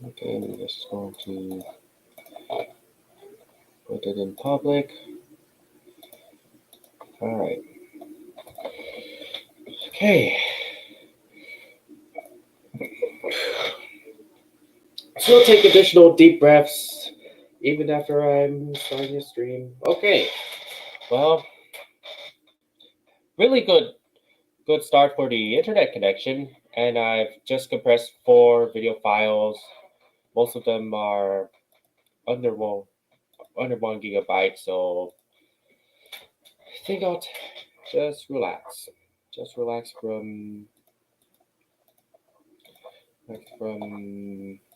Okay, I'm just going to put it in public. Alright. Okay. Still take additional deep breaths even after I'm starting to stream. Okay. Well, really good start for the internet connection, and I've just compressed 4 video files. Most of them are under one gigabyte, so I think I'll just relax. Just relax from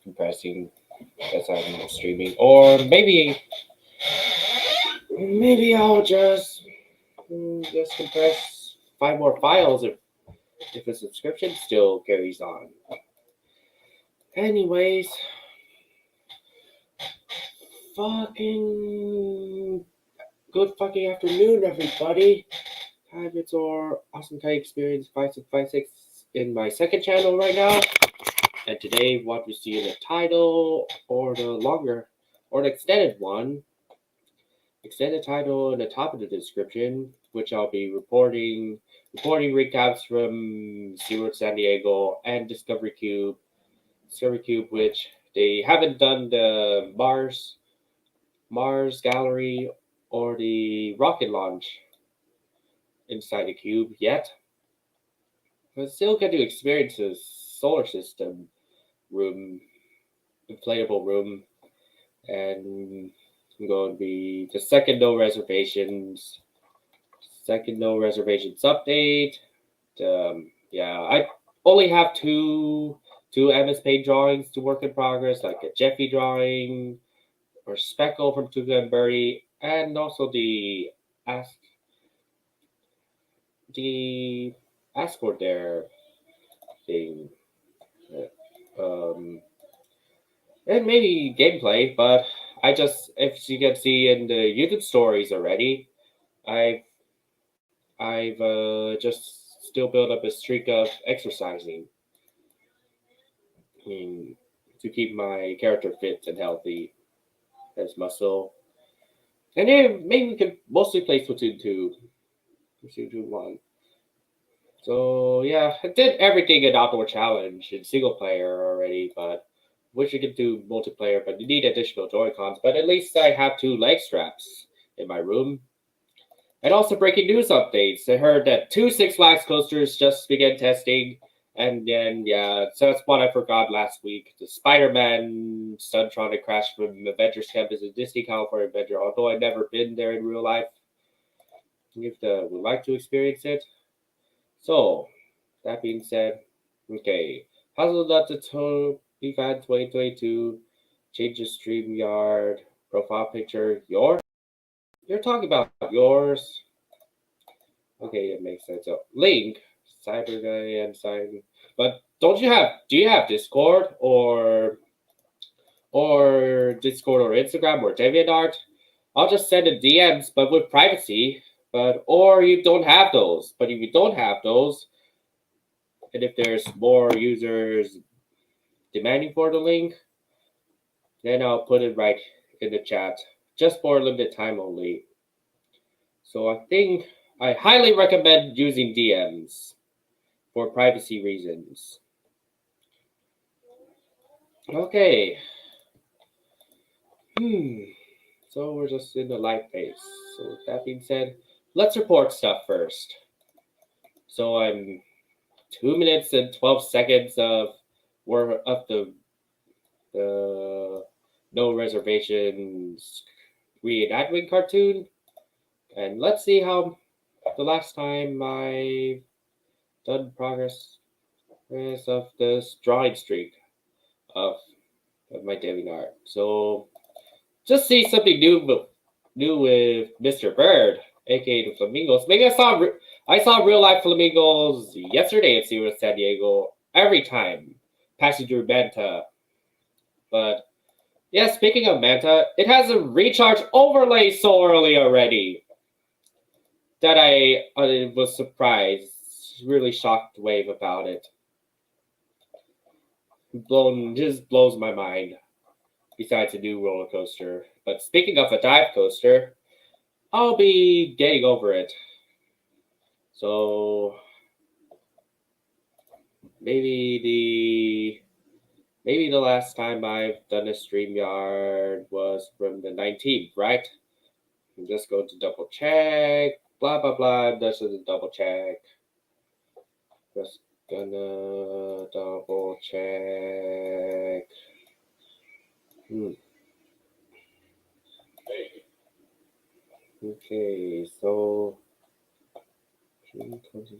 compressing as I'm streaming, or maybe I'll just compress 5 more files if the subscription still carries on. Anyways, fucking good fucking afternoon, everybody. Hi, it's our Awesome Kai Experience 5656 in my second channel right now. And today, what you see in the title, or the longer, or the extended title in the top of the description, which I'll be reporting recaps from SeaWorld San Diego and Discovery Cube, which they haven't done the Mars Gallery or the rocket launch inside the cube yet, but still get to experience the solar system room, inflatable room, and I'm going to be the second no reservations update. Yeah, I only have two MS Paint drawings to work in progress, like a Jeffy drawing or Speckle from Tuca and Birdie, and also the Ascord there thing. And maybe gameplay, but if you can see in the YouTube stories already, I've just still built up a streak of exercising to keep my character fit and healthy as muscle. And then maybe we can mostly play Splatoon 2. Splatoon 1. So yeah, I did everything in Outdoor Challenge in single player already, but wish you could do multiplayer, but you need additional Joy-Cons. But at least I have 2 leg straps in my room. And also breaking news updates. I heard that 2 Six Flags coasters just began testing. And then, yeah, so that's what I forgot last week. The Spider-Man stuntronic crashed from Avengers campus in Disney, California Adventure. Although I've never been there in real life, if would like to experience it. So, that being said, okay. How's that the event 2022? Change the Streamyard profile picture. You're talking about yours. Okay, it makes sense. So, Link, Cyber Guy, and Sign. But do you have Discord or Instagram or DeviantArt? I'll just send the DMs, but with privacy. Or you don't have those. But if you don't have those, and if there's more users demanding for the link, then I'll put it right in the chat, just for a limited time only. So I think I highly recommend using DMs for privacy reasons. Okay. So we're just in the live phase. So with that being said, let's report stuff first. So I'm 2 minutes and 12 seconds of the No Reservations reenactment cartoon. And let's see how the last time I done progress of this drawing streak of my daily art. So just see something new with Mr. Bird, aka the Flamingos. Maybe I saw real life flamingos yesterday at SeaWorld San Diego every time passing through Manta. But yeah, speaking of Manta, it has a recharge overlay so early already that I was surprised, really shocked wave about it. just blows my mind. Besides a new roller coaster. But speaking of a dive coaster, I'll be getting over it. So maybe the last time I've done a StreamYard was from the 19th, right? I'm just going to double check. Blah blah blah. Just a double check. Just gonna double check. Okay, so June 20th.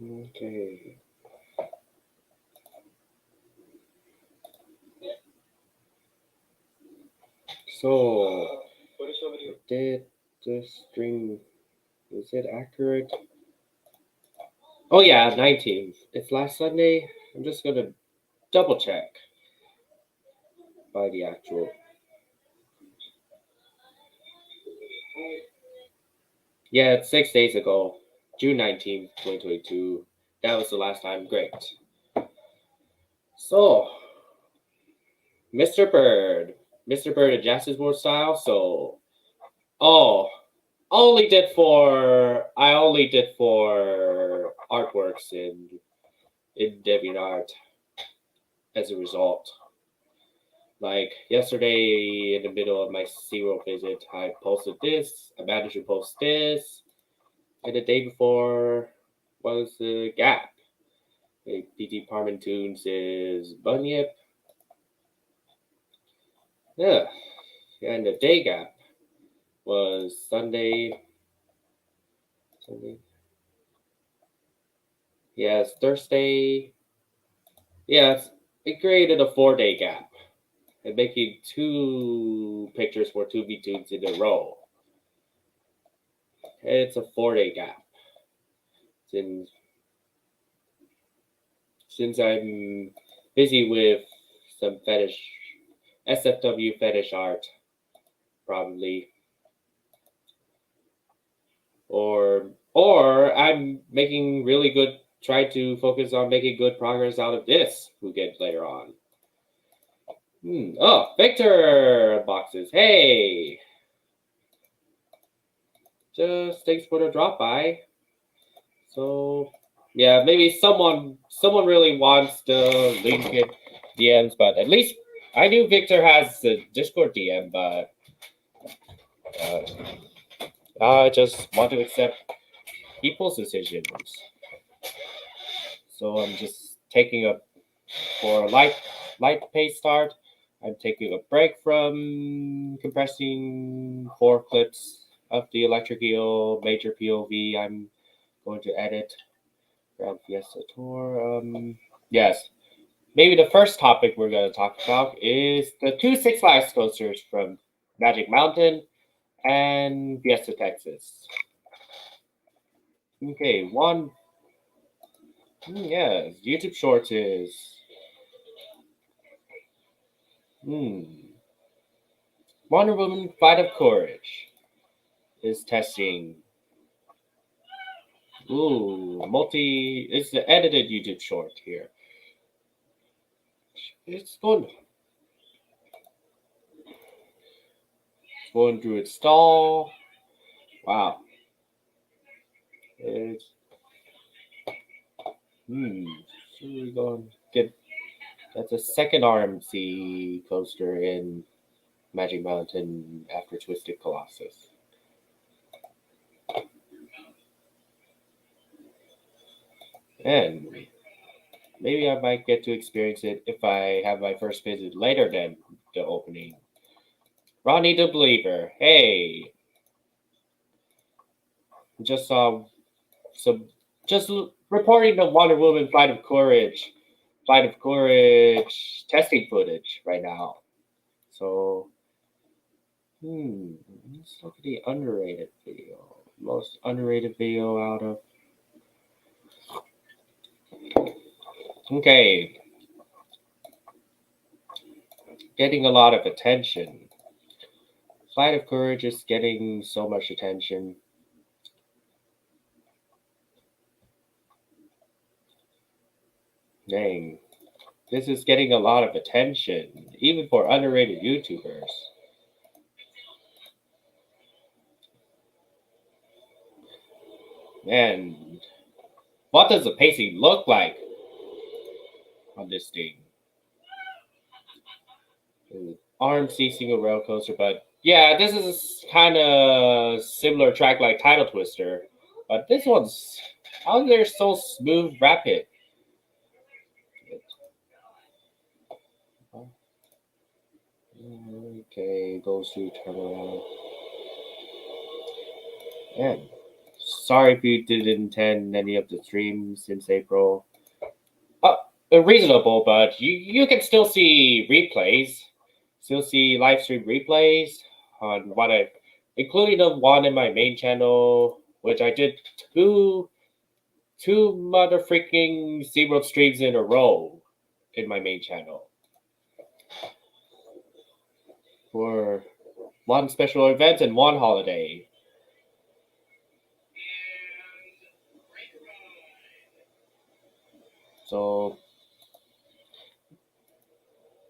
Okay. So did the string, is it accurate? Oh yeah, 19th. It's last Sunday. I'm just gonna double check by the actual. Yeah, it's 6 days ago. June 19th, 2022. That was the last time. Great. So Mr. Bird. Mr. Bird adjusted board style, so oh I only did for artworks in DeviantArt as a result. Like yesterday, in the middle of my zero visit, I posted this. I managed to post this, and the day before was the Gap. The PT Parman Tunes is Bunyip. Yeah, and the day gap was Sunday. Yes, Thursday. Yes, it created a 4-day gap and making 2 pictures for 2v2s in a row. It's a 4-day gap. Since I'm busy with some SFW fetish art, probably, or I'm making really good. Try to focus on making good progress out of this Who Games later on. Oh, Victor boxes. Hey, just thanks for the drop by. So yeah, maybe someone really wants the link in DMs, but at least I knew Victor has the Discord DM, but I just want to accept people's decisions. So I'm just taking for a light pace start. I'm taking a break from compressing 4 clips of the Electric Eel major POV. I'm going to edit Grand Fiesta Tour. Yes. Maybe the first topic we're going to talk about is the 2 Six Flags coasters from Magic Mountain and Fiesta, Texas. Okay, one. Yeah, YouTube Shorts is. Wonder Woman Fight of Courage is testing. It's the edited YouTube short here. It's going through its stall. Wow. It's so we're going to get that's a second RMC coaster in Magic Mountain after Twisted Colossus. And maybe I might get to experience it if I have my first visit later than the opening. Ronnie the Believer, hey. Just reporting the Wonder Woman Flight of Courage testing footage right now. So, let's look at the underrated video. Most underrated video out of. Okay. Getting a lot of attention. Flight of Courage is getting so much attention. Dang. This is getting a lot of attention, even for underrated YouTubers. Man, what does the pacing look like on this thing? RMC single rail coaster, but yeah, this is kind of similar track like Title Twister, but this one's how they're so smooth, rapid. Okay, goes to turn around. And sorry if you didn't attend any of the streams since April. Reasonable, but you can still see replays, still see live stream replays on what I, including the one in my main channel, which I did two mother freaking SeaWorld streams in a row in my main channel for one special event and one holiday. So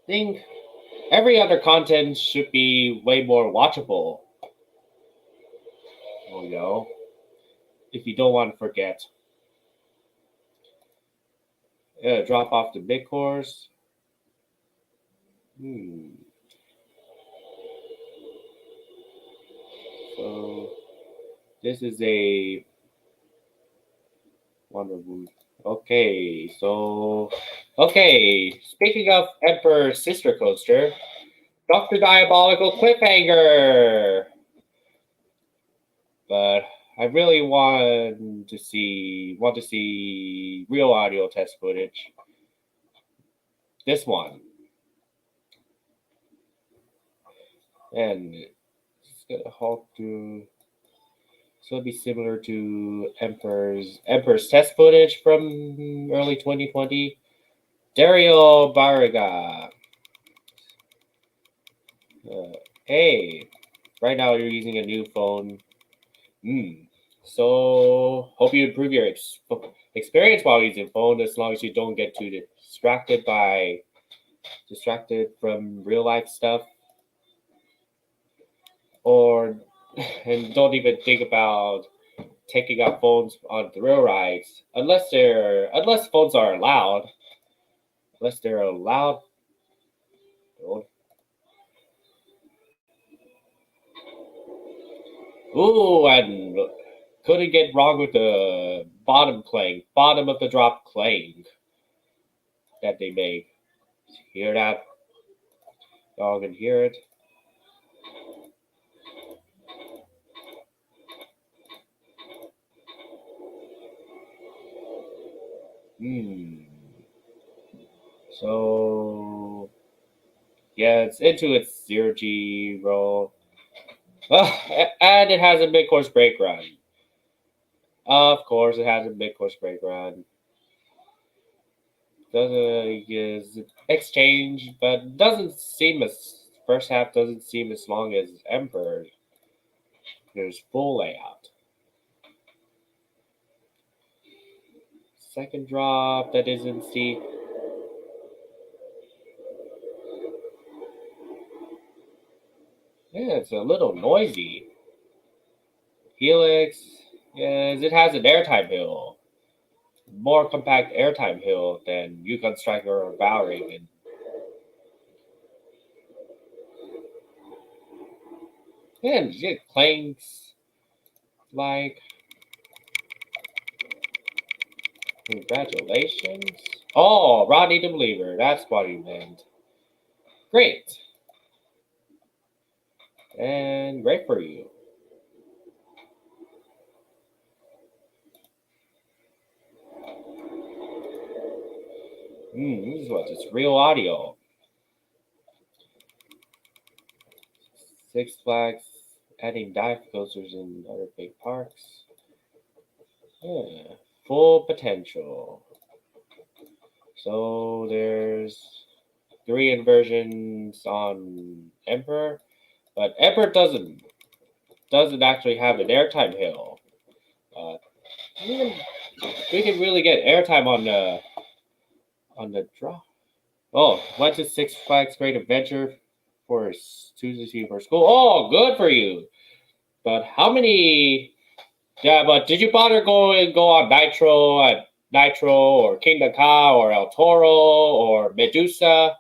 I think every other content should be way more watchable. You know, if you don't want to forget. Drop off the big course. So this is a Wonder Woman. Okay, so speaking of Emperor's Sister Coaster, Dr. Diabolical cliffhanger. But I really want to see real audio test footage. This one. And it's gonna halt to. So it'll be similar to Emperor's test footage from early 2020. Dario Barriga. Hey, right now you're using a new phone. So hope you improve your experience while using phone, as long as you don't get too distracted from real life stuff, and don't even think about taking out phones on thrill rides unless phones are allowed. Unless they're allowed. Ooh, and couldn't get wrong with the bottom of the drop clang that they make. Hear that? Y'all can hear it. So yeah, it's into its 0G roll. And it has a mid-course brake run. Of course, it has a mid-course brake run. Is exchange, but doesn't seem as first half doesn't seem as long as Emperor. There's full layout. Second drop that isn't steep. Yeah, it's a little noisy. Helix, yes, it has an airtime hill. More compact airtime hill than Yukon Striker or Valring. And it clanks like congratulations. Oh, Rodney the Believer, that's what he meant. Great. And great for you. This is what it's real audio. Six Flags adding dive coasters in other big parks. Yeah, full potential. So there's 3 inversions on Emperor, but Emperor doesn't actually have an airtime hill. We can really get airtime on the draw. Oh, went to Six Flags Great Adventure for Tuesday for school. Oh, good for you. But how many? Yeah, but did you bother go on Nitro or Kingdom Ka or El Toro or Medusa?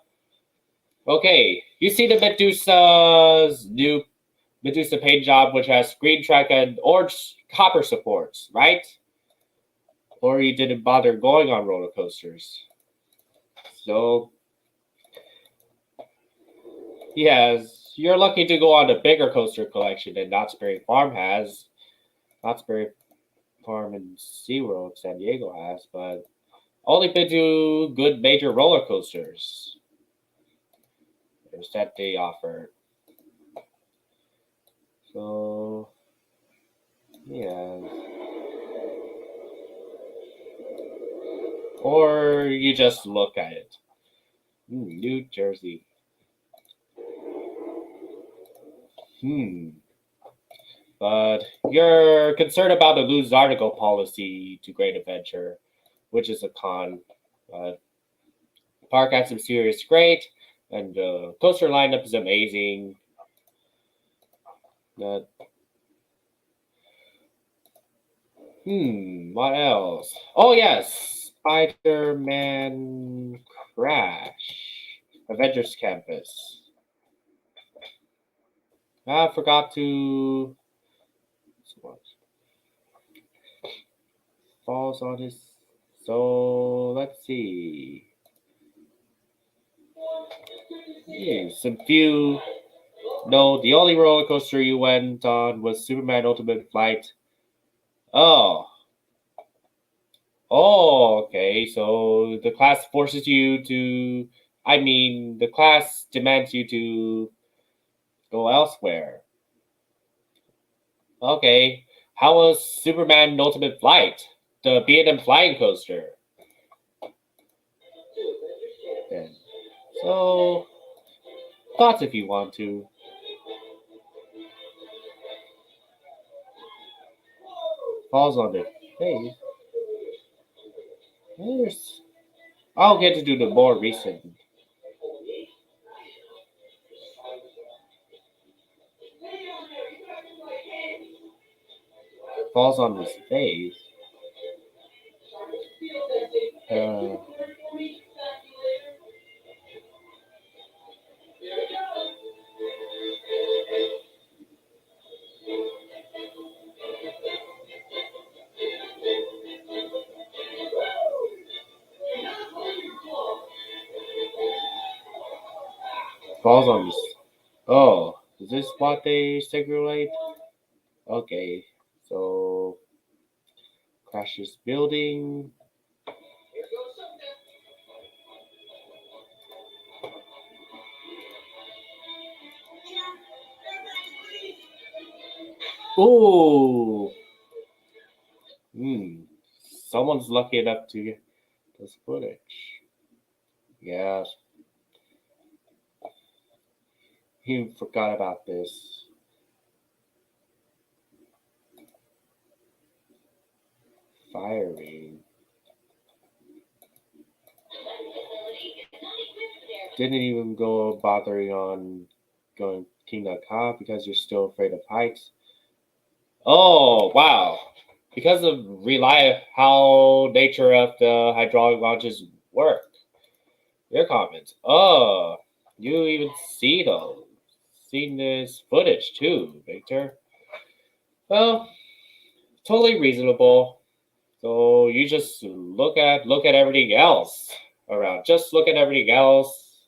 Okay, you see the Medusa's new Medusa paint job, which has screen track and orange copper supports, right? Or you didn't bother going on roller coasters. So, yes, you're lucky to go on the bigger coaster collection that Knott's Berry Farm has. Knott's Berry Farm in SeaWorld San Diego has, but only been to good major roller coasters. There's that they offer. So, yeah. Or you just look at it. New Jersey. But you're concerned about the loose article policy to Great Adventure, which is a con. The park has some serious great, and the coaster lineup is amazing. But, what else? Oh yes, Spider-Man Crash, Avengers Campus. I forgot to. Falls on his. So let's see. Some few. No, the only roller coaster you went on was Superman Ultimate Flight. Oh. Oh, okay. So the class forces you to. I mean, the class demands you to go elsewhere. Okay. How was Superman Ultimate Flight? The B&M flying coaster. Then. So, thoughts if you want to. Falls on the face. There's. I'll get to do the more recent. Falls on his face. Uh, falls on his. Oh, is this what they segregate? Okay, so crashes building. Ooh. Someone's lucky enough to get this footage. Yes. He forgot about this. Firing. Didn't even go bothering on going Kingdom Ka because you're still afraid of heights. Oh wow! Because of how nature of the hydraulic launches work. Your comments. Oh, you even seen this footage too, Victor. Well, totally reasonable. So you just look at everything else around. Just look at everything else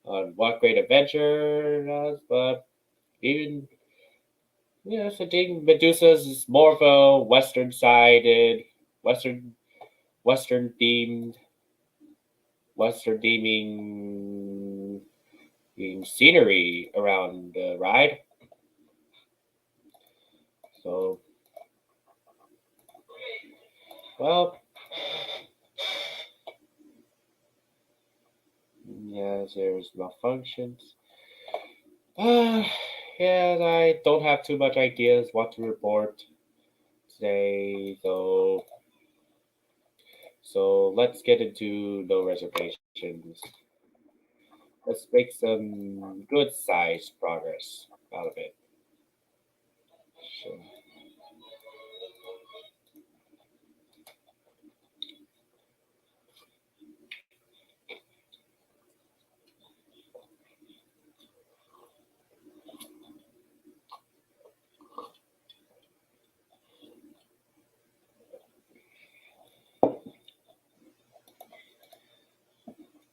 on what Great Adventure does, but even yes, I think Medusa's is more of a western sided, western western themed, western theming scenery around the ride. So well, yes, there's malfunctions. Yeah, I don't have too much ideas what to report today, though. So let's get into no reservations. Let's make some good sized progress out of it. So,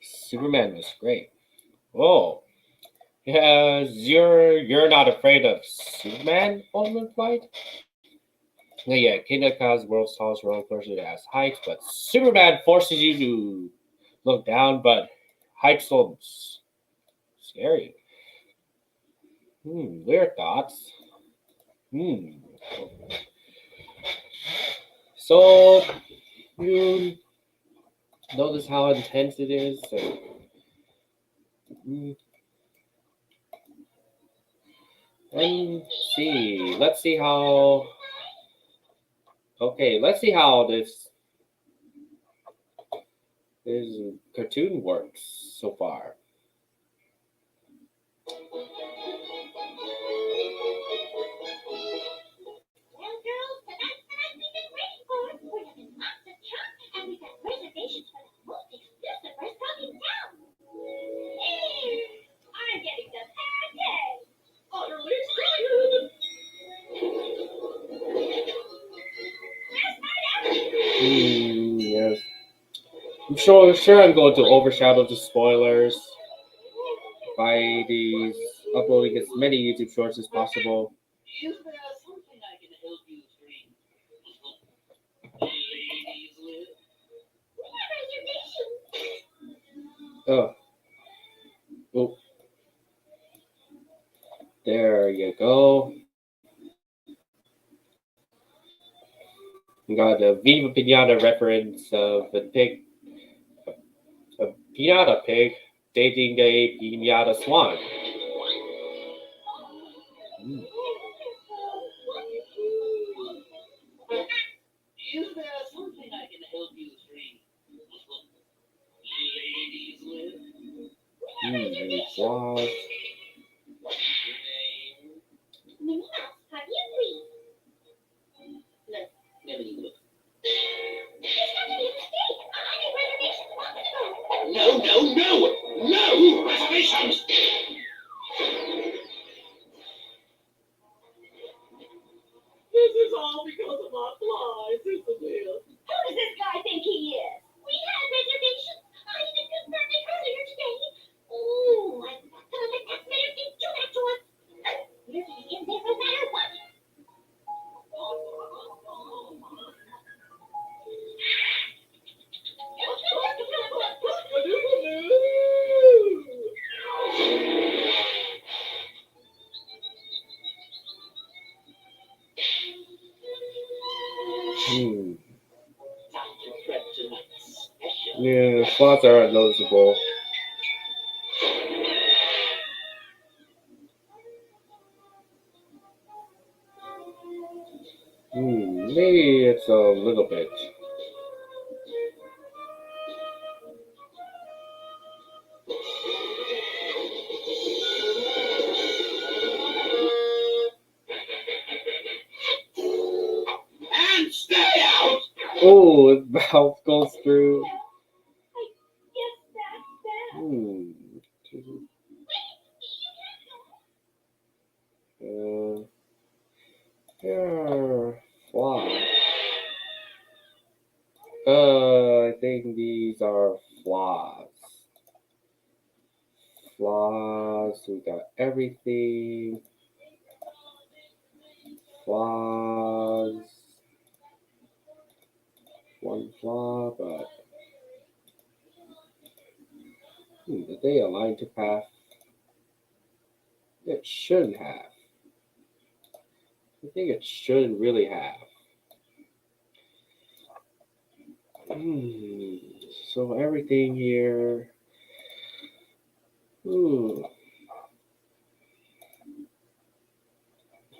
Superman was great. Oh, yeah, you're not afraid of Superman Ultimate Flight? Yeah, Kingdom Comes world's tallest roller coaster that has heights, but Superman forces you to look down, but heights so scary. Weird thoughts. Hmm. So you notice how intense it is. Hmm, and see. Let's see how. Okay, let's see how this cartoon works so far. Well, girls, tonight's the night we've been waiting for. We're having lots of chat, and we've got reservations for the most exclusive restaurant in town. Hey, I'm getting the pancake. Utterly excited. Best night ever. Yes. I'm sure I'm going to overshadow the spoilers by these uploading as many YouTube shorts as possible. Is there something I can help you dream? Ladies with. We have reservations. Oh, oh, there you go. We got a Viva Pinata reference of a pinata pig dating a pinata swan. Mm. Is there something I can help you dream? Ladies with. Any flaws? Minnie Mouse, have you please? No, nobody would. There's got to be a mistake. I need reservations a moment ago. No reservations. This is all because of my flies, isn't it? Who does this guy think he is? We had reservations. I even confirmed it earlier today. Ooh, I'm not gonna let that better thing do that to us. We're gonna get there no matter what. Hmm. Time to prep tonight's special. Yeah, the flaws are noticeable. Maybe it's a little bit. And stay out! Oh, his mouth goes through. I guess that's that. Yeah, flaws. I think these are flaws. Flaws. We got everything. Flaws. One flaw, but did they align to path? It shouldn't have. I think it shouldn't really have. So everything here. No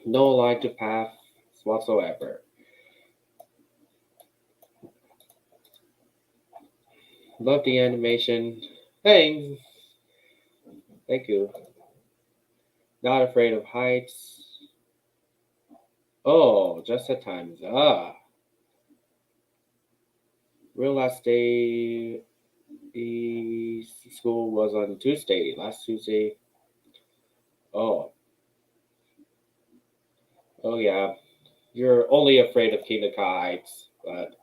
line to path whatsoever. Love the animation. Thanks. Thank you. Not afraid of heights. Oh, just at times. Real last day school was on Tuesday. Last Tuesday. Oh, oh yeah. You're only afraid of Kingdom heights, but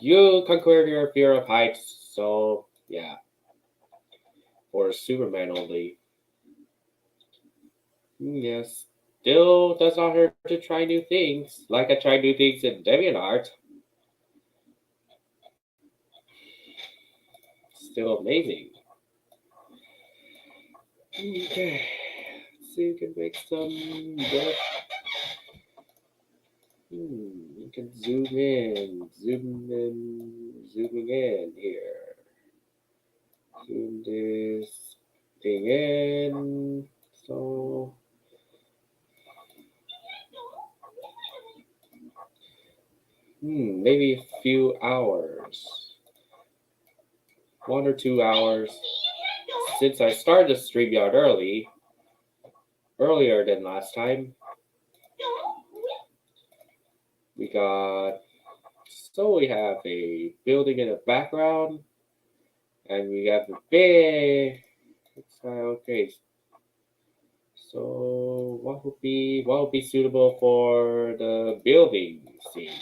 you conquered your fear of heights. So yeah, for Superman only. Yes. Still does not hurt to try new things. Like I tried new things in DeviantArt. Still amazing. Okay. Let's see, we can make some good. You can zooming in here. Zoom this thing in. So, maybe a few hours. 1 or 2 hours. Since I started the StreamYard earlier than last time, we have a building in the background, and we have a big. Okay. So what would be suitable for the building scene?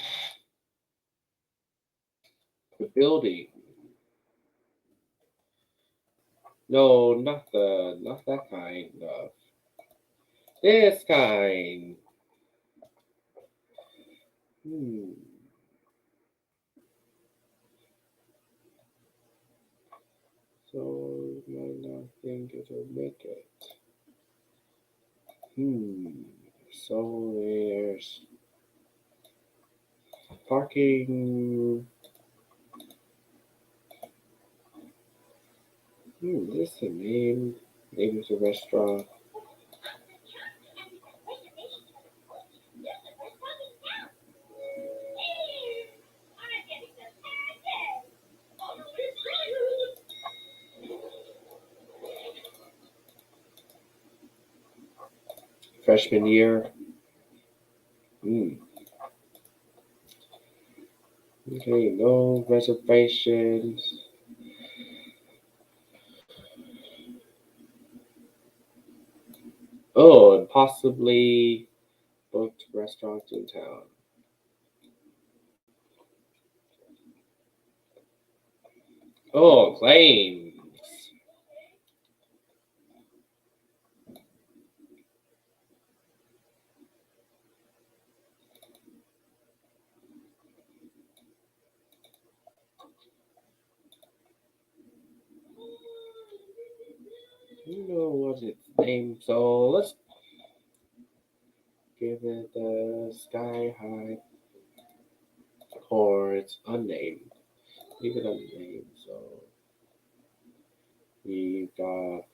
The building. No, not that kind of. This kind. Hmm. So you might not think it'll make it. So there's parking. This is the name. Name of the restaurant. Freshman year. Okay, no reservations. Oh, and possibly booked restaurants in town. Oh, claims. You know what its name, so let's give it a sky high, or it's unnamed. Leave it unnamed. So we got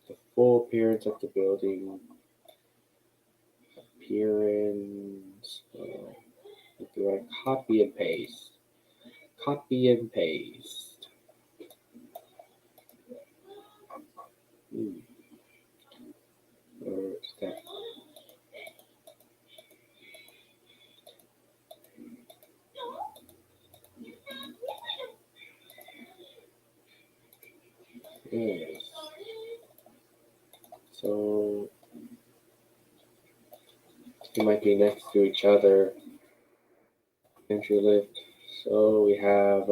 the full appearance of the building. Appearance. Do I copy and paste? Copy and paste. Or is that? Yes. So they might be next to each other. Entry lift. So we have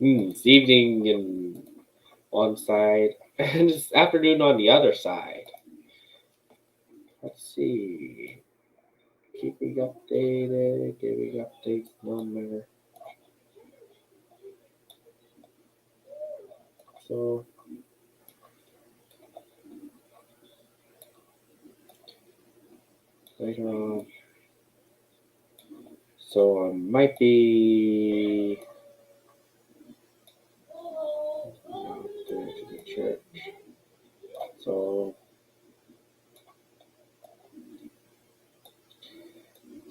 it's evening in one side and it's afternoon on the other side. Let's see. Keeping updated, giving updates number. So later on. So I might be out there to the church. So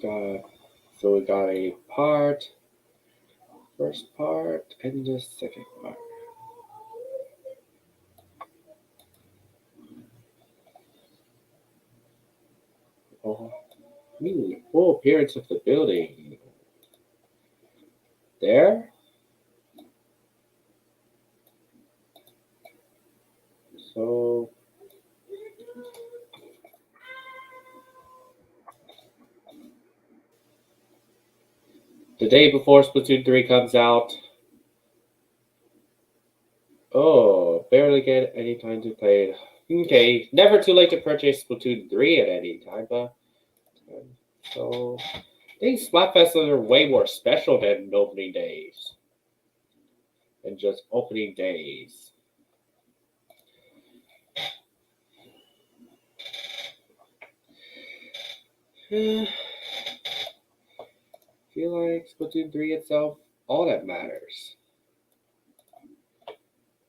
got So we got a part, first part, and the second part. Oh, full appearance of the building. There. So the day before Splatoon 3 comes out. Oh, barely get any time to play it. Okay, never too late to purchase Splatoon 3 at any time, but so I think Splatfests are way more special than opening days. And just opening days. I feel like Splatoon 3 itself, all that matters.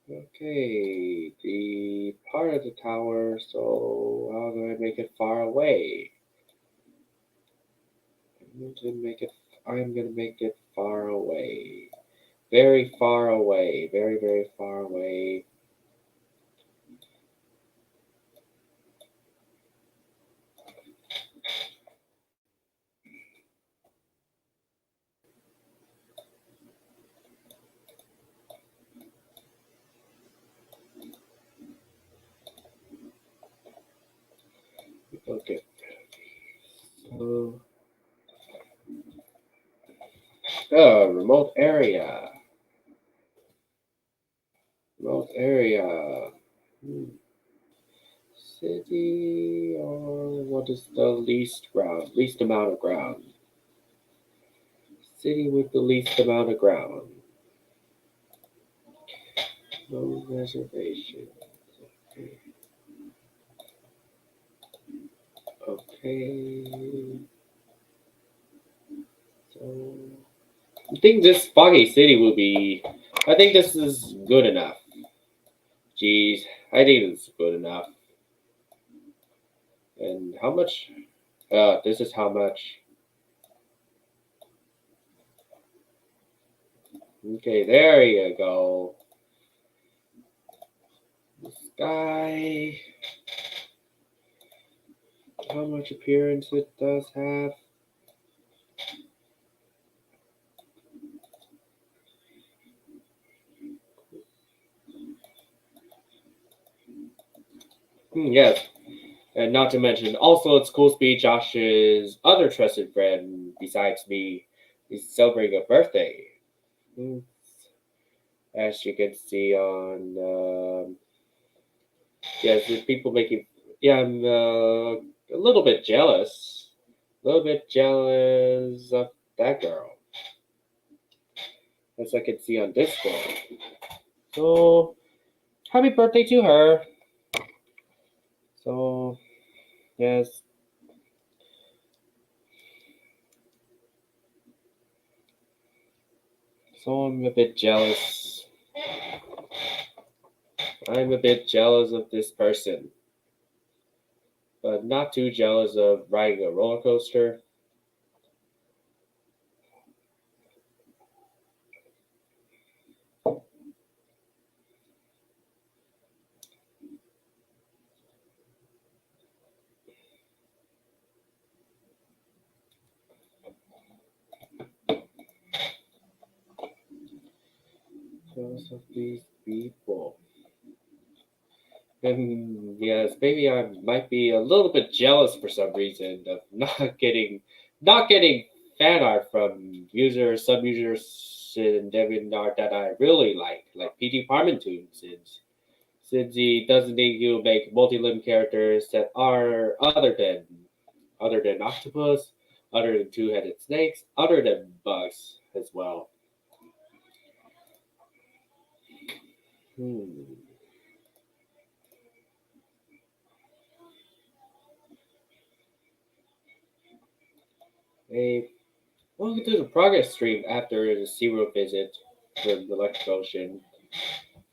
Okay, the part of the tower, so how do I make it far away? I'm gonna make it far away. Very far away. Very, very far away. Okay. So, remote area. Remote area. City, or what is the least ground? Least amount of ground. City with the least amount of ground. No reservations. Okay. Okay. So I think this foggy city will be. I think this is good enough. Geez, I think it's good enough. And how much? This is how much. Okay, there you go. The sky. How much appearance it does have. Yes, and not to mention, also it's cool to be Josh's other trusted friend besides me. He's celebrating a birthday. Hmm, As you can see on, yes, there's people making. Yeah, I'm a little bit jealous. A little bit jealous of that girl, as I can see on Discord. So, happy birthday to her. So, yes. So I'm a bit jealous. I'm a bit jealous of this person, but not too jealous of riding a roller coaster. Jealous of these people. And yes, maybe I might be a little bit jealous for some reason of not getting fan art from users, sub users in DeviantArt that I really like PT Parmentoon, since he doesn't need to make multi-limb characters that are other than octopus, other than two-headed snakes, other than bugs as well. Hmm. A Welcome to the progress stream after the zero visit from the Electric Ocean.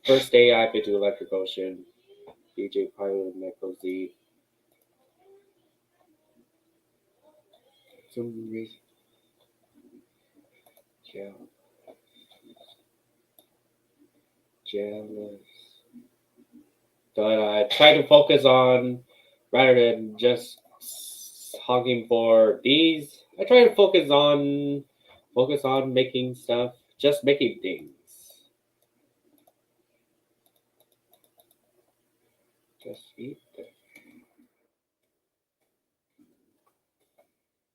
First day I've been to Electric Ocean. DJ Pilot and Echo Z. Some reason. Jealous. But I try to focus on, rather than just hogging for these, I try to focus on making stuff, just making things. Just eat them.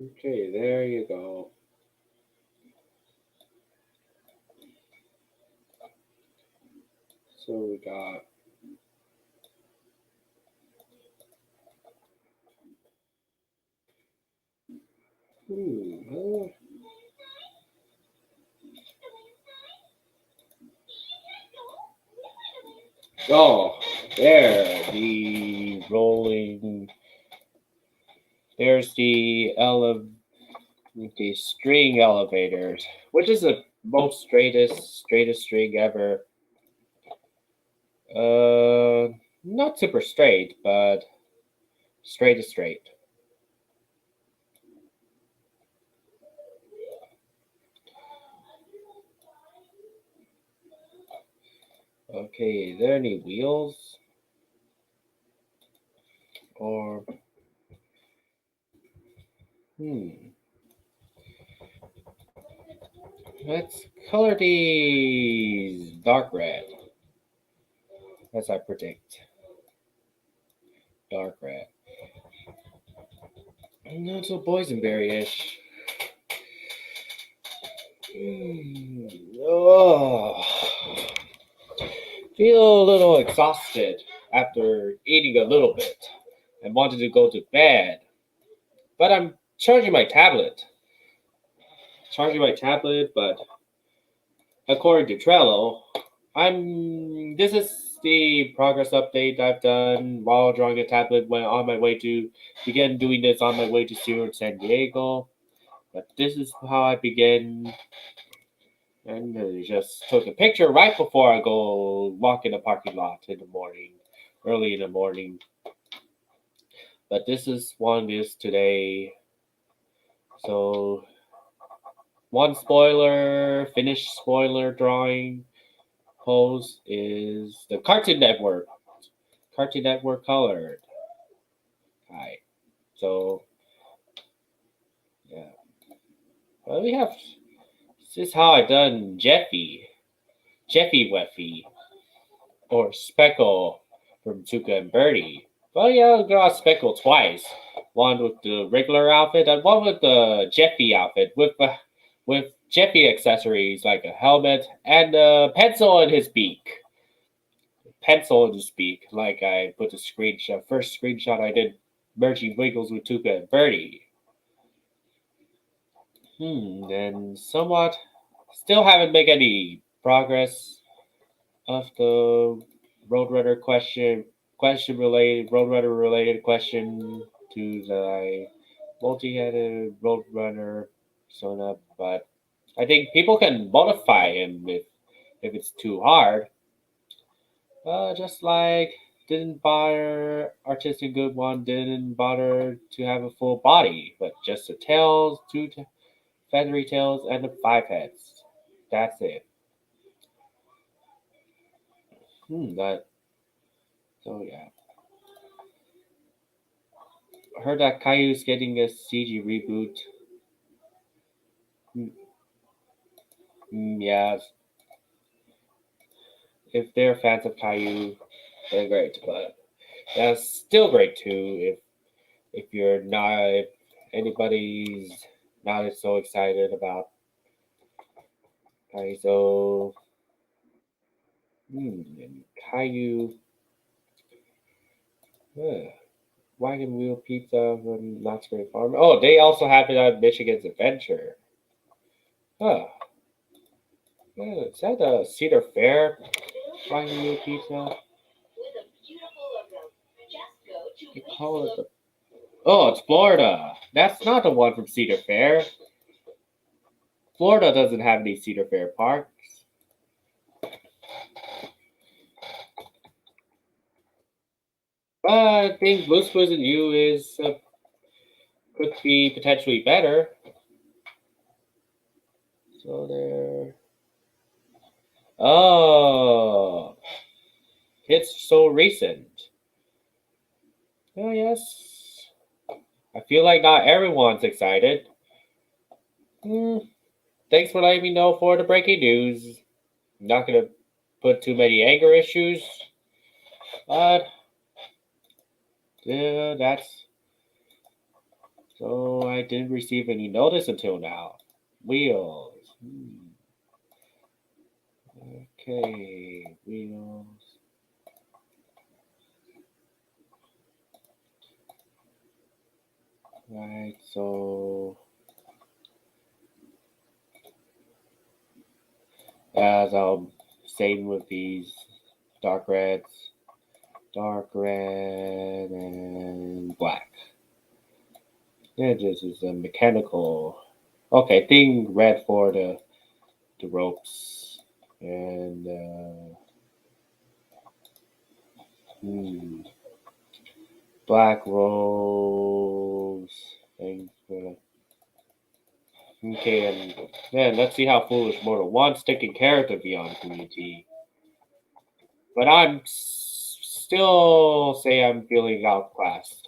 Okay, there you go. So we got oh, there, the rolling. There's the string elevators, which is the most straightest string ever. Not super straight, but straight is straight. Okay, are there any wheels? Or let's color these dark red, as I predict. Dark red. Not so boysenberry-ish. Oh, feel a little exhausted after eating a little bit and wanted to go to bed. But I'm charging my tablet. But according to Trello, this is the progress update I've done while drawing a tablet when on my way to begin doing this on my way to San Diego. But this is how I begin. And I just took a picture right before I go walk in the parking lot in the morning, early in the morning. But this is one is today. So one finished spoiler drawing pose is the Cartoon Network colored. Hi. So yeah. Well, we have. This is how I done Jeffy Weffy, or Speckle from Tuca and Birdie. Well, yeah, I got Speckle twice. One with the regular outfit and one with the Jeffy outfit with Jeffy accessories like a helmet and a pencil in his beak. Like I put the first screenshot I did merging Wiggles with Tuca and Birdie. And somewhat still haven't made any progress of the Roadrunner Roadrunner related question to the multi-headed Roadrunner persona, but I think people can modify him if it's too hard. Just like didn't bother Artistic Good One didn't bother to have a full body, but just the tails, two feathery tails, and the 5 heads. That's it. But so yeah. I heard that Caillou's getting a CG reboot. Yeah. If they're fans of Caillou, they're great. But that's still great too. If you're not, if anybody's not so excited about Caillou, so and Caillou. Wagon Wheel Pizza from Knott's Berry Farm. Oh, they also have it on Michigan's Adventure. Huh. Yeah, is that a Cedar Fair Wagon Wheel Pizza? They call it the. Oh, it's Florida. That's not the one from Cedar Fair. Florida doesn't have any Cedar Fair parks. But I think Blue's Clues and You is could be potentially better. So there. Oh, it's so recent. Oh yes. I feel like not everyone's excited. Hmm. Thanks for letting me know for the breaking news. I'm not gonna put too many anger issues, but yeah, that's so I didn't receive any notice until now. Wheels. Okay, wheels. Right, so as I'm saying with these dark reds, dark red and black. Yeah, this is a mechanical. Okay, thing red for the ropes and black rose. Thing for okay, and then let's see how Foolish Mortal wants taking care of the Beyond community. But still say I'm feeling outclassed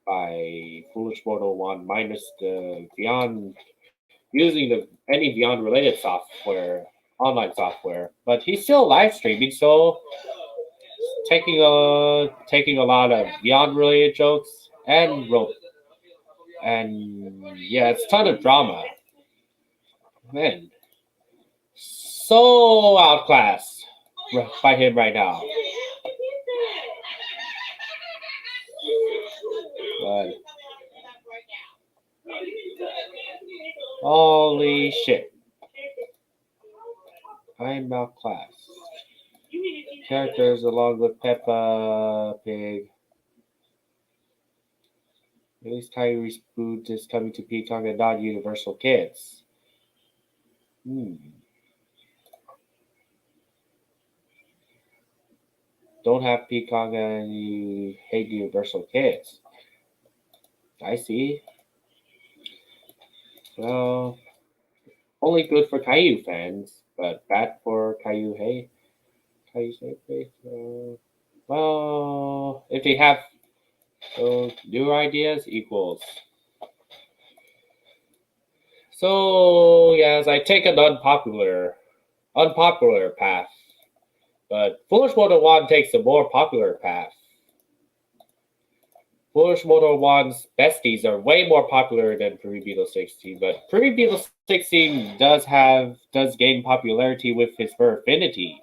by Foolish Mortal 1 minus the Beyond using the any Beyond related software, online software. But he's still live streaming, so taking a lot of Beyond related jokes and rope. And yeah, it's a ton of drama. Man, so outclassed by him right now. But holy shit. I'm outclassed. Characters along with Peppa Pig. At least Kyrie's boot is coming to Peacock and not Universal Kids. Don't have Peacock and you hate Universal Kids. I see. Well, only good for Caillou fans, but bad for Caillou hate. Caillou hate. Well, if they have those new ideas, equals. So yes, I take an unpopular path, but Foolish Mortal 1 takes a more popular path. Foolish Mortal 1's besties are way more popular than Pre Beetle 16, but Pre Beetle 16 does gain popularity with his fur affinity.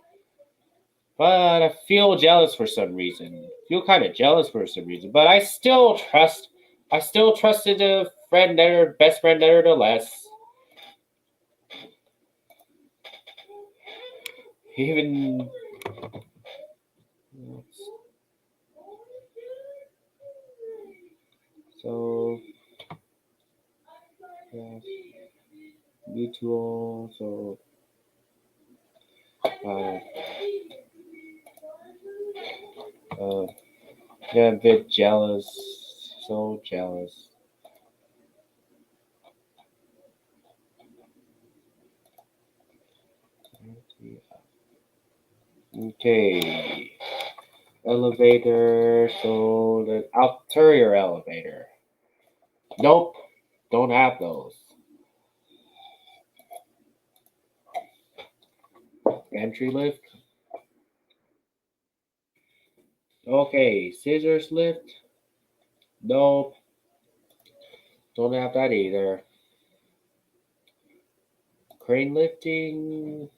But I feel jealous for some reason. Feel kind of jealous for some reason. But I still trusted the best friend nevertheless. Even so, yes, mutual. So, yeah, a bit jealous. So jealous. Okay. Elevator. So the ulterior elevator. Nope. Don't have those. Entry lift. Okay. Scissors lift. Nope. Don't have that either. Crane lifting.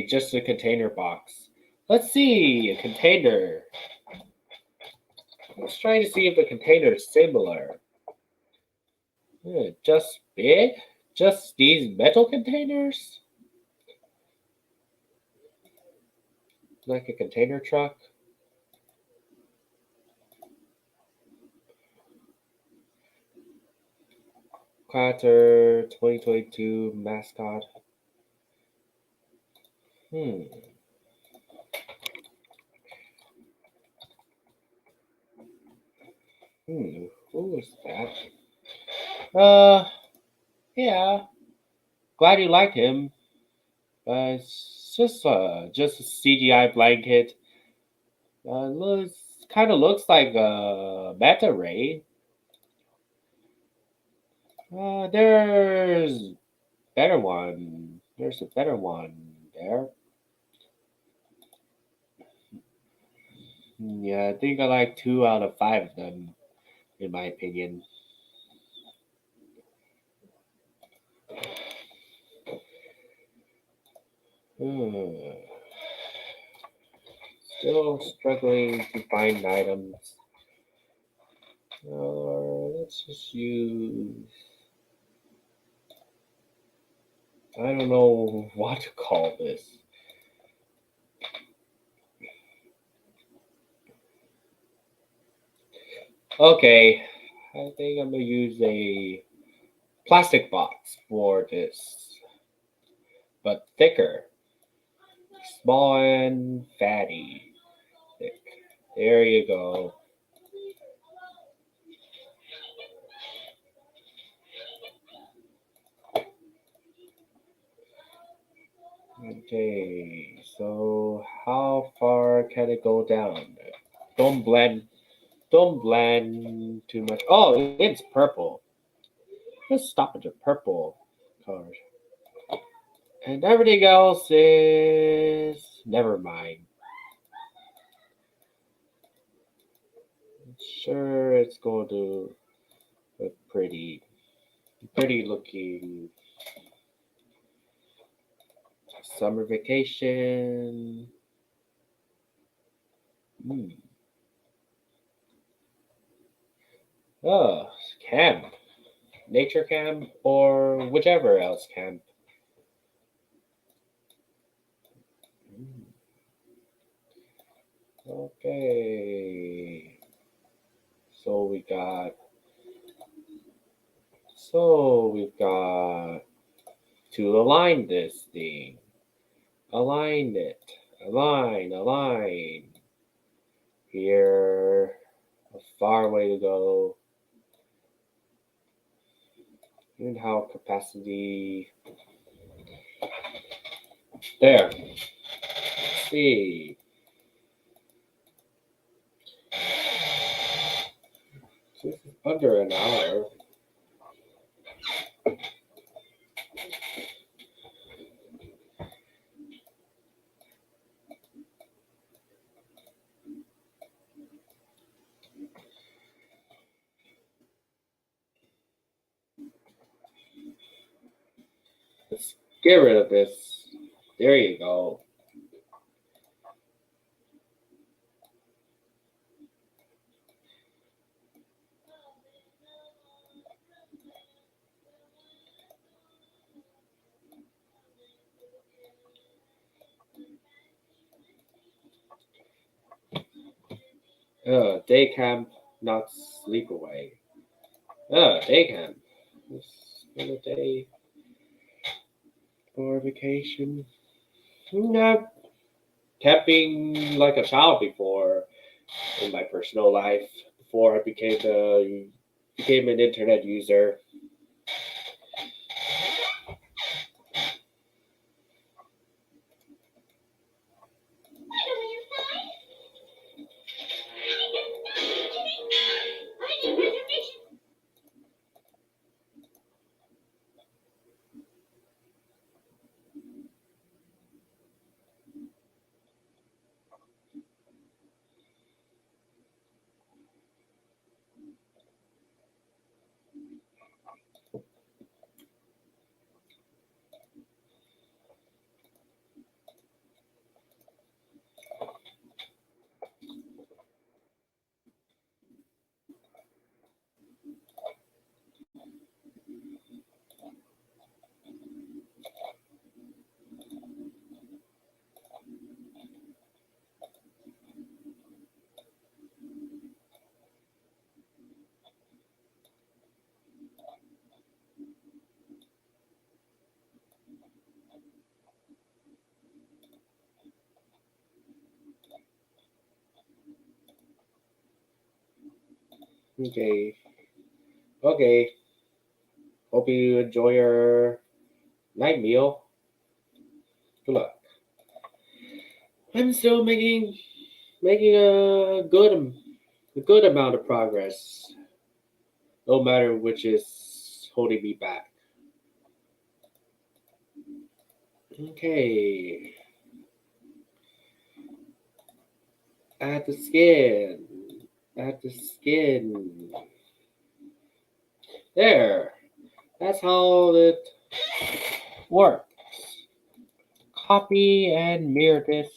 Just a container box. Let's see, a container. Let's try to see if the container is similar. Just big? Just these metal containers? Like a container truck? Clatter 2022 mascot. Who was that? Yeah. Glad you liked him. It's just a CGI blanket. Looks kind of looks like a beta ray. There's better one. There's a better one there. Yeah, I think I like 2 out of 5 of them, in my opinion. Hmm. Still struggling to find items. Let's just use. I don't know what to call this. Okay, I think I'm gonna use a plastic box for this, but thicker, small and fatty. Thick. There you go. Okay, so how far can it go down? Don't blend, don't blend too much. Oh, it's purple. Let's stop at the purple card. And everything else is never mind. Sure, it's going to look pretty looking summer vacation. Hmm. Oh, camp, nature camp, or whichever else camp. Hmm. Okay. So we got. So we've got to align this thing. Align it. Align. Here, a far way to go. And how capacity. There. Let's see. This is under an hour. Let's get rid of this. There you go. Day camp, not sleep away. Day camp. Let's spend a day for vacation. Not camping like a child before in my personal life. Before I became an internet user. I need reservations. Okay. Okay. Hope you enjoy your night meal. Good luck. I'm still making a good amount of progress, no matter which is holding me back. Okay. Add the skin. Add the skin. There. That's how it works. Copy and mirror this.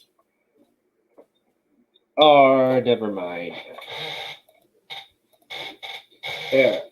Or never mind. There.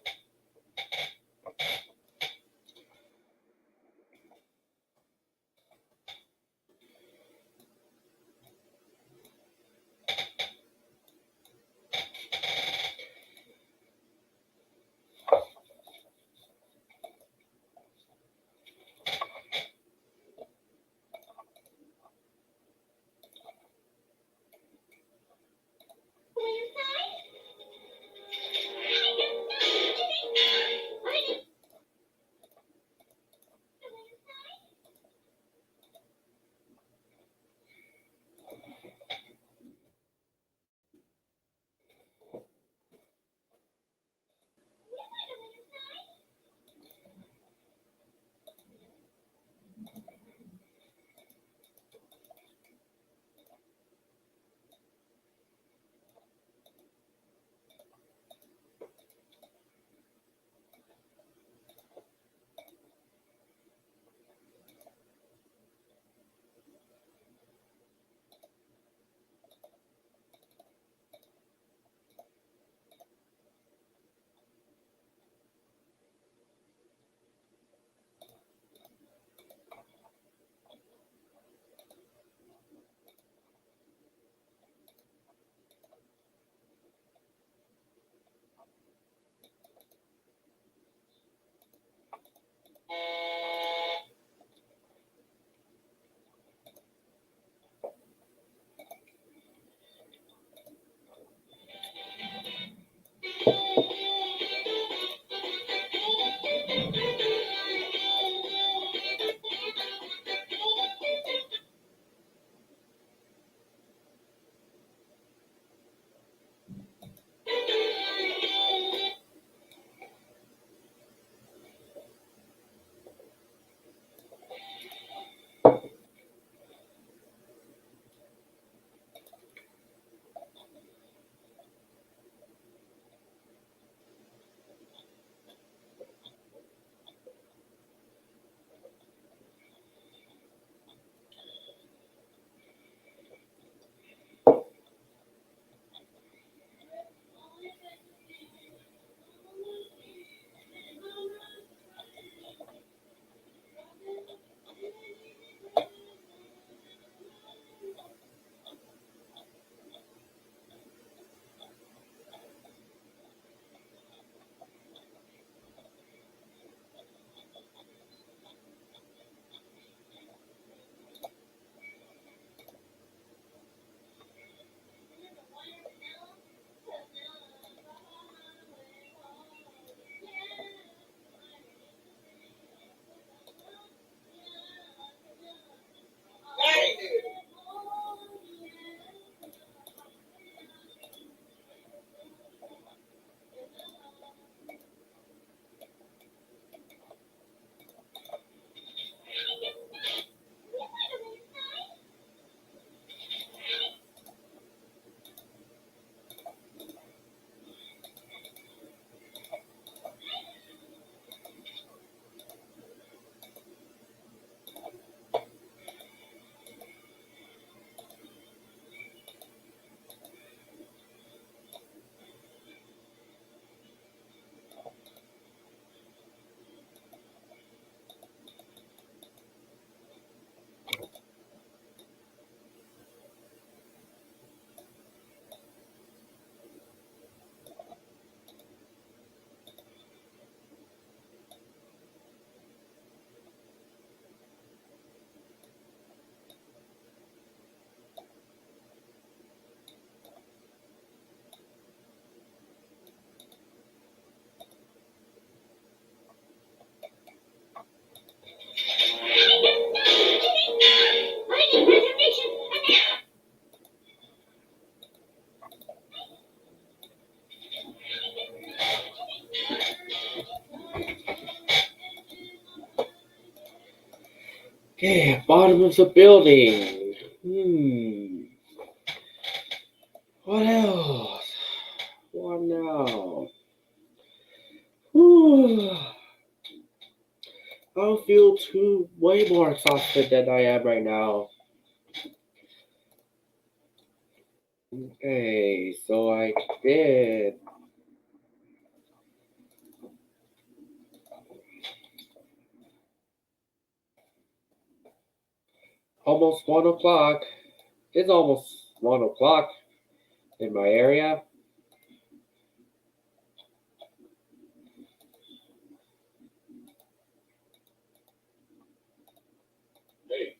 Okay, bottom of the building. What else? What now? Whew. I feel way more exhausted than I am right now. Okay, so I did. Almost 1 o'clock. It's almost 1 o'clock in my area. Hey.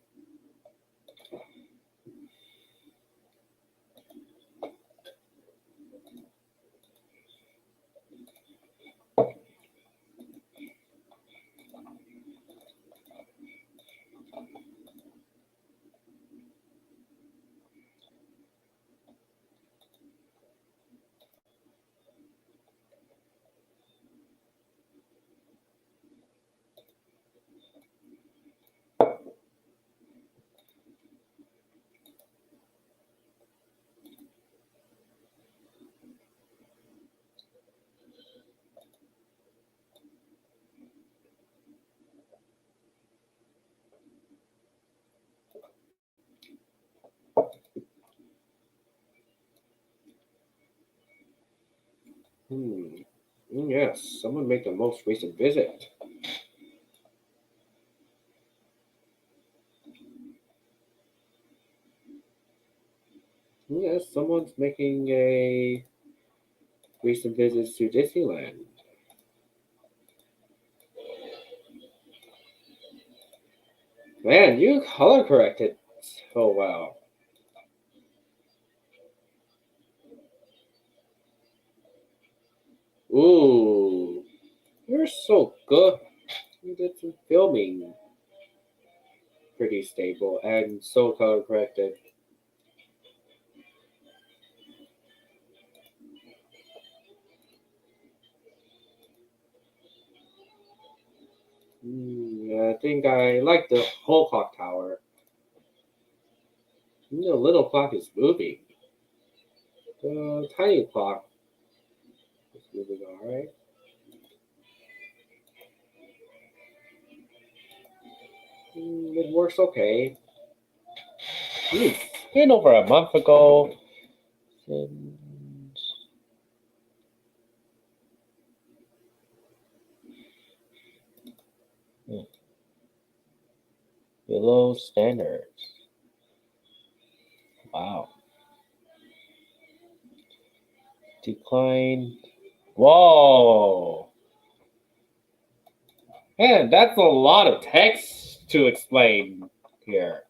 Yes, someone make the most recent visit. Yes, someone's making a recent visit to Disneyland. Man, you color corrected so well. Ooh, you're so good. You did some filming. Pretty stable and so color corrected. I think I like the whole clock tower. The little clock is moving. The tiny clock is moving alright. It works okay. It's been over a month ago since below standards. Wow. Decline. Whoa. Man, that's a lot of text to explain here.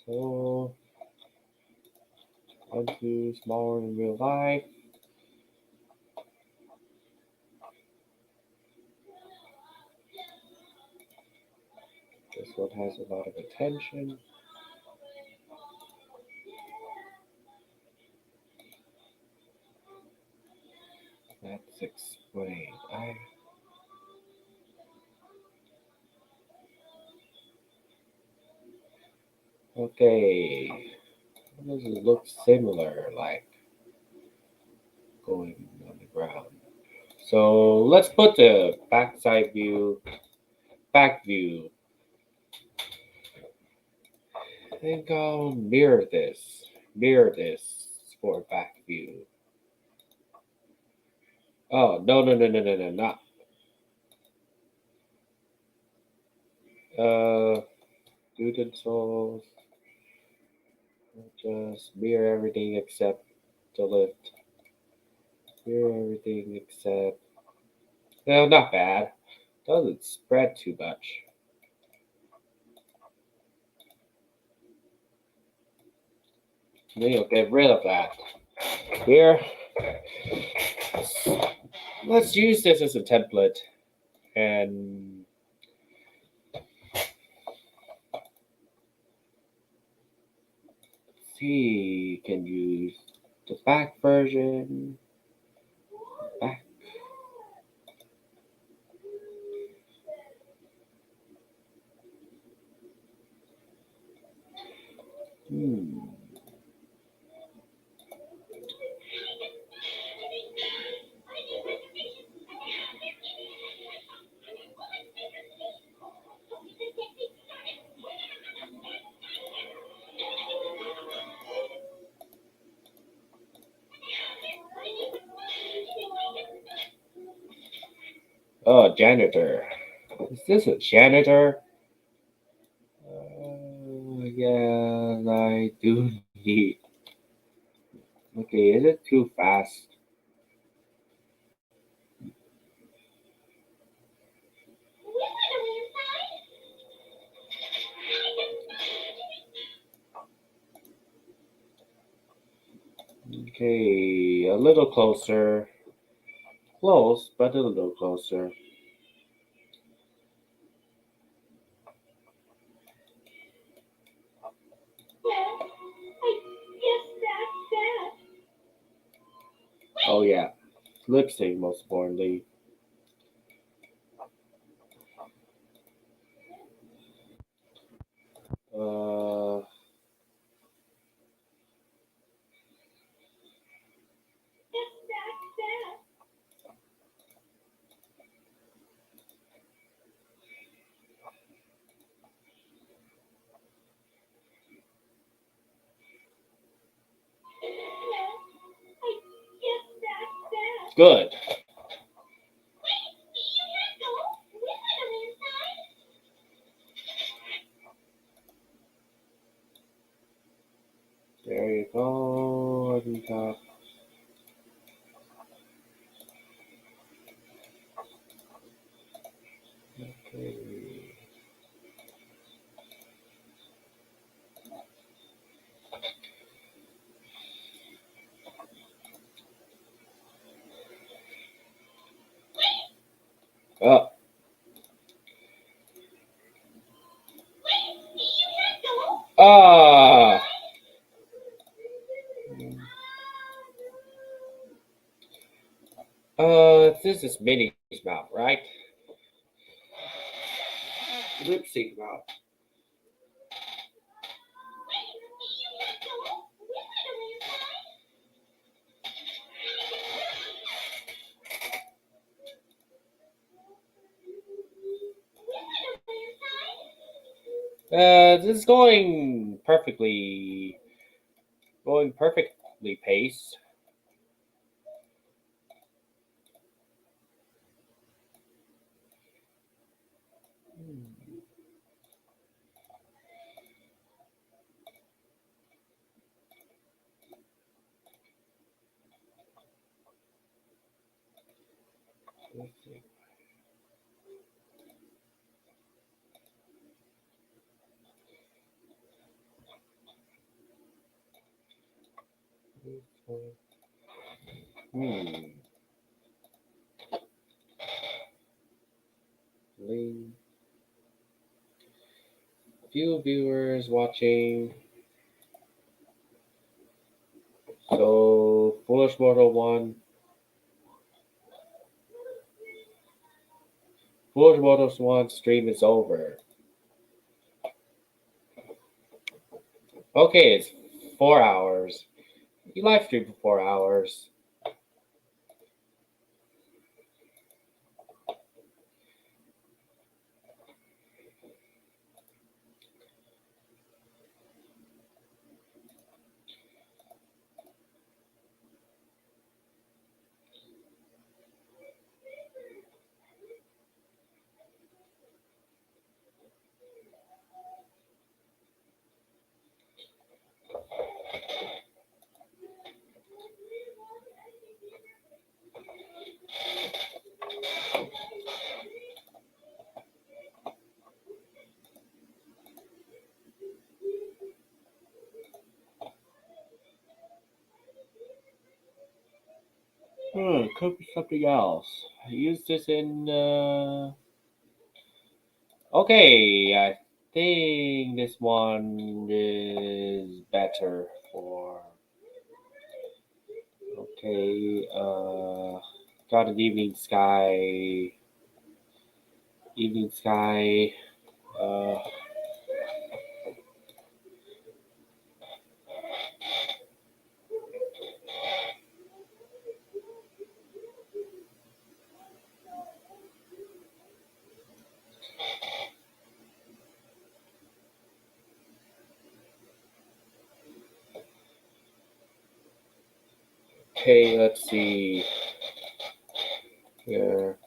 So, I'm too smaller in real life. This one has a lot of attention. Let's explain. Okay. Does it look similar, like going on the ground? So let's put the backside view, back view. I think I'll mirror this for back view. Oh, no, not. Utensils. Just mirror everything except the lift. Mirror everything except. No, not bad. Doesn't spread too much. Maybe I'll get rid of that. Here, let's use this as a template and see, can use the back version. Back. Oh, janitor. Is this a janitor? Yeah, I do need. Okay, is it too fast? Okay, a little closer. Close, but a little closer. Oh yeah, lip sync most importantly. Uh, good. There you go. At the top. Okay. Oh. Ah. This is Minnie's mouth, right? Lip sync mouth. This is going perfectly paced. Let's see. Lean. Few viewers watching. So Foolish Mortal 1. Foolish Mortal 1 stream is over. Okay, it's 4 hours. You live stream for 4 hours. Could be something else. I used this in. Okay, I think this one is better for. Okay, got an evening sky. Evening sky. Uh, okay, let's see here.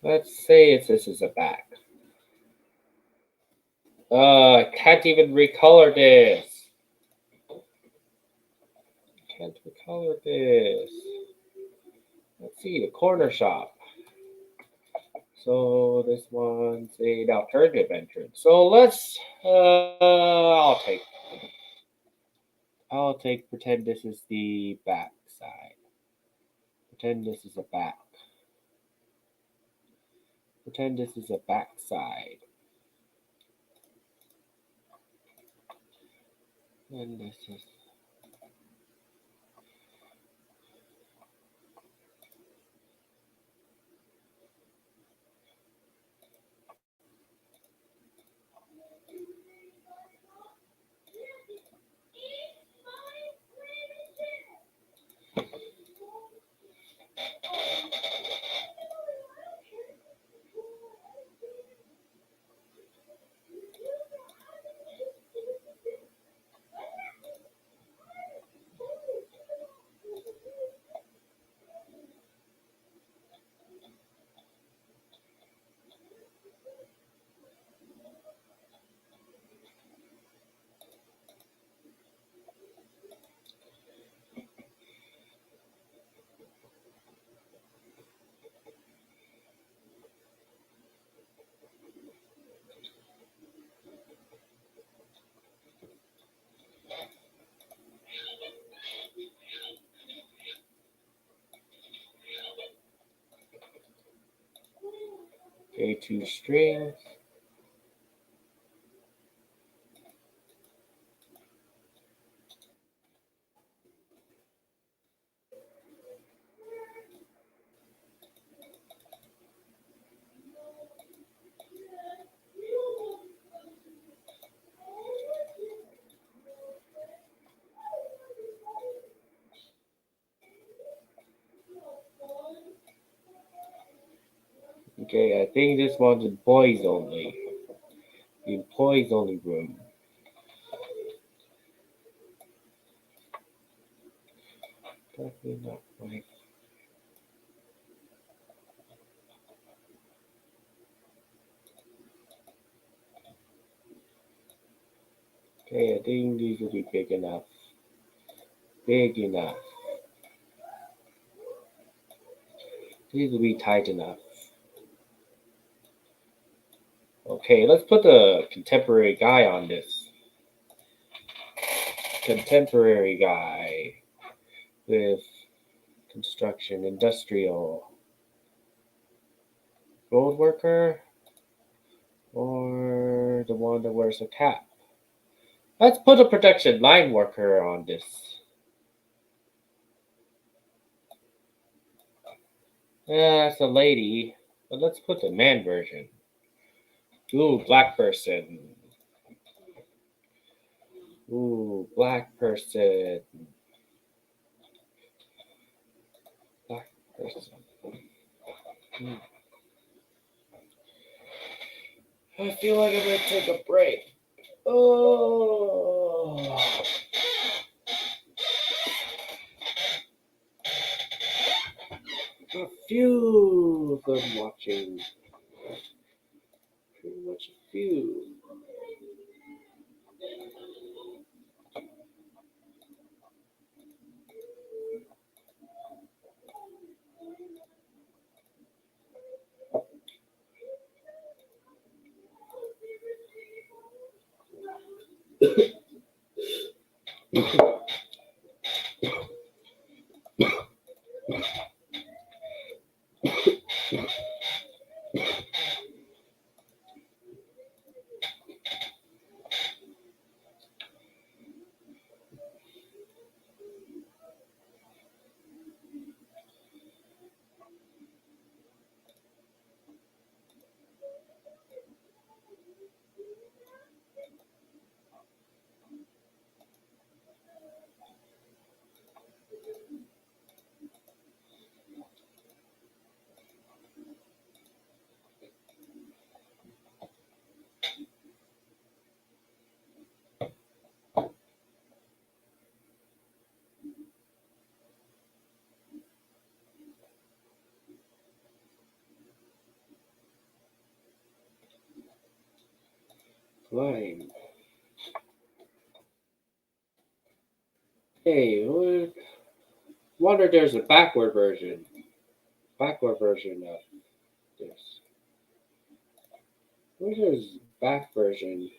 Let's say this is a back. I can't even recolor this. Can't recolor this. Let's see, the corner shop. So this one's an alternative entrance. So let's, I'll take, pretend this is the back side. Pretend this is a back. Pretend this is a back side. And this is. Okay, 2 strings. Okay, I think this one's employees only. The employees only room. Definitely not right. Okay, I think these will be big enough. Big enough. These will be tight enough. Okay, let's put the contemporary guy on this. Contemporary guy with construction, industrial, road worker, or the one that wears a cap. Let's put a production line worker on this. Yeah, that's a lady, but let's put the man version. Ooh, black person. Ooh, black person. Black person. I feel like I'm gonna take a break. Oh. A few of them watching. Pretty much a few. Climb. Hey, wonder there's a backward version. Backward version of this. Where's this back version?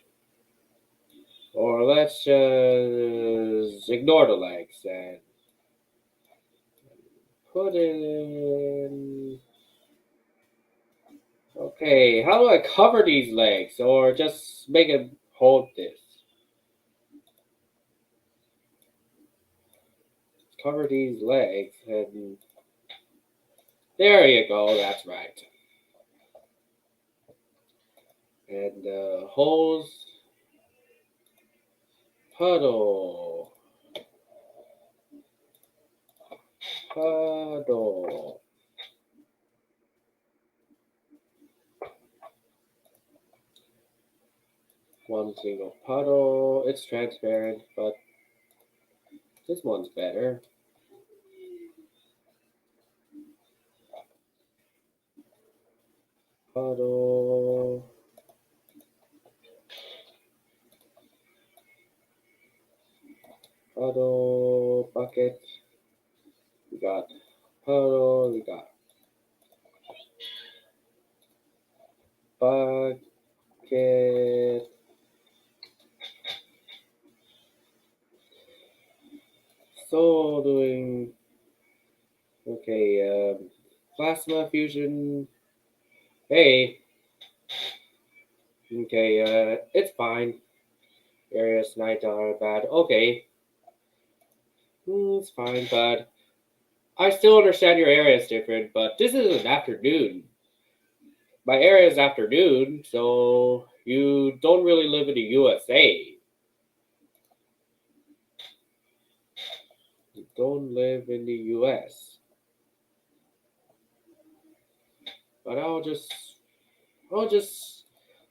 Or let's just ignore the legs and put in. Okay, how do I cover these legs? Or just make it hold this? Cover these legs and there you go, that's right. And holes, puddle, puddle. One single puddle. It's transparent, but this one's better. Puddle. Puddle, bucket. We got puddle, we got bucket. So doing okay, plasma fusion. Hey. Okay, it's fine. Areas night are bad. Okay. It's fine, but I still understand your area is different, but this is an afternoon. My area is afternoon, so you don't really live in the USA. You don't live in the US. But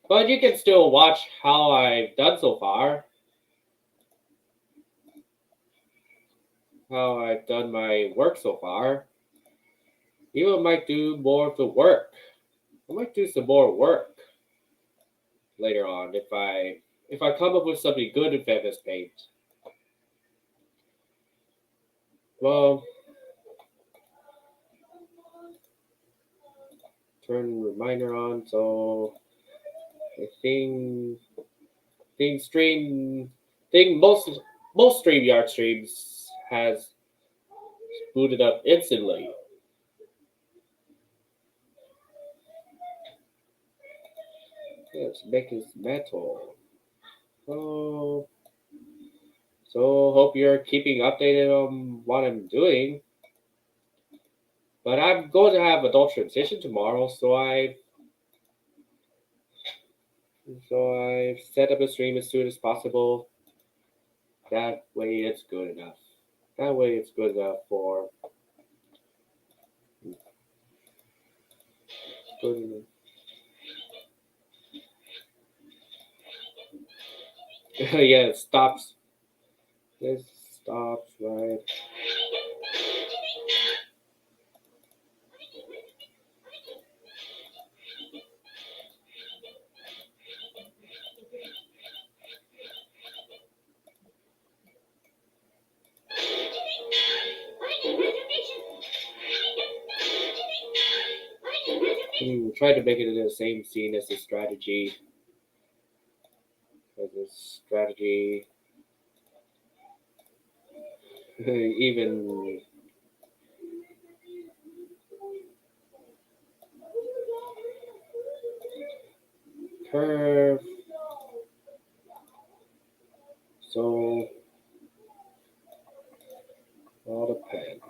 but you can still watch how I've done so far. How I've done my work so far. You might do more of the work. I might do some more work later on if I come up with something good in Feminist Paint. Well, turn reminder on. So I think most Streamyard streams has booted up instantly. Let's make this metal. Oh, so hope you're keeping updated on what I'm doing. But I'm going to have adult transition tomorrow, so I've set up a stream as soon as possible. That way it's good enough. That way it's good enough for good enough. Yeah, it stops. This stops right. Try to make it in the same scene as the strategy. As a strategy. Even curve. So all depends.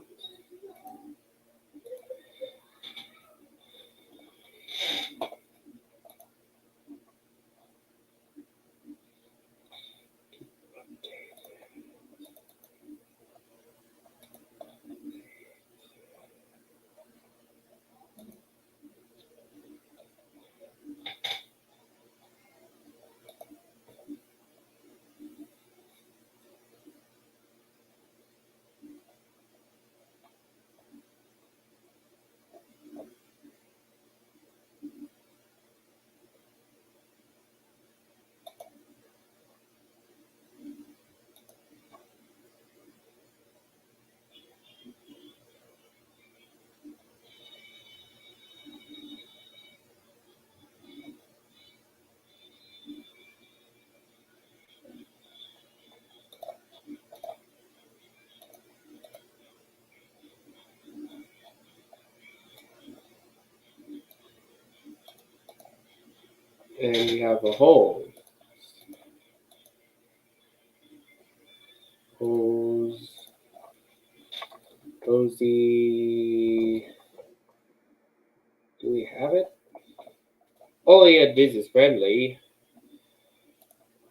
And we have a hole. Cozy. Do we have it? Only in business friendly.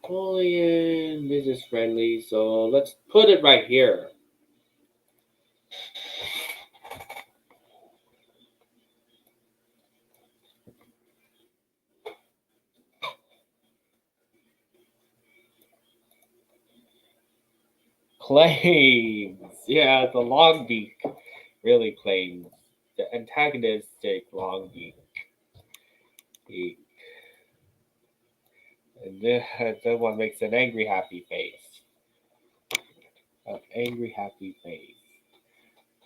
Only in business friendly. So let's put it right here. Claims. Yeah, the long beak really claims. The antagonistic long beak. And then one makes an angry happy face. An angry happy face.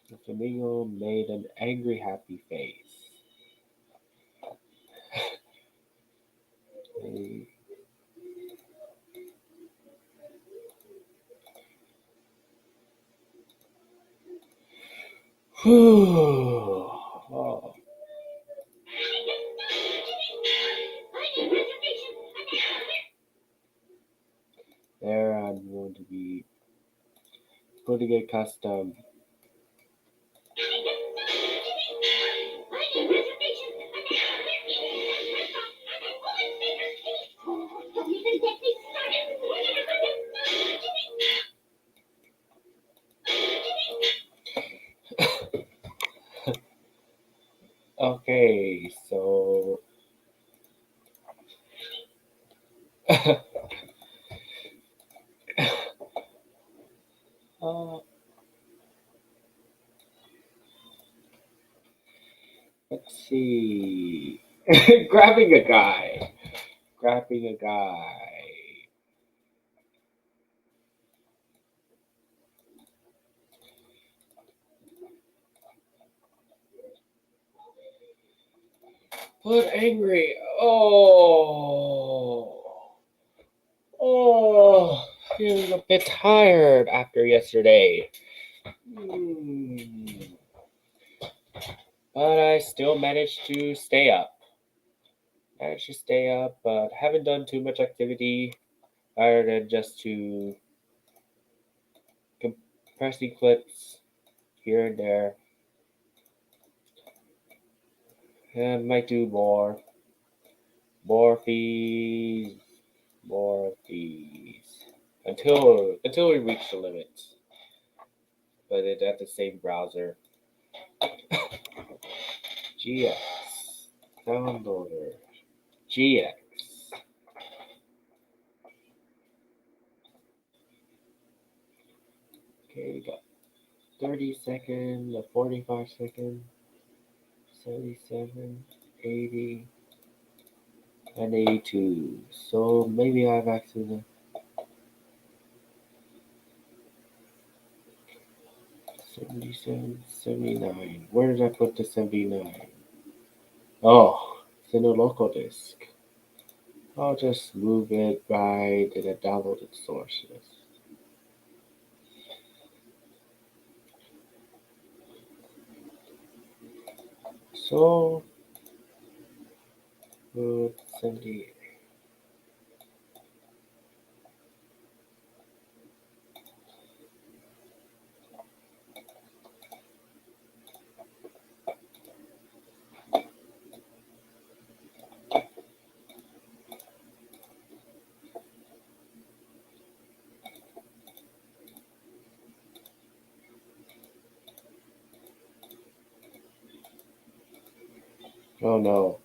The flamingo made an angry happy face. Oh. There I'm going to be putting a custom. Okay, so let's see. Grabbing a guy. Put angry. Oh, feeling a bit tired after yesterday. But I still managed to stay up. But haven't done too much activity other than just to compressing clips here and there. And might do more of these, until we reach the limits. But it's at the same browser. GX downloader GX. Okay, we got 30 seconds, 45 seconds, 77, 80, and 82. So maybe I've actually 77, 79. Where did I put the 79? Oh, it's in the local disk. I'll just move it right to the downloaded sources. So, 78. Oh no.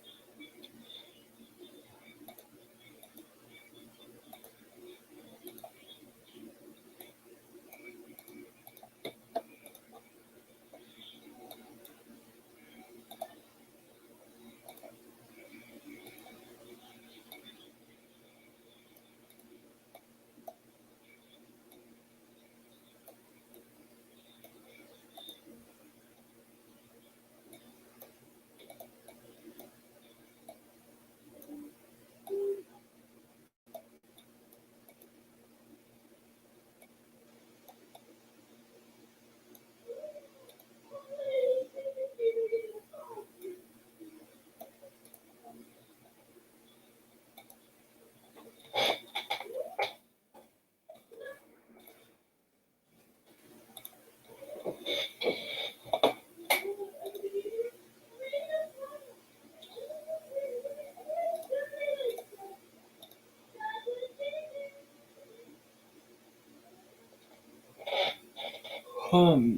Hmm.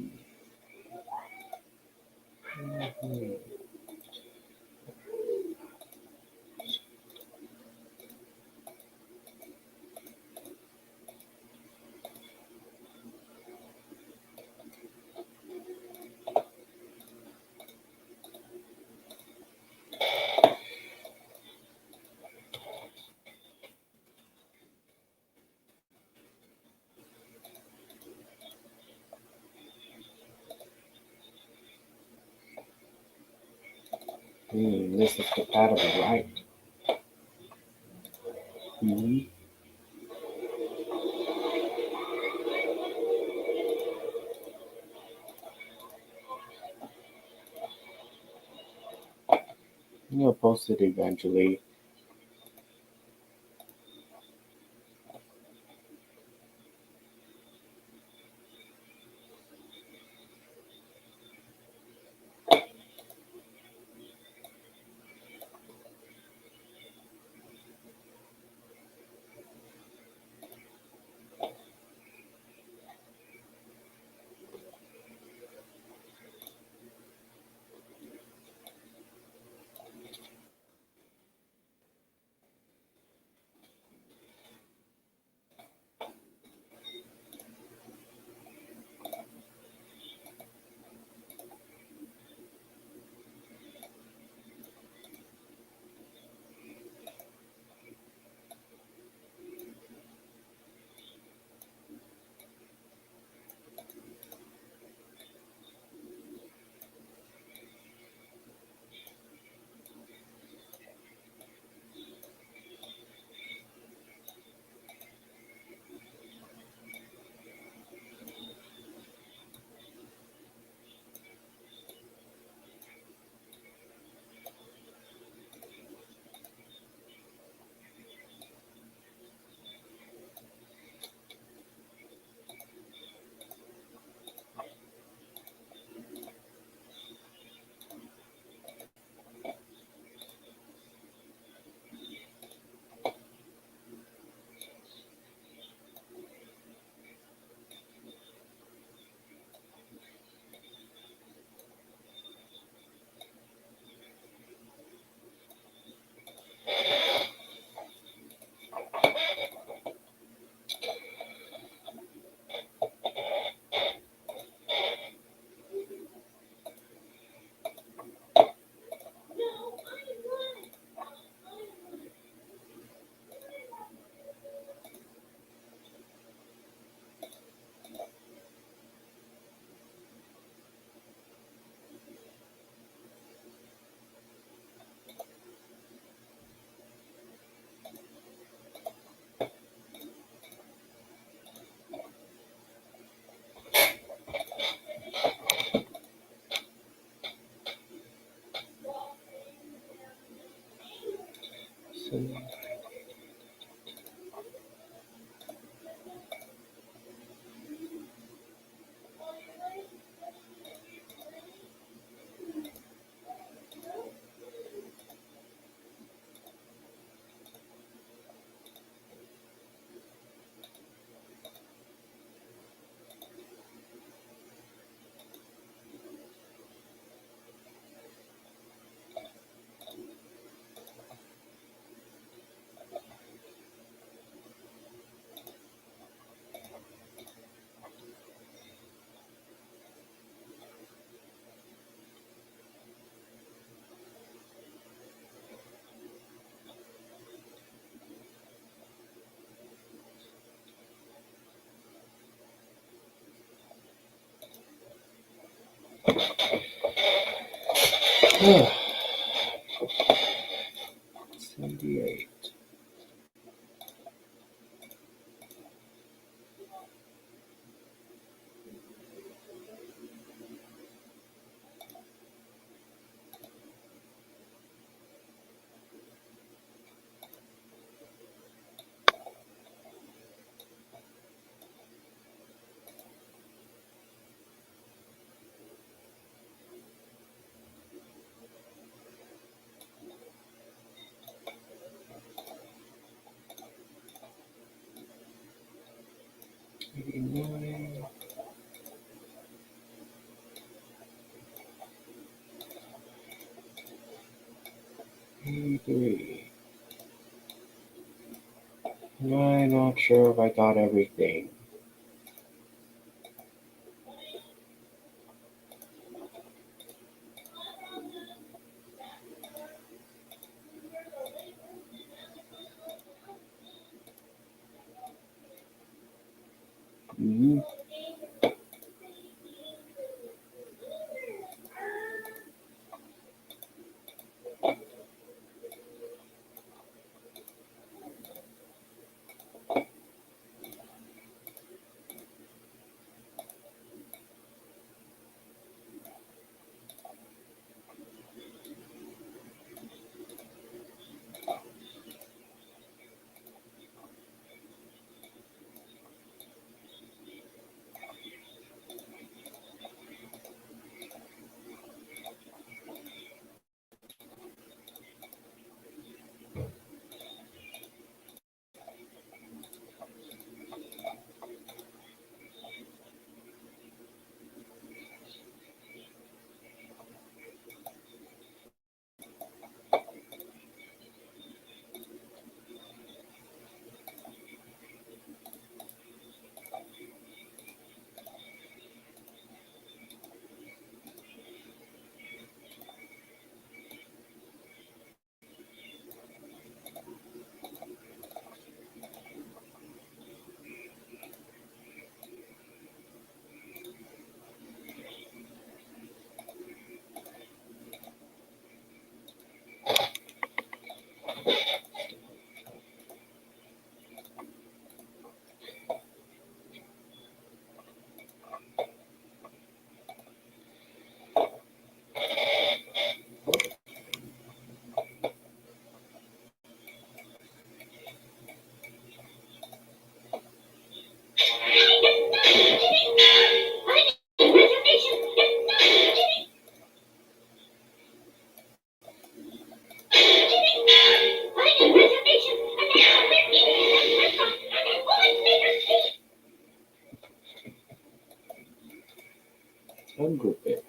This is compatible, right? You'll post it eventually. So, yeah. 78. 89, 83. I'm not sure if I got everything. Mhm. Ungroup it.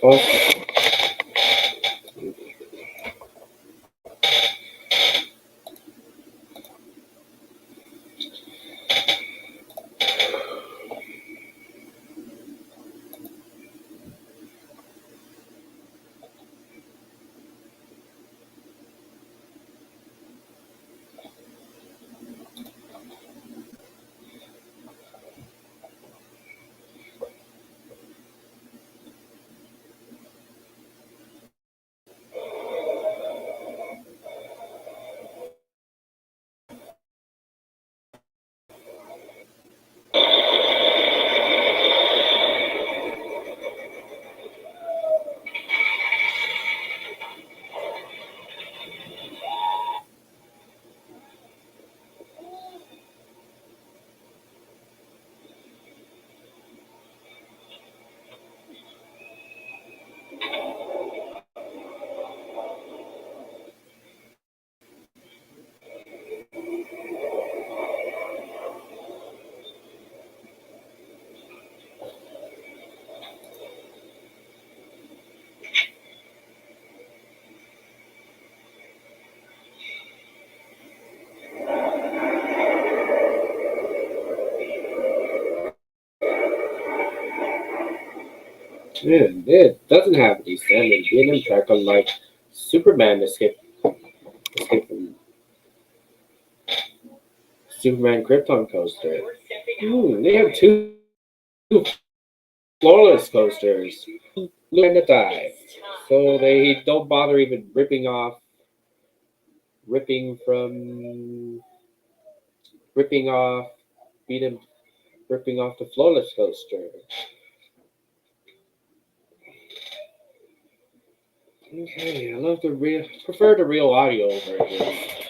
Oh, yeah, it doesn't have the standard rhythm track unlike Superman escape from Superman Krypton coaster. They have two flawless coasters. Learn to dive. So they don't bother even ripping from ripping off beat 'em ripping off the flawless coaster. Okay, I love the real prefer the real audio version.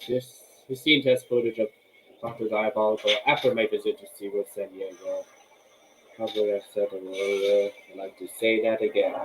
Yes. We seen test footage of Dr. Diabolical after my visit to SeaWorld San Diego. Probably I've said it earlier. I'd like to say that again.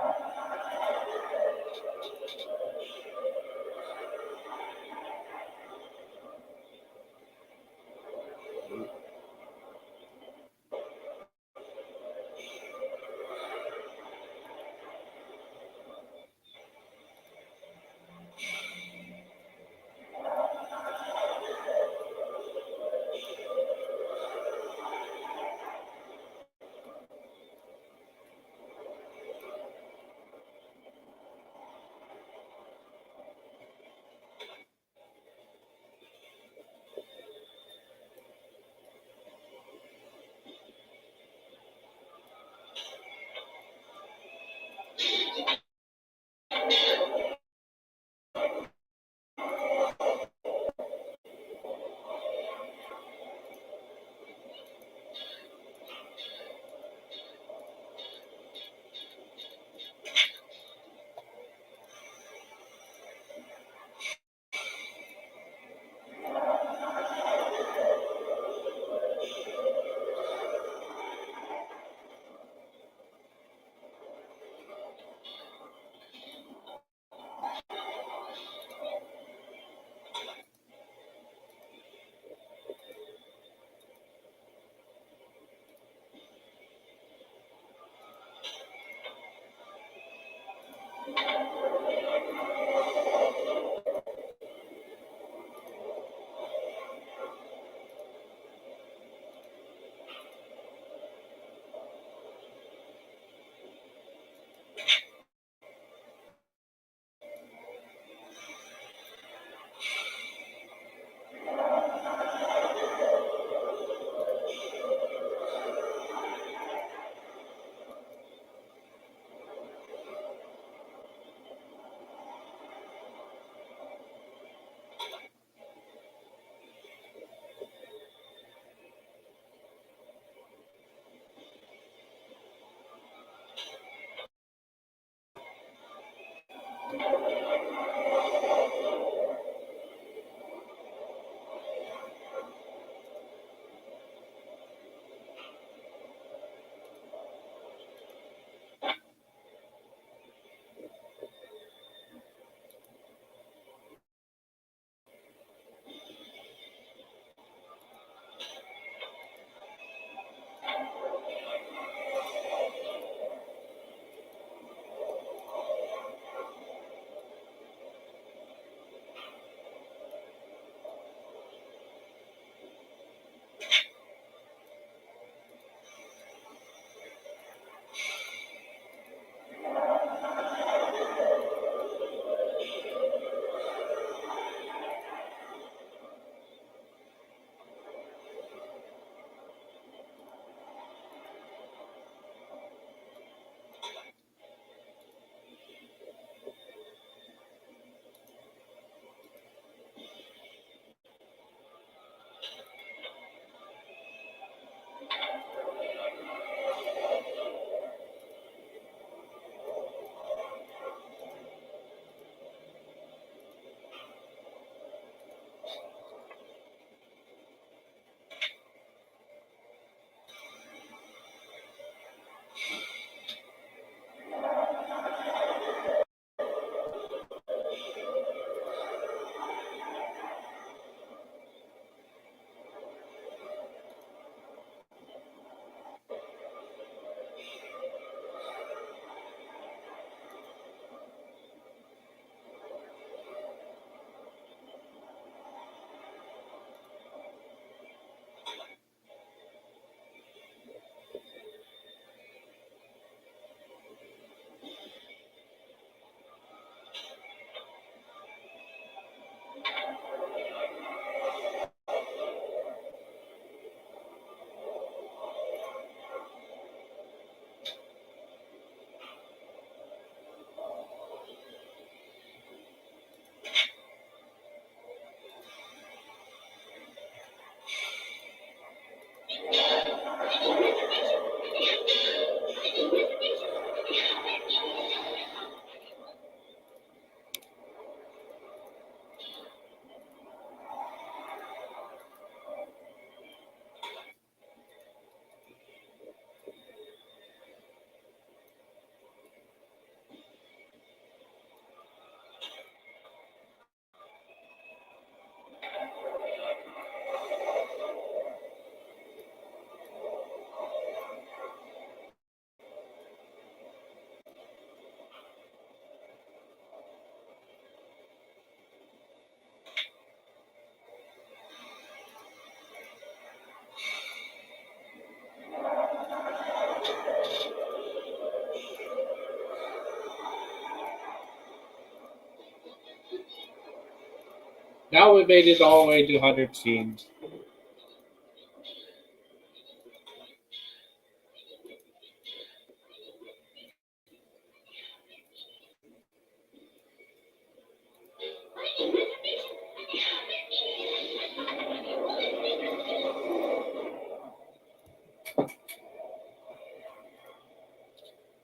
Now we made it all the way to 100 scenes.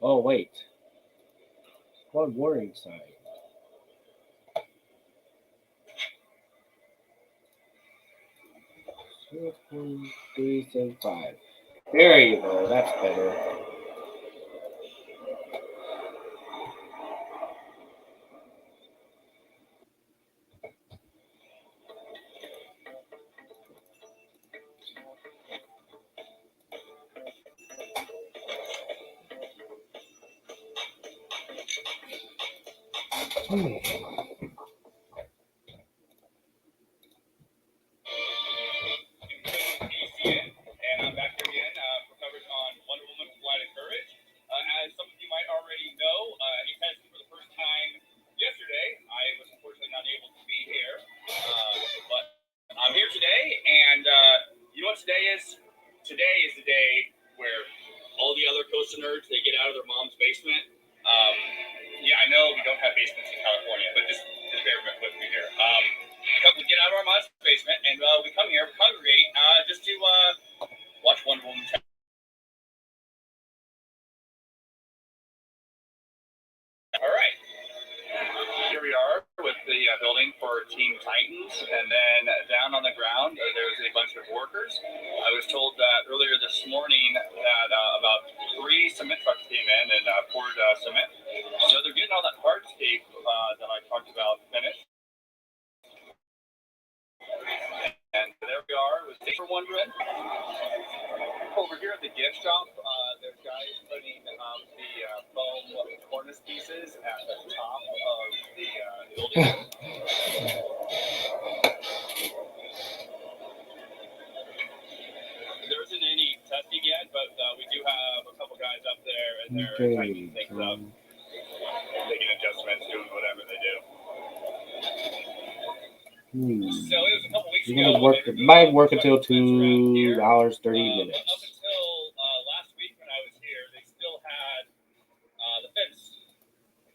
Oh, wait. One warning sign. 0.375. There you go. That's better. And I'm back here again for coverage on Wonder Woman Flight of Courage. As some of you might already know, it has for the first time yesterday. I was unfortunately not able to be here, but I'm here today, and you know what today is? Today is the day where all the other coaster nerds, they get out of their mom's basement. Yeah, I know we don't have basements in California, but just bear with me here. We get out of our mom's basement, and we come here, we congregate, just to watch Wonder Woman. All right. Here we are with the building for Team Titans, and then down on the ground there's a bunch of workers. I was told that earlier this morning that about 3 cement trucks came in and poured cement. So they're getting all that hardscape that I talked about finished. And there we are with Thanks for Wondering. Over here at the gift shop, there's guys putting the foam cornice pieces at the top of the building. There isn't any testing yet, but we do have a couple guys up there, and they're tightening things up, making adjustments, doing whatever they do. So it was a couple weeks ago. Might work until 2 hours, 30 minutes. Up until last week when I was here, they still had the fence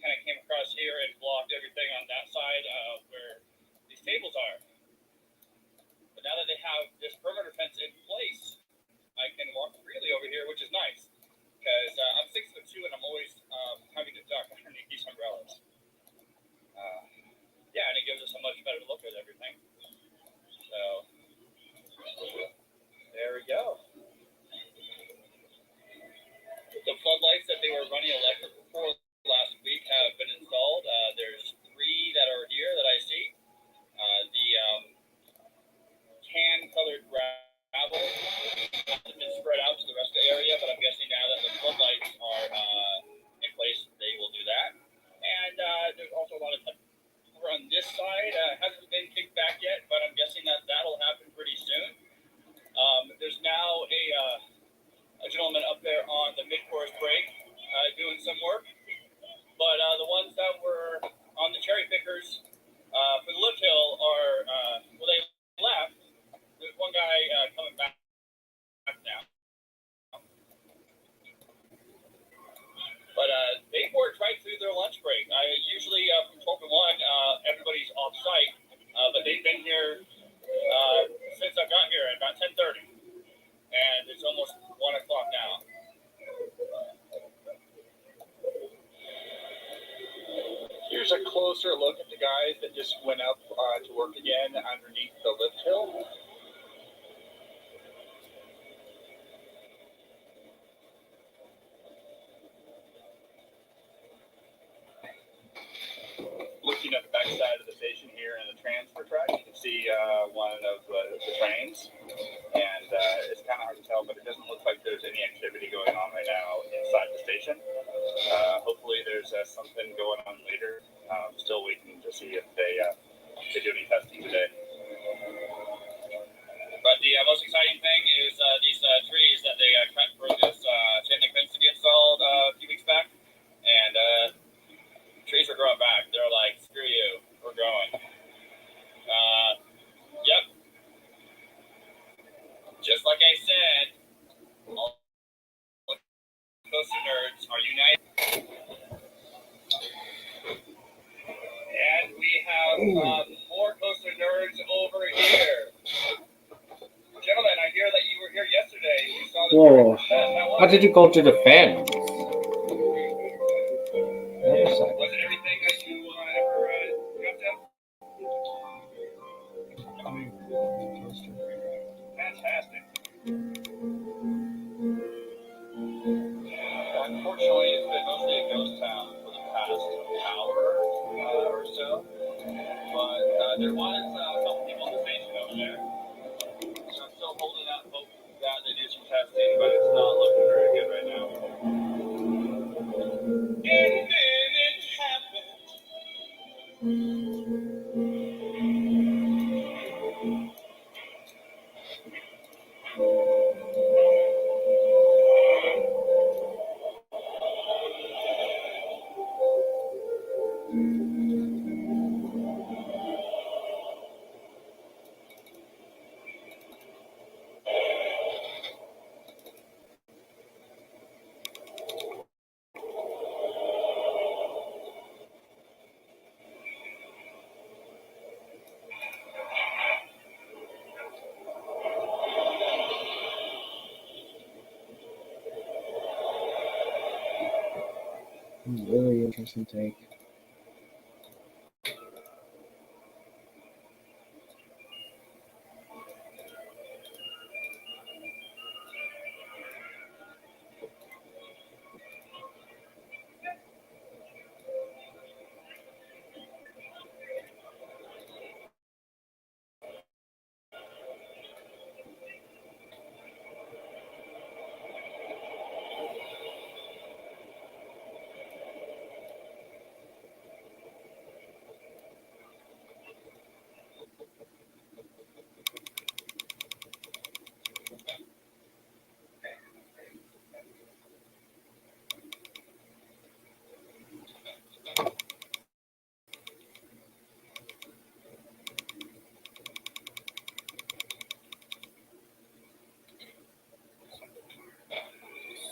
kind of came across here and blocked everything on that side where these tables are. But now that they have this perimeter fence in place, I can walk freely over here, which is nice. Because I'm 6'2" and I'm always having to duck underneath these umbrellas. Yeah, and it gives us a much better look at everything. So, there we go. The floodlights that they were running electric for last week have been installed. There's 3 that are here that I see. The tan-colored gravel hasn't been spread out to the rest of the area, but I'm guessing now that the floodlights are in place, they will do that. And there's also a lot of on this side hasn't been kicked back yet, but I'm guessing that that'll happen pretty soon. There's now a gentleman up there on the mid-course break doing some work, but the ones that were on the cherry pickers for the lift hill are well, they left. There's one guy coming back now. But they worked right through their lunch break. Usually from 12 to 1, everybody's off site, but they've been here since I got here at about 10:30, and it's almost 1 o'clock now. Here's a closer look at the guys that just went up to work again underneath the lift hill. Looking at the back side of the station here in the transfer track, you can see one of the trains, and it's kind of hard to tell, but it doesn't look like there's any activity going on right now inside the station. Hopefully there's something going on later. Still waiting to see if they do any testing today. But the most exciting thing is these trees that they cut for this chain link fence to be installed a few weeks back, and trees are growing back. They're like, screw you, we're growing. Just like I said, all coaster nerds are united. And we have more coaster nerds over here. Gentlemen, I hear that you were here yesterday. You saw the Whoa. How How did you go to the fans? Was it everything that you ever dreamt of? Fantastic. Unfortunately, it's been mostly a ghost town for the past hour or so. But there was a couple people in the basement over there. So I'm still holding out hope that they do some testing, but it's not looking very good right now. And then it happened. Really interesting take.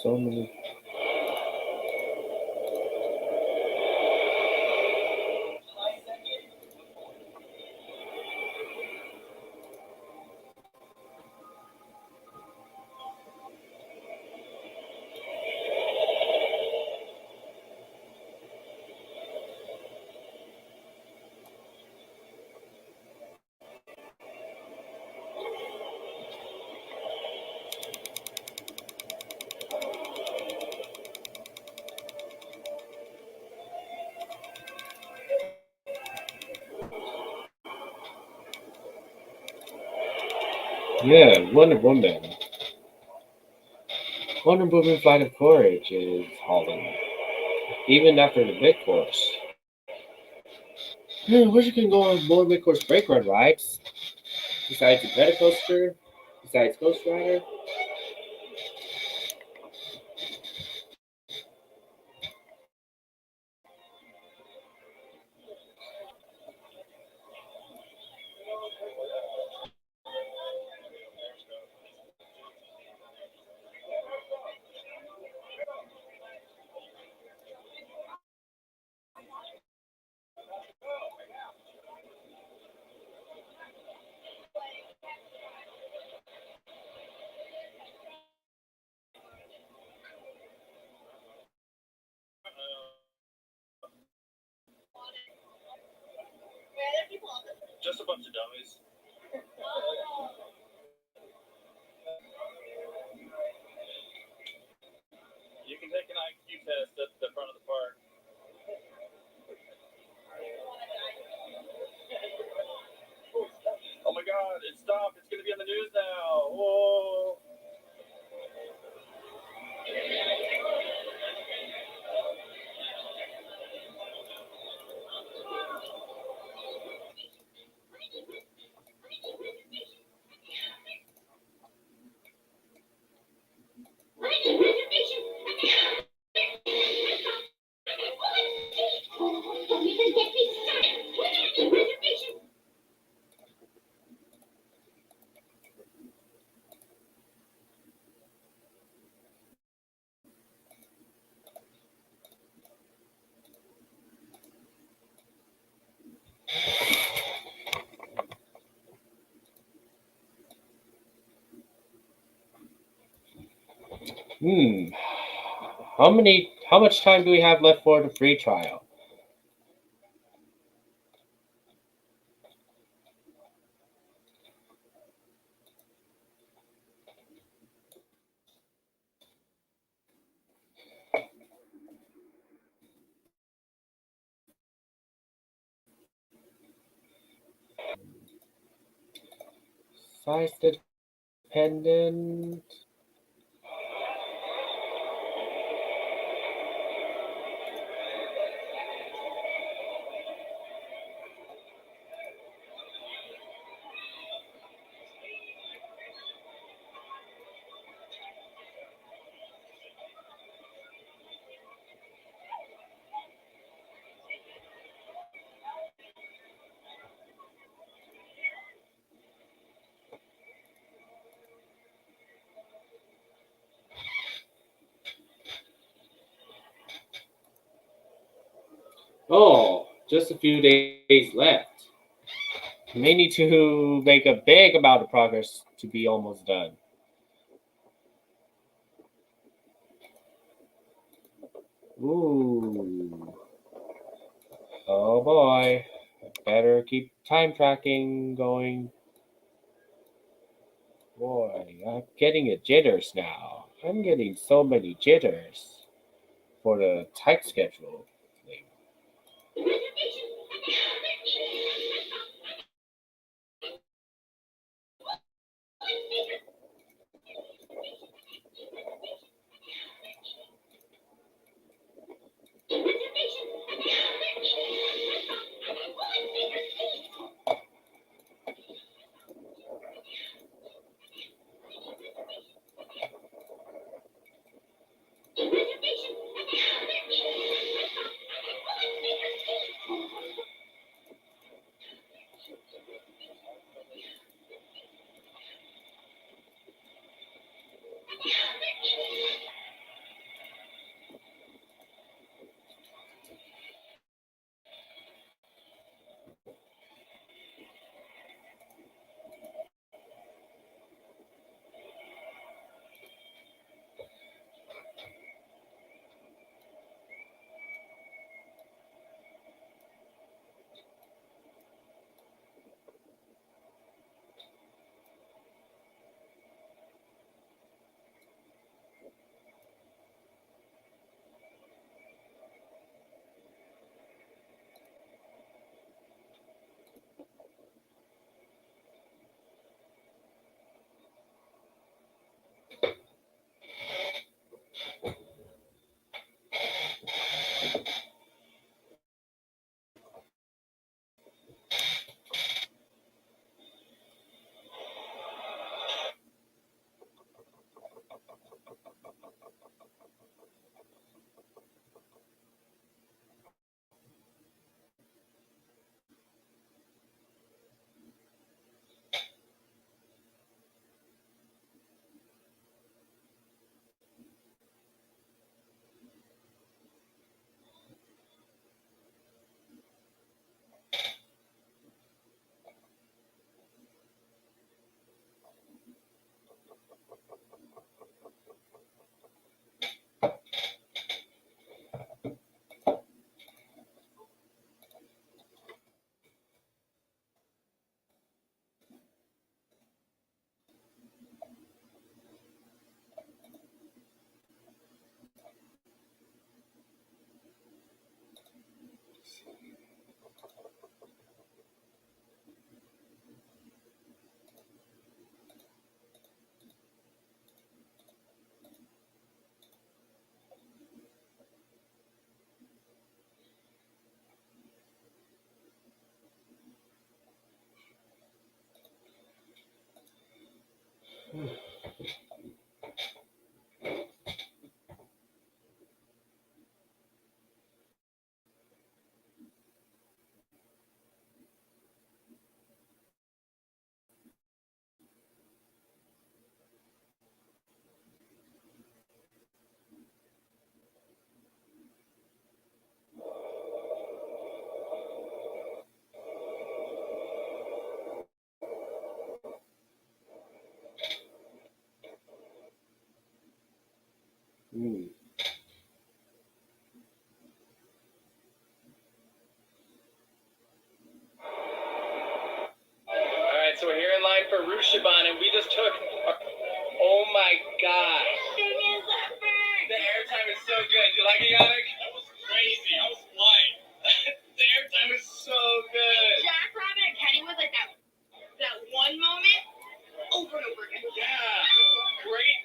So many. Yeah, Wonder Woman. Wonder Woman Flight of Courage is hauling. Even after the big course. Wish you can go on more big course break run rides. Besides the Beta Coaster. Besides Ghost Rider. Just a bunch of dummies. You can take an IQ test at the front of the park. Oh my god, it stopped. It's going to be on the news now. Whoa. How much time do we have left for the free trial? Size dependent. Oh, just a few days left. May need to make a big amount of progress to be almost done. Ooh. Oh boy. Better keep time tracking going. Boy, I'm getting a jitters now. I'm getting so many jitters for the tight schedule thing. Hmm. Alright, so we're here in line for Rushiban, and we just took. Oh my god. The airtime is so good. You like it, Yannick? That was crazy. I was flying. The airtime is so good. Jack Rabbit and Kenny was like that one moment over and over again. Yeah. Great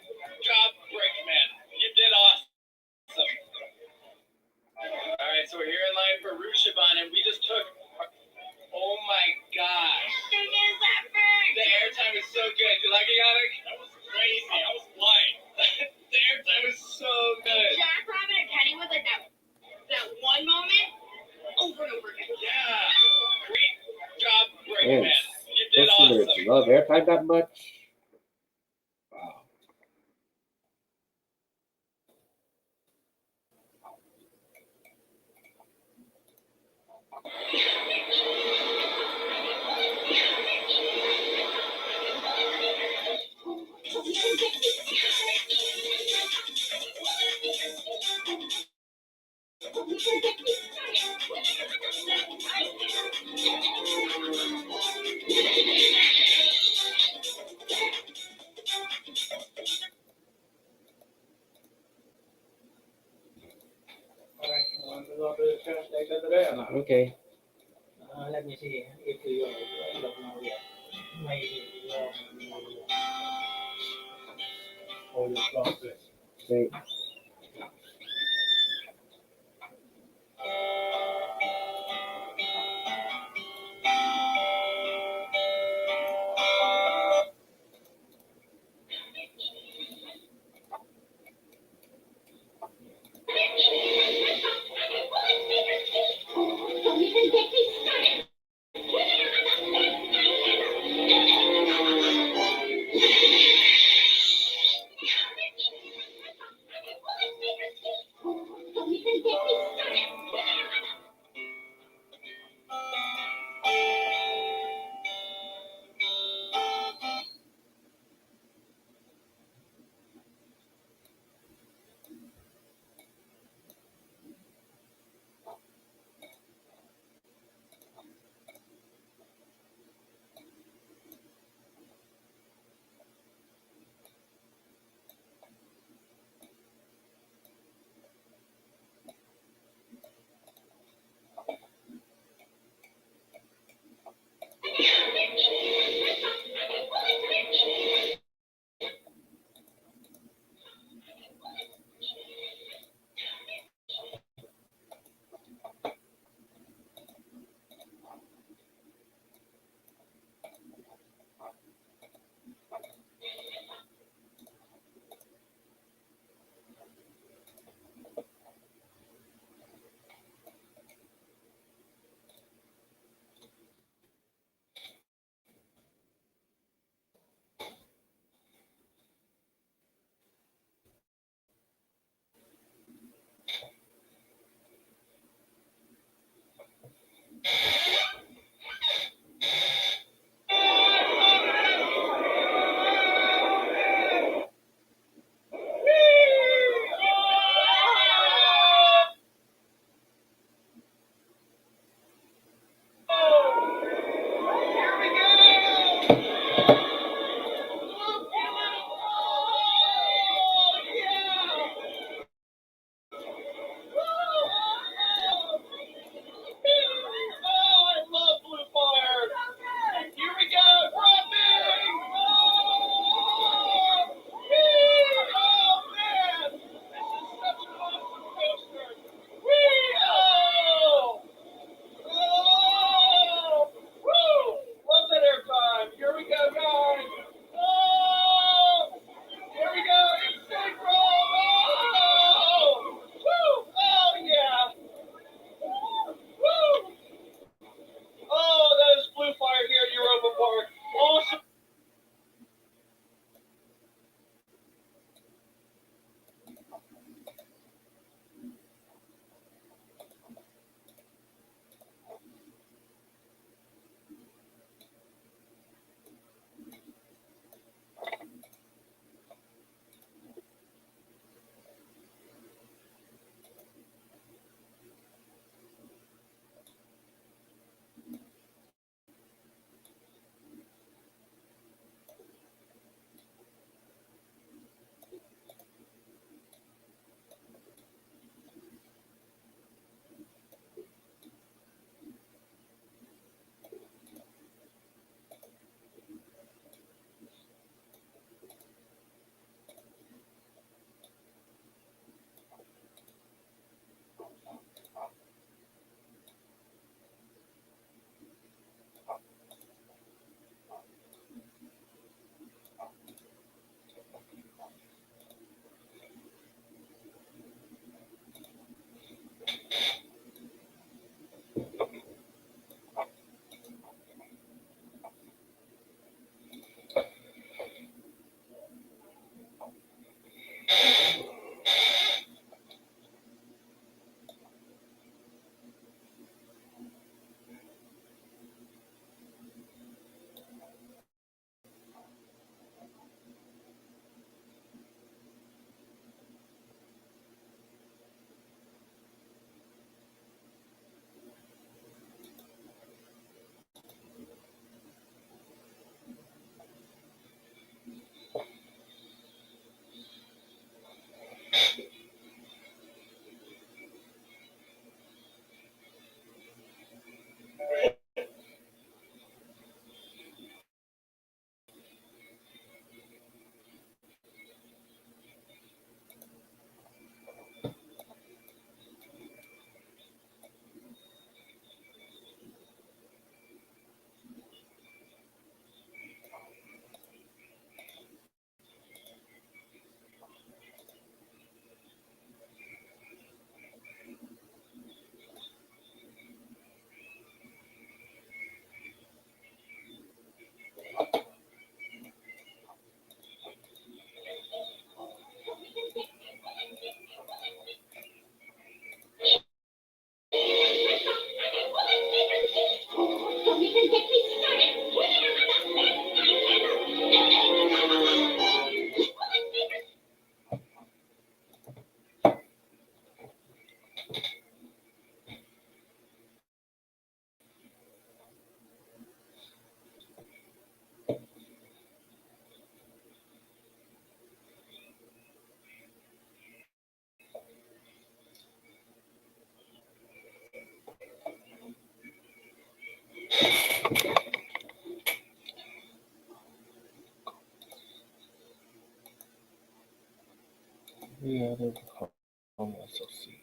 job, Brickman. You did awesome. Alright, so we're here in line for Rushiban, and we just took. Oh my god. The airtime is so good. You like it, Yannick? That was crazy. I was flying. The airtime is so good. Jack Rabbit and Kenny was like that one moment over and over again. Yeah. Great job, Brickman. Man, You did customers awesome. love airtime that much. Wow. Okay. Let me see if you don't know yet. Maybe hold your process. Great. The other home SoC.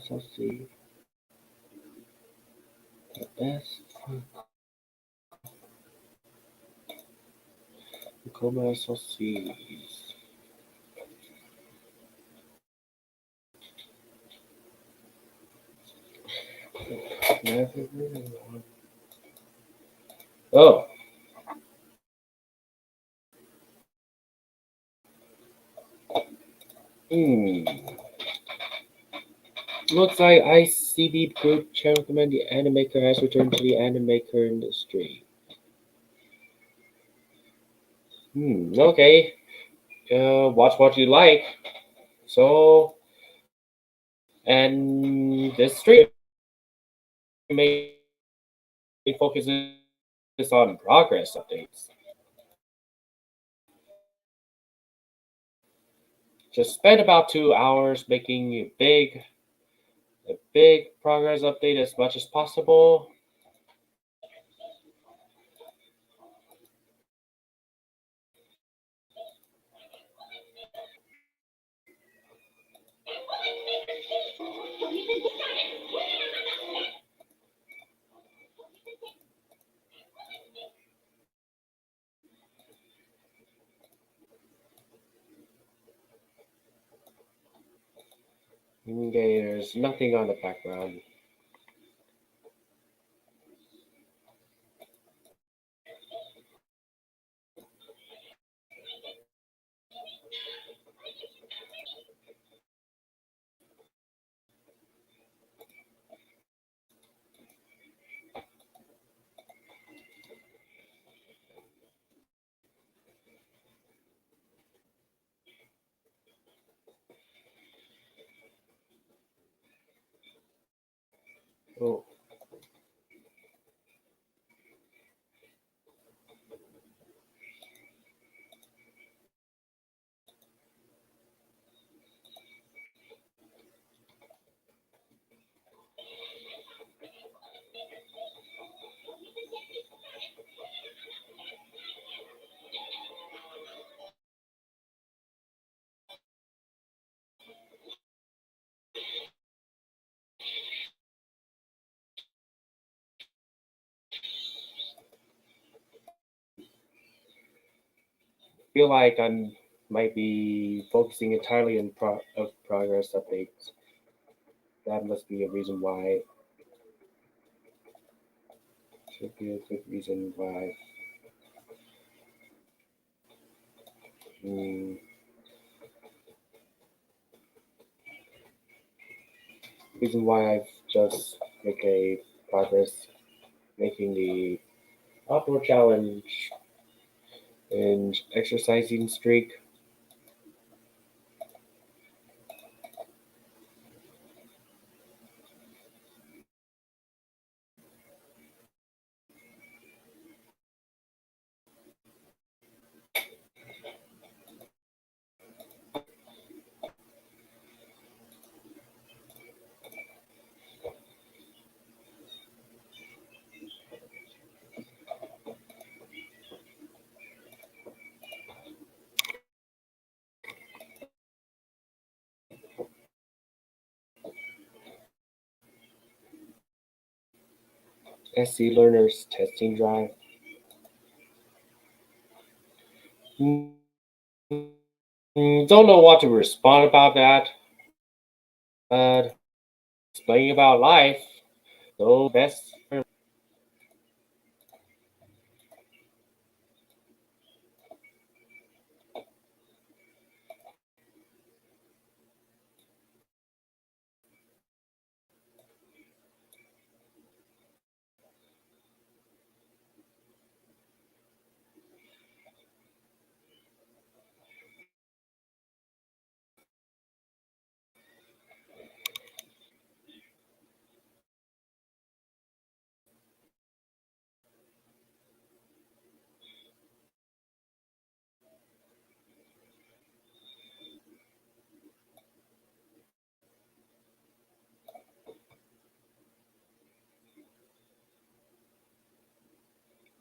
SoC. The best Cobra SoCs. Oh. Looks like ICB Group Chair recommend the Animaker has returned to the Animaker industry. Okay. Watch what you like. So, and this stream may focus on progress updates. Just spend about 2 hours making a big progress update as much as possible. Okay, there's nothing on the background. feel like I might be focusing entirely on progress updates. That must be a reason why. Should be a good reason why. Hmm. Reason why I've just make a progress making the outdoor challenge and exercising streak. SC Learners testing drive. Don't know what to respond about that. Explaining about life. So best.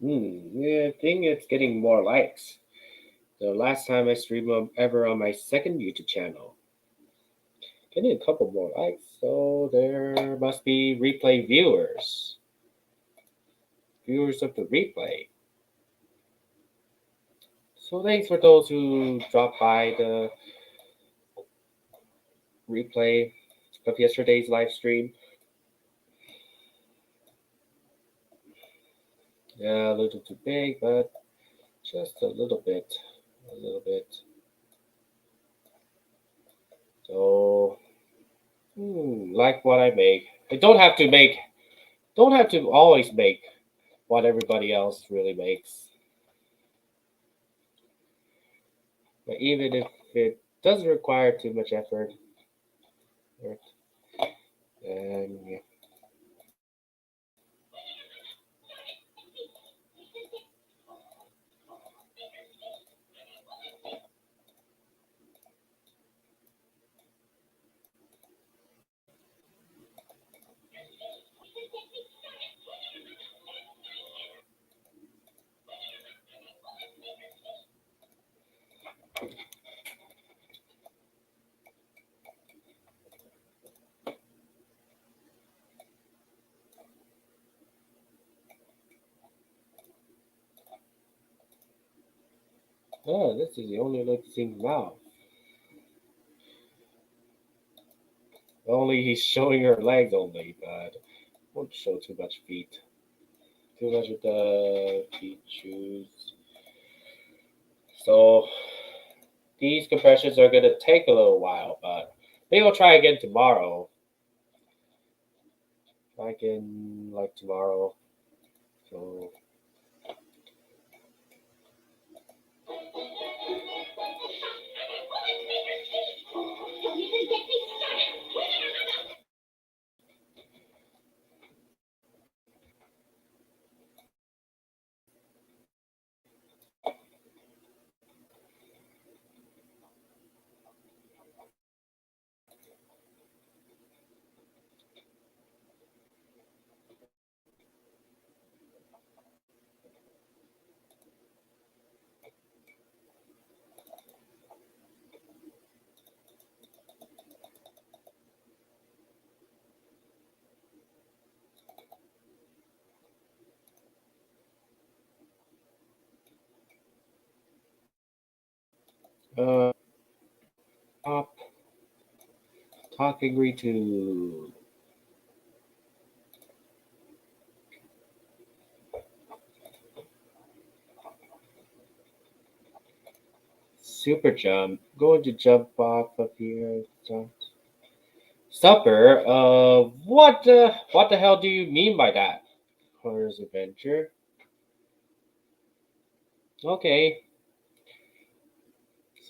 Yeah, I think it's getting more likes. The last time I streamed ever on my second YouTube channel. Getting a couple more likes, so there must be replay viewers. Viewers of the replay. So thanks for those who dropped by the replay of yesterday's live stream. Yeah, a little too big, but just a little bit. A little bit. So, like what I make. I don't have to always make what everybody else really makes. But even if it doesn't require too much effort, and yeah. Oh, this is the only looking mouth. Only he's showing her legs only, but won't show too much feet. Too much of the feet shoes. So these compressions are gonna take a little while, but maybe I'll try again tomorrow. Try again like tomorrow. So Talk agree to. Super jump. Going to jump off of here. Supper? What the hell do you mean by that? Horror's Adventure. Okay.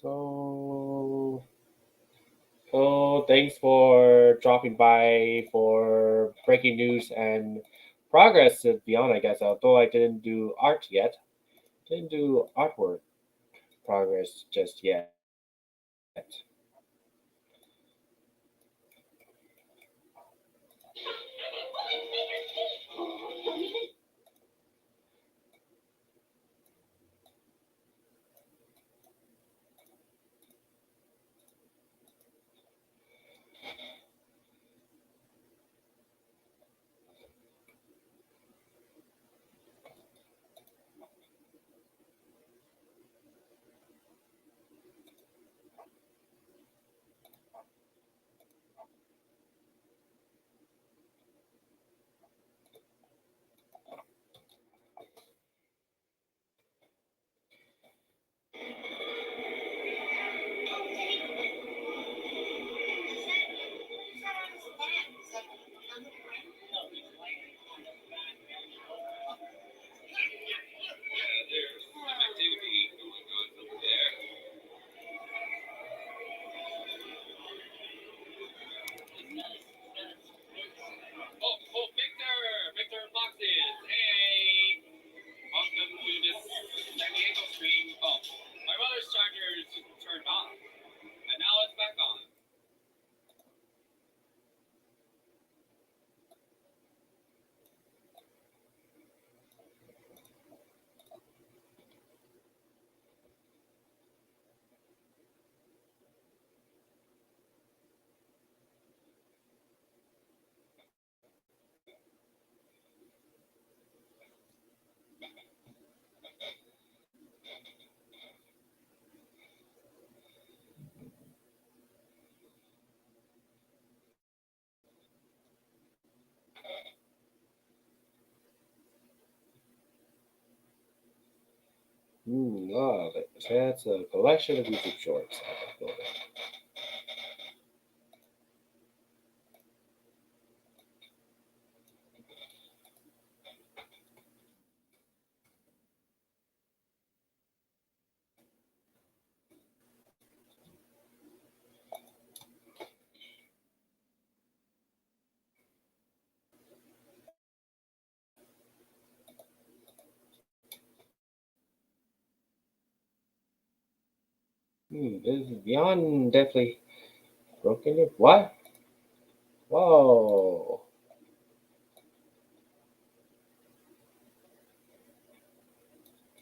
So, thanks for dropping by for breaking news and progress of Beyond, I guess. Although I didn't do art yet, didn't do artwork progress just yet. There's some activity going on over there. Oh, Victor Foxes. Hey, welcome to this San Diego stream. Oh, my mother's charger is turned off, and now it's back on. That's a collection of YouTube shorts. This is beyond definitely broken. What? Whoa.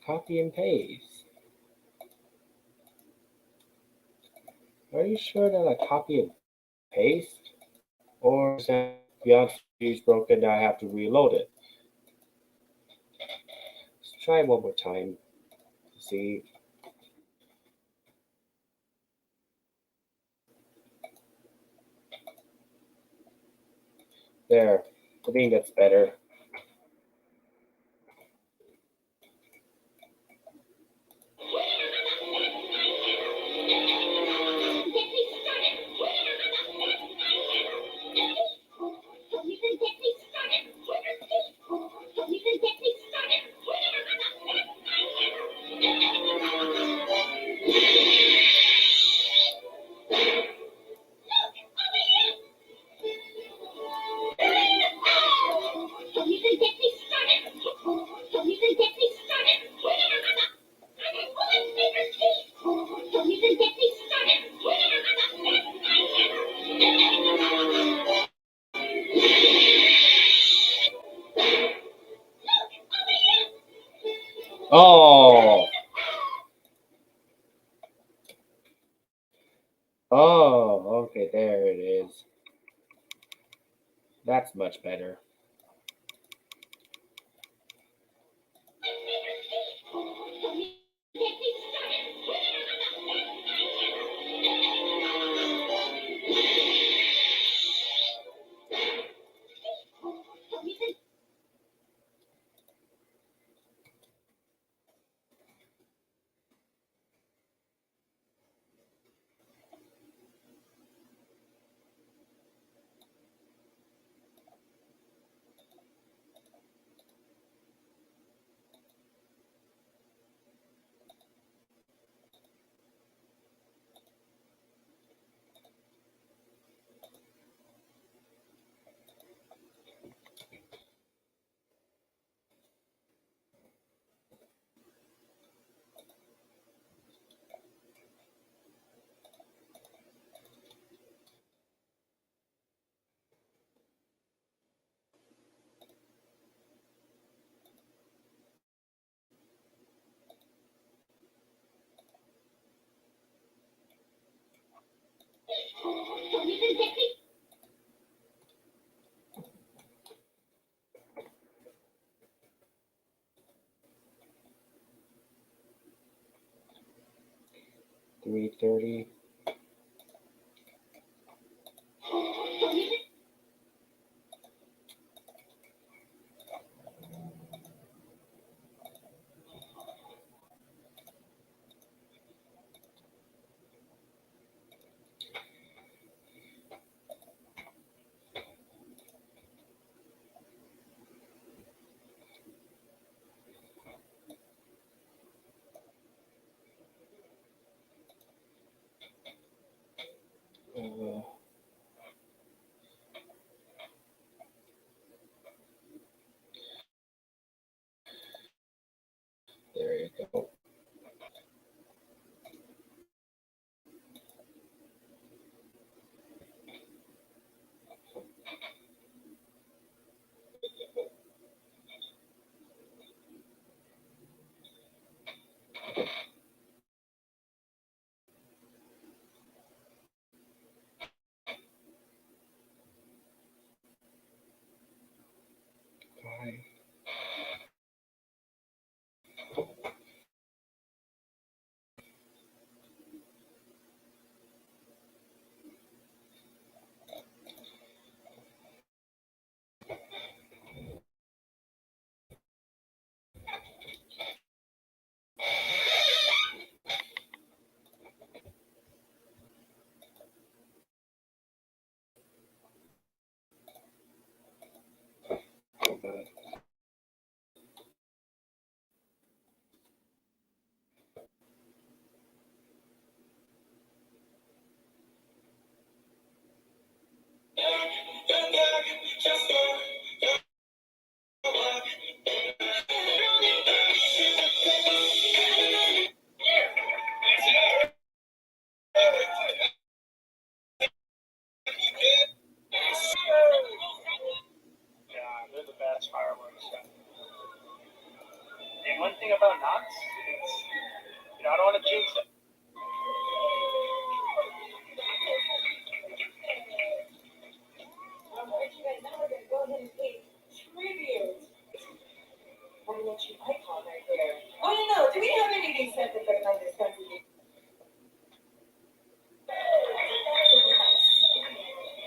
Copy and paste. Are you sure that I copy and paste? Or is that beyond is broken that I have to reload it? Let's try one more time to see. There. I think that's better. Oh. Oh, okay, there it is. That's much better. $3.30. There you go. Bye. Bye. Yeah, they're the best fireworks. And one thing about knots, it's, I don't want to jinx it. Alright, you guys, now we're gonna go ahead and pay tribute. What an ancient icon right there. Oh, no, do we have anything set to recognize this country?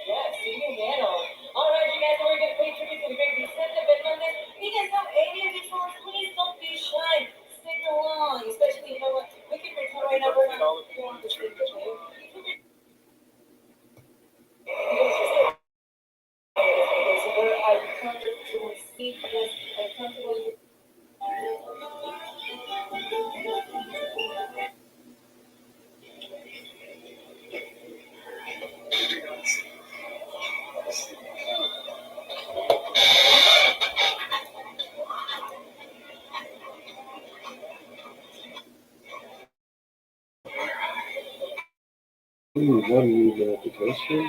Yes, senior Nano. Alright, you guys, now we're gonna pay tribute to the great Vicente Fernandez. If you guys have any of these songs, please don't be shy. Sing along, especially, you know what, we can pretend right now we're not going to sing the tune. One new notification.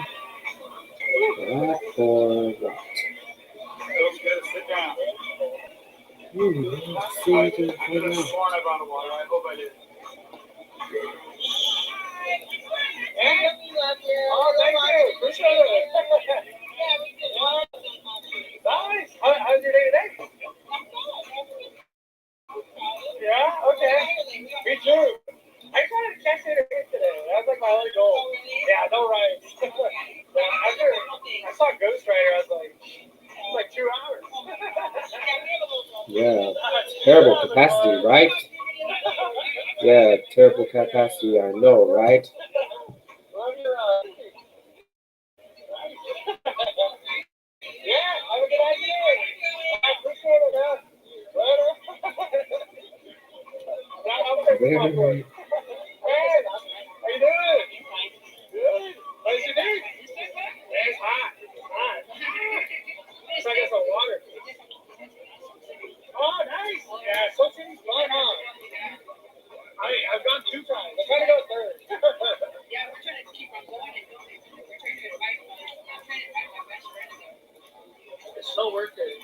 That for what? Feels good. Sit down. Let's see what is I could have sworn I brought a water. I hope I did. Oh, thank you. Appreciate it. Nice. How's your day today? Yeah? Okay. Me too. I tried to catch it today. That was like my only goal. Yeah, no rides. After I saw Ghost Rider, I was like, it's like 2 hours. Yeah, terrible capacity, right? Yeah, terrible capacity, I know, right? Love your, yeah, have a good idea. I appreciate it, man. Later. Very, Hey, how you doing? Good. How's your day? It's hot. It's hot. So I got some water. Oh, nice. Yeah, so city's fun, huh? I've gone 2 times. I'm trying to go a third. Yeah, we're trying to keep on going and going. We're trying to invite, I'm trying to invite my best friend to go. It's so worth it.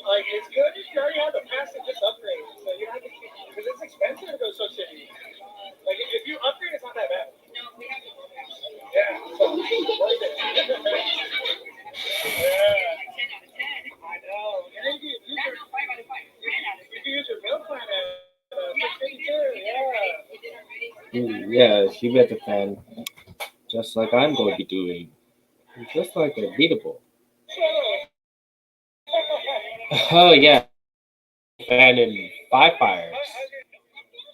Like, it's good if you already have the pass to just upgrade. So you don't have to keep, because it's expensive to go so city. Like, if you upgrade, it's not that bad. No, we have to go back. Yeah. So Yeah, she met a fan, just like I'm going to be doing. Just like a beatable. Oh yeah, fan in Five Fires.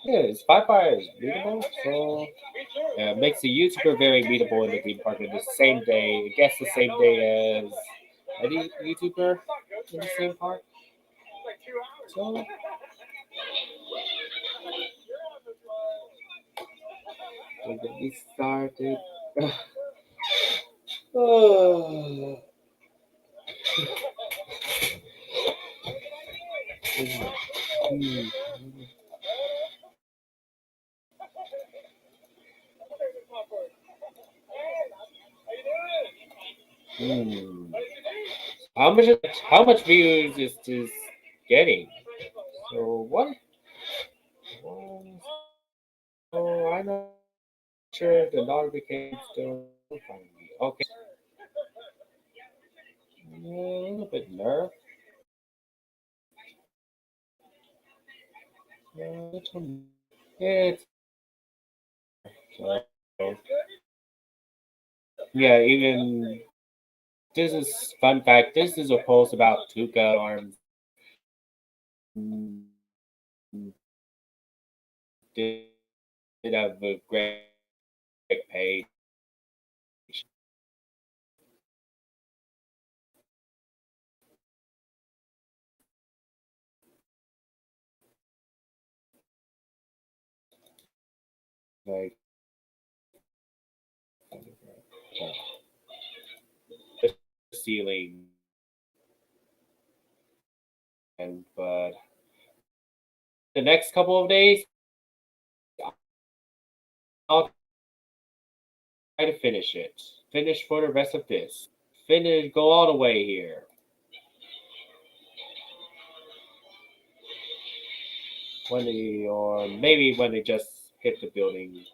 Yeah, it's Five Fires beatable, so yeah, it makes the YouTuber very beatable in the theme park in the same day. I guess the same day as any YouTuber in the same park. So we'll get me started. Oh. Hmm. Hmm. How much views is this getting? So what? Oh, I'm not sure the notification still notifying me. Okay, yeah, a little bit nerve. Yeah, it's so, yeah. Even this is fun fact. This is a post about Tuca arms. Mm, Did have a great page. Like the ceiling, and but the next couple of days, I'll try to finish it. Finish for the rest of this. Finish, go all the way here. Or maybe when they just hit the building.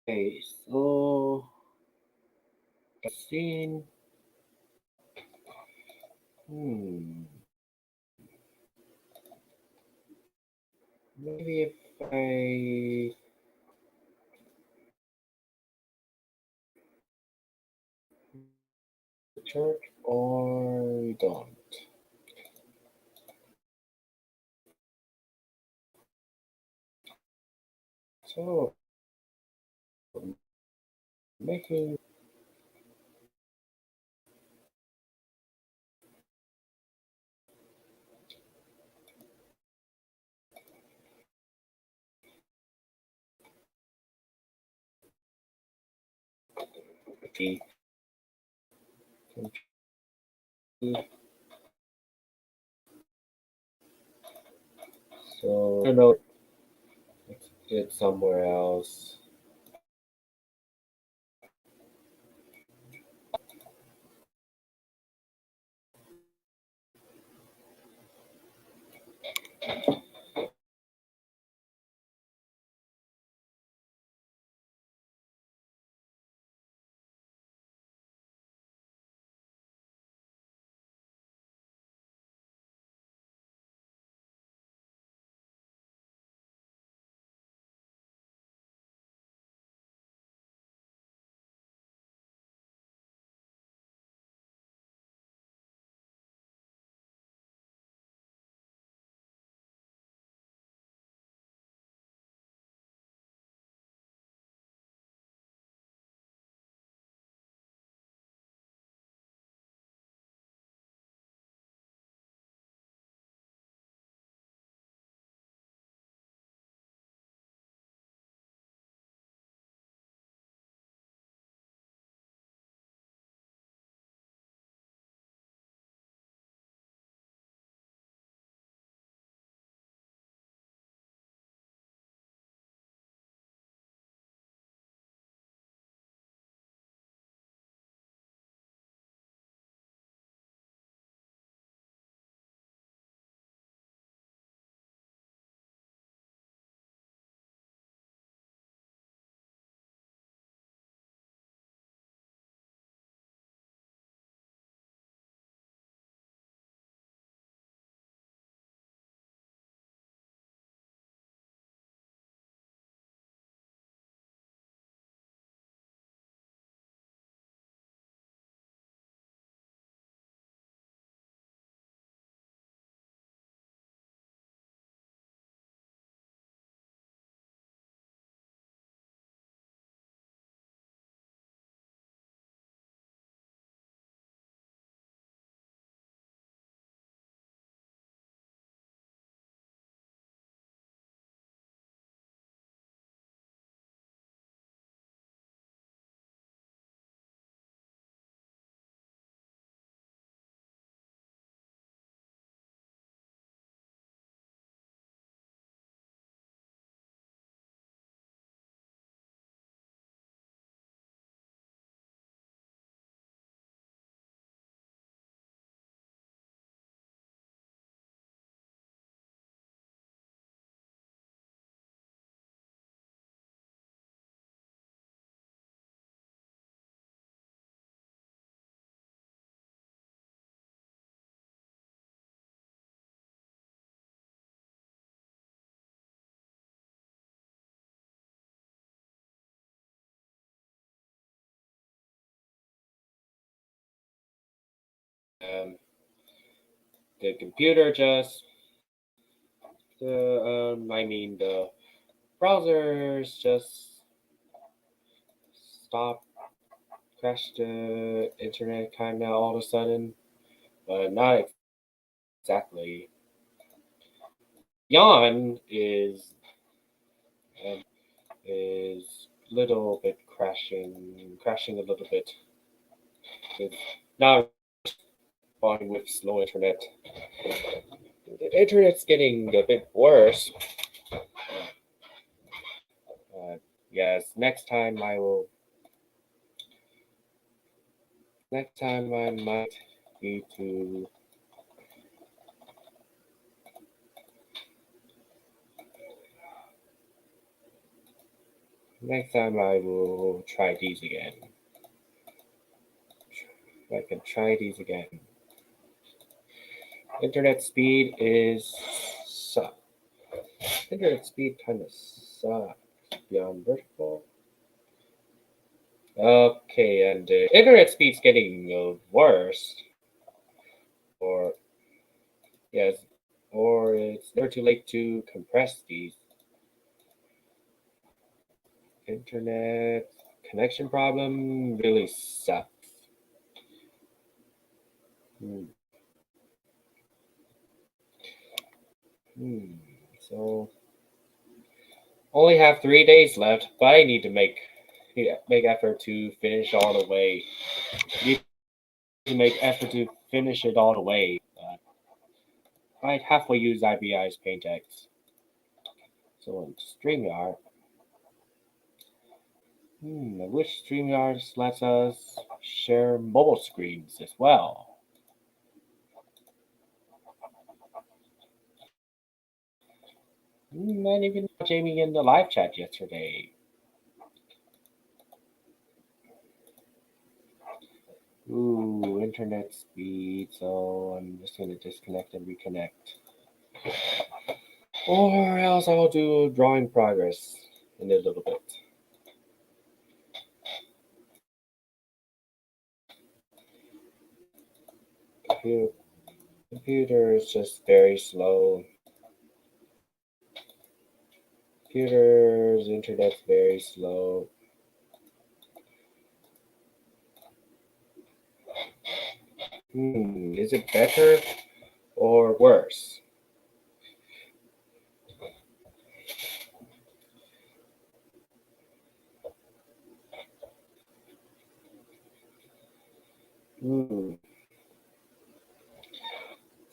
Okay, so scene. Hmm. Maybe if I church or don't. So making the so I don't know. It's somewhere else. the computer just, the browsers just stopped, crashed the internet kind of all of a sudden, but not exactly. Yawn is little bit crashing a little bit. It's not responding with slow internet. The internet's getting a bit worse. Yes, next time I might need to. Next time I will try these again. I can try these again. Internet speed sucks. Internet speed kind of sucks. Beyond vertical. Okay, and the internet speed's getting worse. Or yes, or it's never too late to compress these. Internet connection problem really sucks. So only have 3 days left, but I need to make effort to finish all the way. Need to make effort to finish it all the way. I halfway use IBI's Paintex. So in Streamyard. I wish Streamyard lets us share mobile screens as well. Not even Jamie in the live chat yesterday. Ooh, internet speed. So I'm just gonna disconnect and reconnect. Or else I will do drawing progress in a little bit. Computer is just very slow. Computer's internet's very slow. Is it better or worse?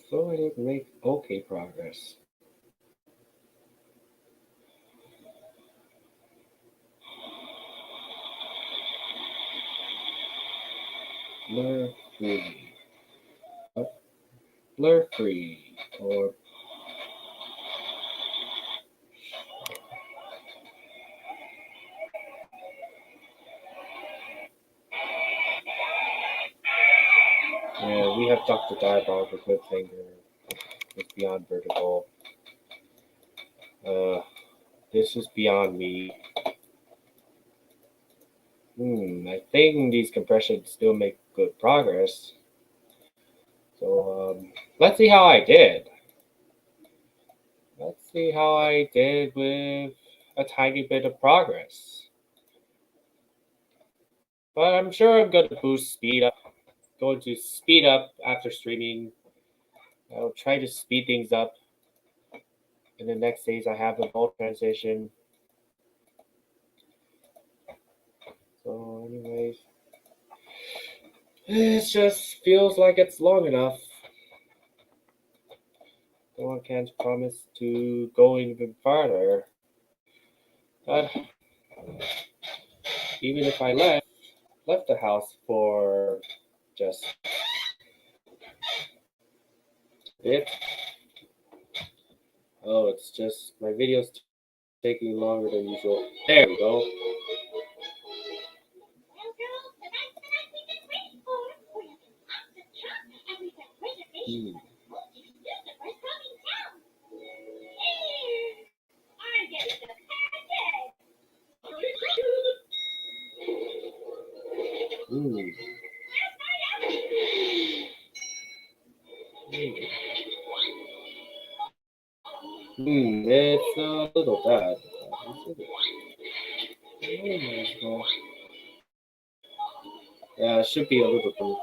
So I did make okay progress. Blur free. Blur free or yeah, we have Dr. Diabolical Cliffhanger with Beyond Vertical. This is beyond me. I think these compressions still make good progress. So let's see how I did. Let's see how I did with a tiny bit of progress. But I'm sure I'm going to boost speed up. Going to speed up after streaming. I'll try to speed things up in the next days. I have a bolt transition. So, anyways, it just feels like it's long enough. No one can promise to go even farther. But even if I left the house for just a bit. Oh, it's just my video's taking longer than usual. There we go. It's a little bad. Yeah, it should be a little bit.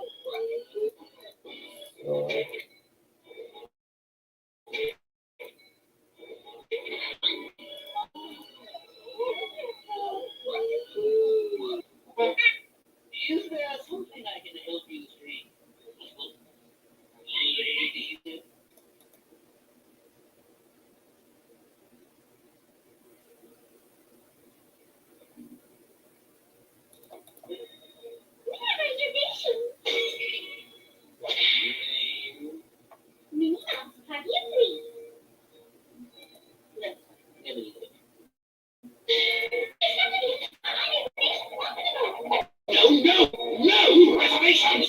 Is there something I can help you stream? Lady. We have reservations. Minnie, have you please? No! Reservations!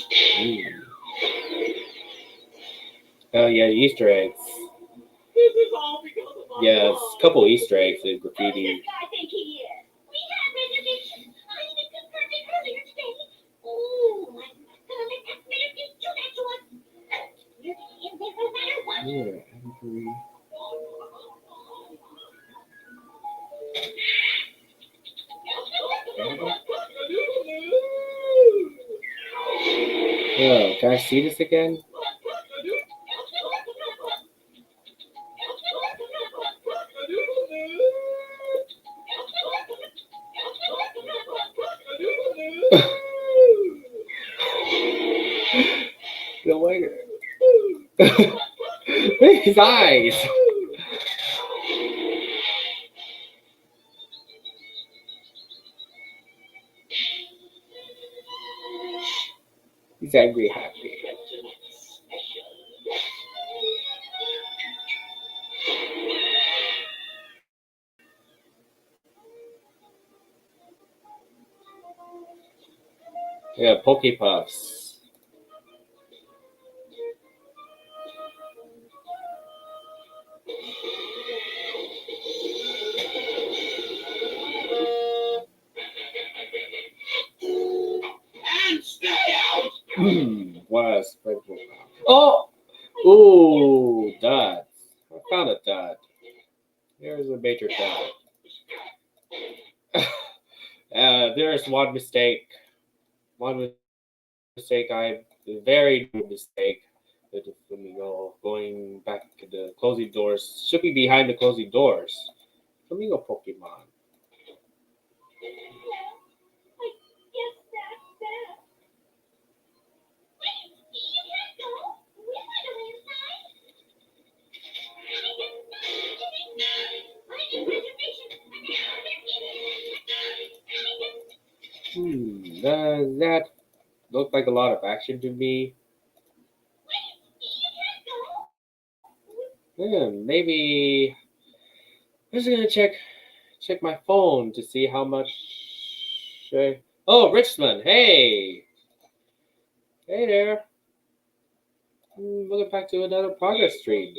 Oh yeah, Easter eggs. This is all because of my Yes, a couple Easter eggs in graffiti. Who does this guy think he is? We had reservations. I even confirmed it earlier today. Oh, I'm not gonna let that bitter beast do that to us. You're in there no matter what. Oh, can I see this again? No way. His eyes. He's angry happy. Yeah, Pokepuffs. And stay out! What a sprinkle. Oh! Ooh, dot. I found a dot. There's a major dot. There's one mistake. One mistake. Very mistake. Going back to the closing doors. Should be behind the closing doors. Flamingo Pokemon. I guess that's that. Wait, you can't go. We want to inside. I need reservations. Does that look like a lot of action to me? Maybe I'm just gonna check my phone to see how much. Oh, Richmond! Hey there! Welcome back to another progress stream.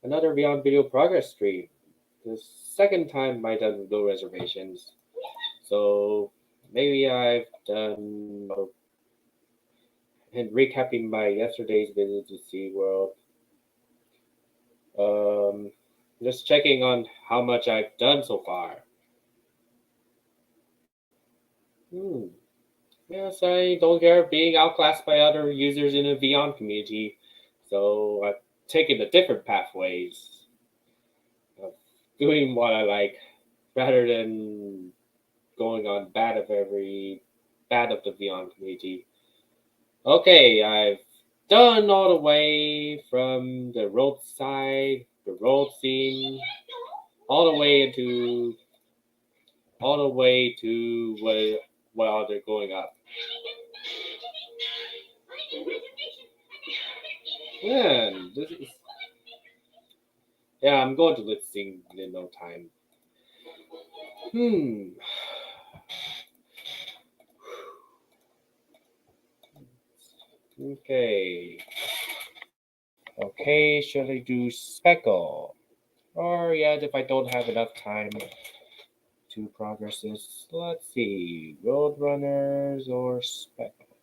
Another Beyond Video progress stream. The second time I done no reservations, so maybe I've done. And recapping my yesterday's visit to SeaWorld. Just checking on how much I've done so far. Yes, I don't care being outclassed by other users in the Beyond community, so I've taken the different pathways of doing what I like rather than going on bad of the Beyond community. Okay, I've done all the way from the roadside, the road scene, all the way to while they're going up. Man, I'm going to lip sync in no time. Okay, should I do Speckle? Or yet, if I don't have enough time to progress this, let's see, Roadrunners or Speckle.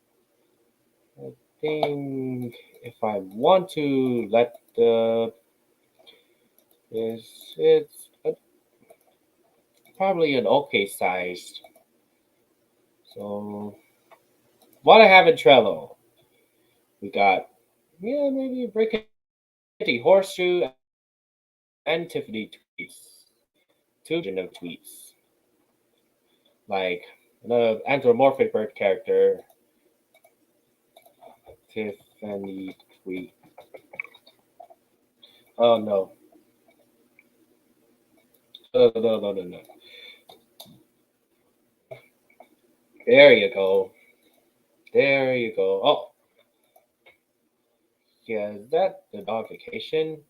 I think if I want to let the It's probably an okay size. So what I have in Trello, we got maybe Brickety Horseshoe and Tiffany tweets, two versions of tweets, like an anthropomorphic bird character, Tiffany tweet. Oh no. No. There you go. There you go. Oh, yeah, is that the notification?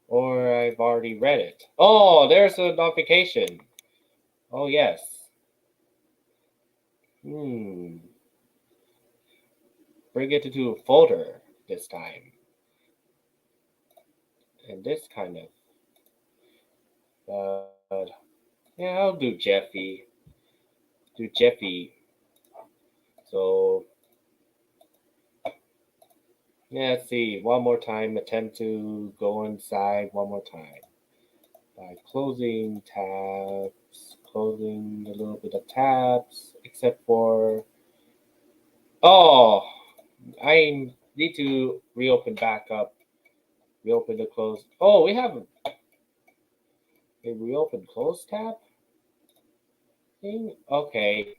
Or I've already read it. Oh, there's a notification. Oh, yes. Bring it into a folder this time. And this kind of. Yeah, I'll do Jeffy. So, yeah, let's see. One more time. Attempt to go inside one more time. By closing tabs. Closing a little bit of tabs. Except for... Oh! I need to reopen back up. Reopen the close. Oh, we have a reopen close tab thing? Okay.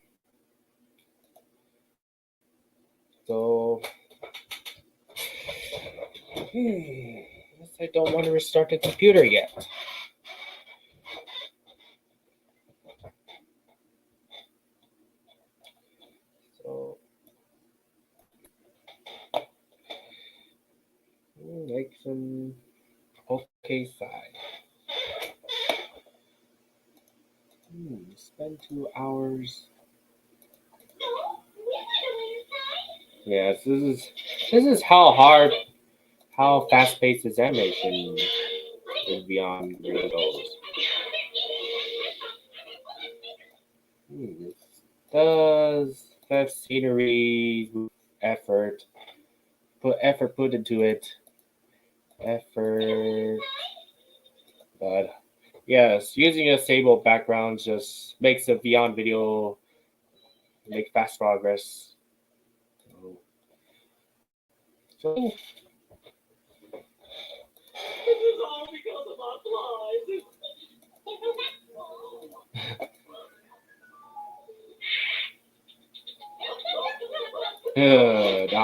So, guess I don't want to restart the computer yet. So, like some okay side. Spend 2 hours. No, we went Yes, this is how fast paced this animation is beyond really goes. It does have scenery, effort, put into it, effort, but yes, using a stable background just makes the beyond video make fast progress. So This is all because of our flies. Isn't that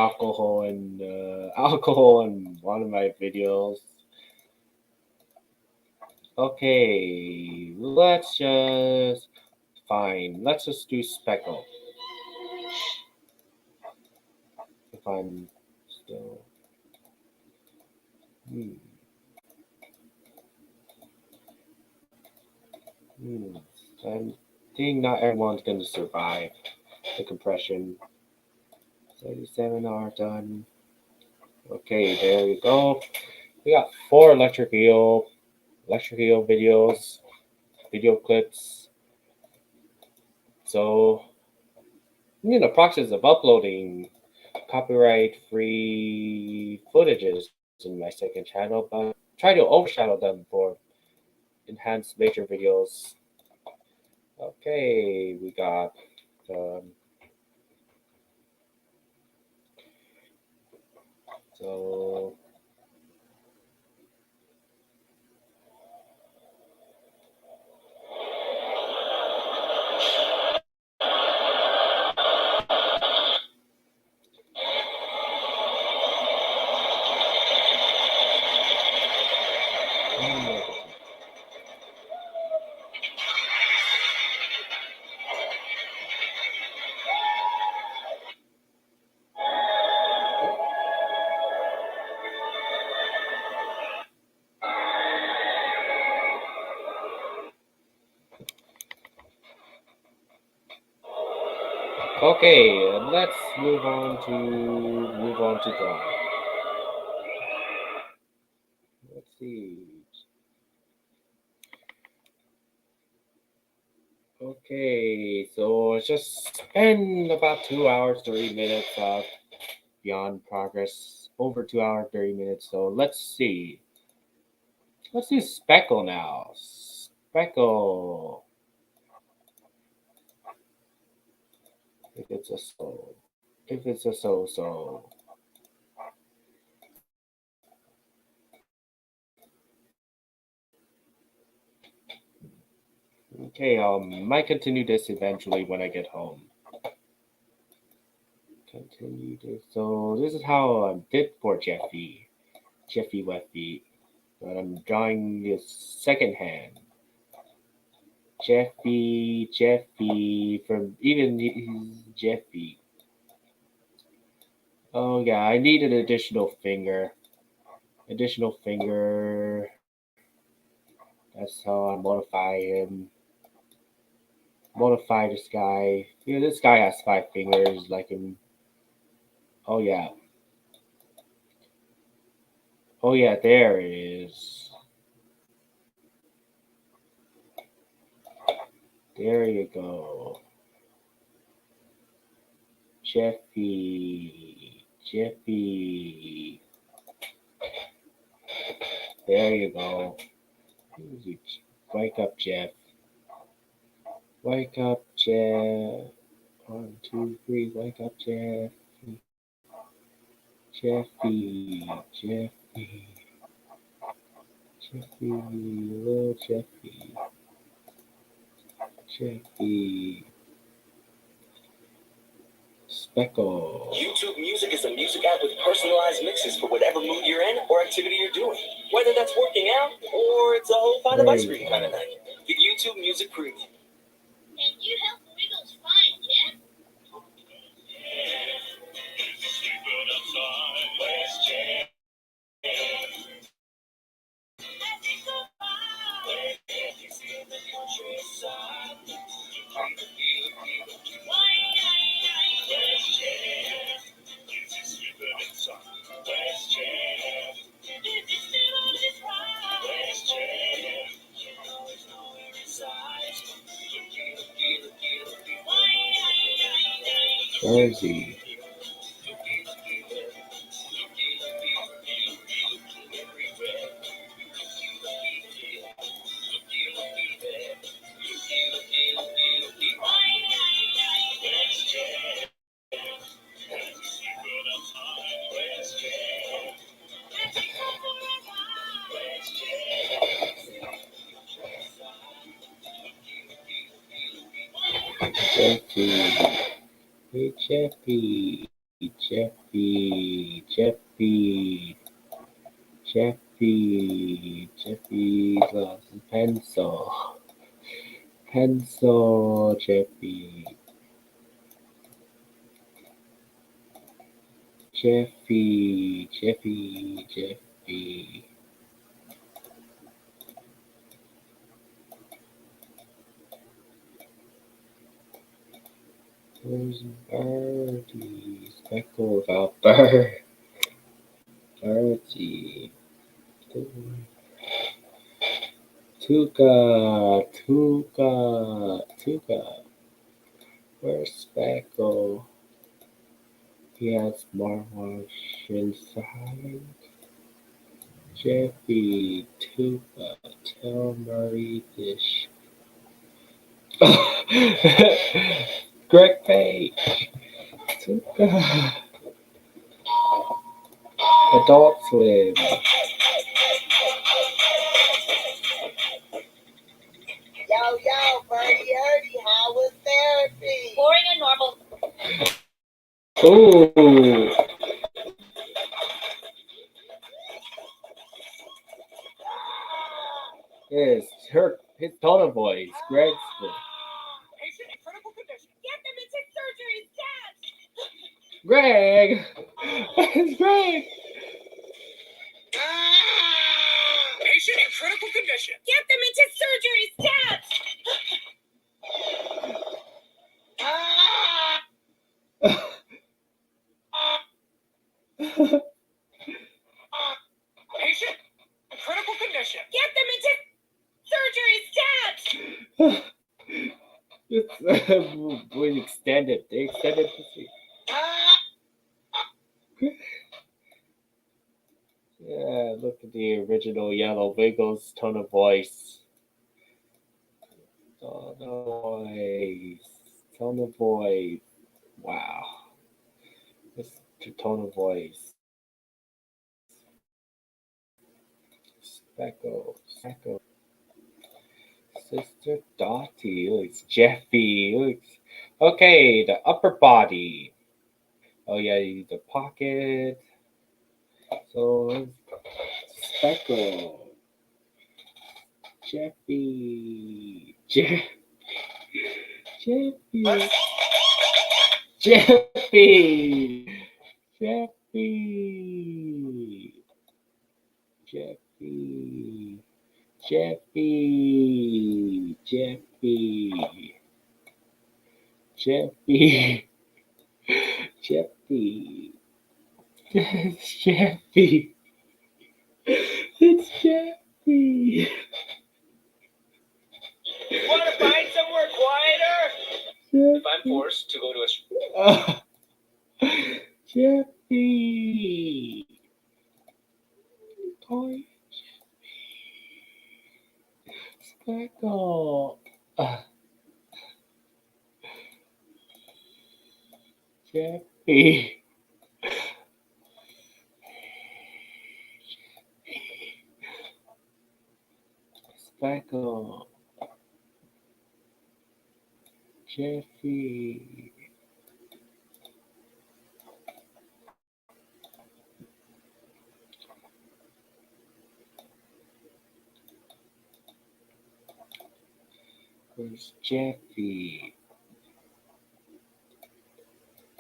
alcohol in one of my videos. Okay, let's just do speckle. If I'm still I think not everyone's gonna survive the compression. 37 are done. Okay, there we go. We got 4 electric eel videos, video clips. So I'm in the process of uploading copyright-free footages in my second channel, but try to overshadow them for enhanced major videos. Okay, we got so okay, let's move on to drawing. Let's see. Okay, so just spend about 2 hours, 30 minutes of beyond progress over 2 hours 30 minutes. So let's see. Let's do Speckle now. Speckle. If it's a so. If it's a so. Okay, might continue this eventually when I get home. Continue this. So this is how I did for Jeffy Weffy. But I'm drawing his second hand. Jeffy, from even his Jeffy. Oh yeah, I need an additional finger. That's how I modify him. Modify this guy. Yeah, this guy has 5 fingers, like him. Oh yeah. Oh yeah, there it is. There you go. Jeffy. There you go. Wake up, Jeff. Wake up, Jeff. 1, 2, 3. Wake up, Jeff. Little Jeffy. Speckle. YouTube Music is a music app with personalized mixes for whatever mood you're in or activity you're doing. Whether that's working out or it's a whole pint of ice cream kind of night. Get YouTube Music Premium. Can you help Wiggles find Jeff? Jersey. Hey Jeffy's lost his pencil, Jeffy. Where's Birdie? Speckle about Birdie. Tuka. Where's Speckle? He has smartwatch inside. Jeffy, Tuka, tell Murray this. Greg Page. Tuka. Adult Swim. Yo, Birdie, how was therapy? Boring and normal. Ooh. Yes, his tone of voice, Greg's voice. Patient in critical condition. Get them into surgery, stat! Greg! It's Greg! Patient in critical condition. Get them into surgery, stat! Patient in critical condition. Get them into surgery, stat! We extended. They extended the seat. Yeah, look at the original Yellow Wiggles tone of voice. Tone of voice. Tone of voice. Wow. This tone of voice. Speckle. Speckle. Sister Dottie. Looks Jeffy. Looks. Okay, the upper body. Oh yeah, you need the pocket. So Speckle. Jeffy. Jeffy. Jeffy. Jeffy. Jeffy. Jeffy. Jeffy. Jeffy. Jeffy. It's Jeffy. It's Jeffy. Want to find somewhere quieter? If I'm forced to go to a... Jeffy. Toy. Speckle. Jeffy. Speckle. Jeffy. Where's Jeffy?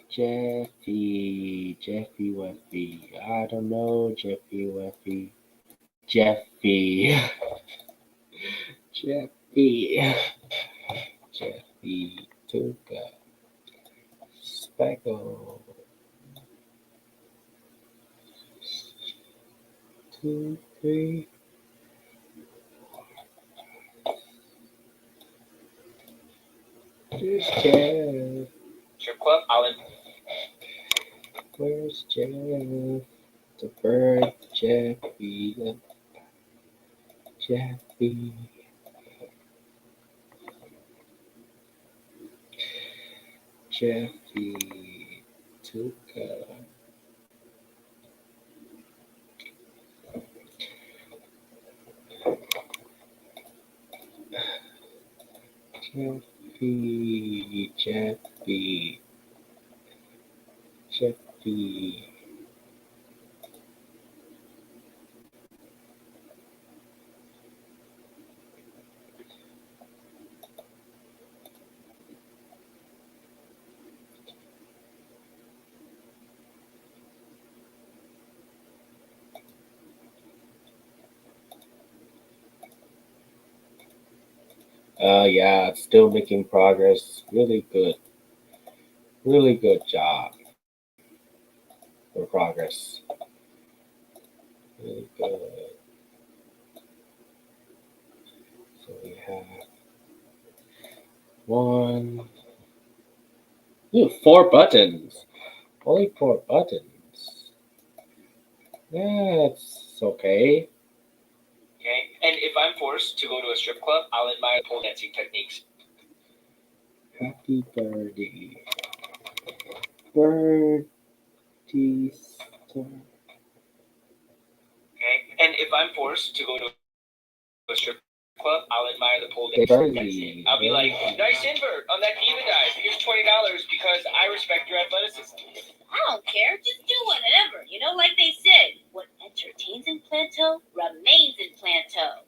Jeffy. Jeffy Weffy. I don't know. Jeffy Weffy. Jeffy. Jeffy. Jeffy Tuka. Speckle. 2, 3. Where's Jeff? Strip club, Where's Jeff? The bird, Jeffy. Jeffy. Jeffy Tuka. Jeffy. Jeffy. Jeffy. Yeah, it's still making progress. Really good. Really good job for progress. Really good. So we have 1. Ooh, 4 buttons. Only 4 buttons. That's okay. Okay, and if I'm forced to go to a strip club, I'll admire pole dancing techniques. Happy birdie. Birdie star. Okay, and if I'm forced to go to a strip club, I'll admire the pole dancing. Birdie. I'll be like, nice invert on that diva dive. Here's $20 because I respect your athleticism. I don't care. Just do whatever. You know, like they said, what entertains in Planto remains in Planto.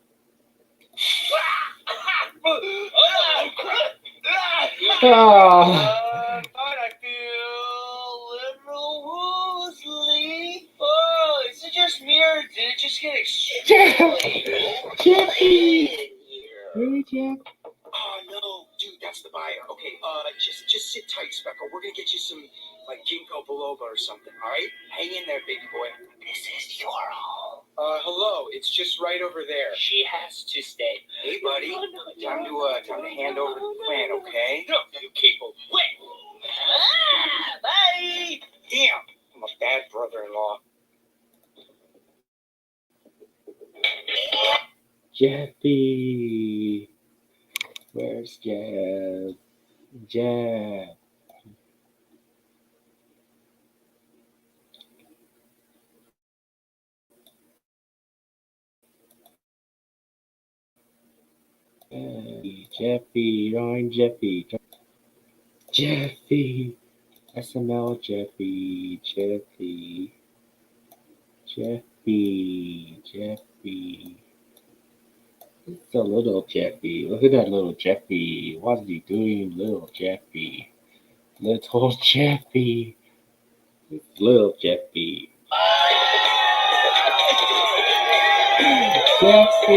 Oh, crap! I feel liberal woolly. Oh, is it just me or did it just get extremely Jeffy. in here? Hey, Jeff. Oh no, dude, that's the buyer. Okay, just sit tight, Speckle. We're gonna get you some like ginkgo biloba or something. All right, hang in there, baby boy. This is your home. Hello. It's just right over there. She has to stay. Hey, buddy. Time to hand over the plant, okay? No, you keep away. Bye. Damn, I'm a bad brother-in-law. Jeffy. Where's Jeff? Jeff. Jeffy, join Jeffy. Jeffy. SML Jeffy. Jeffy. Jeffy. Jeffy. It's a little Jeffy. Look at that little Jeffy. What is he doing, little Jeffy? Little Jeffy. Little Jeffy. Jeffy!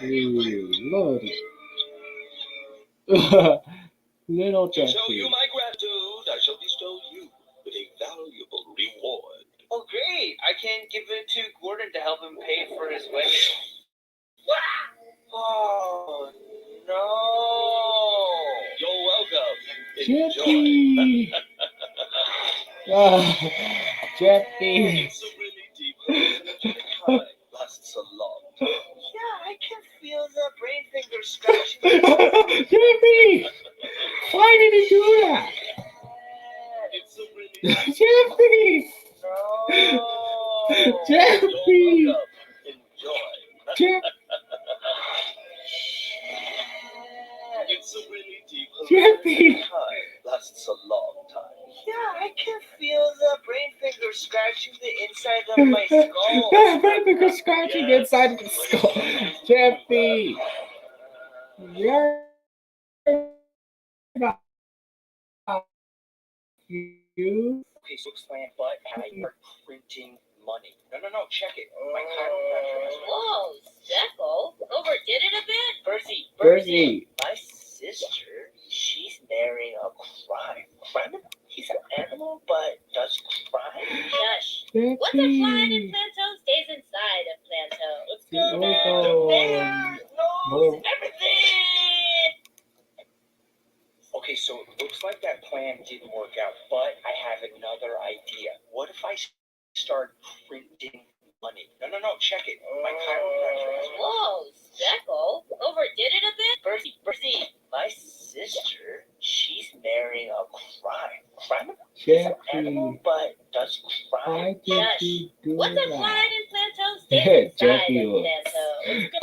Ooh, Lordy. Little To show Jeffy. you my gratitude, I shall bestow you with a valuable reward. Oh, great! I can give it to Gordon to help him pay for his wedding. Oh, no! You're welcome. Jeffy! Jeffy! It's a really deep kind lasts a long time. Yeah, I can feel the brain finger scratching. Jeffy! Why did he do that? It's a really Jeffy! No! Jeffy! You're welcome. Enjoy. Jeff- It's a really deep Jeffy! kind lasts a long time. Yeah, I can feel the brain finger scratching the inside of my skull. Because scratching inside of the skull. Jeffy! You're not you. Okay, so explain, but I are printing money. No, check it. My chiropractor has Whoa, Zeckle, overdid it a bit? Berzie. My sister, she's marrying a criminal? He's an animal, but does crime? Shush. Jeffy. What's a flying in Planto stays inside of Planto. Let's go. Bear knows everything! Okay, so it looks like that plan didn't work out, but I have another idea. What if I start printing money? No, check it. My chiropractor has Whoa, Zeckle, overdid it a bit? Berzie. my sister, she's marrying a criminal? He's an animal, Jeffy. but does crime? Why did you do What's a that? flying in Planto stays inside Jeffy of was. Planto.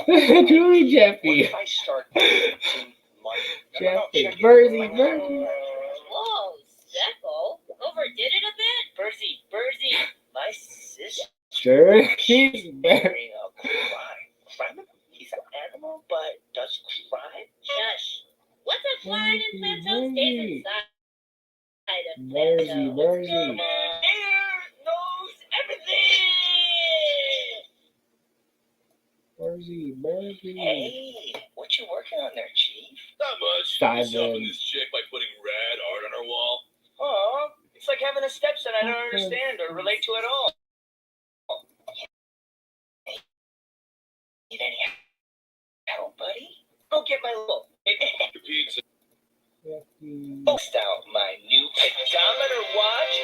Let's go. Julie What Jeffy. if I start printing money? Jeffy. check it. Berzie. My chiropractor has Whoa, Zeckle, overdid it a bit? Berzie, my sister. Sure. She's Marrying a criminal? He's an animal, but does crime? Shush. What's a flying in Planto stays inside of Berzie. Planto. Bear knows everything! Berzie. Hey, what you working on there, Chief? Not much. Simon. Just helping this chick by putting rad art on her wall. Oh, it's like having a stepson I don't understand or relate to at all. Need any help, buddy? Go get my little Pizza. Jeffy. bust out my new pedometer watch.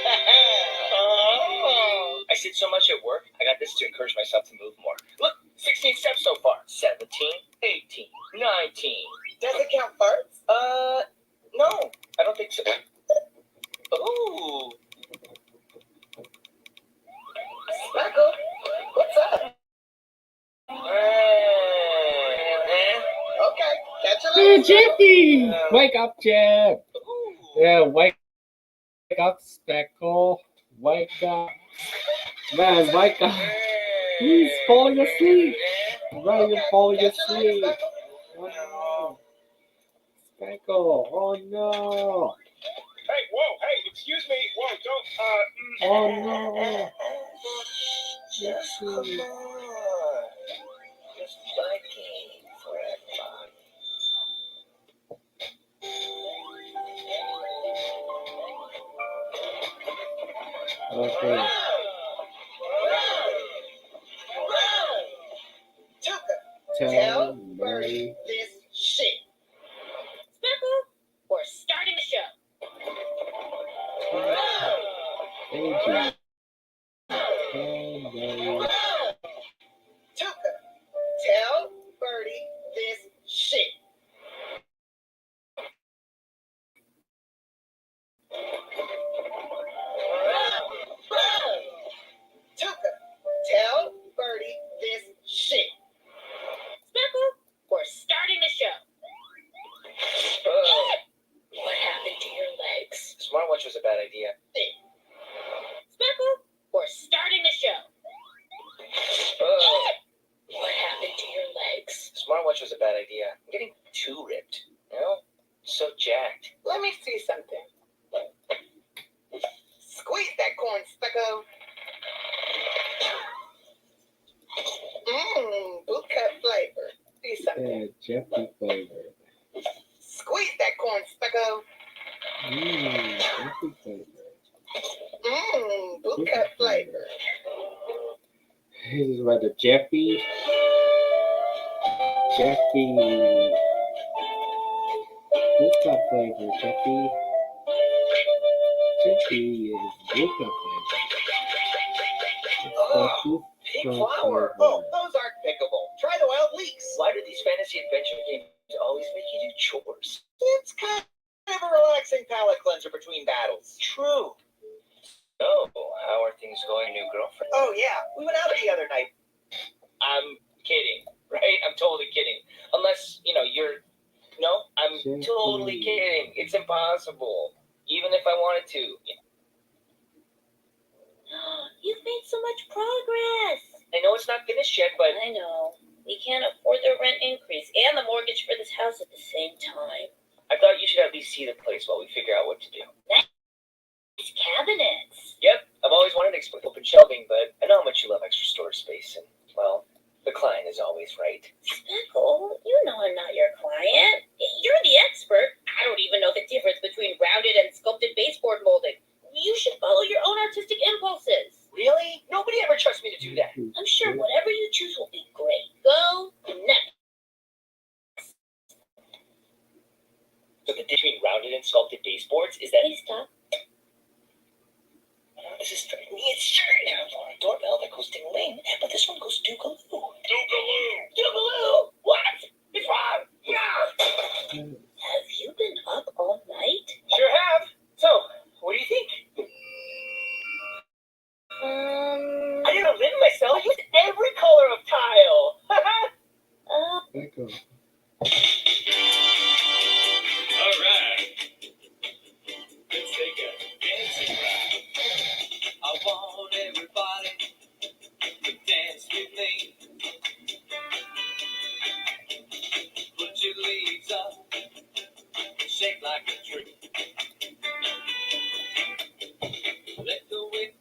Oh, I sit so much at work, I got this to encourage myself to move more. Look, 16 steps so far. 17, 18, 19. Does it count farts? No, I don't think so. Ooh. Speckle, what's up? Okay, catch you Hey, later. Jeffy! Wake up, Jeff! Ooh. Yeah, wake up, Speckle. Wake up. Man, wake up. He's falling asleep. Right, you're falling Catch you later, asleep. Speckle. Oh no. Speckle, oh no. Hey, whoa, hey, excuse me. Whoa, don't, Oh no. Just come on. Just begging for advice. Okay. Tuka, Tell Mary. Birdie this shit. Speckle, we're starting the show. Tuka, tell Birdie this shit. Tuka, tell Birdie this shit. Speckle, we're starting the show. What happened to your legs? Smartwatch was a bad idea. Speckle, we're starting the show. What happened to your legs? Smartwatch was a bad idea. I'm getting too ripped. You know? So jacked. Let me see something. Squeeze that corn, Specko. Bootcut flavor. See something. Jeffy flavor. Squeeze that corn, Specko. Jeffy flavor. Bootcut flavor. This is about the Jeffy. What's that flavor, Jeffy? Jeffy is Wicca flavor. Pink flower. Oh, those aren't pickable. Try the wild leeks. Why do these fantasy adventure games always make you do chores? It's kind of a relaxing palate cleanser between battles. True. Oh, how are things going, new girlfriend? Oh, yeah. We went out the other night. I'm kidding, right? I'm totally kidding. Unless, you're... No, I'm totally kidding. It's impossible. Even if I wanted to. You've made so much progress. I know it's not finished yet, but... I know. We can't afford the rent increase and the mortgage for this house at the same time. I thought you should at least see the place while we figure out what to do. Nice cabinets. Yep, I've always wanted to explore open shelving, but I know how much you love extra storage space, and, well, the client is always right. Speckle, you know I'm not your client. You're the expert. I don't even know the difference between rounded and sculpted baseboard molding. You should follow your own artistic impulses. Really? Nobody ever trusts me to do that. I'm sure whatever you choose will be great. Go next. So the difference between rounded and sculpted baseboards is that... Please stop. This is driving me insane. I have a doorbell that goes ding-a-ling, but this one goes doogaloo. Doogaloo! Doogaloo! What? It's wrong! Yeah! Have you been up all night? Sure have. So, what do you think? I didn't outlive myself. I used every color of tile. Echo. All right. Let's take a dancing ride. I want everybody to dance with me. Put your leaves up, shake like a tree. Let the wind.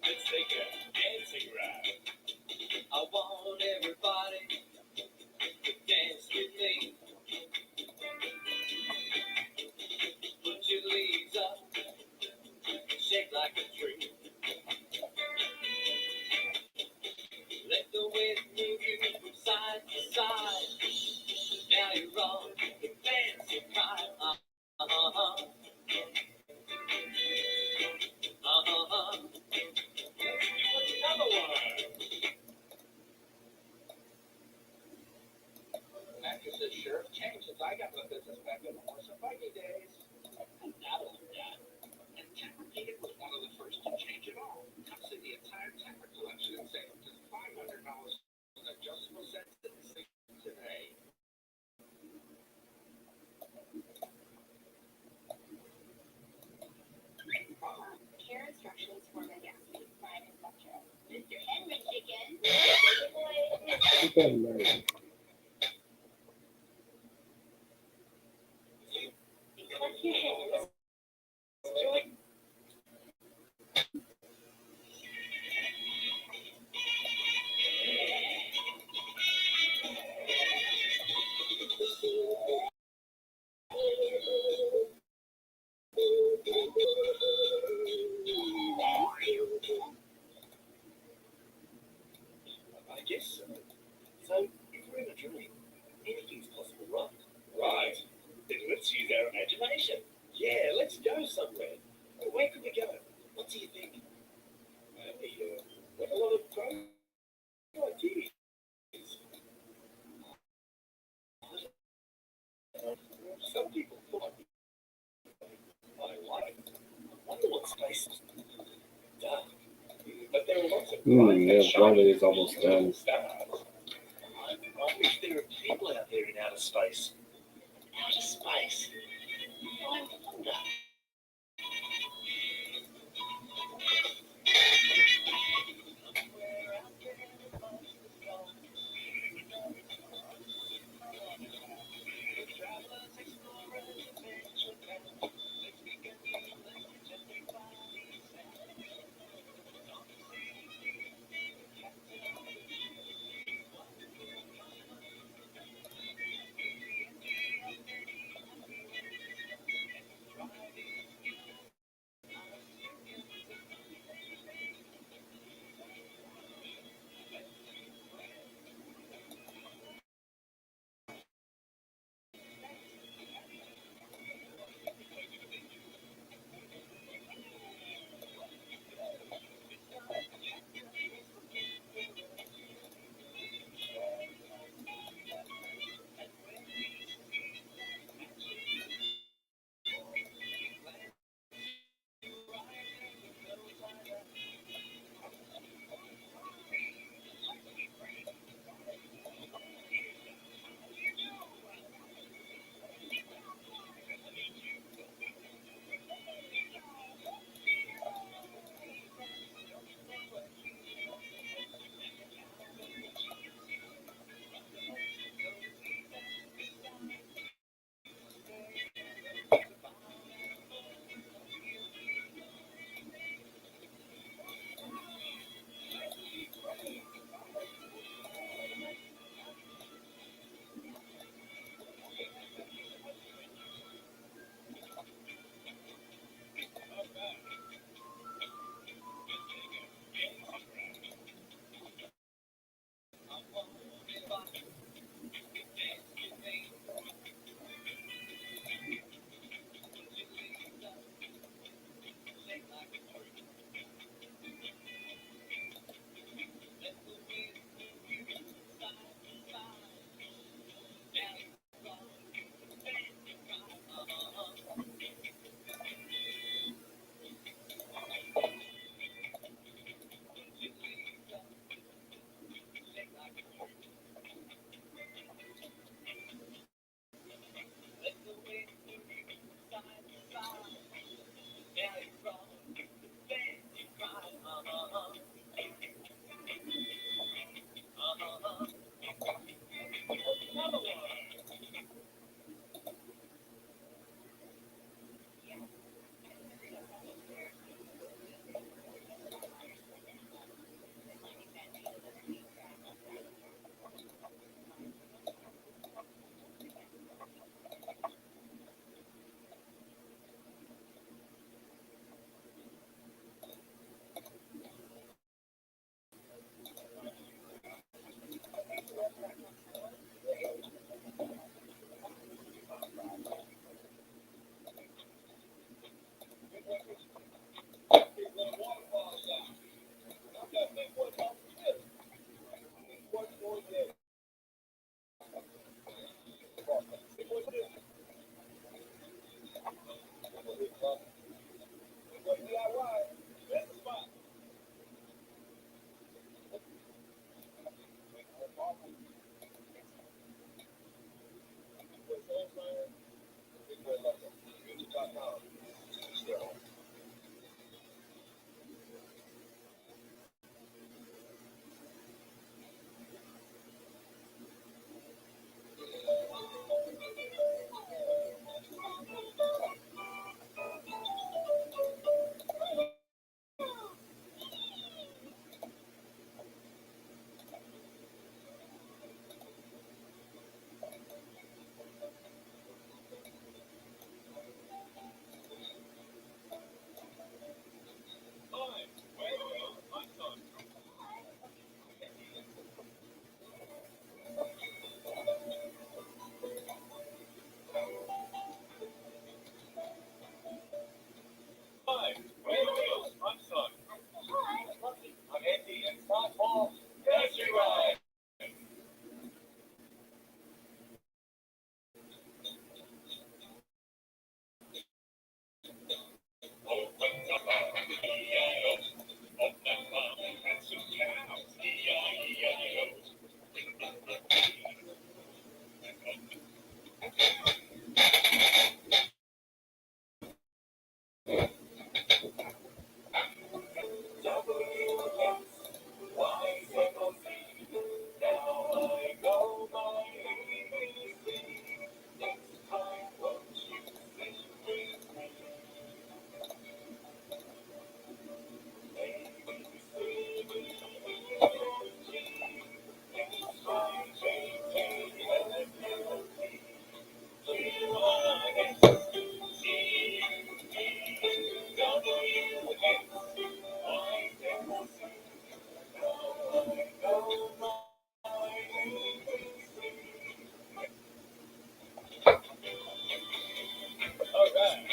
Let's take a dancing ride. I want everybody to dance with me. Put your leaves up, shake like a tree. Let the wind move you from side to side. Now you're on the fancy ride. Let's do another one. Actress says, sure, changed since I got the business back in the horse and buggy days. And not only that, and Tempur-Pedic was one of the first to change it all. Come see the entire Tempur collection and save up to $500 on adjustable sets today. Care instructions for the gas fine, etc. Mr. Henry Chicken. Look at Mary. Clap your hands. Join. I guess so. So, if Some people thought my life. Wonder what space is. Duh. But there are lots of Yeah, one is almost done. stars. I wish there were people out there in outer space. Outer space? I wonder.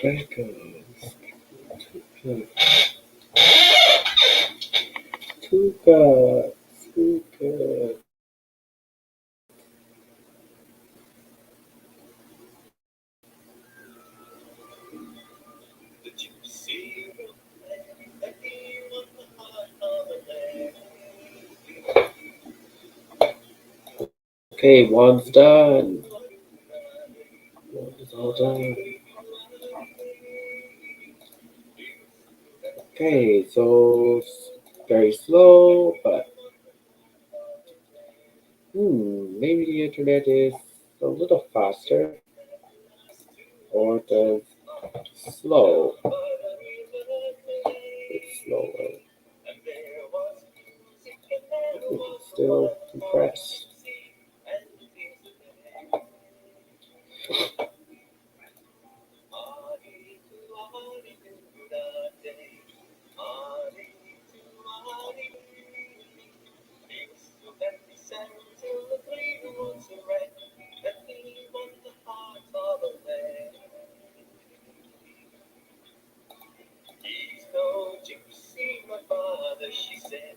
Dragons. Too good. Too good. Did you see that he won the heart of a man? Okay, one's done. One is all done. Okay, so very slow, but maybe the internet is a little faster or the slow. It's slower. Still compressed. He's no gypsy, my father, she said,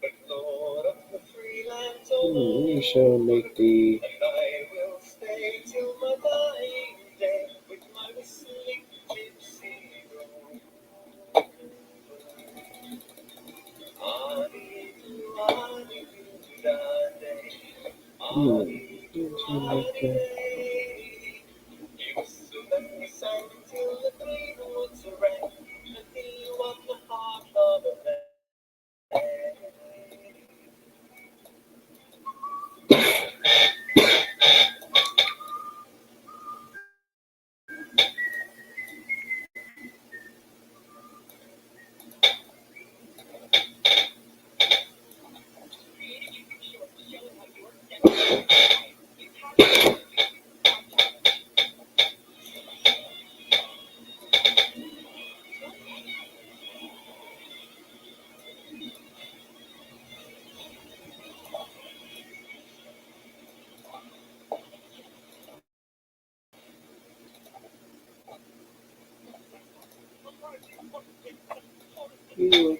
but Lord of the free lands, We shall make the and I will stay till my dying day with my whistling gypsy roll. we shall make the He whistled and he sang till the green woods rang, and he won the heart of a man. you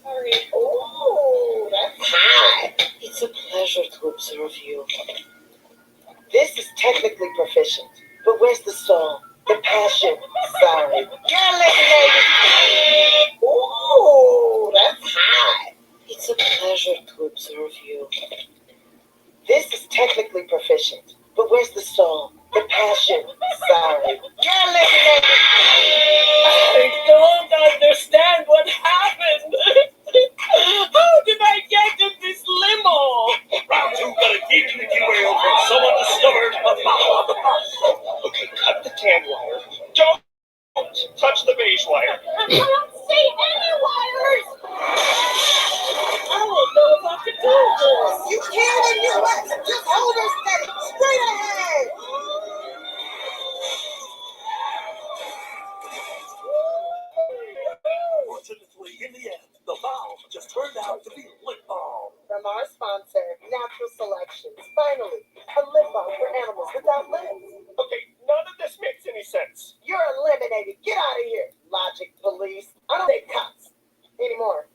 Sorry. Oh, that's hot. It's a pleasure to observe you. This is technically proficient, but where's the soul, the passion? Sorry. You're eliminated. Oh, that's hot. It's a pleasure to observe you. This is technically proficient, but where's the soul, the passion? Sorry. You're eliminated. I don't understand what happened. How did I get in this limo? Round two got a deep leaky whale when someone discovered a foul on the bus. Okay, cut the tan wire. Don't touch the beige wire. I don't see any wires. I don't know if I can do this. You can and you must. Just hold her steady. Straight ahead. Fortunately, in the end, the valve just turned out to be lip balm. From our sponsor, Natural Selections. Finally, a lip balm for animals without lips. Okay, none of this makes any sense. You're eliminated. Get out of here. Logic police. I don't say cops anymore.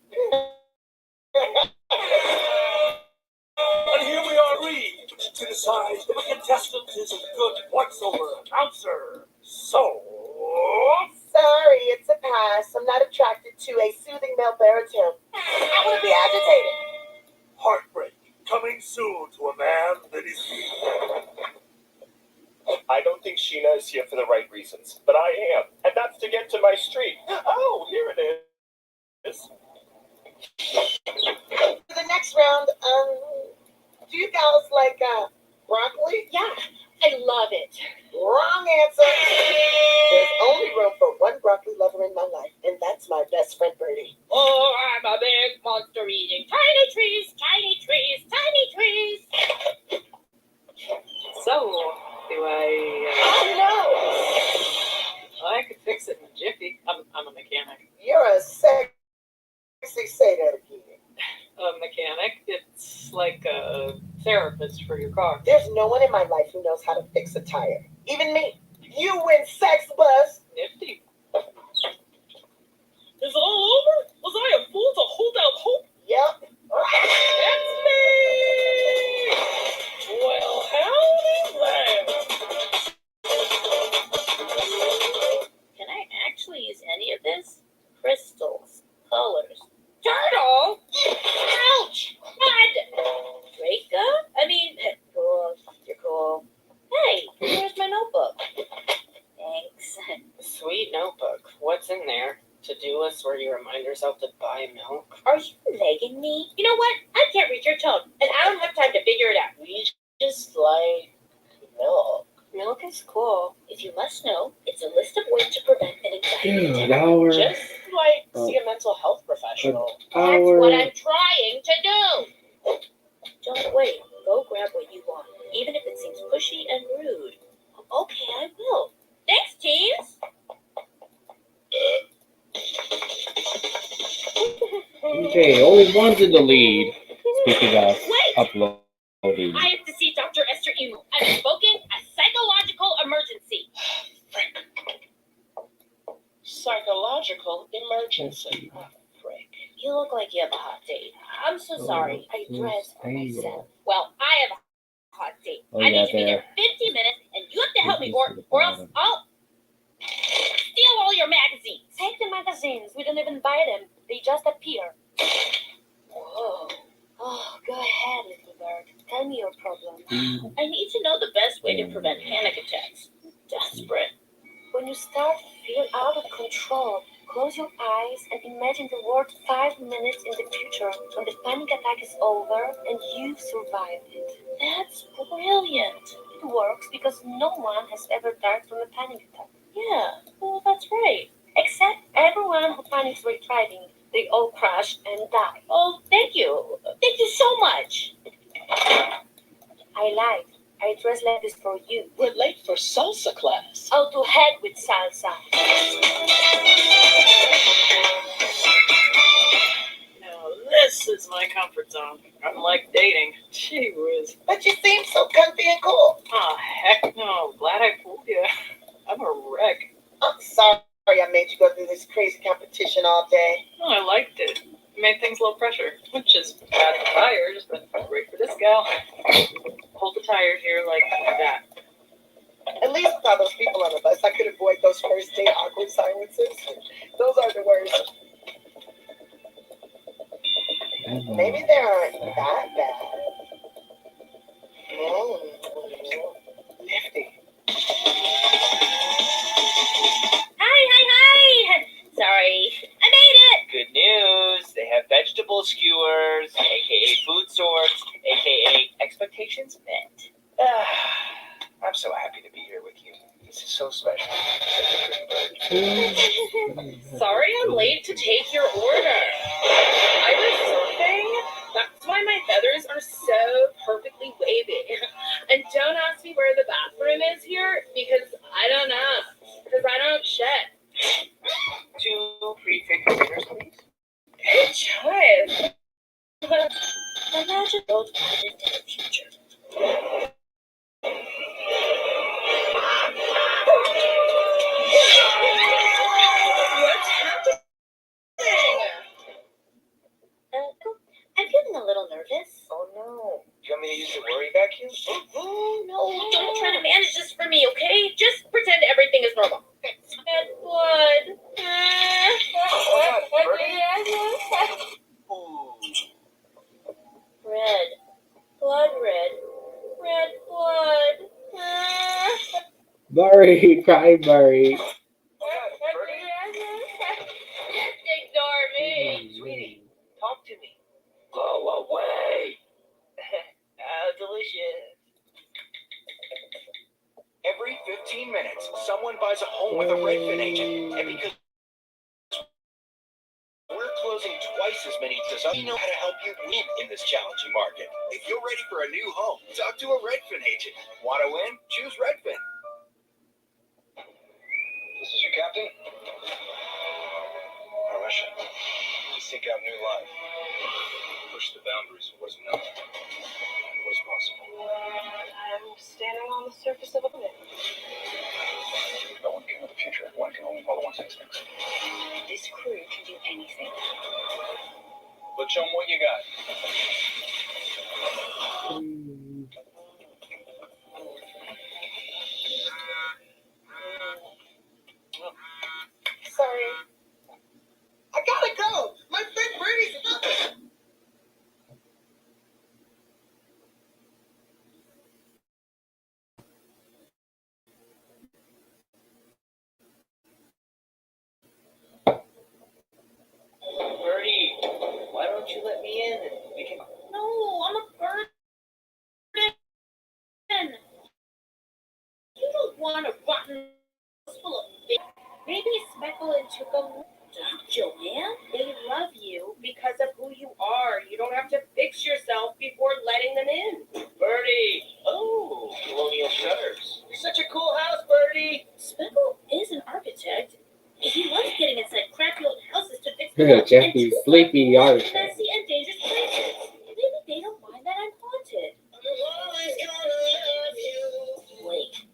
And here we are, Reed, to decide if a contestant is a good voiceover announcer. So, Sorry, it's a pass. I'm not attracted to a soothing male baritone. I want to be agitated. heartbreak coming soon to a man that is. I don't think Sheena is here for the right reasons, but I am, and that's to get to my street. Oh, here it is. For the next round, do you guys like broccoli? Yeah, I love it. Wrong answer. There's only room for one broccoli lover in my life, and that's my best friend Birdie. Oh, I'm a big monster eating tiny trees, tiny trees, tiny trees. So, do I? Oh no! I could fix it in a jiffy. I'm a mechanic. You're a therapist for your car. There's no one in my life who knows how to fix a tire. Even me. You win sex buzz. Nifty. Is it all over? Was I a fool to hold out hope? Yep. That's me! Well, howdy there. Can I actually use any of this? Crystals, colors. Turtle? Ouch! Mud! Draco? I mean, cool. You're cool. Hey, where's my notebook? Thanks. Sweet notebook. What's in there? To-do list where you remind yourself to buy milk? Are you legging me? You know what? I can't read your tone, and I don't have time to figure it out. We just like milk. Milk is cool. If you must know, it's a list of ways to prevent an anxiety An attack. hour. Just like see a mental health professional. That's what I'm trying to do. Don't wait. Go grab what you want, even if it seems pushy and rude. Okay, I will. Thanks, teens. Okay, only one's in the lead. Speaking of uploading. I have to see Dr. Esther Emu. I'm invoking a psychological emergency. Psychological emergency. Frick. You look like you have a hot date. I'm so sorry. I dressed for there you myself. Well, I have a hot date. Oh, I yeah, need to be there 15 minutes, and you have to help me, or else I'll steal all your magazines. Take the magazines. We don't even buy them. They just appear. Whoa. Oh, go ahead, little bird. Tell me your problem. I need to know the best way to prevent panic attacks. Desperate. When you start to feel out of control, close your eyes and imagine the world 5 minutes in the future when the panic attack is over and you've survived it. That's brilliant. It works because no one has ever died from a panic attack. Yeah, well, that's right. Except everyone who panics while driving. They all crash and die. Oh, thank you. Thank you so much. I lied. I dressed like this for you. We're late for salsa class. Oh, to heck with salsa. Now this is my comfort zone. Unlike dating. Gee whiz. But you seem so comfy and cool. Oh, heck no. Glad I fooled you. I'm a wreck. I'm sorry I made you go through this crazy competition all day. Oh, I liked it. It made things low pressure, which is bad for tires, but great for this gal. Hold the tires here like that. At least without those people on the bus, I could avoid those first date awkward silences. Those are the worst. Maybe they aren't that bad. Nifty. Hi. Sorry. I made it. Good news. They have vegetable skewers, aka food swords, aka expectations met. I'm so happy to be here with you. This is so special. Such a pretty bird. Sorry I'm late to take your order. I was surfing. That's why my feathers are so perfectly wavy. And don't ask me where the bathroom is here, because I don't know. Because I don't shed. 2 prefigured winners, please. Good choice. Imagine those into the future. What's happening? I'm feeling a little nervous. Oh no. Do you want me to use the worry vacuum? Oh no, don't try to manage this for me, okay? Just pretend everything is normal. Red blood. Ooh. Red. Blood red. Red blood. Murray, cry Murray. Ignore me. Sweetie, talk to me. Go away. Delicious. Every 15 minutes, someone buys a home with a Redfin agent. And because we're closing twice as many deals, we know how to help you win in this challenging market. If you're ready for a new home, talk to a Redfin agent. Want to win? Choose Redfin. This is your captain. Our mission to seek out new life. Push the boundaries of what's known, what's as possible. I'm standing on the surface of a planet. No one can know the future. One can only follow one's instincts. This crew can do anything. But show them what you got. Sorry. I gotta go. My friend Bernie's up. Birdie, why don't you let me in? We can. No, I'm a bird. You don't want a rotten house full of fish. Maybe Speckle and Tuka. Joanne, they love you because of who you are. You don't have to fix yourself before letting them in. Birdie! Oh, colonial shutters. You're such a cool house, Birdie! Speckle is an architect. He loves getting inside crappy old houses to fix them up. Jeffy's And sleepy Tuka yard. loves messy and dangerous places. Maybe they don't mind that I'm haunted. Wait,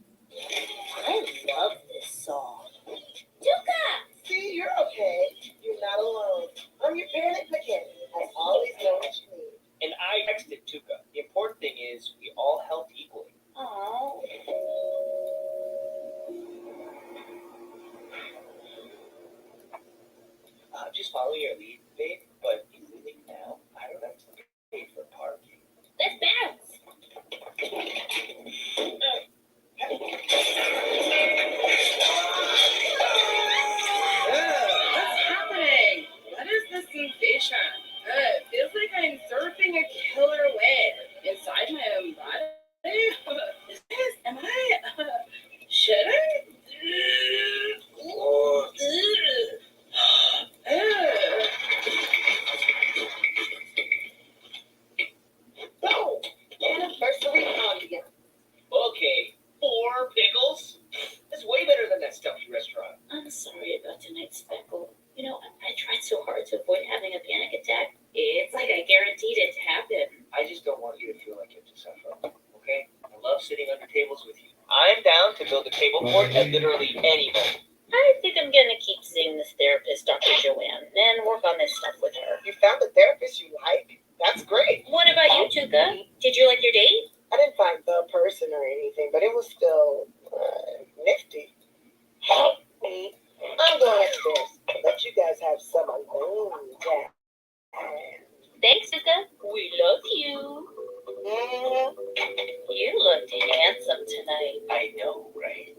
I love this song. Tuka! See, you're okay. You're not alone. I'm your panic mechanic. I always know what you need. And I texted Tuka. The important thing is we all helped equally. Oh. Just follow your lead, babe. But if we leave now, I don't have to pay for parking. Let's bounce. What's happening? What is this sensation? It feels like I'm surfing a killer wave inside my own body. Is this? Am I? Should I? Boom! Anniversary ambiance. Okay, 4 pickles? That's way better than that stuffy restaurant. I'm sorry about tonight's Speckle. You know, I tried so hard to avoid having a panic attack. It's like I guaranteed it to happen. I just don't want you to feel like you have to suffer, okay? I love sitting under tables with you. I'm down to build a table fort at literally any moment. I think I'm gonna keep seeing this therapist, Dr. Joanne, and work on this stuff with her. You found a therapist you like? That's great. What about you, Tuka? Did you like your date? I didn't find the person or anything, but it was still nifty. Help me. I'm going upstairs. Let you guys have some alone time. Thanks, Tuka. We love you. You looked handsome tonight. I know, right?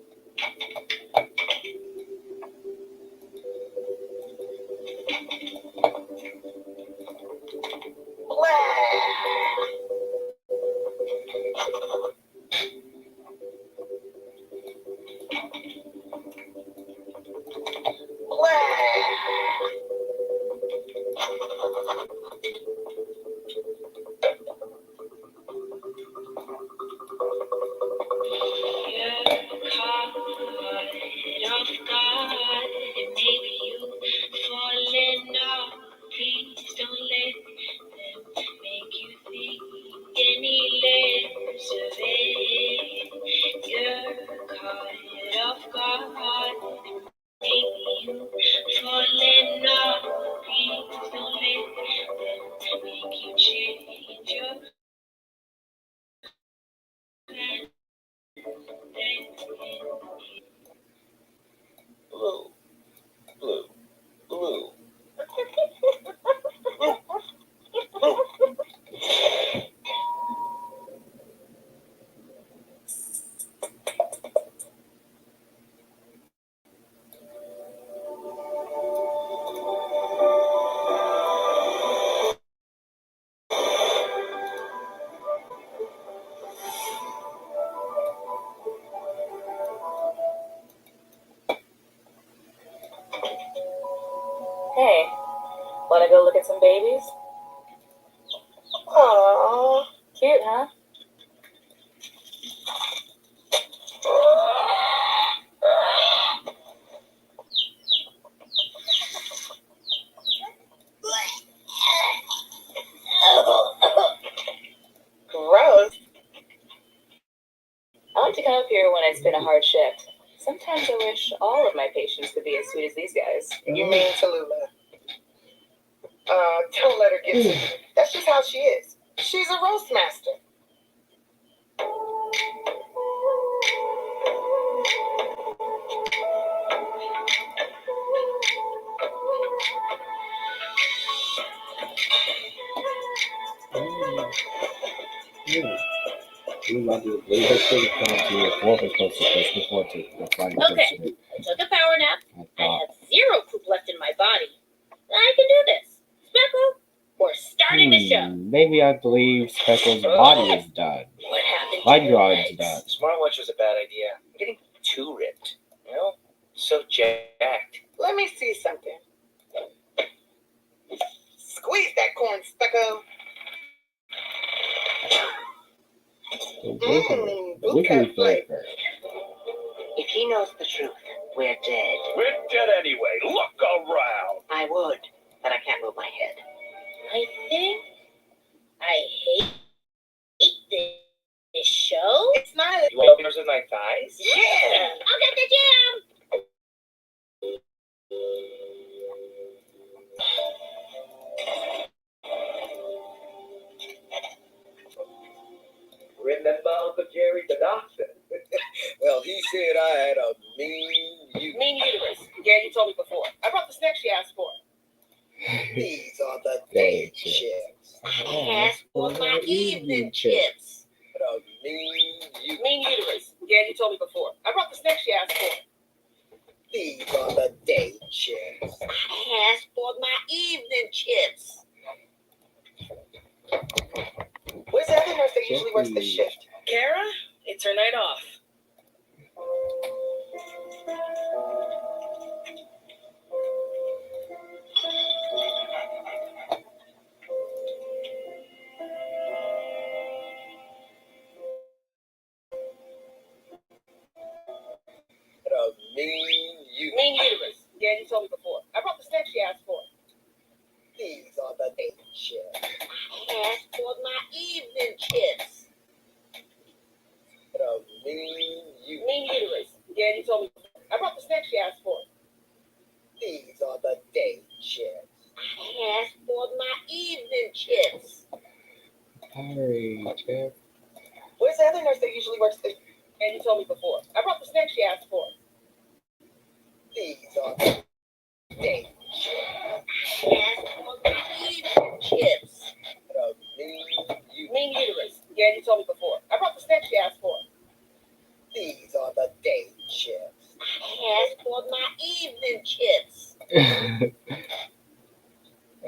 Blue, blue, blue. Hey, wanna go look at some babies? Aww. Cute, huh? Gross. I'll have to come up here when I spin a hard shift. Sometimes I wish all of my patients could be as sweet as these guys. You mean Tallulah? Don't let her get to you. That's just how she is. She's a roast master. Okay, I took a power nap. I have 0 poop left in my body. I can do this. Speckle, we're starting the show. Maybe I believe Speckle's body is done. What happened My to your drawing's legs? done. Smartwatch was a bad idea. I'm getting too ripped. You know? So jacked. Let me see something. Squeeze that corn, Specko. Wiggly flavor. If he knows the truth, we're dead. We're dead anyway. Look around. I would, but I can't move my head. I think I hate this show. It's not. You want yours with my thighs? Yeah. I'll get the jam. Remember Uncle Jerry the doctor? Well, he said I had a mean uterus. Mean uterus. Yeah, you told me before. I brought the snacks she asked for. These are the day chips. Ask for my evening chips. A mean uterus. Mean uterus. Yeah, you told me before. I brought the snacks she asked for. These are the day chips. Ask for my evening chips. Where's the other nurse that usually works the shift? Kara, it's her night off. A mean uterus. Mean uterus. Yeah, you told me before. I brought the snacks she asked for. These are the day chips. Ask for my evening chips. A mean uterus. Mean uterus. Yeah, you told me before. I brought the snacks she asked for. These are the day chips. Ask for my evening chips. Harry, Chip. Where's the other nurse that usually works the... And you told me before. I brought the snacks she asked for. These are the day Ask for my evening chips. A mean uterus. Mean uterus. Yeah, you told me before. I brought the snacks she asked for. These are the day chips. Ask for my evening chips.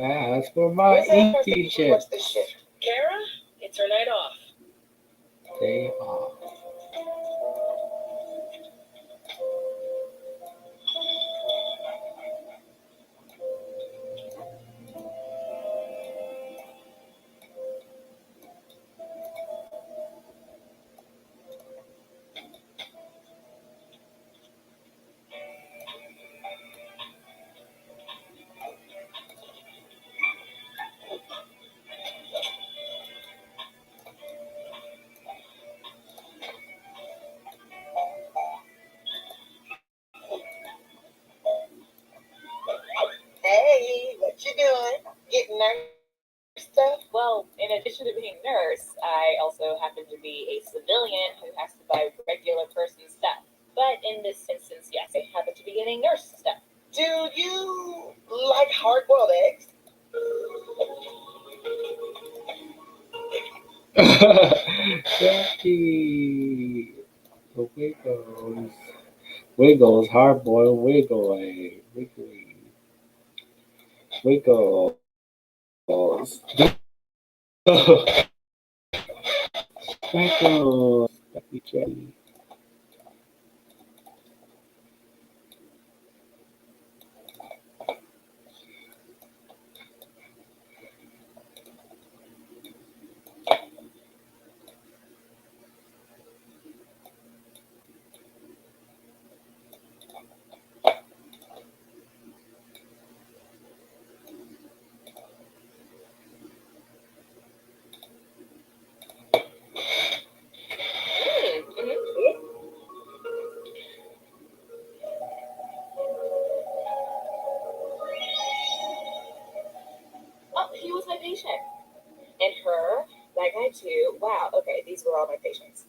Ask for my Where's the other nurse that eating usually works chips. the shift? Kara, it's her night off. Day off. Hey, what you doing? Getting nurse stuff? Well, in addition to being a nurse, I also happen to be a civilian who has to buy regular person stuff. But in this instance, yes, I happen to be getting nurse stuff. Do you like hard-boiled eggs? Jackie. The Wiggles. Wiggles, hard boiled wiggle egg. Wiggly. Wiggles. Wiggles. Jackie Jelly. for all my patients.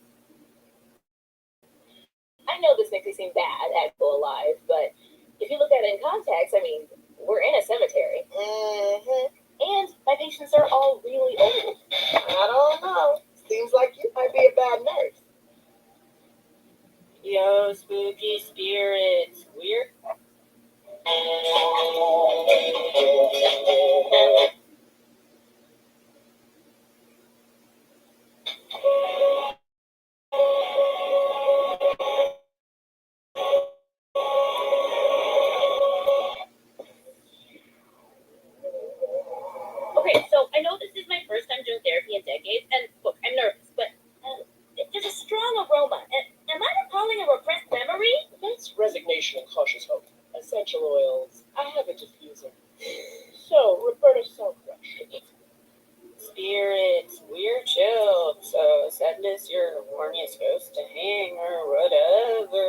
I know this makes me seem bad at people alive, but if you look at it in context, I mean, we're in a cemetery. Mm-hmm. And my patients are all really old. I don't know. Seems like you might be a bad nurse. Yo, spooky spirits. Weird. Okay, so I know this is my first time doing therapy in decades, and look, I'm nervous, but there's a strong aroma. Am I recalling a repressed memory? That's resignation and cautious hope. Essential oils. I have a diffuser. So, Roberta Saltrush. Spirits, we're chill. So, sadness, your horniest ghost to hang or whatever.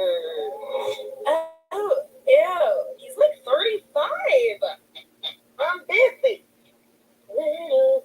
Oh, ew, he's like 35. I'm busy. Little.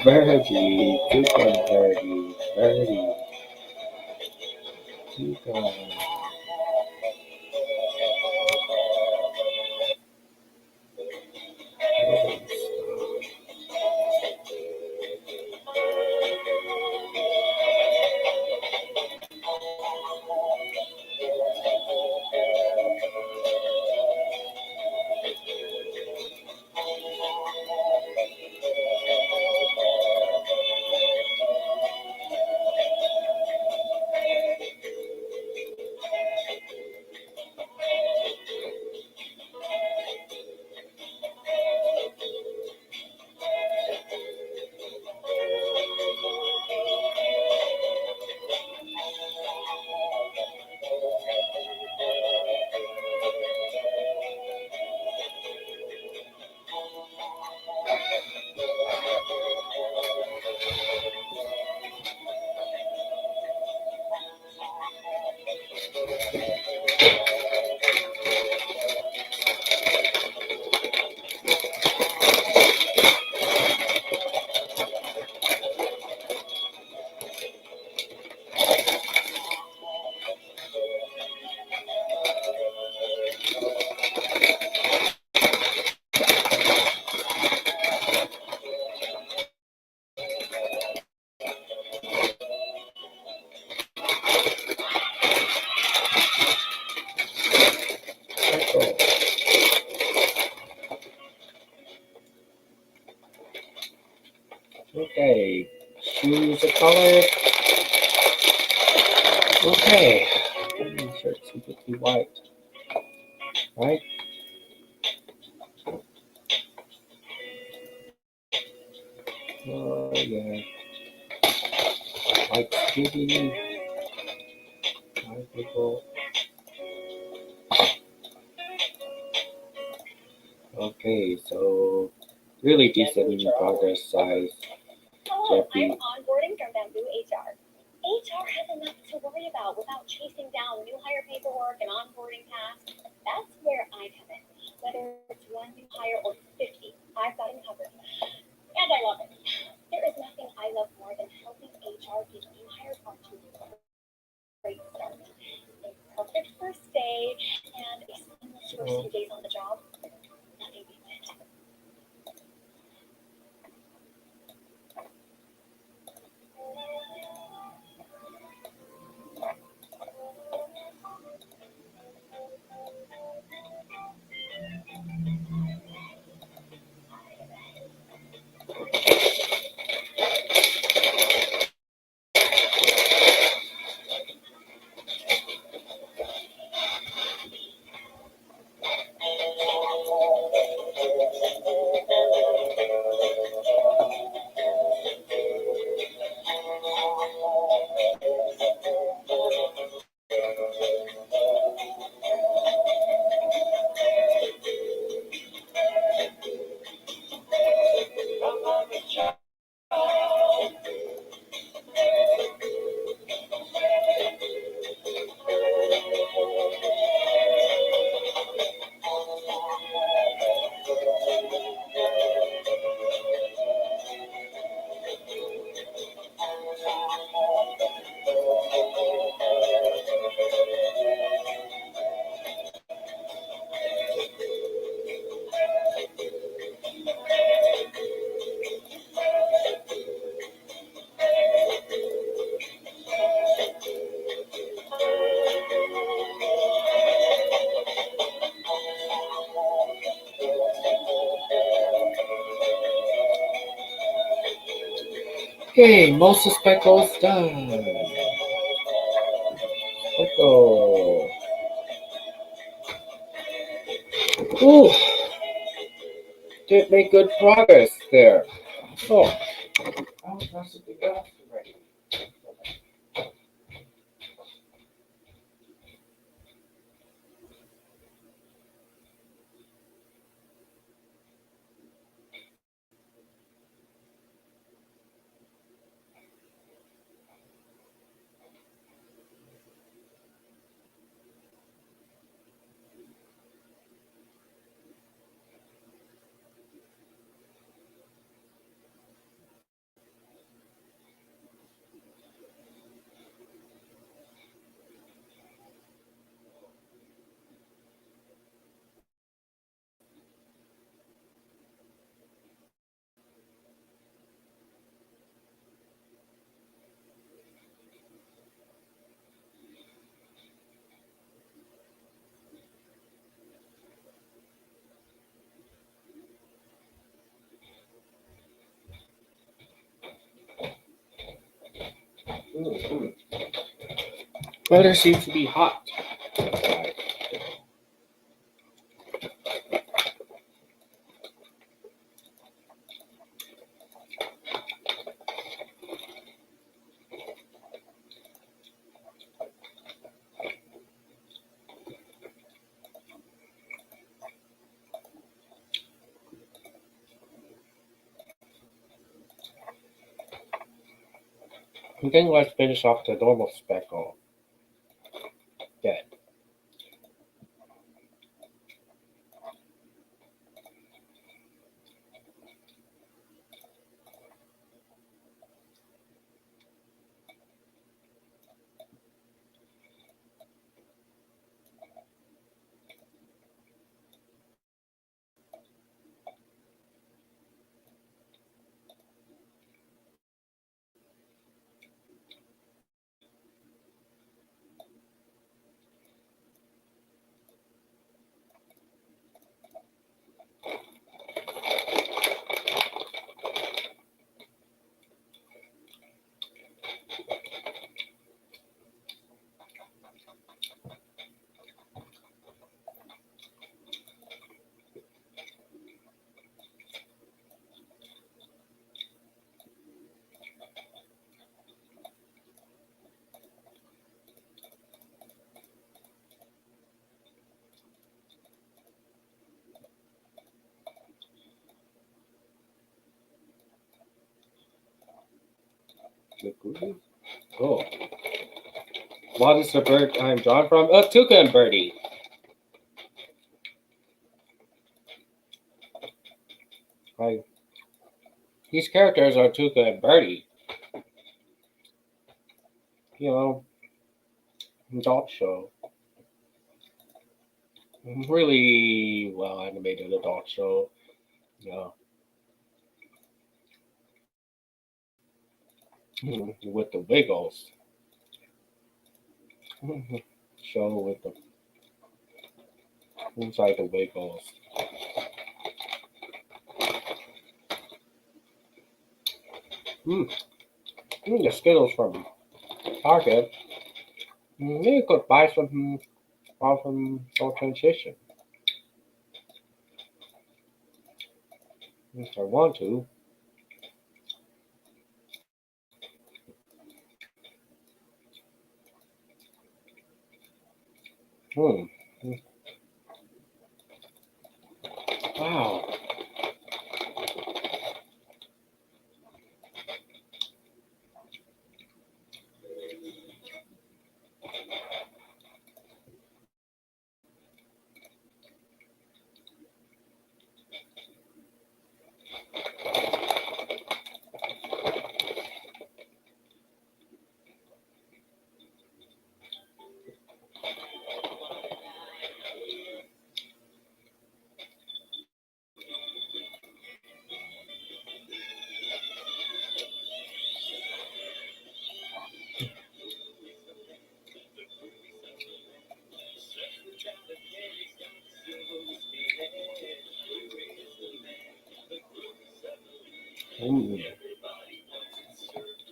Birdie, toucan birdie, birdie, toucan. Okay, choose a color. Okay, shirt's completely white, right? Oh yeah, white kitty, white people. Okay, so really decent progress size. Hello, Jeffy. I'm onboarding from Bamboo HR. HR has enough to worry about without chasing down new hire paperwork and onboarding tasks. That's where I come in. Whether it's one new hire or 50, I've got them covered. And I love it. There is nothing I love more than helping HR give new hires off to a great start. A perfect first day and a seamless first few days on the job. Nothing beats it. Okay, most of Speckle's done. Speckle. Ooh, did make good progress there. Oh, that's a big ass already. Weather seems to be hot. And then let's finish off the normal Speckle. Dead. Oh. What is the bird I'm drawn from? A toucan birdie. Right. These characters are toucan birdie. You know, adult show. Really well animated adult show. Yeah. With the wiggles. Show with the inside the wiggles. The Skittles from Target. You could buy some from transition if I want to. Wow.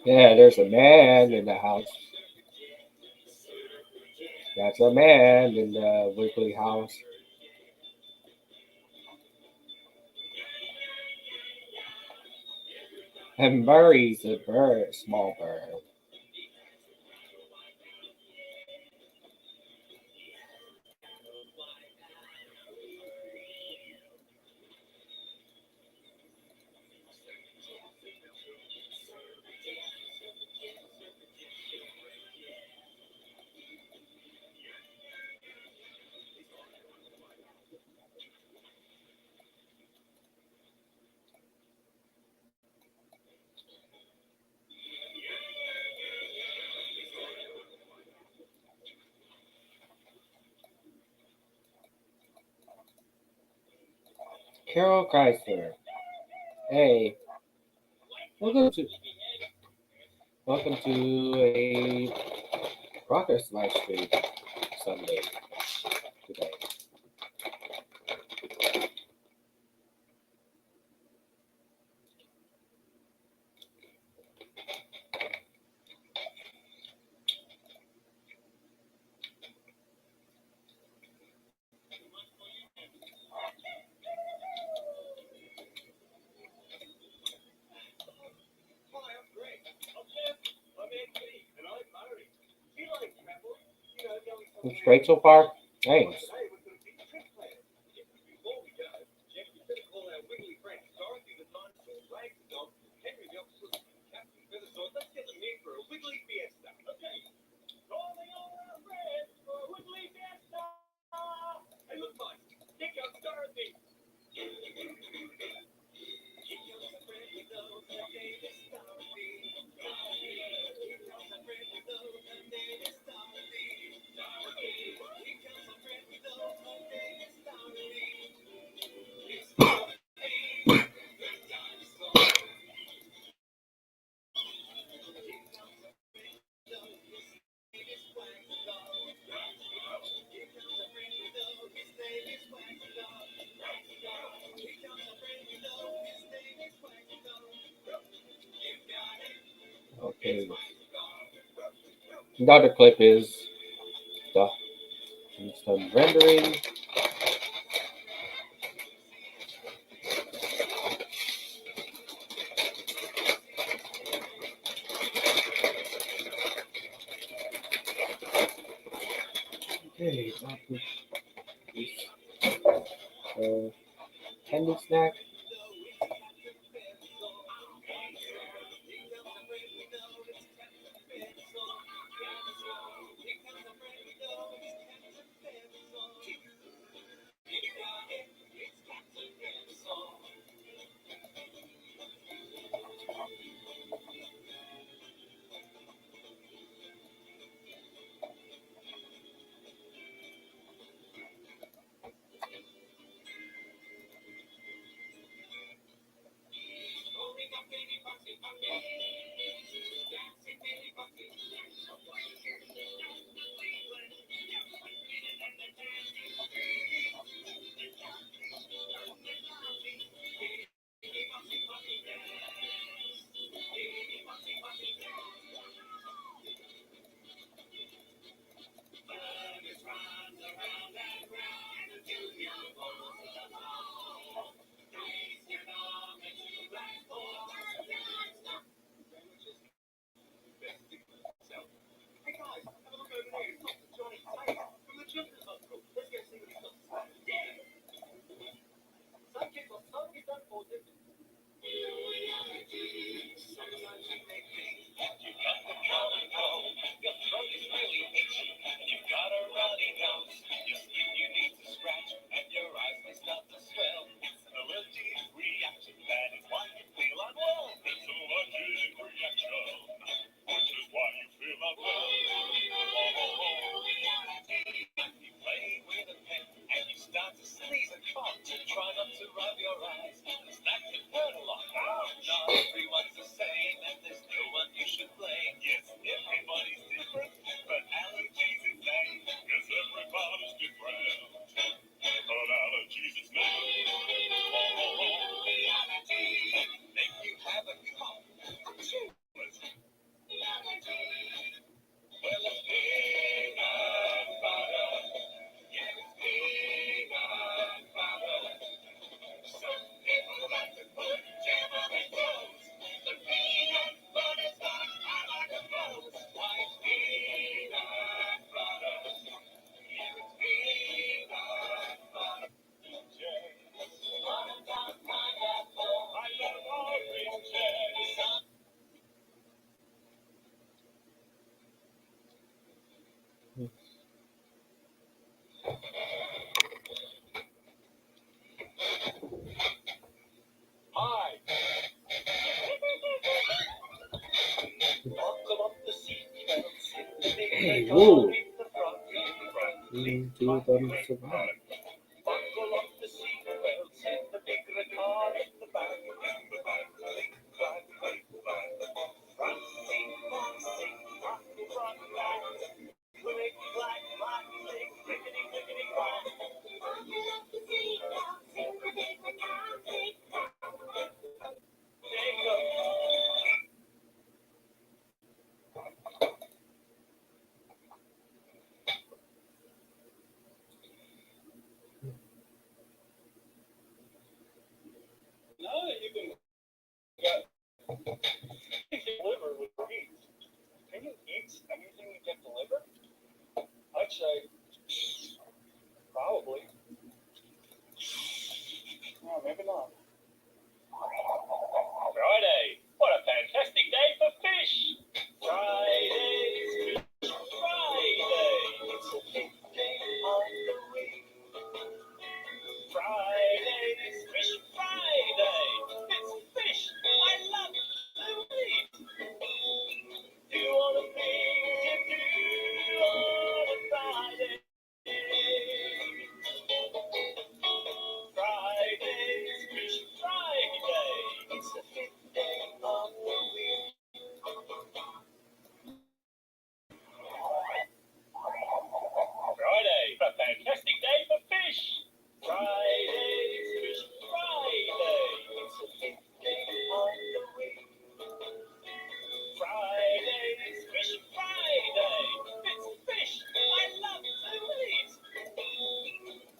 Yeah, there's a man in the house. That's a man in the Wiggly house. And Murray's a bird, small bird. Carol Chrysler. Hey, welcome to a progress live stream Sunday today. Looks great so far. Thanks. Okay. The other clip is the instant rendering. Okay, that is candy snack. Hey, whoa! Into the survive. Now that you can get delivered with ease, can you eat anything you get delivered? I'd say probably. No, maybe not. Friday. What a fantastic day for fish. Friday. Friday. It's a big day on the week. Friday. Fish Friday. It's fish. I love to eat. Do all the things you do on a Friday. Fridays, Fish Friday. It's the fifth day of the week. Friday, a fantastic day for fish. Fridays, Fish Friday. It's the fifth day of the week. Fridays, Fish Friday. It's fish. I love to eat.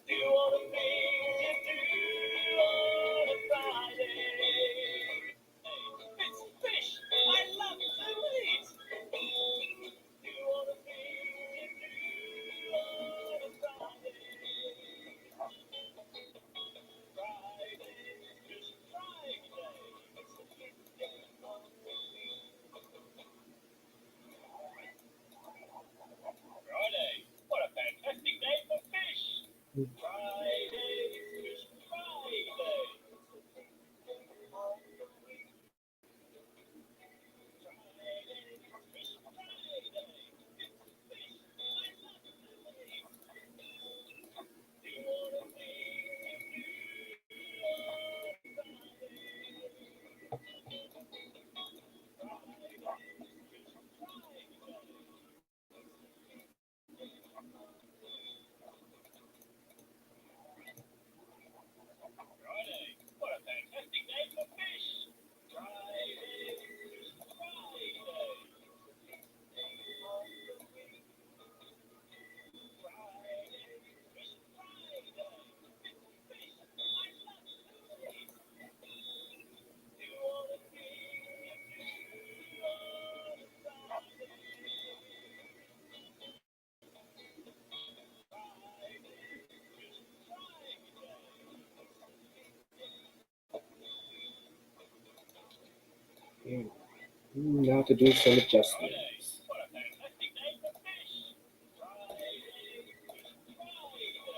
Do all the things you do on a Friday. It's fish. I love to eat. Do all the things you do on a Friday. Friday, Fish Friday. It's the fifth day of the week. Friday. What a fantastic day for fish. Friday, Fish Friday. Friday. What a fantastic day for fish. Friday, Fish Friday. Now to do some adjustments. What a fantastic day for fish. Friday, Fish Friday.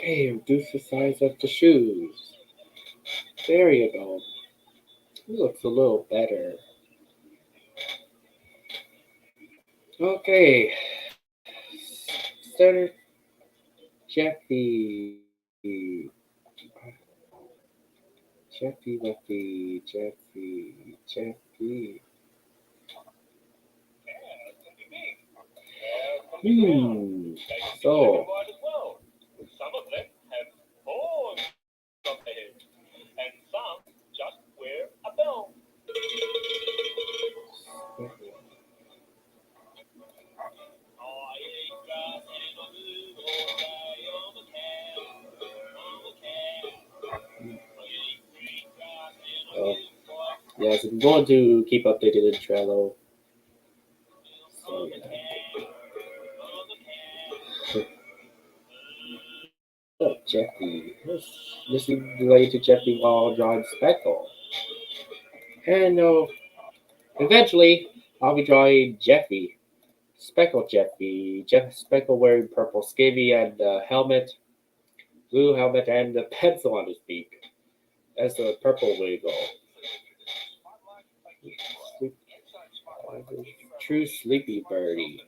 Okay, reduce the size of the shoes. There you go. It looks a little better. Okay. Center Jeffy. Jeffy. So, Some of them have horns on their heads, and some just wear a bell. yes, I'm going to keep updated in Trello. So, oh, Jeffy. This is related to Jeffy while drawing Speckle. And eventually, I'll be drawing Jeffy. Speckle Jeffy. Speckle wearing purple skivvy and helmet, blue helmet, and the pencil on his beak as the purple wiggle. True sleepy birdie.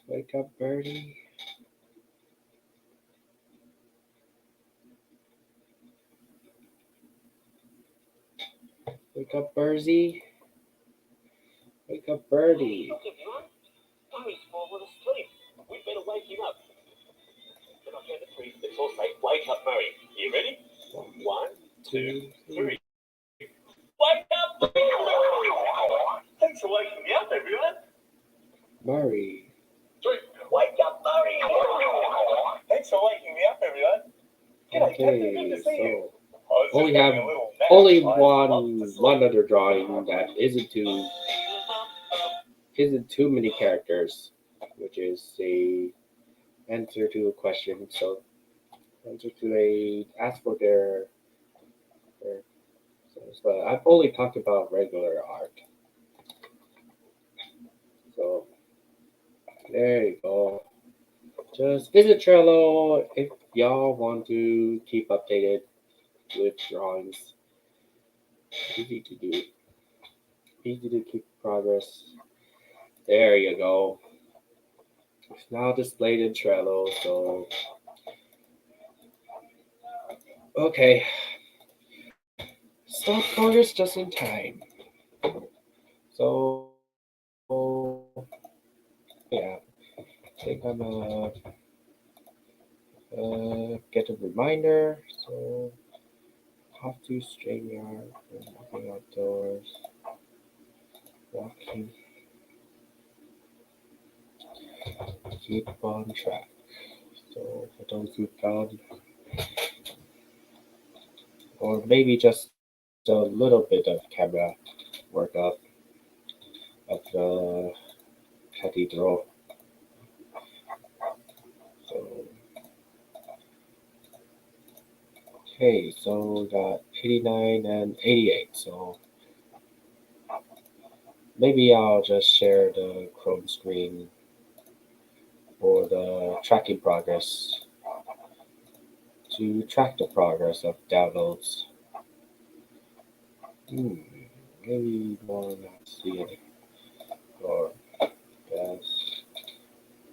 Wake up, birdie. Wake up, Birdie. Wake up, Birdie. Murray's fallen asleep. We better wake him up. Then I'll get the three. Let's all say, wake up, Murray. You ready? 1, 2, 3. Wake up! Thanks for waking me up, everyone. Murray. 3. Wake up, Murray! Thanks for waking me up, everyone. G'day, Captain. Good to see you. Only have one other drawing that isn't too many characters, which is a answer to a question. So ask for their but I've only talked about regular art. So there you go. Just visit Trello if y'all want to keep updated with drawings. Easy to do. Easy to keep progress. There you go. It's now displayed in Trello, so okay. Stop progress just in time. So yeah. I think I'm get a reminder. So off to Streamyard, walking outdoors, walking, keep on track. So for those who found, or maybe just a little bit of camera work of the cathedral. So okay, so we got 89 and 88. So maybe I'll just share the Chrome screen for the tracking progress to track the progress of downloads. Maybe more not see it. Or yes,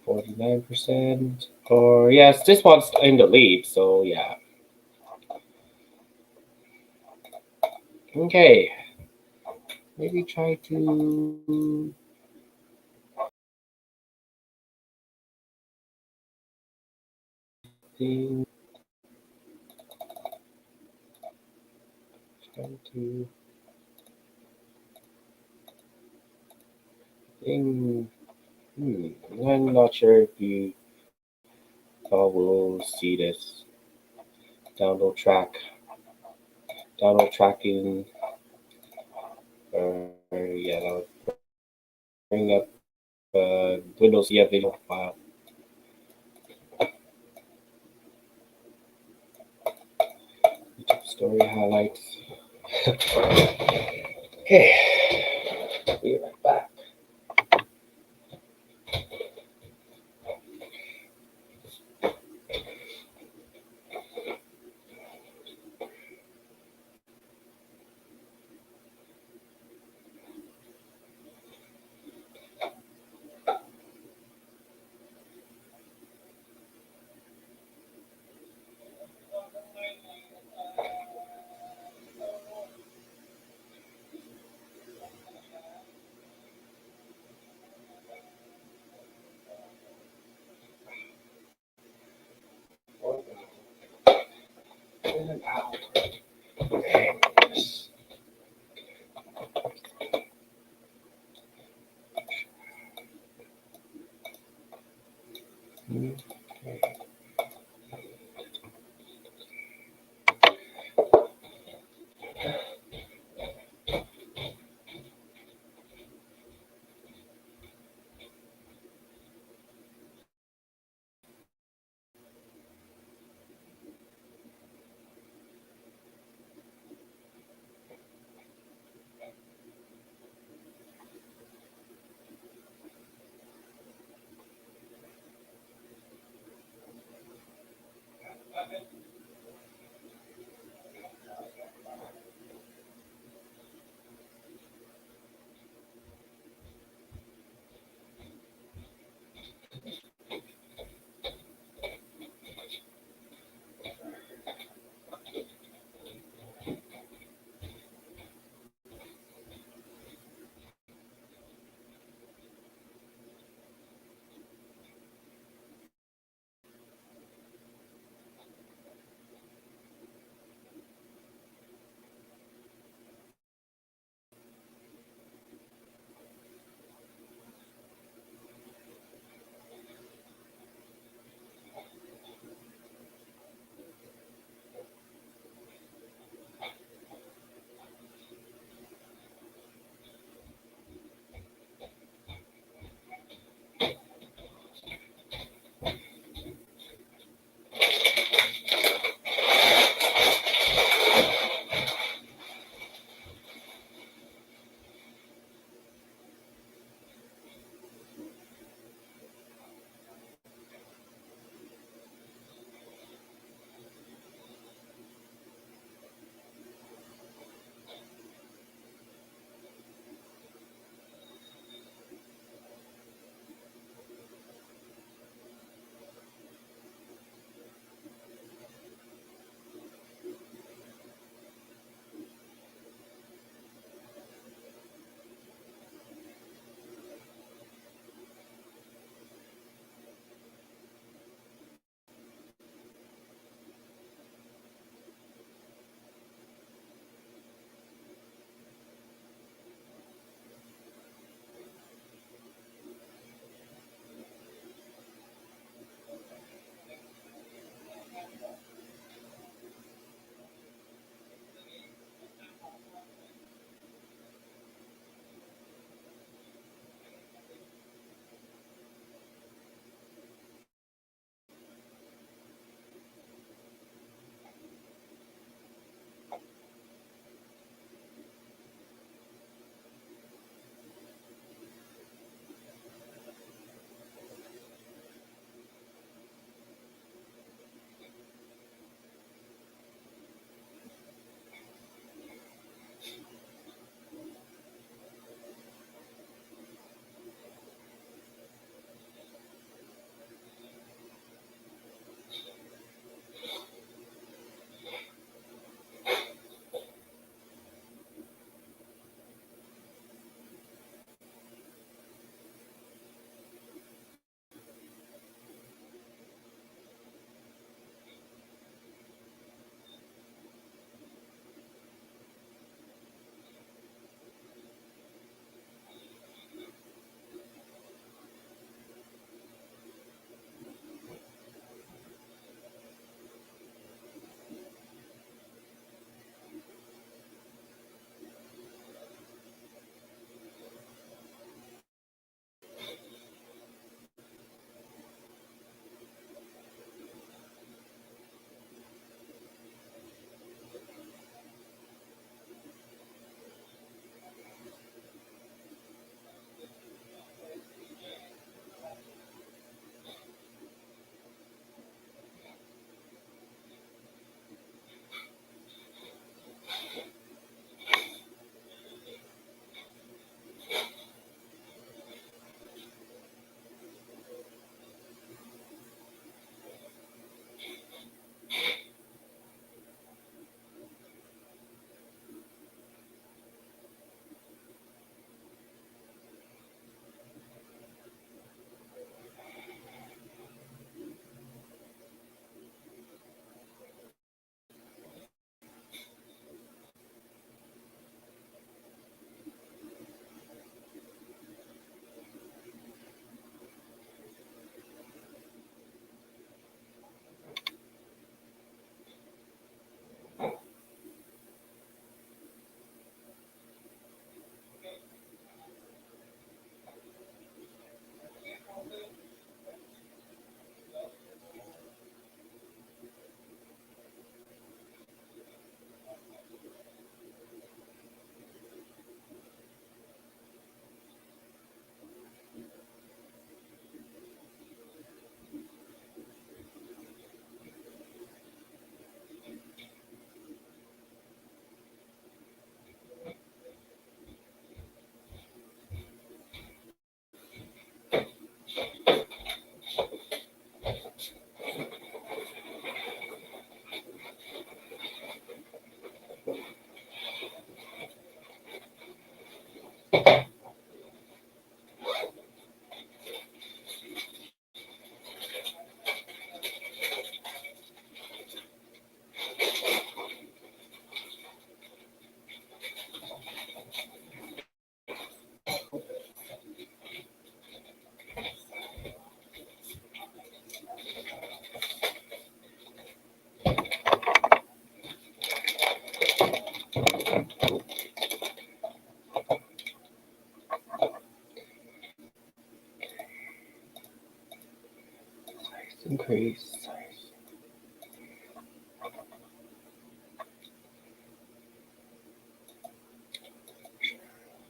49%. Or yes, this one's in the lead, so yeah. Okay. Maybe try to try to I'm not sure if you all will see this. Download tracking. Yeah, that'll bring up Windows video file. YouTube story highlights. Okay, be right back.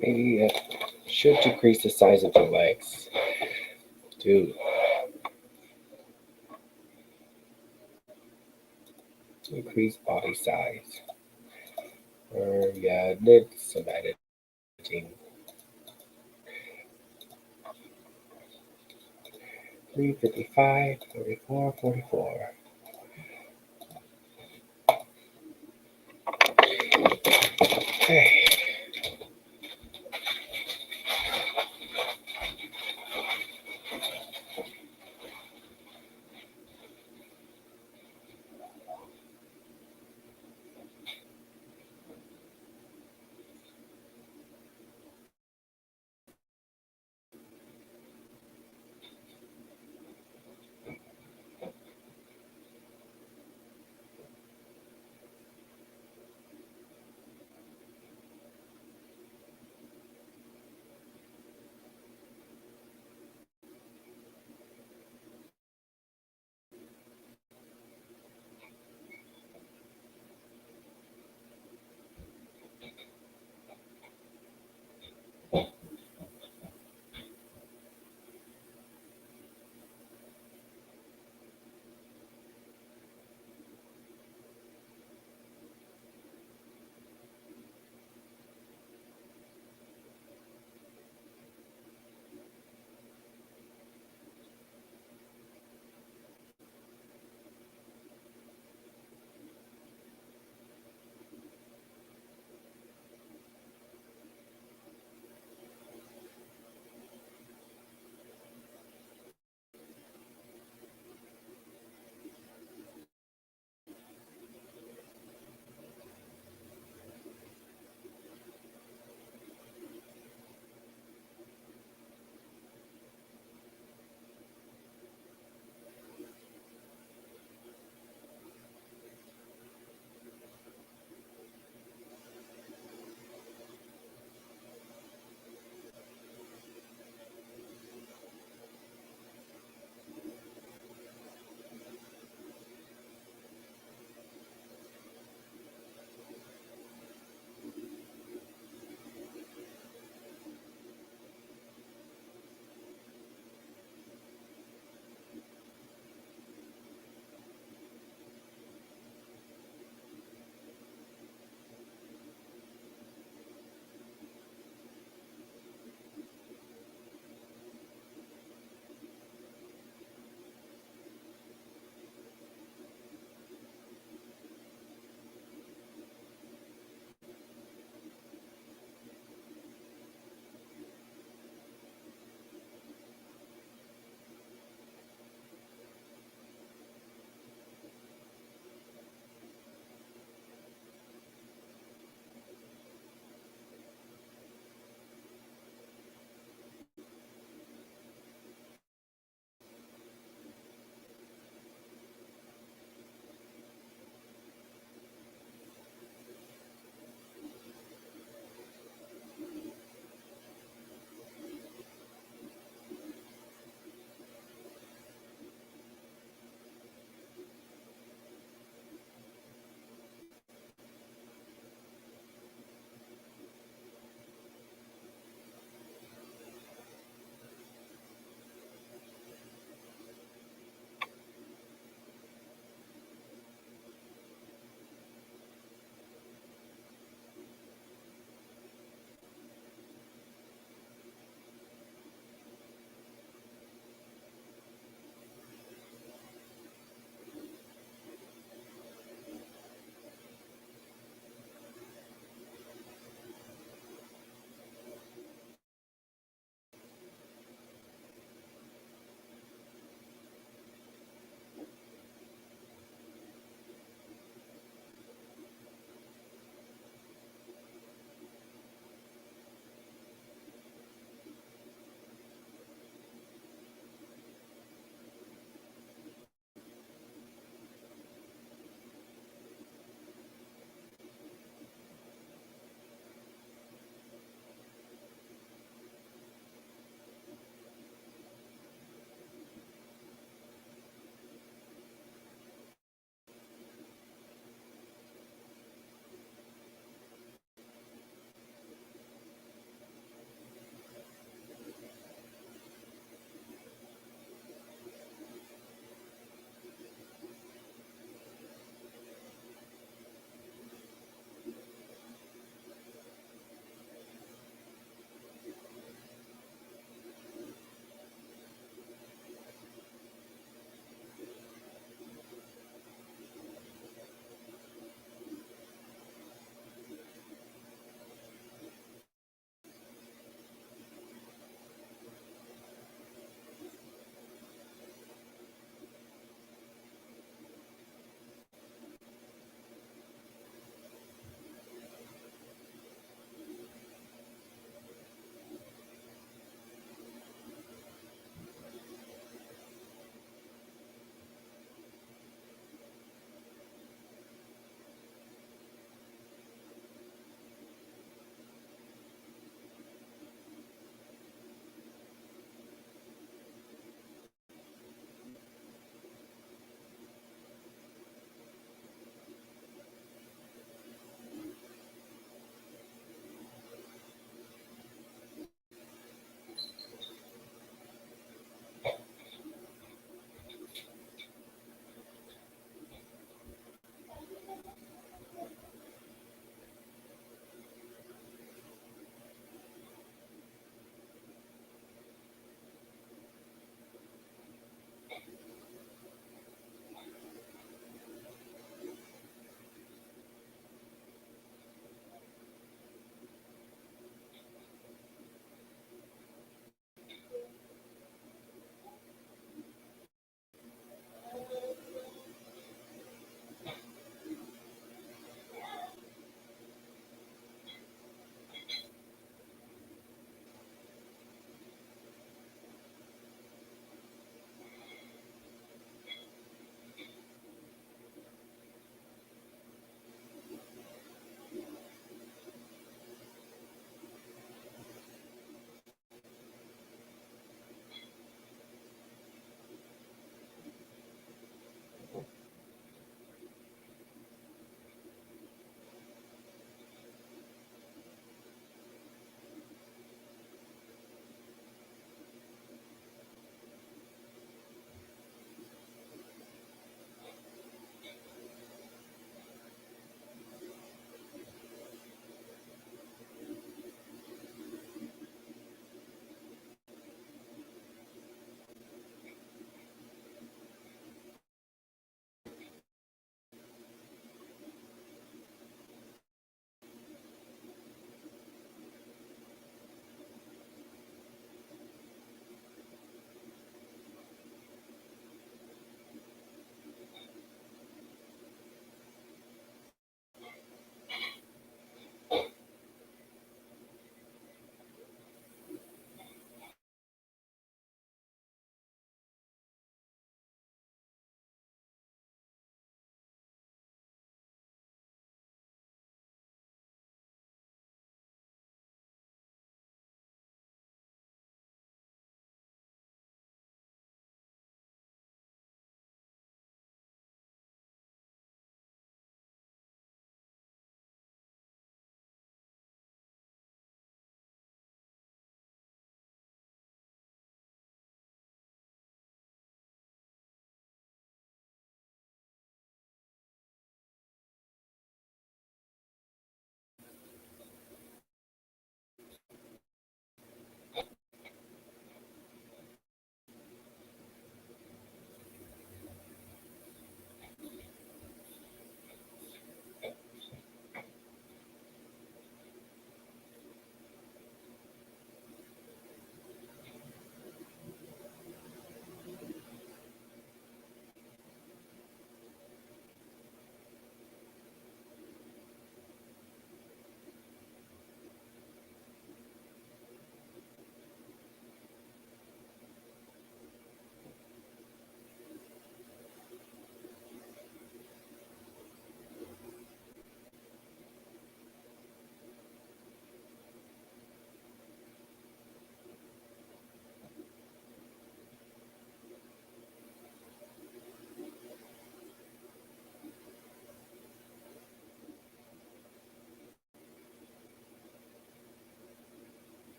Maybe should decrease the size of the legs. Dude. Increase body size. Yeah, did some editing. 355, 44, 44. Okay.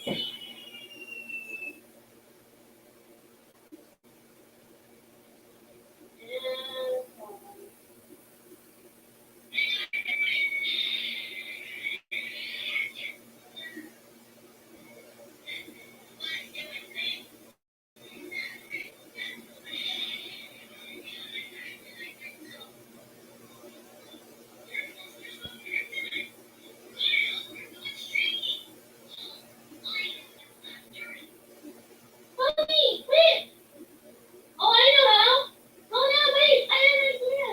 Mommy, wait! Oh, I know how! Oh, no, wait! I have an idea!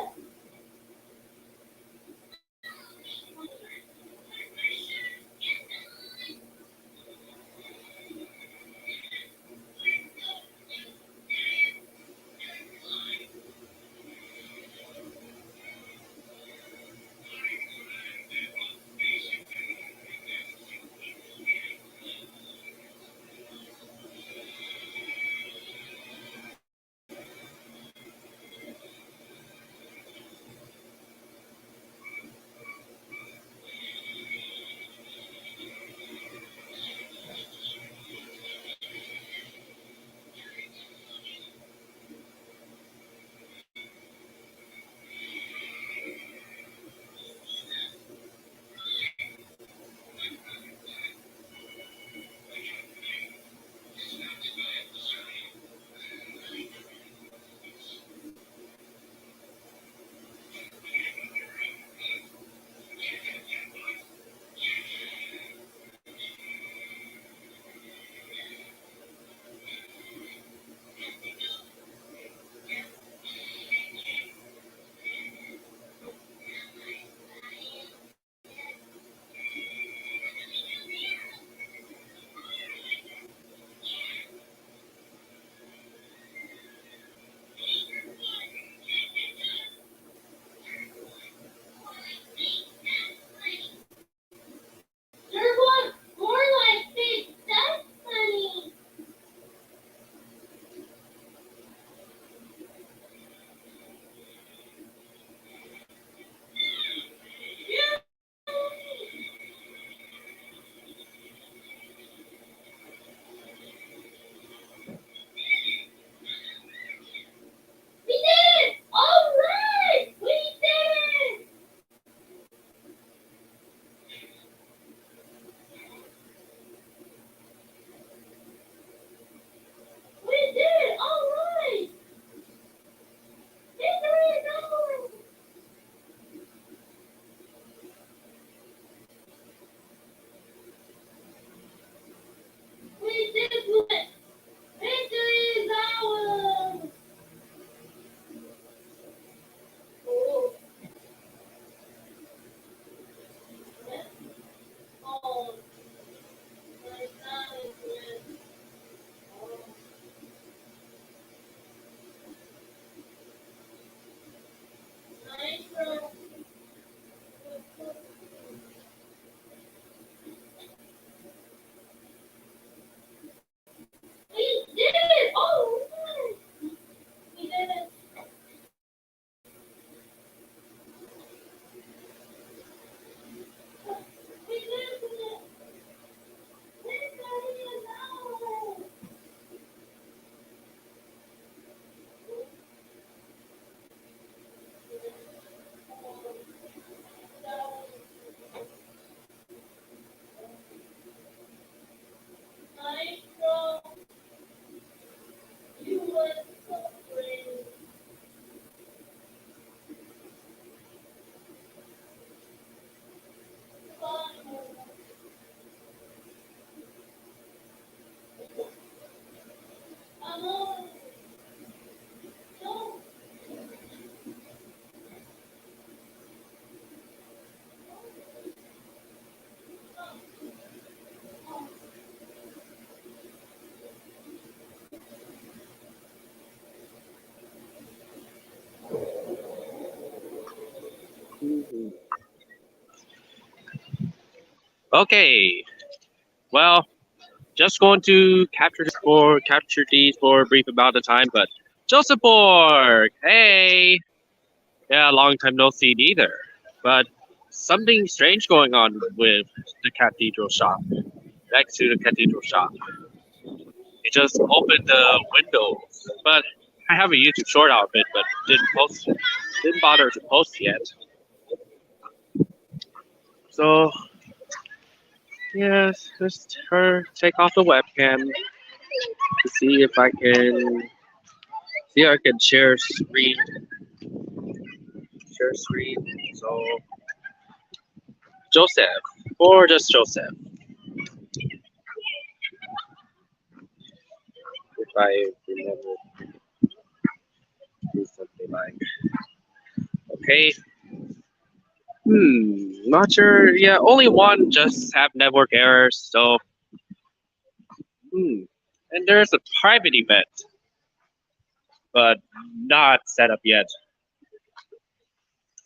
There was more like big stuff, honey. We did it! All right! We did it! We did it! All right! Victory is ours! We did it! Victory is ours! Oh. Oh. My son is dead. Oh. Nice girl. We did it! All right! We did it! We did it! Victory is ours! Nice girl. You were so brave. Amor. No. Okay, well, just going to capture these for a brief amount of time, but Joseph Borg, hey! Yeah, long time no see either. But something strange going on with the cathedral shop. next to the cathedral shop. He just opened the windows, but I have a YouTube short out of it, but didn't bother to post yet. So yes, just take off the webcam to see if I can share screen. Share screen. So Joseph, or just Joseph. If I remember do something like okay. Not sure. Yeah, only one just have network errors, so and there's a private event, but not set up yet.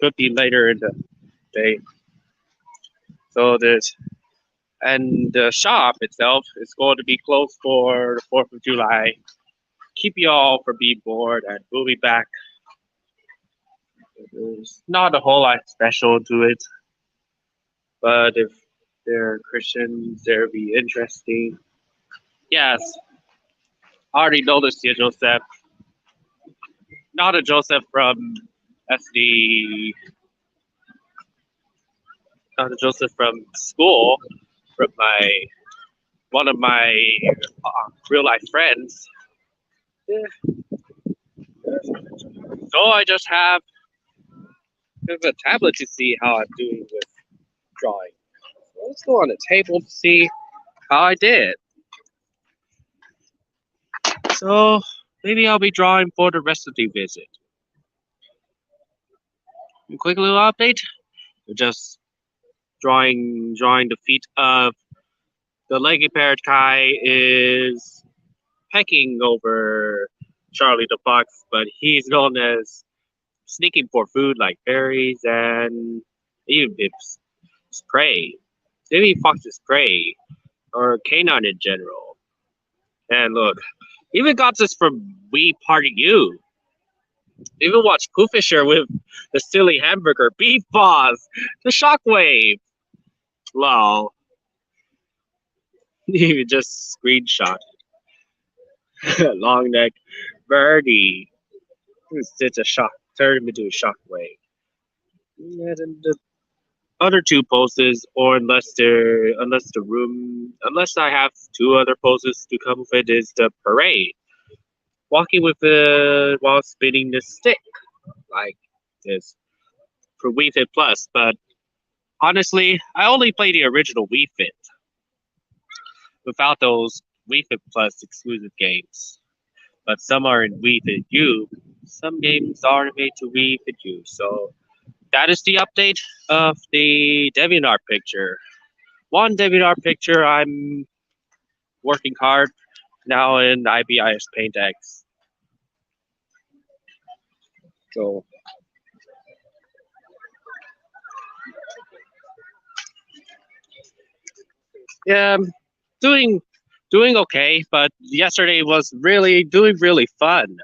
Could be later in the day. So and the shop itself is going to be closed for the 4th of July. Keep you all from being bored, and we'll be back. There's not a whole lot special to it, but if they're Christians, they'll be interesting. Yes, I already noticed you, Joseph. Not a Joseph from SD, not a Joseph from school, from one of my real life friends. Yeah. So I just have a tablet to see how I'm doing with drawing. So let's go on the table to see how I did. So maybe I'll be drawing for the rest of the visit. A quick little update. We're just drawing the feet of the leggy parrot Kai is pecking over Charlie the Fox, but he's known as sneaking for food like berries and even Bips prey. Maybe Fox's prey or canon in general. And look, even got this from Wii Party U. Even watch Poofisher with the silly hamburger beef paws, the shockwave. Lol. You just screenshot. Long neck birdie. It's a shock. Turn him into a shockwave. And then the other two poses, or unless I have two other poses to come with it, is the parade. Walking with while spinning the stick, like this for Wii Fit Plus. But honestly, I only play the original Wii Fit without those Wii Fit Plus exclusive games. But some are in Wii Fit U. Some games are made to Wii Fit U. So that is the update of the DeviantArt picture. One DeviantArt picture I'm working hard now in IBIS Paint X. So yeah, doing okay, but yesterday was really fun.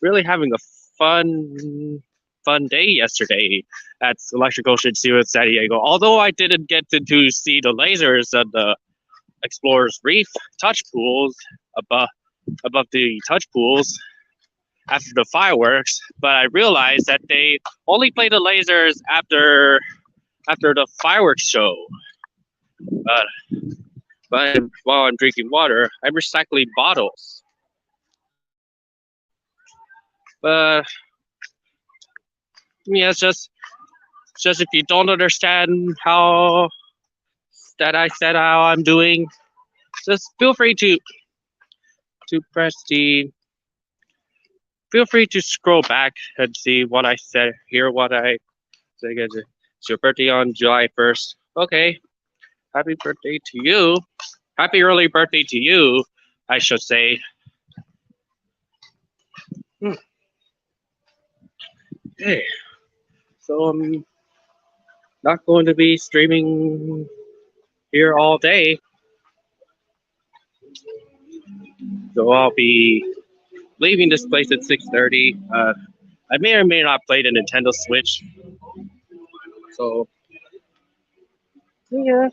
Really having a fun day yesterday at Electric Ocean Zero in San Diego. Although I didn't get to see the lasers and the Explorer's Reef touch pools above the touch pools after the fireworks, but I realized that they only play the lasers after the fireworks show. But while I'm drinking water, I'm recycling bottles. But yeah, it's just if you don't understand how that I said how I'm doing, just feel free to press the. Feel free to scroll back and see what I said here. What I said. It's your birthday on July 1st. Okay. Happy birthday to you. Happy early birthday to you, I should say. Okay. So I'm not going to be streaming here all day. So I'll be leaving this place at 6:30. I may or may not play the Nintendo Switch. So yeah.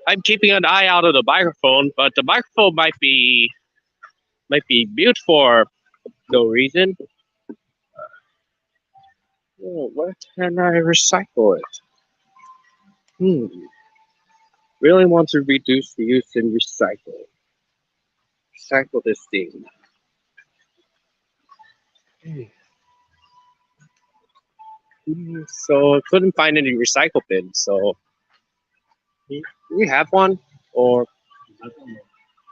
I'm keeping an eye out of the microphone, but the microphone might be mute for no reason. Oh, where can I recycle it? Really want to reduce the use and recycle. Recycle this thing. So I couldn't find any recycle bins. So do we have one or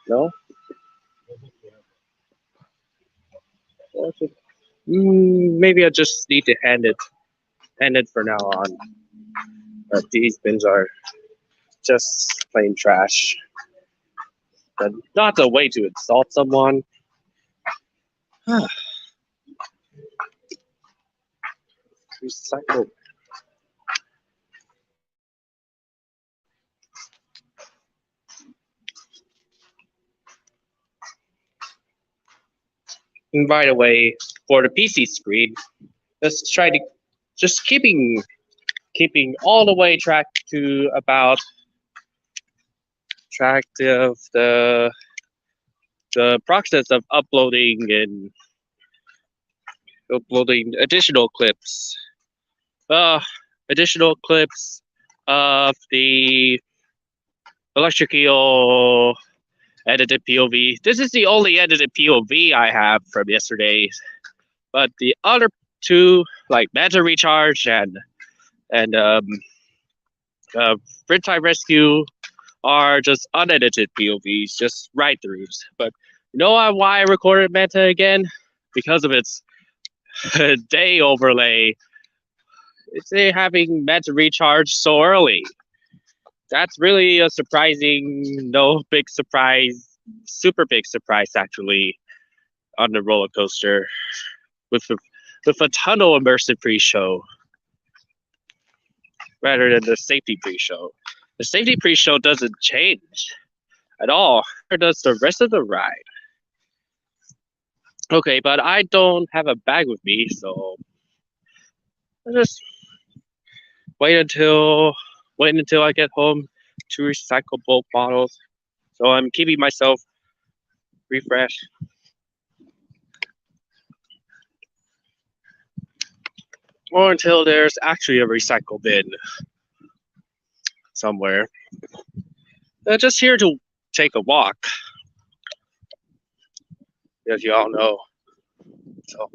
no? Maybe I just need to end it for now on. But these bins are just plain trash. But not the way to insult someone. Recycle. And by the way, for the PC screen, let's try to just keeping all the way track of the process of uploading additional clips. Additional clips of the electric eel edited POV. This is the only edited POV I have from yesterday, but the other two, like Manta Recharge and Print Time Rescue, are just unedited POVs, just write-throughs. But you know why I recorded Manta again? Because of its day overlay. It's having Manta Recharge so early. That's really a surprising, super big surprise actually on the roller coaster with a tunnel immersive pre-show rather than the safety pre-show. The safety pre-show doesn't change at all. Nor does the rest of the ride. Okay, but I don't have a bag with me, so I'll just wait until I get home to recycle bulk bottles. So I'm keeping myself refreshed. Or until there's actually a recycle bin somewhere. Just here to take a walk, as you all know. So.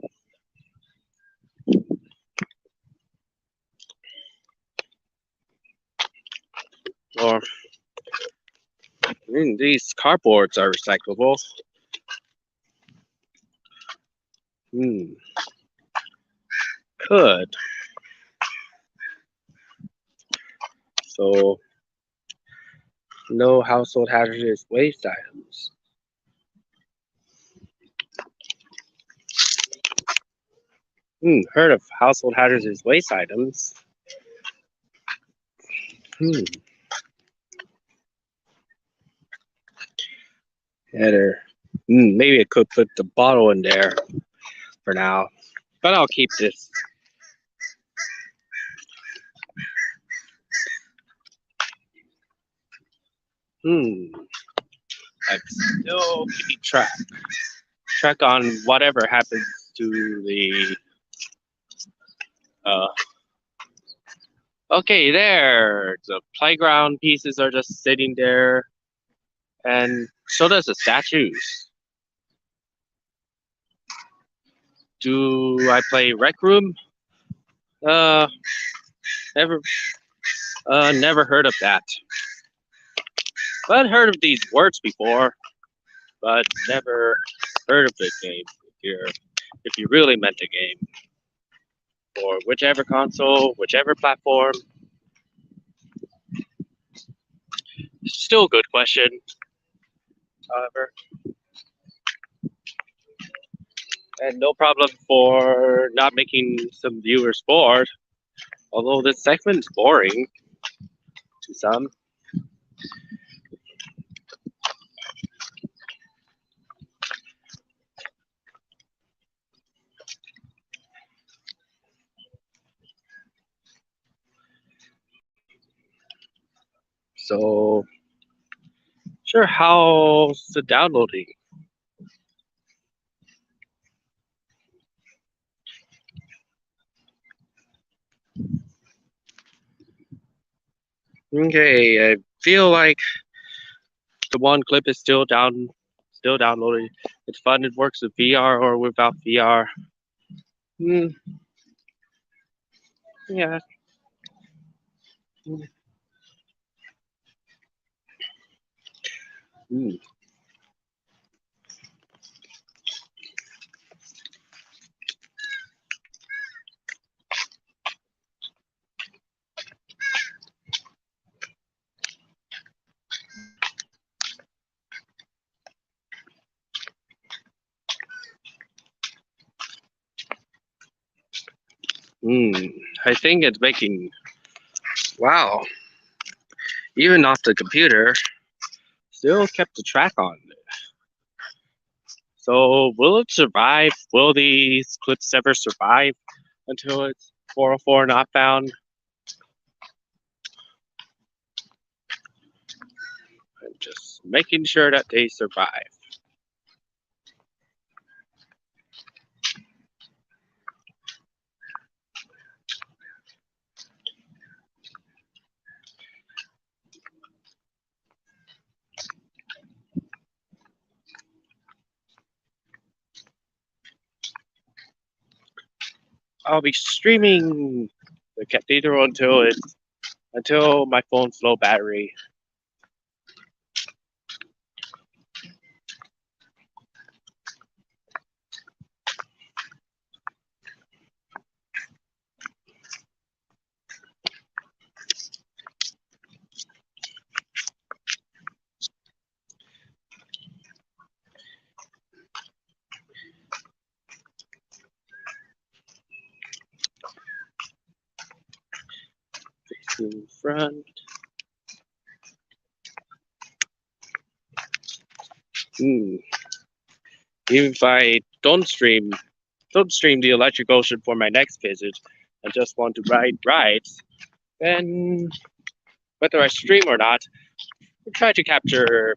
Or these cardboards are recyclable. Could. So no household hazardous waste items. Heard of household hazardous waste items. Header. Maybe I could put the bottle in there for now, but I'll keep this. I'm still keeping track on whatever happens to the. Okay, there. The playground pieces are just sitting there, and so does the statues. Do I play Rec Room? Never heard of that. But heard of these words before, but never heard of the game. If you really meant the game, or whichever console, whichever platform. Still a good question. However, and no problem for not making some viewers bored. Although this segment's boring to some. So Sure, how's the downloading? Okay, I feel like the one clip is still downloading. It's fun. It works with VR or without VR. Hmm. Yeah. Hmm. Hmm. I think it's making. Wow. Even off the computer, still kept the track on. So will it survive? Will these clips ever survive until it's 404 not found? I'm just making sure that they survive. I'll be streaming the Cathedral until my phone's low battery. In front. Even if I don't stream the Electric Ocean for my next visit, I just want to ride rides, then whether I stream or not, I try to capture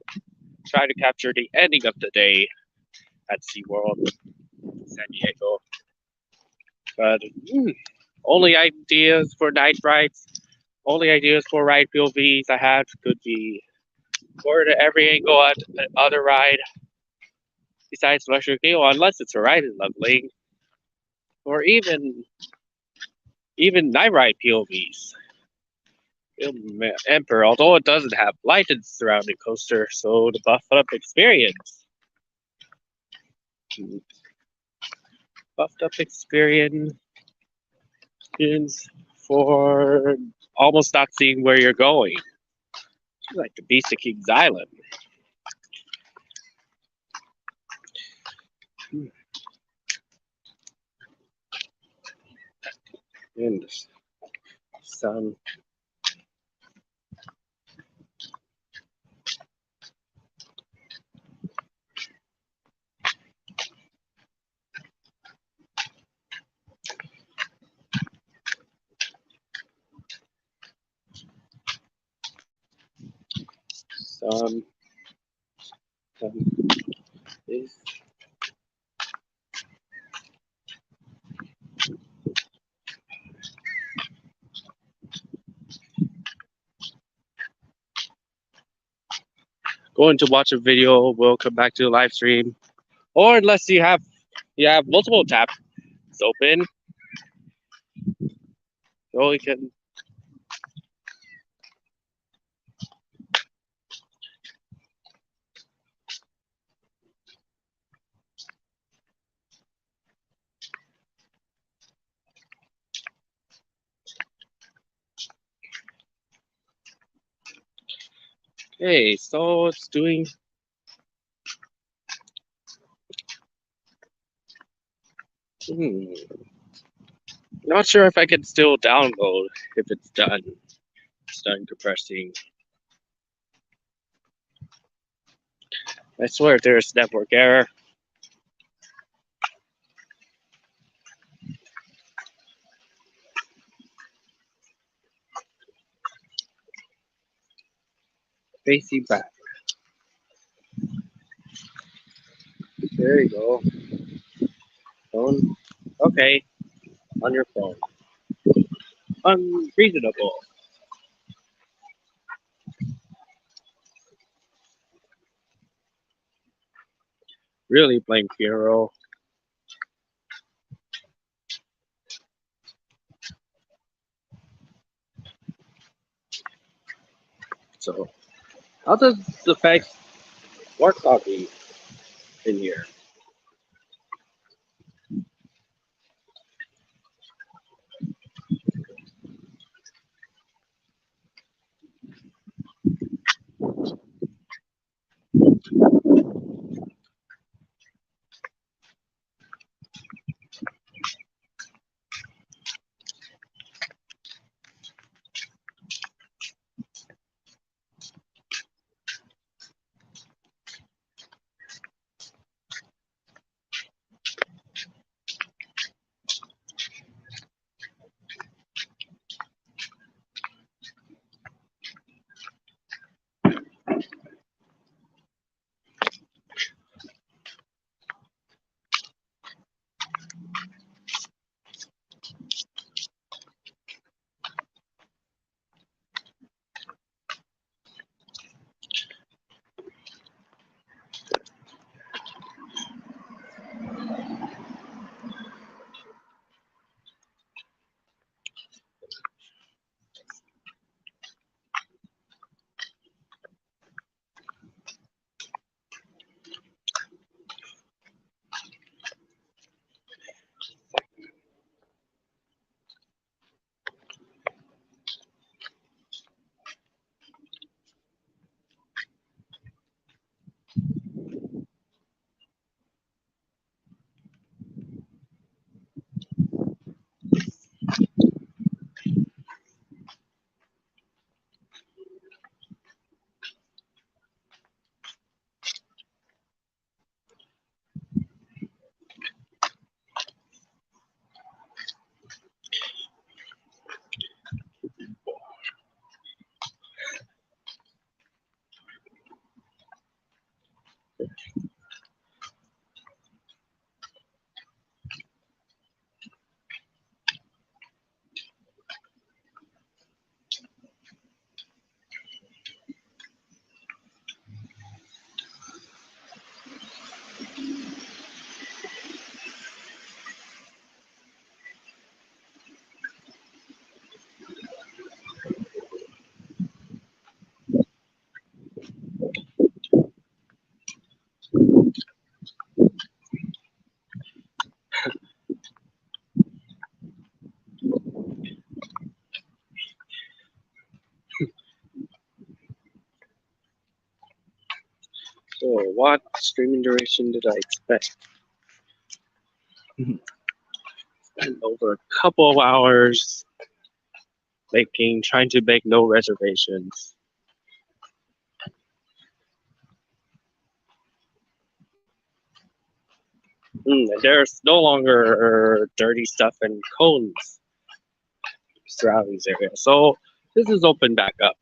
the ending of the day at SeaWorld, San Diego. But only ideas for night rides, only ideas for ride POVs I have could be for every angle at other ride besides Electric Eel, unless it's a ride in leveling, or even night ride POVs. Emperor, although it doesn't have light in the surrounding coaster, so the buffed up experience. Buffed up experience for almost not seeing where you're going. Like the Beast of King's Island. And the sun. Sun is going to watch a video, we'll come back to the live stream. Or unless you have multiple tabs open, so we can. Okay, so it's doing. Not sure if I can still download if it's done. It's done compressing. I swear there's network error. Facing back. There you go. Phone. Okay, on your phone. Unreasonable. Really playing hero. So, how does the fact work talking in here? So, what streaming duration did I expect? Spent over a couple of hours trying to make no reservations. And there's no longer dirty stuff and cones surrounding this area. So, this is open back up.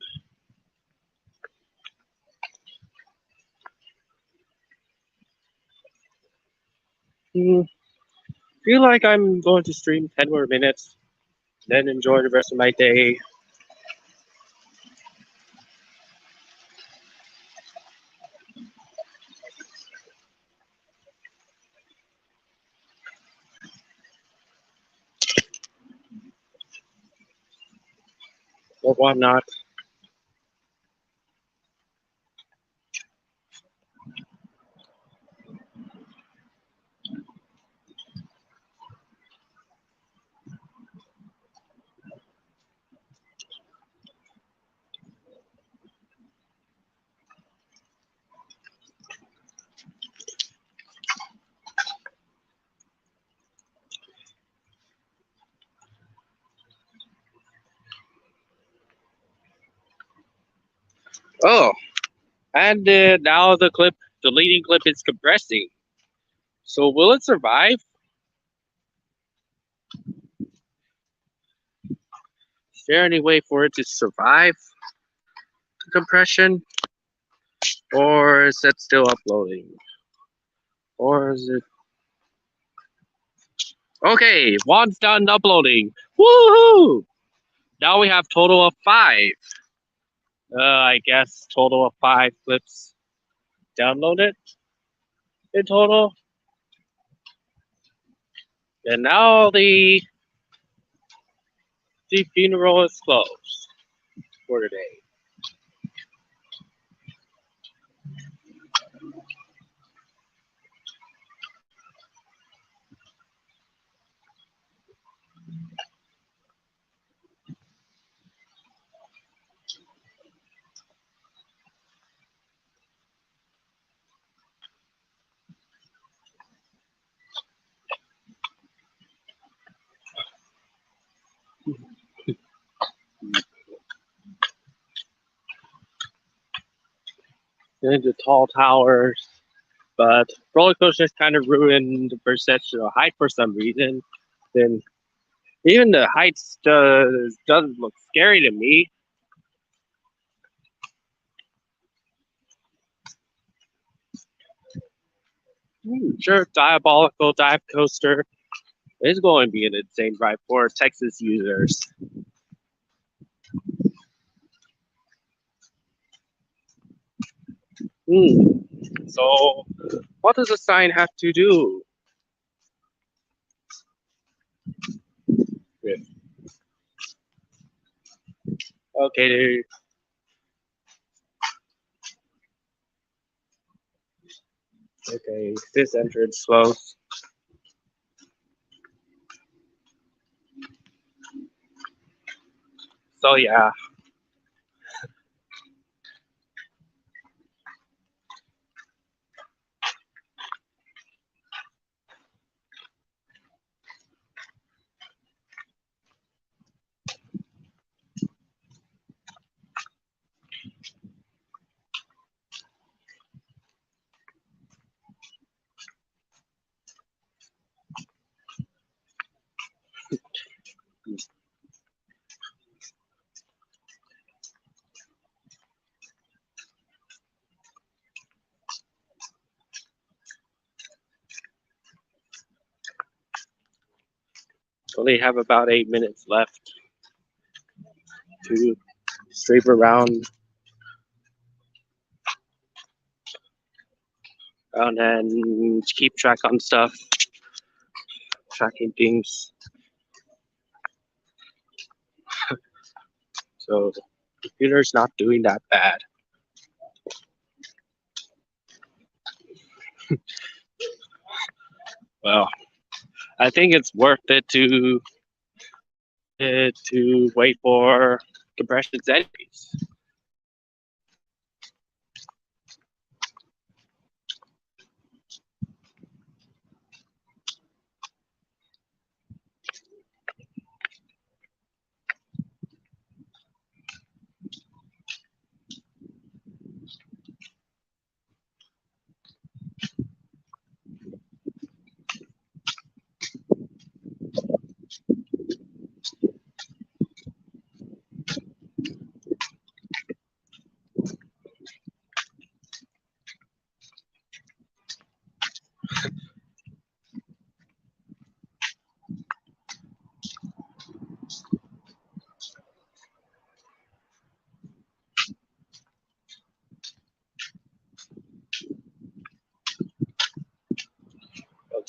Feel like I'm going to stream 10 more minutes, then enjoy the rest of my day. Or whatnot. Oh, and now the leading clip is compressing. So will it survive? Is there any way for it to survive the compression? Or is it still uploading? Or is it? Okay, one's done uploading. Woohoo! Now we have total of 5. I guess total of 5 clips downloaded in total. And now the funeral is closed for today. Into tall towers, but roller coasters kind of ruined the perception of height for some reason. Then even the heights doesn't look scary to me. Sure, Diabolical Dive Coaster is going to be an insane ride for Texas users. So, what does a sign have to do? Okay, this entrance closed. So yeah. Only have about 8 minutes left to stream around and keep track on stuff, tracking things. So the computer's not doing that bad. Well, I think it's worth it to wait for compressions anyways.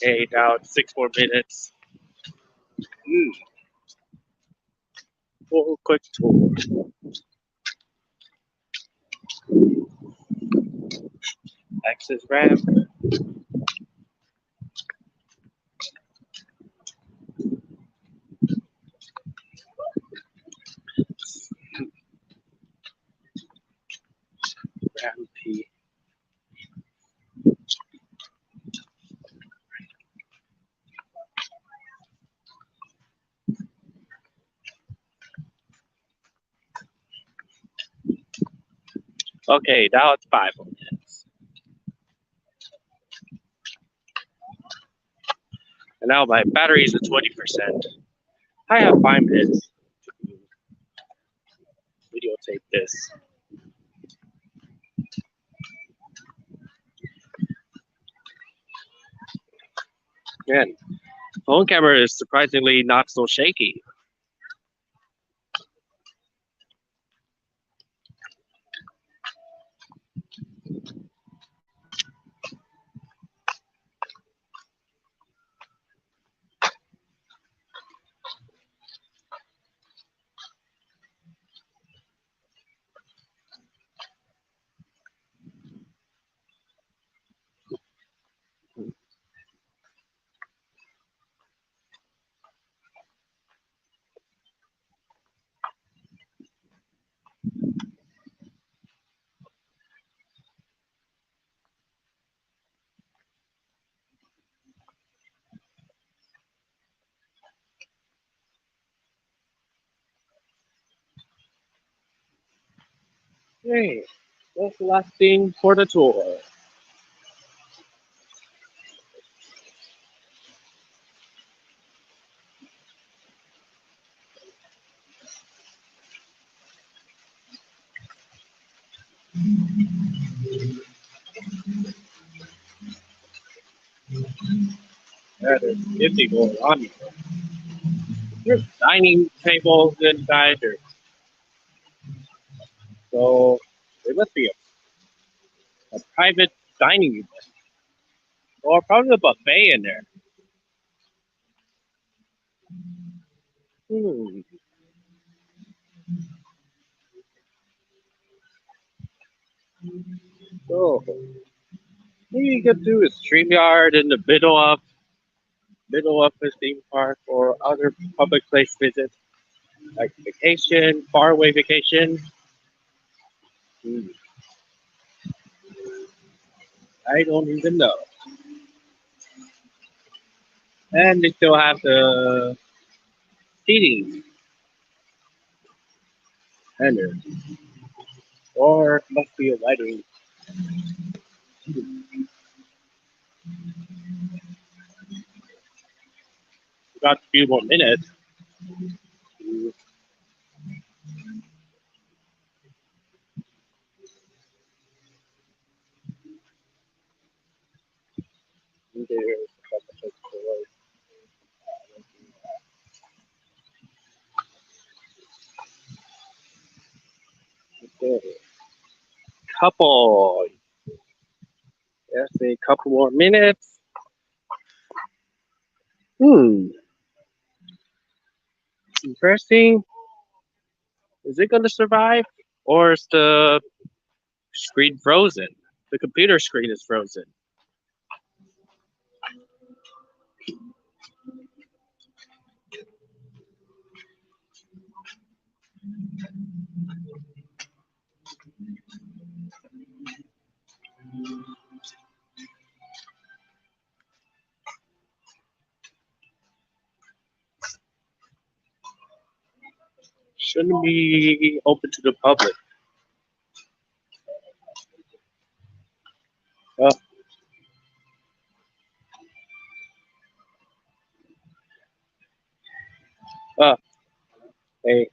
Okay, now it's 6 more minutes. Full quick tour. Access ramp. Ramp P. Okay, now it's 5 more minutes. And now my battery's at 20%. I have 5 minutes to videotape this. Man, phone camera is surprisingly not so shaky. Hey, what's the last thing for the tour? Yeah, there's 50 going on here. There's dining tables inside there. So there must be a private dining room. Or probably a buffet in there. Hmm. So maybe you could do a Streamyard in the middle of the theme park or other public place visit, like vacation, faraway vacation. Hmm. I don't even know. And they still have the seating vendor. Or it must be a wedding. We got a few more minutes. There's a couple. Yes, a couple more minutes. Hmm. Interesting. Is it gonna survive? Or is the screen frozen? The computer screen is frozen. Shouldn't be open to the public. Oh, oh, hey.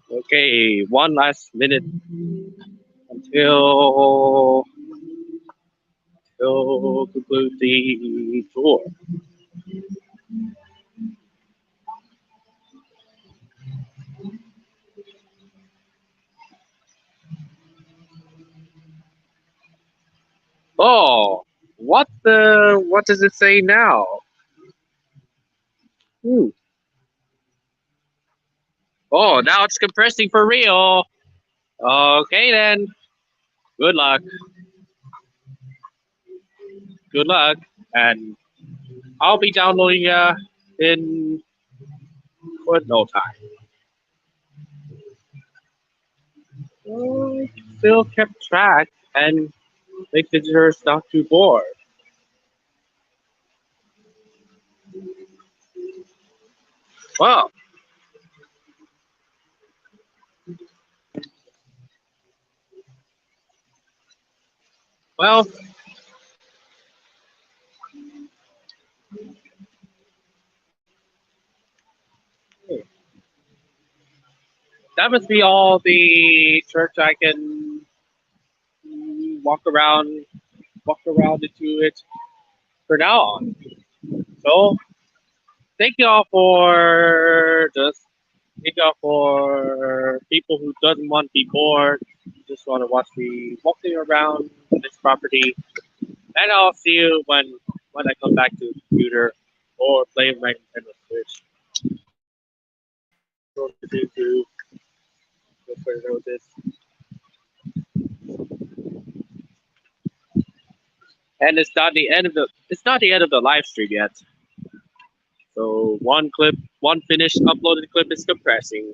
Okay, one last minute until conclude the tour. Oh, what does it say now? Hmm. Oh, now it's compressing for real. Okay then. Good luck. Good luck. And I'll be downloading in no time. Still kept track and make visitors not too bored. Well, well, that must be all the church I can walk around into it for now on. So thank you all for people who doesn't want to be bored, just want to watch me walking around this property. And I'll see you when I come back to the computer or play my Nintendo Switch. So to go further with this. And it's not the end of the live stream yet. So one finished uploaded clip is compressing.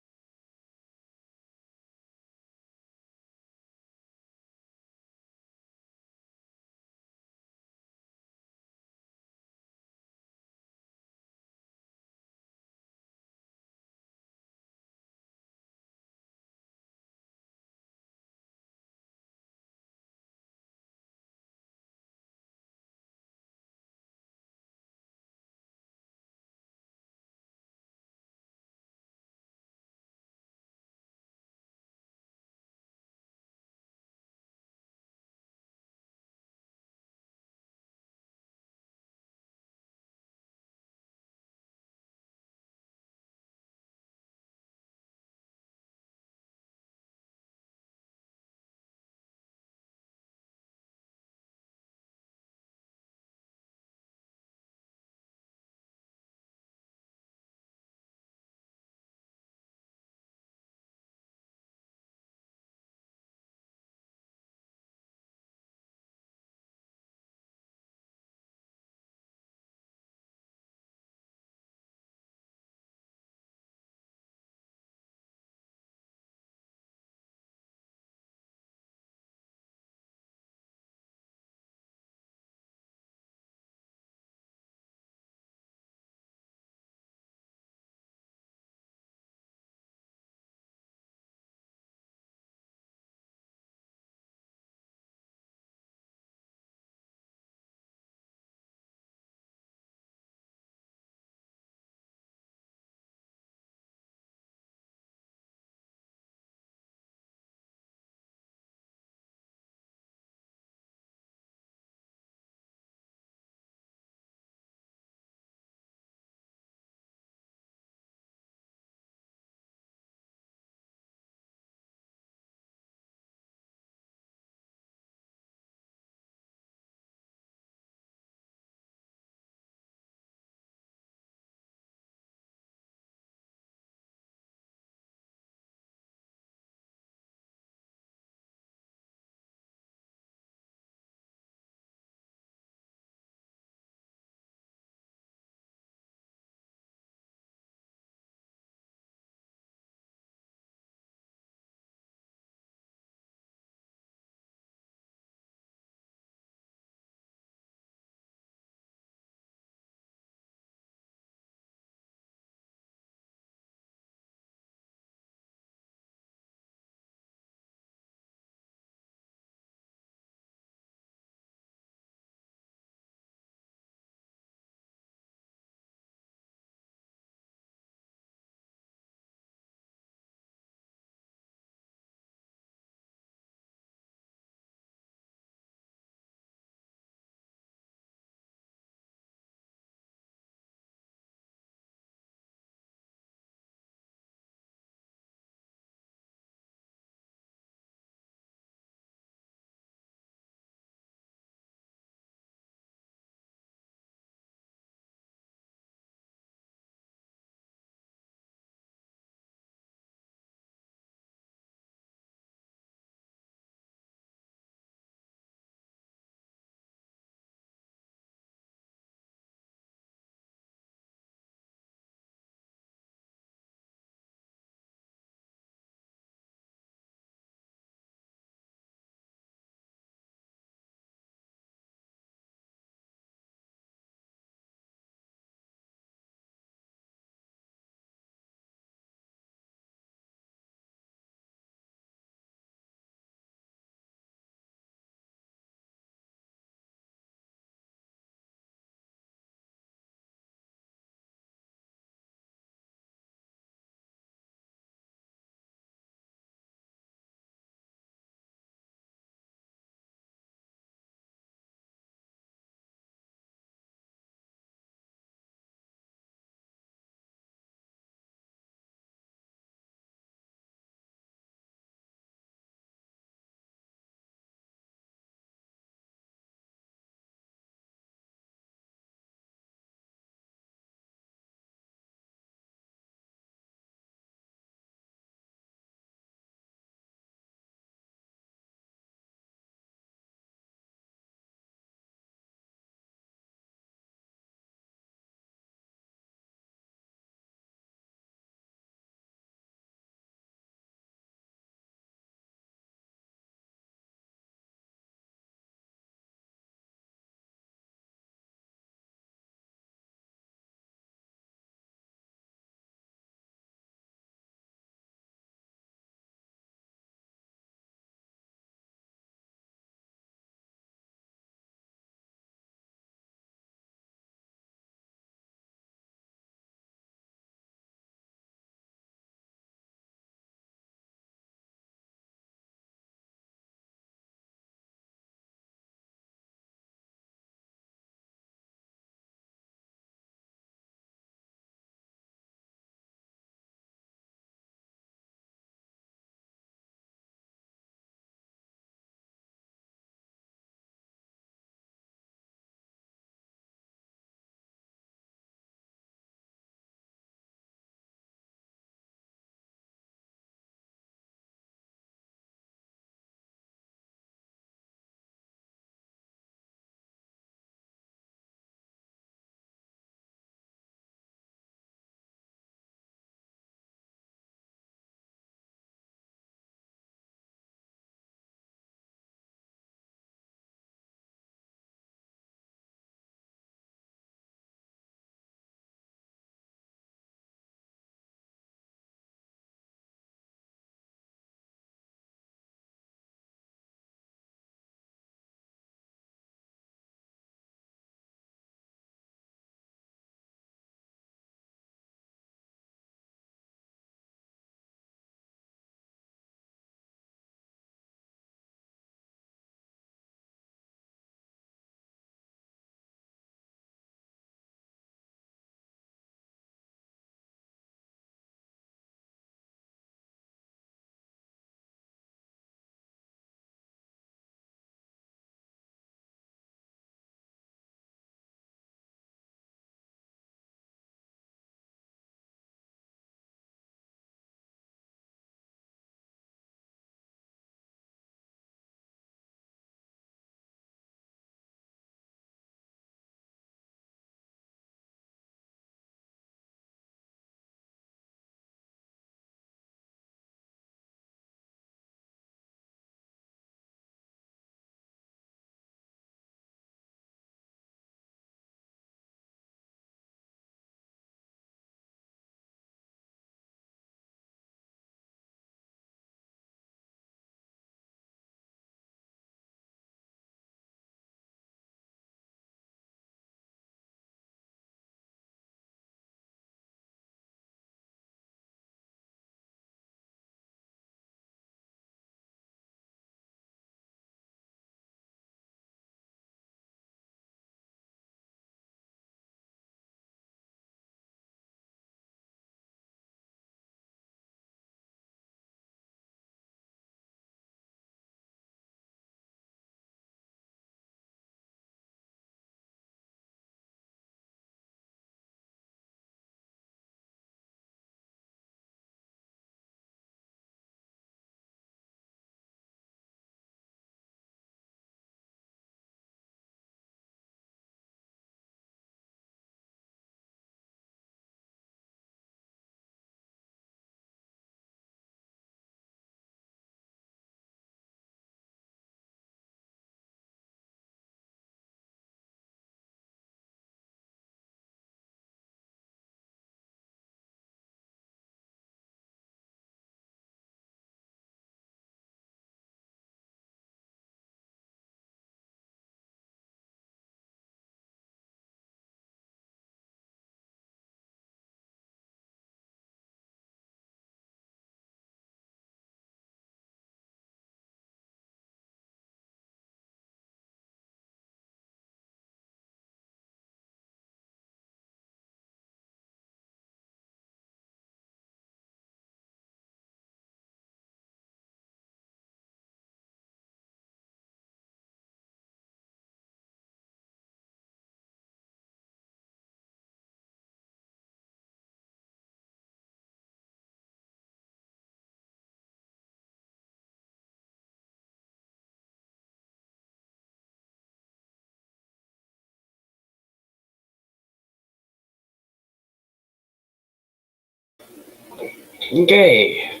Okay,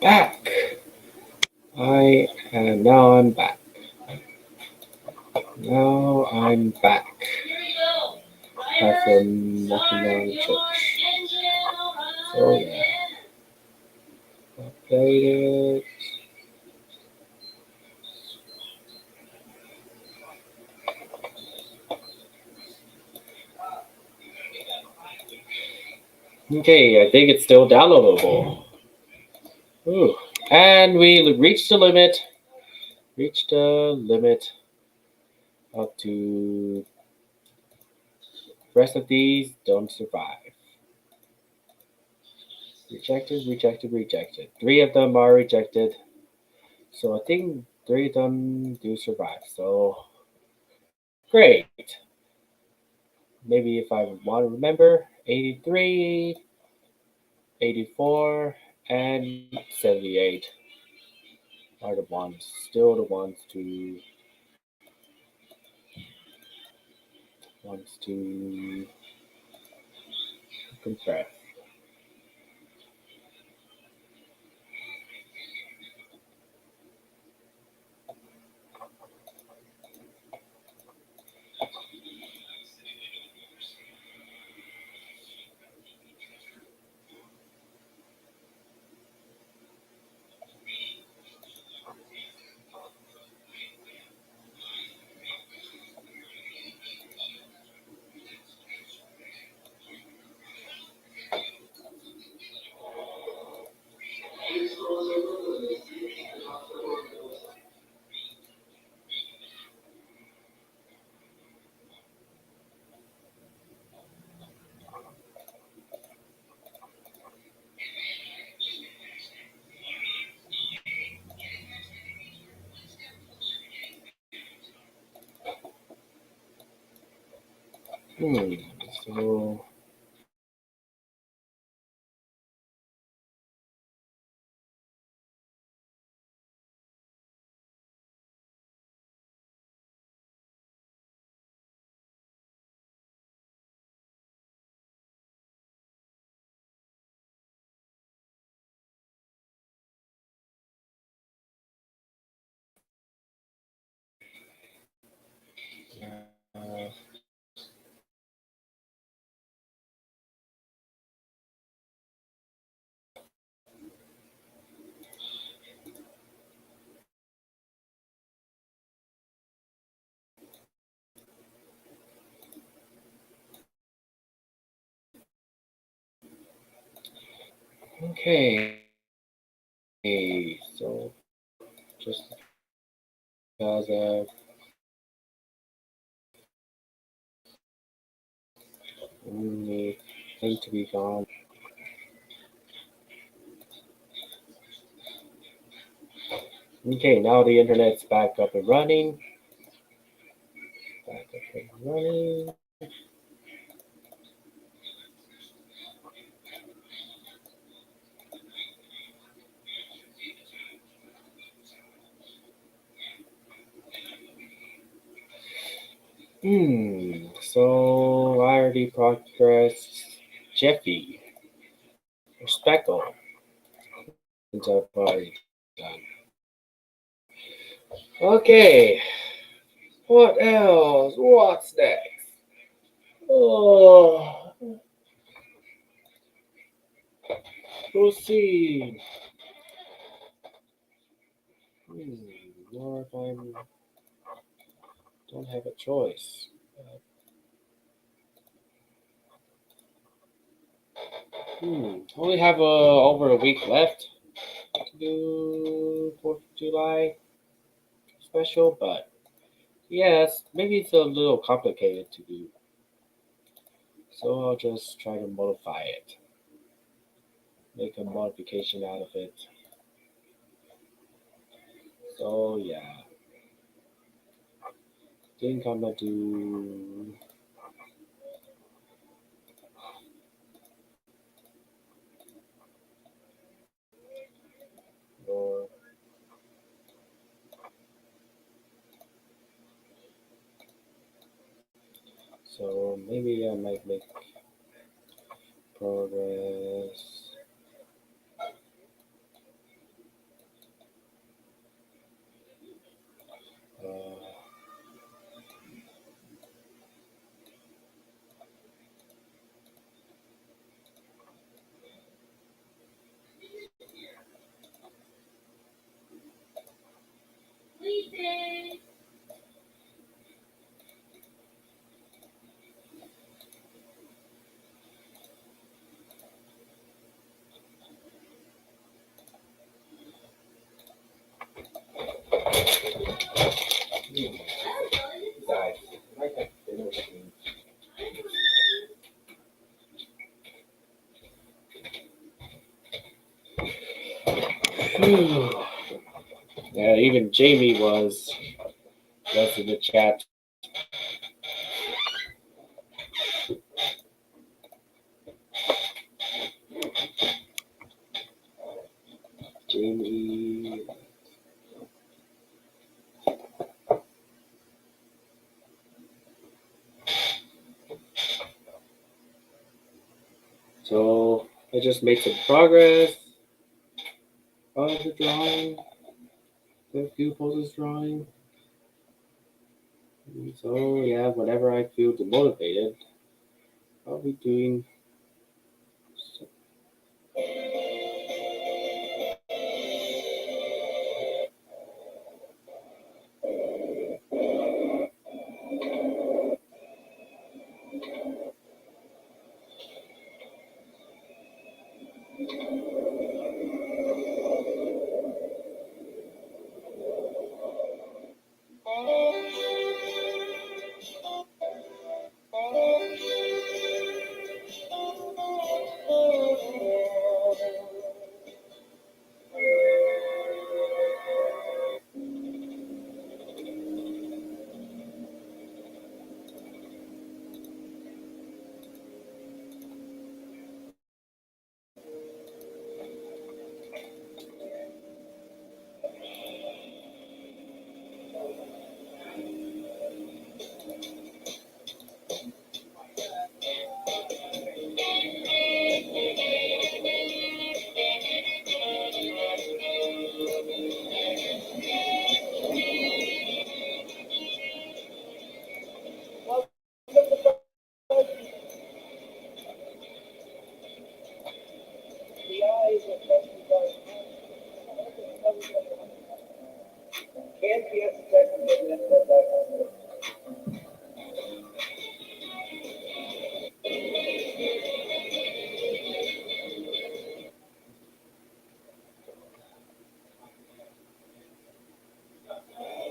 back. I'm back. Now I'm back. Back from working on church. So yeah, I played it. Okay, I think it's still downloadable. Ooh. And we reached the limit. Reached the limit up to the rest of these don't survive. Rejected, rejected, rejected. 3 of them are rejected. So I think 3 of them do survive. So great. Maybe if I want to remember, 83, 84, and 78 are the ones, still the ones to confess. So uh, okay. So just because only thing to be gone. Okay, now the internet's back up and running. Back up and running. So I already progressed Jeffy or Speckle since I've already done. Okay, what else? What's next? Oh, proceed. Or if I don't have a choice. Only have over a week left to do 4th of July special, but yes, maybe it's a little complicated to do. So I'll just try to modify it, make a modification out of it. So yeah, think I'm gonna do more. So maybe I might make progress Yeah, even Jamie was in the chat. Jamie. So I just made some progress on the drawing, the few poses drawing. So yeah, whenever I feel demotivated, I'll be doing.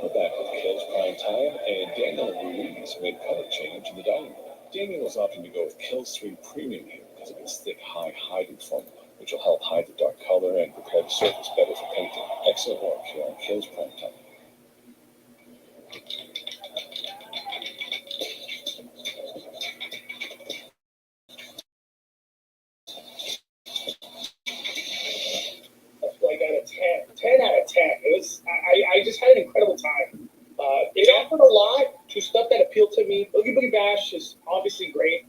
We're back with Kills Prime Time, and Daniel Ruiz made color change in the dining room. Daniel is opting to go with Kills 3 Premium here because of its thick, high hiding formula, which will help hide the dark color and prepare the surface better for painting. Excellent work here on Kills Prime Time. Like out of 10 out of 10. It was, I just had an incredible time. It offered a lot to stuff that appealed to me. Boogie Boogie Bash is obviously great.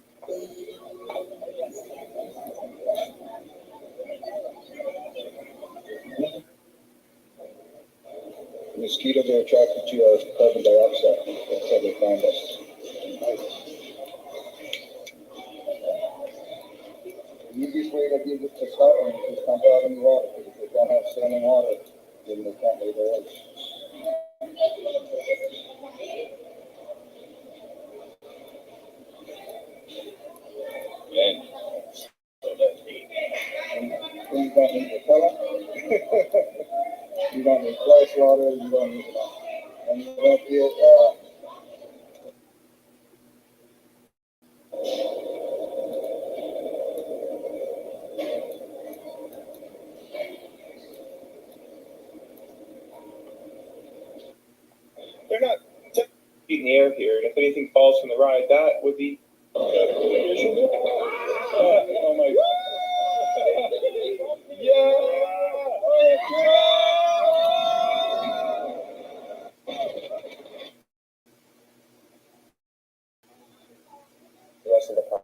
Mosquitoes are attracted to carbon dioxide. That's how they find us. The easiest way to get to Scotland is to dump out in the water, because if they don't have standing water, then they can't lay their eggs. You don't need the color. You don't need flash water. You don't need that. And you don't get They're not in the air here, and if anything falls from the ride, that would be. Oh my God. Yeah! The rest of the park.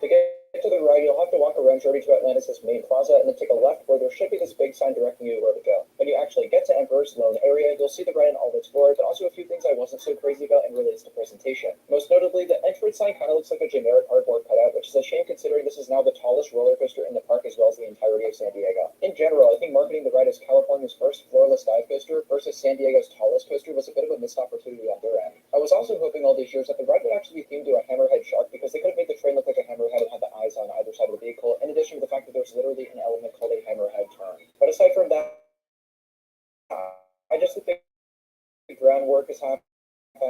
To get to the ride, you'll have to walk around Journey to Atlantis' main plaza and then take a left where there should be this big sign directing you where to go. When you actually get to Emperor's Lone area, you'll see the ride in all its glory, but also a few things I wasn't so crazy about in relates to presentation. Most notably, the entrance sign kind of looks like a generic cardboard cutout, which is a shame considering this is now the tallest roller coaster in the park as well as the entirety of San Diego. In general, I think marketing the ride as California's first floorless dive coaster versus San Diego's tallest coaster was a bit of a missed opportunity on their end. I was also hoping all these years that the ride would actually be themed to a hammerhead shark, because they could have made the train look like a hammerhead and had the eyes on either side of the vehicle, in addition to the fact that there's literally an element called a hammerhead turn. But aside from that, I just think the groundwork is happening.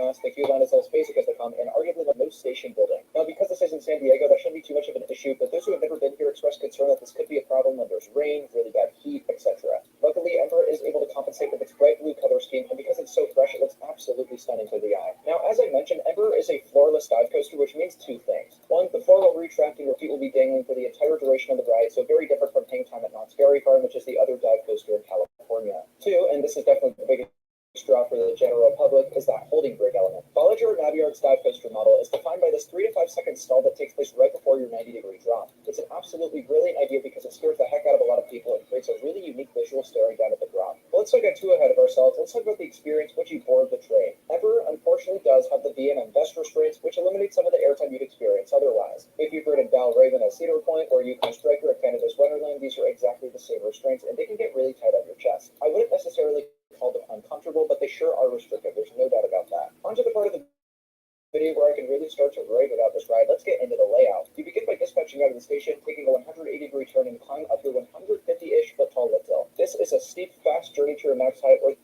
fast, the queue line is as basic as they come, and arguably the most station building. Now, because this is in San Diego, that shouldn't be too much of an issue, but those who have never been here express concern that this could be a problem when there's rain, really bad heat, etc. Luckily, Ember is able to compensate with its bright blue color scheme, and because it's so fresh, it looks absolutely stunning to the eye. Now, as I mentioned, Ember is a floorless dive coaster, which means two things. One, the floor will retract and your feet will be dangling for the entire duration of the ride, so very different from Hang Time at Knott's Berry Farm, which is the other dive coaster in California. Two, and this is definitely the biggest draw for the general public, is that holding brick element. Voyager Naviyard's dive coaster model is defined by this 3 to 5 second stall that takes place right before your 90-degree drop. It's an absolutely brilliant idea because it scares the heck out of a lot of people and creates a really unique visual staring down at the drop. But let's not get too ahead of ourselves. Let's talk about the experience once you board the train. Ember, unfortunately, does have the BM and vest restraints, which eliminates some of the airtime you'd experience otherwise. If you've ridden Balraven at Cedar Point or Yukon Striker at Canada's Wonderland, these are exactly the same restraints, and they can get really tight on your chest. I wouldn't necessarily call them uncomfortable, but they sure are restrictive. There's no doubt about that. On to the part of the video where I can really start to rave about this ride. Let's get into the layout. You begin by dispatching out of the station, taking a 180-degree turn and climb up your 150-ish foot tall lift hill. This is a steep, fast journey to your max height, or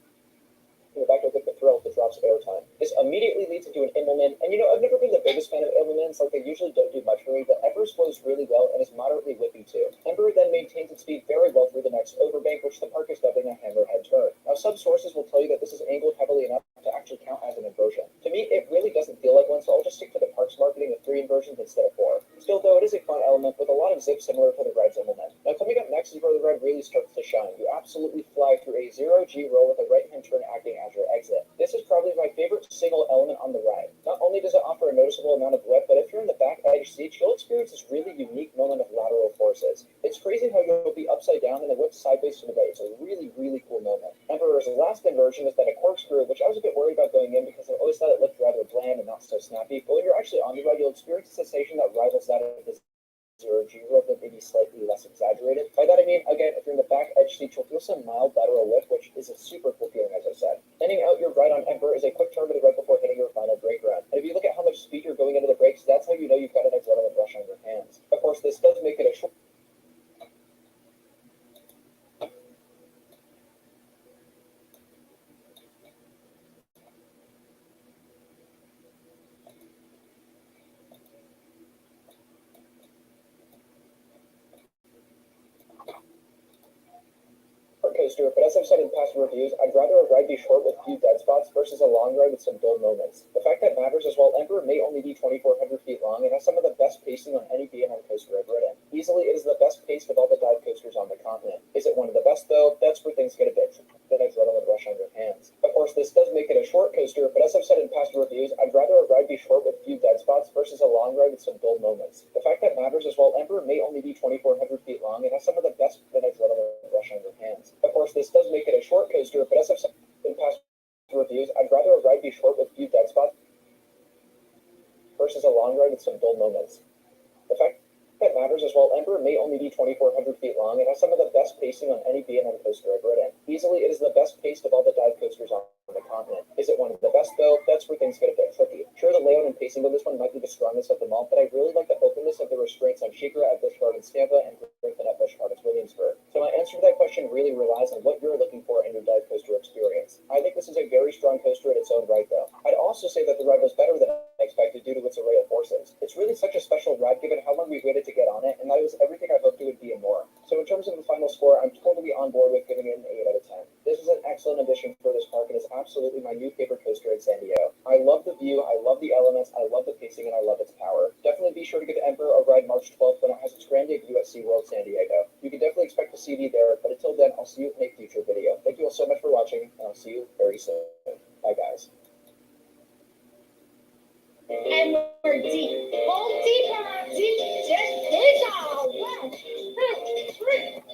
in the back will get the thrill of the drop's airtime. This immediately leads into an Immelman, and I've never been the biggest fan of Immelmans, like they usually don't do much for me, but Ember's flows really well and is moderately whippy too. Ember then maintains its speed very well through the next overbank, which the park is dubbing a hammerhead turn. Now, some sources will tell you that this is angled heavily enough to actually count as an inversion. To me, it really doesn't feel like one, so I'll just stick to the park's marketing of 3 inversions instead of 4. Still, though, it is a fun element with a lot of zip similar to the ride's Immelman. Now, coming up next is where the ride really starts to shine. You absolutely fly through a 0G roll with a right-hand turn acting as your exit. This is probably my favorite single element on the ride. Not only does it offer a noticeable amount of whip, but if you're in the back edge seat, you'll experience this really unique moment of lateral forces. It's crazy how you'll be upside down and then whip sideways to the right. It's a really, really cool moment. Emperor's last inversion is then a corkscrew, which I was a bit worried about going in because I always thought it looked rather bland and not so snappy. But when you're actually on the ride, you'll experience a sensation that rivals that of the 0G roll, but maybe slightly less exaggerated. By that I mean, again, if you're in the back edge seat, you'll feel some mild lateral whip, which is a super cool feeling, as I said. Ending out your ride on Emperor is a quick turn to the right before hitting your final brake run. And if you look at how much speed you're going into the brakes, that's how you know you've got an adrenaline rush on your hands. Of course, this does make it a short coaster, but as I've said in past reviews, I'd rather a ride be short with few dead spots versus a long ride with some dull moments. The fact that matters is while Emperor may only be 2,400 feet long, it has some of the best pacing on any B&M coaster I've ridden. Easily, it is the best paced of all the dive coasters on the continent. Is it one of the best though? That's where things get a bit that adrenaline rush on your hands. Of course, this does make it a short coaster, but as I've said in past reviews, I'd rather a ride be short with few dead spots versus a long ride with some dull moments. The fact that matters is while Emperor may only be 2,400 feet long, it has some of the best that adrenaline rush on your hands. Of course, this does make it a short coaster, but as I've said in past reviews, I'd rather a ride be short with few dead spots versus a long ride with some dull moments. The fact that matters is while Emperor may only be 2,400 feet long, it has some of the best pacing on any B&M coaster I've ridden. Easily, it is the best paced of all the dive coasters on the continent. Is it one of the best though? That's where things get a bit tricky. Sure, the layout and pacing of this one might be the strongest of them all, but I really like the openness of the restraints on Shikara at Busch Gardens Tampa and Griffin at Busch Gardens Williamsburg. So my answer to that question really relies on what you're looking for in your dive coaster experience. I think this is a very strong coaster in its own right though. I'd also say that the ride was better than I expected due to its array of forces. It's really such a special ride given how long we waited to get on it, and that it was everything I hoped it would be and more. So in terms of the final score, I'm totally on board with giving it an 8 out of 10. This is an excellent addition for this park and is absolutely my new favorite coaster in San Diego. I love the view, I love the elements, I love the pacing, and I love its power. Definitely be sure to give Emperor a ride March 12th when it has its grand debut at SeaWorld San Diego. You can definitely expect to see me there, but until then, I'll see you in a future video. Thank you all so much for watching, and I'll see you very soon. Bye guys. And we're deep. Hold deeper. Deep. Just this all. 1, 2, 3.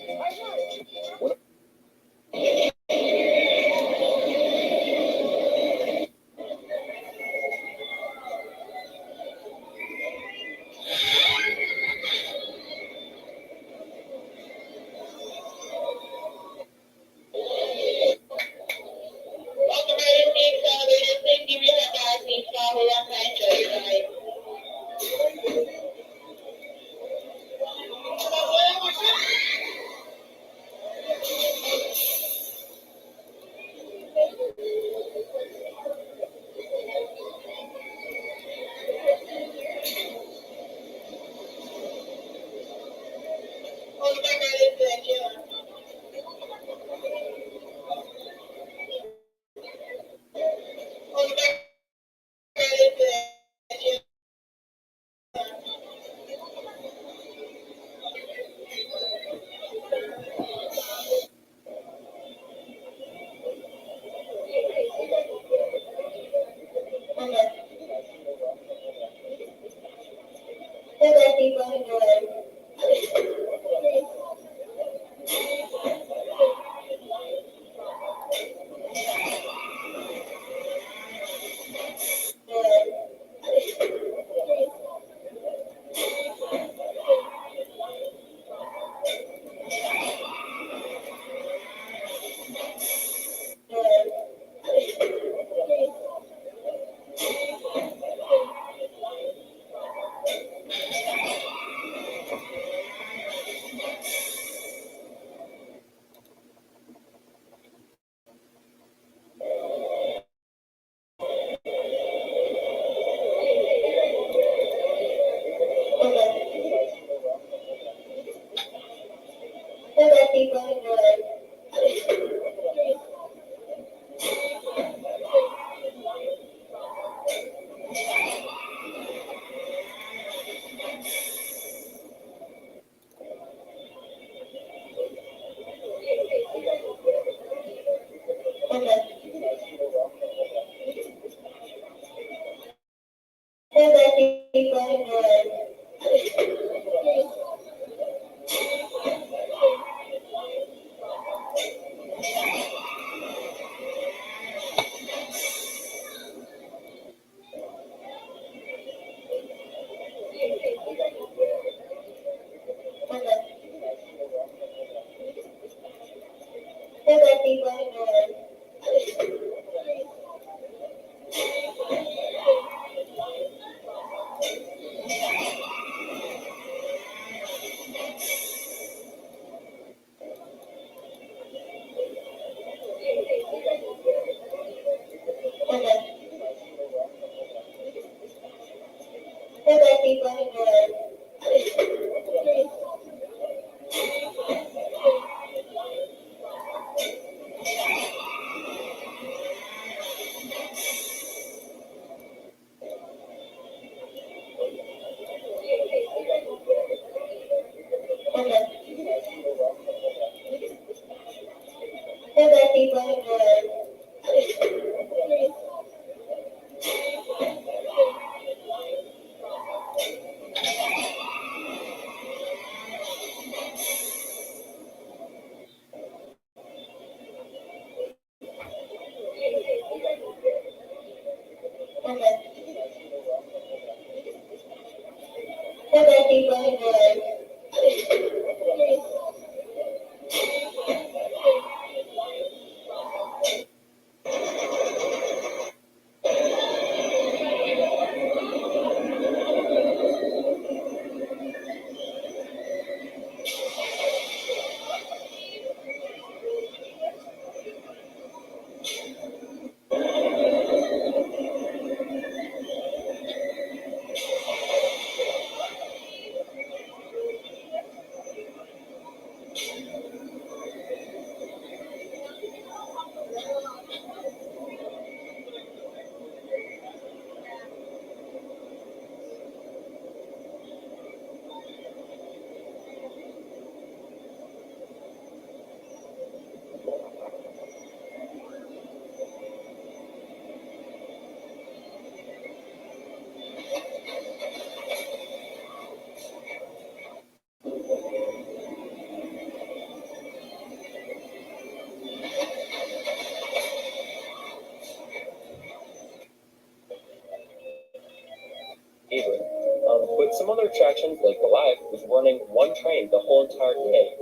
But some other attractions, like the Live, was running one train the whole entire day,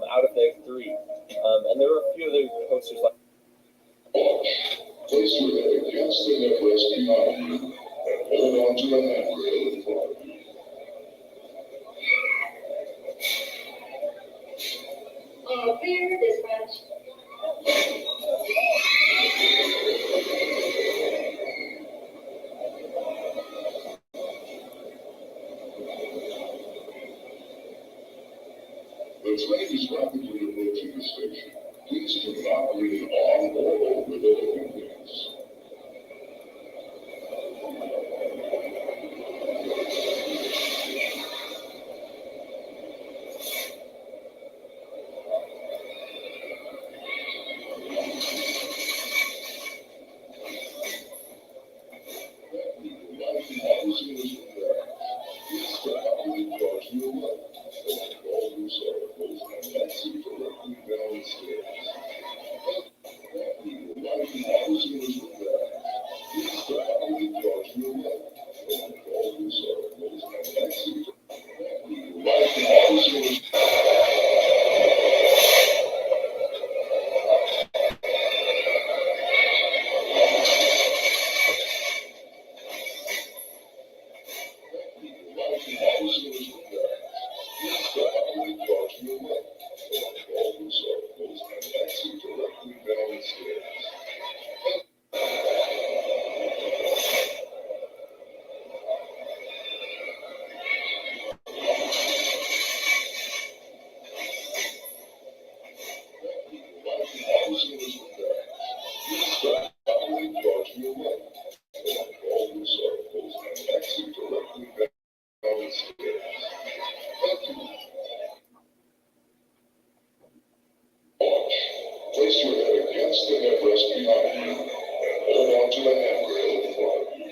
out of their three. And there were a few other coasters like. Place your bag against the necklace behind you. Hold on to the handrail in front of you. Clear dispatch. The train is rapidly approaching the station. Please turn operated on or over the windows. Place your head against the headrest behind you and hold on to the handrail in front of you.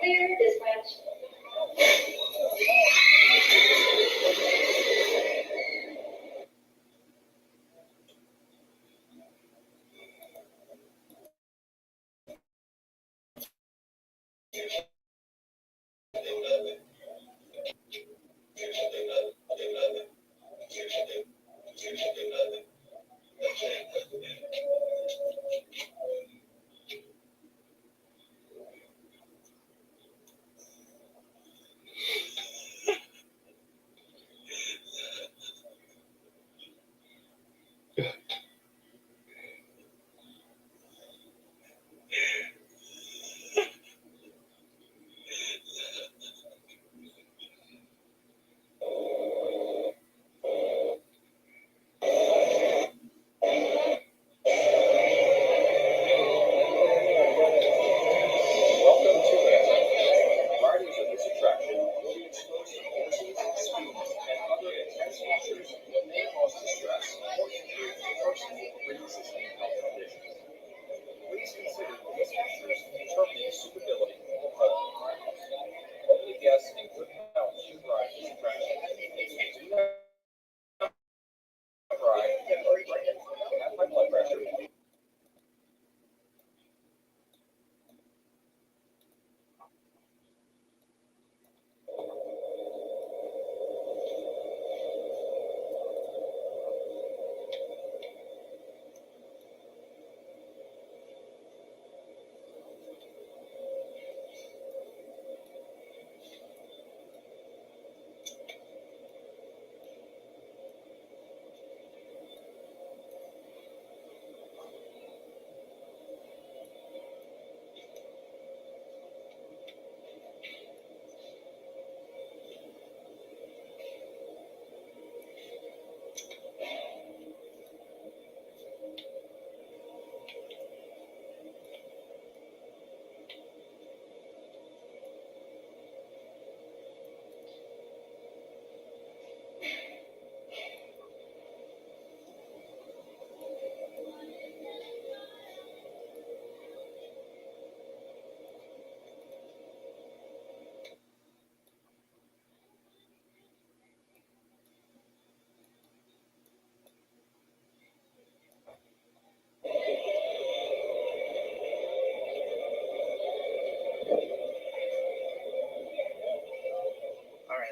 Clear dispatch.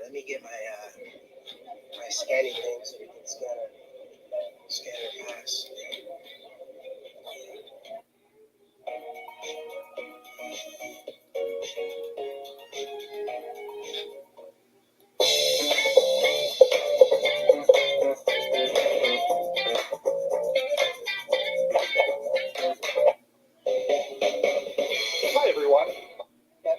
Let me get my my scanning thing so we can scan her pass. Hi everyone.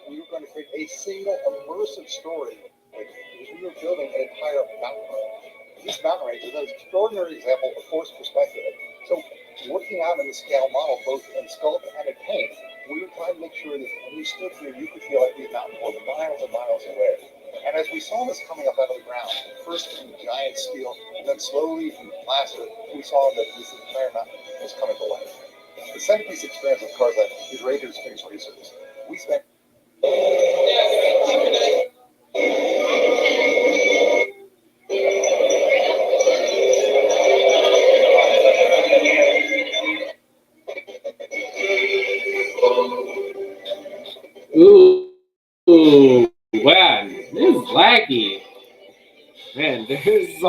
We were going to create a single immersive story because we were building an entire mountain range. This mountain range is an extraordinary example of forced perspective. So working out in the scale model, both in sculpt and in paint, we were trying to make sure that when you stood here, you could feel like these mountains were miles and miles away. And as we saw this coming up out of the ground, first in giant steel, and then slowly from plaster, we saw that this entire mountain was coming to life. The centerpiece experience of Carsland is Raiders Space Racers. We spent Ooh, man, this is laggy. Man, this is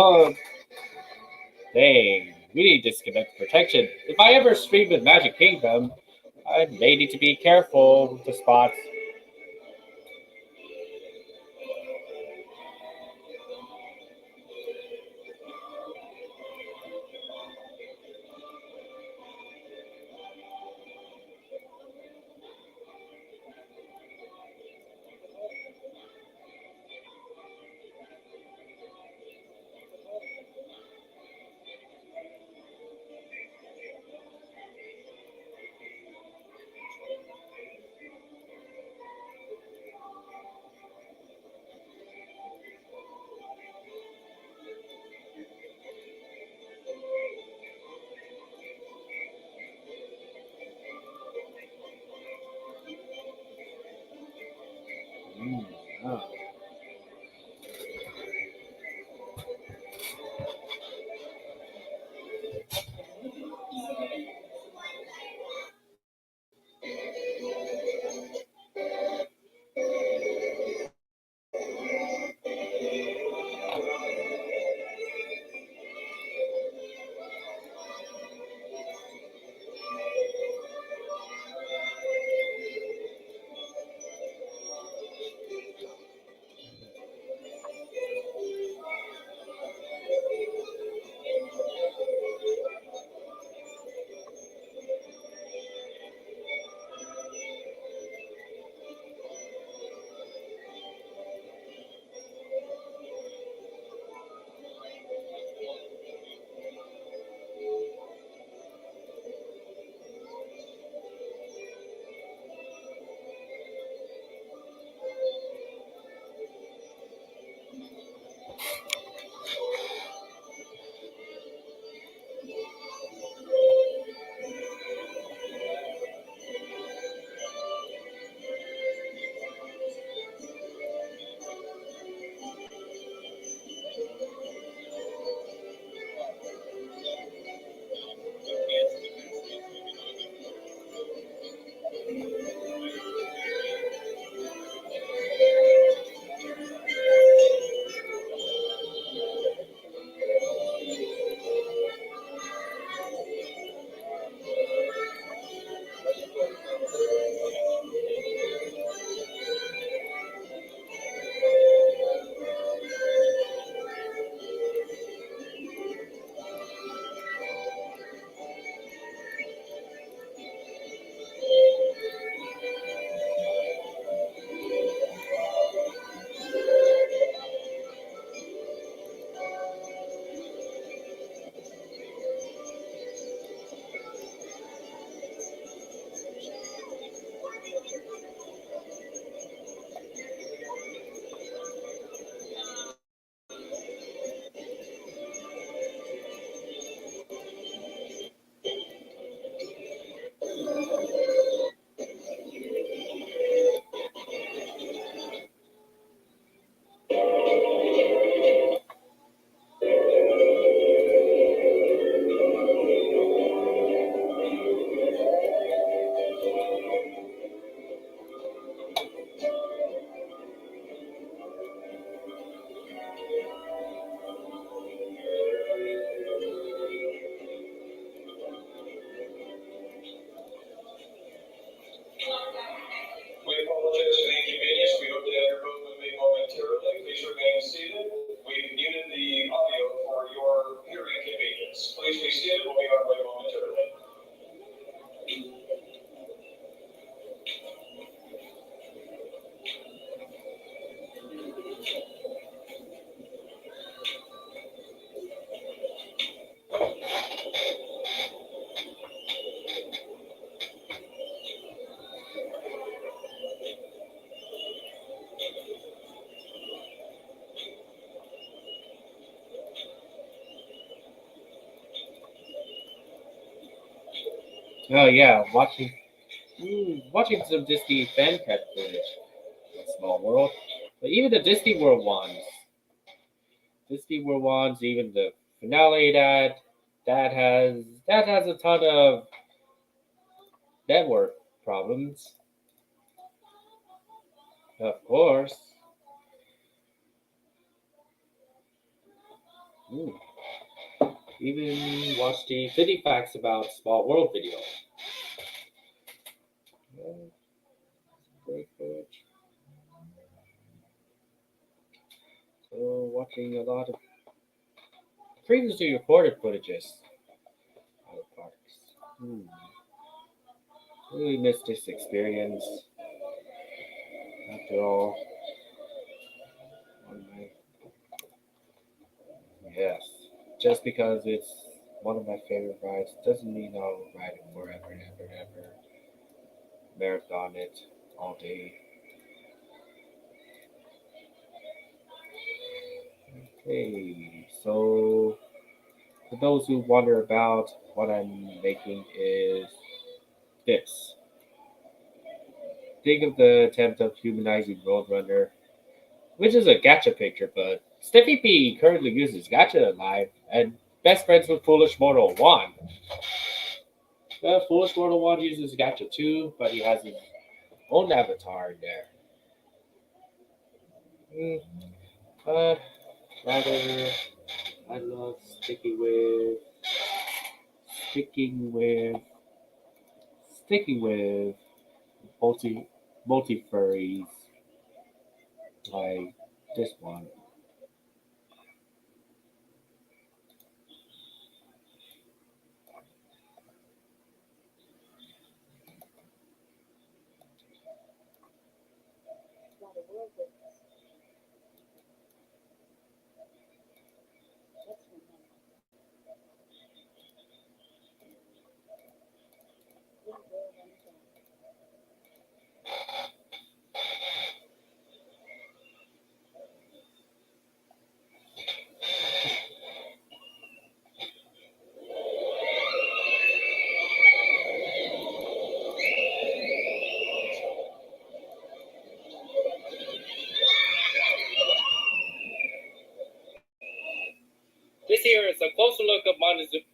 dang. We need disconnect protection. If I ever stream with Magic Kingdom, I may need to be careful with the spots. Oh. Oh yeah, watching some Disney fan cast footage. A small world, but even the Disney World ones, even the finale that has a ton of network problems. Of course. Ooh. Even watch the 50 facts about Small World video. Yeah, great footage. So watching a lot of previously recorded footages out of parks. Really miss this experience. After all, one night. Yes. Just because it's one of my favorite rides doesn't mean I'll ride it forever and ever and ever. Marathon it all day. Okay, so for those who wonder about what I'm making is this. Think of the attempt of humanizing Roadrunner, which is a gacha picture, but Stiffy P currently uses gacha live and best friends with Foolish Mortal 1. Foolish Mortal 1 uses gacha too, but he has his own avatar in there. But rather, I love sticking with sticking with multi furries like this one. This here is a closer look of Montezuma.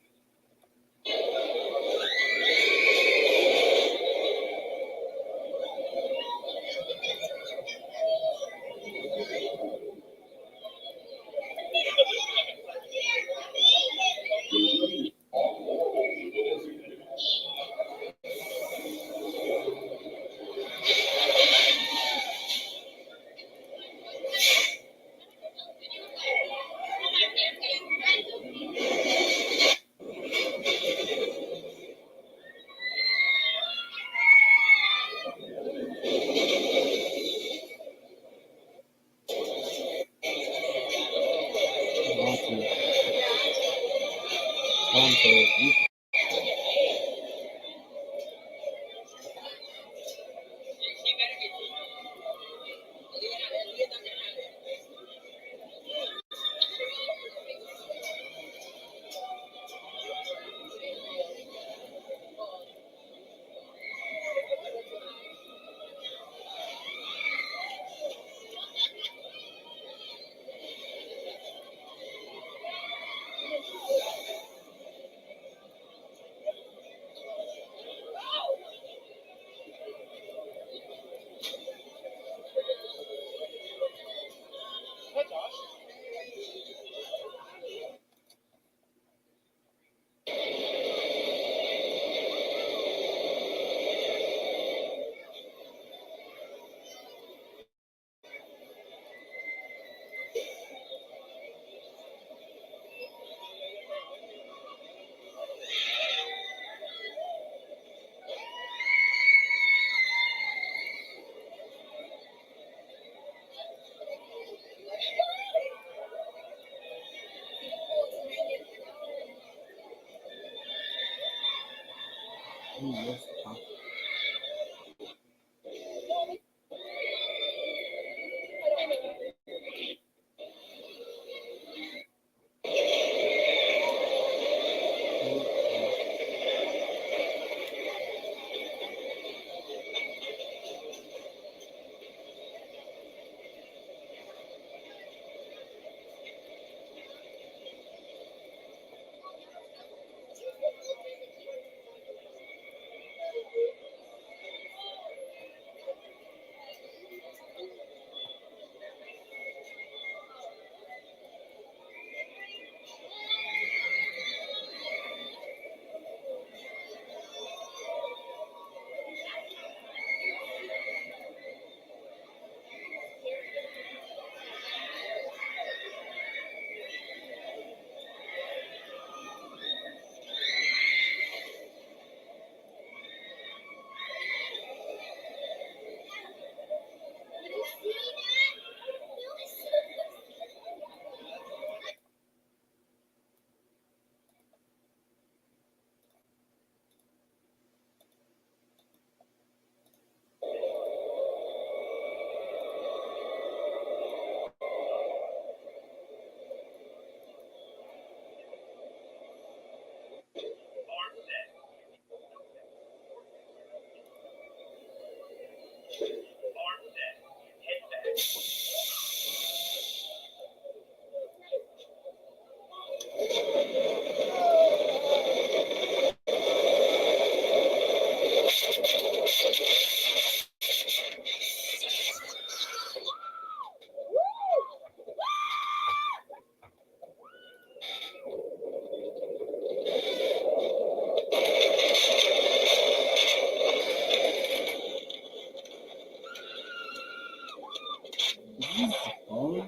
Oh.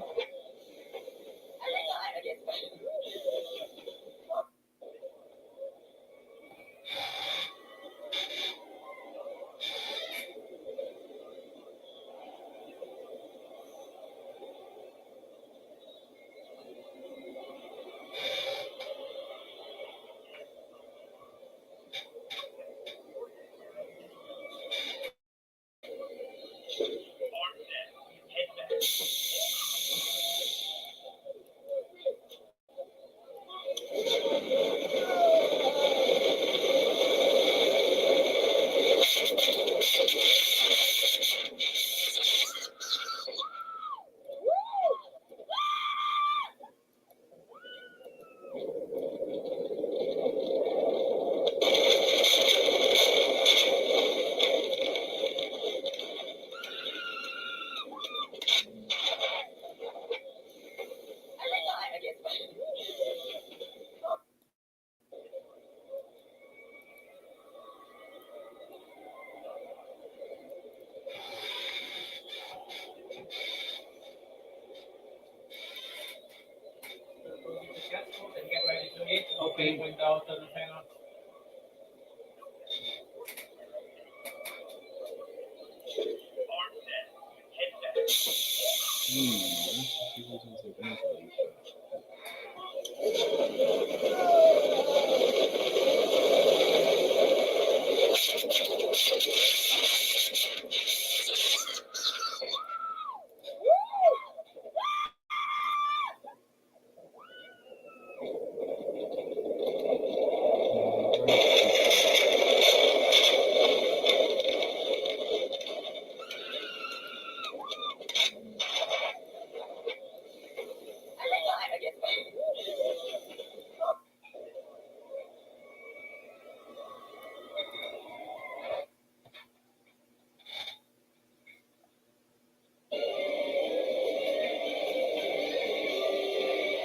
Okay, without the panel.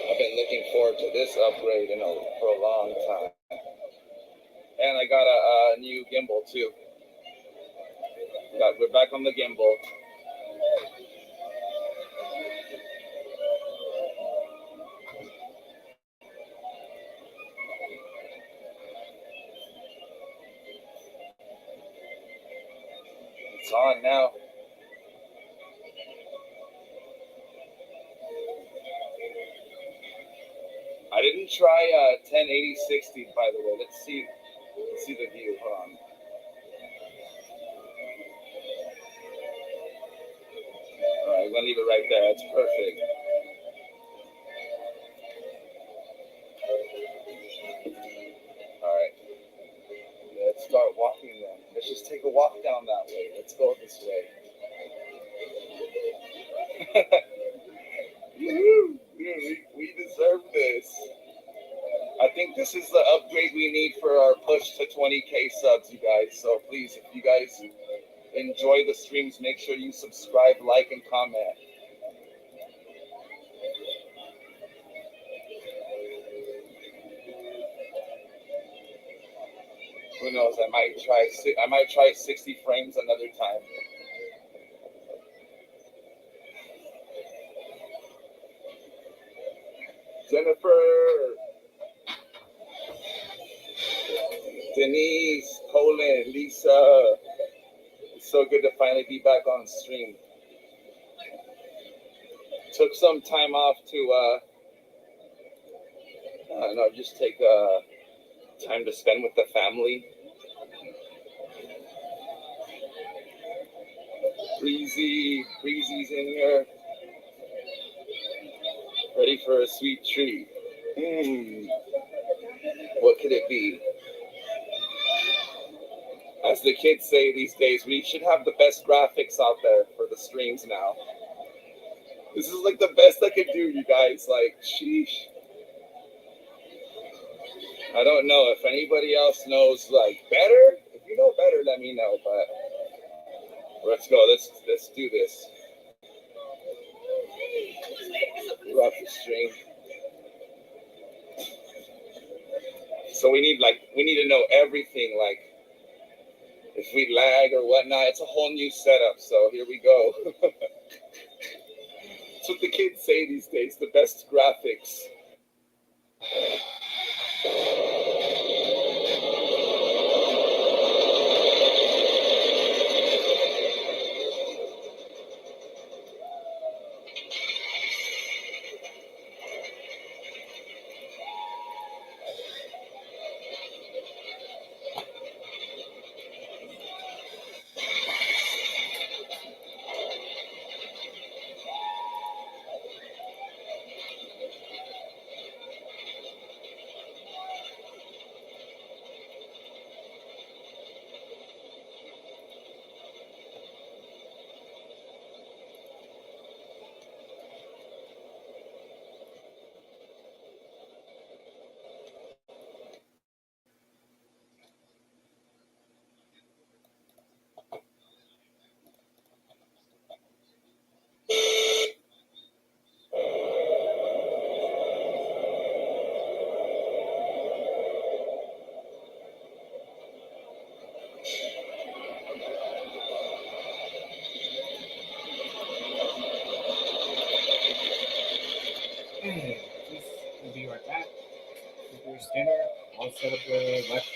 I've been looking forward to this upgrade for a long time. And I got a new gimbal too. We're back on the gimbal. It's on now. I didn't try 1080-60 by the way. Let's see the view. Hold on. All right, I'm gonna leave it right there. It's perfect. All right. Let's start walking then. Let's just take a walk down that way. Let's go this way. We deserve this. I think this is the upgrade we need for our push to 20K subs, you guys. So please, if you guys enjoy the streams, make sure you subscribe, like, and comment. Who knows? I might try 60 frames another time. Jennifer, Denise, Colin, Lisa. It's so good to finally be back on stream. Took some time off to, I don't know, just take time to spend with the family. Breezy's in here. Ready for a sweet treat. What could it be? As the kids say these days, we should have the best graphics out there for the streams now. This is like the best I could do, you guys. Like, sheesh. I don't know if anybody else knows like better. If you know better, let me know. But let's go. Let's do this. Rough stream. So we need to know everything, like if we lag or whatnot. It's a whole new setup. So here we go. That's what the kids say these days. The best graphics. Okay, we'll be right back. Here's dinner. I'll set up the left.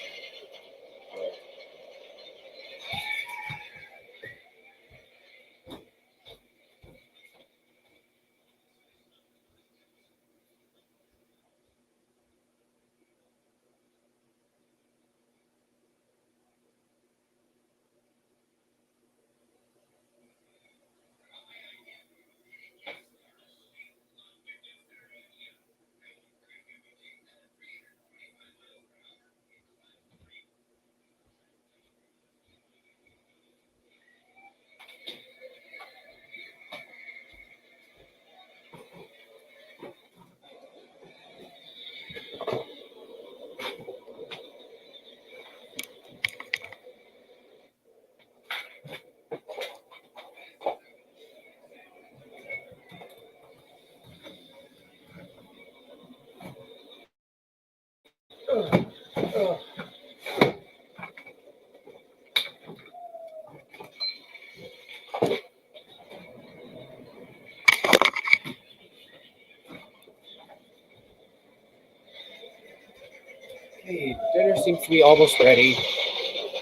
Okay, dinner seems to be almost ready. I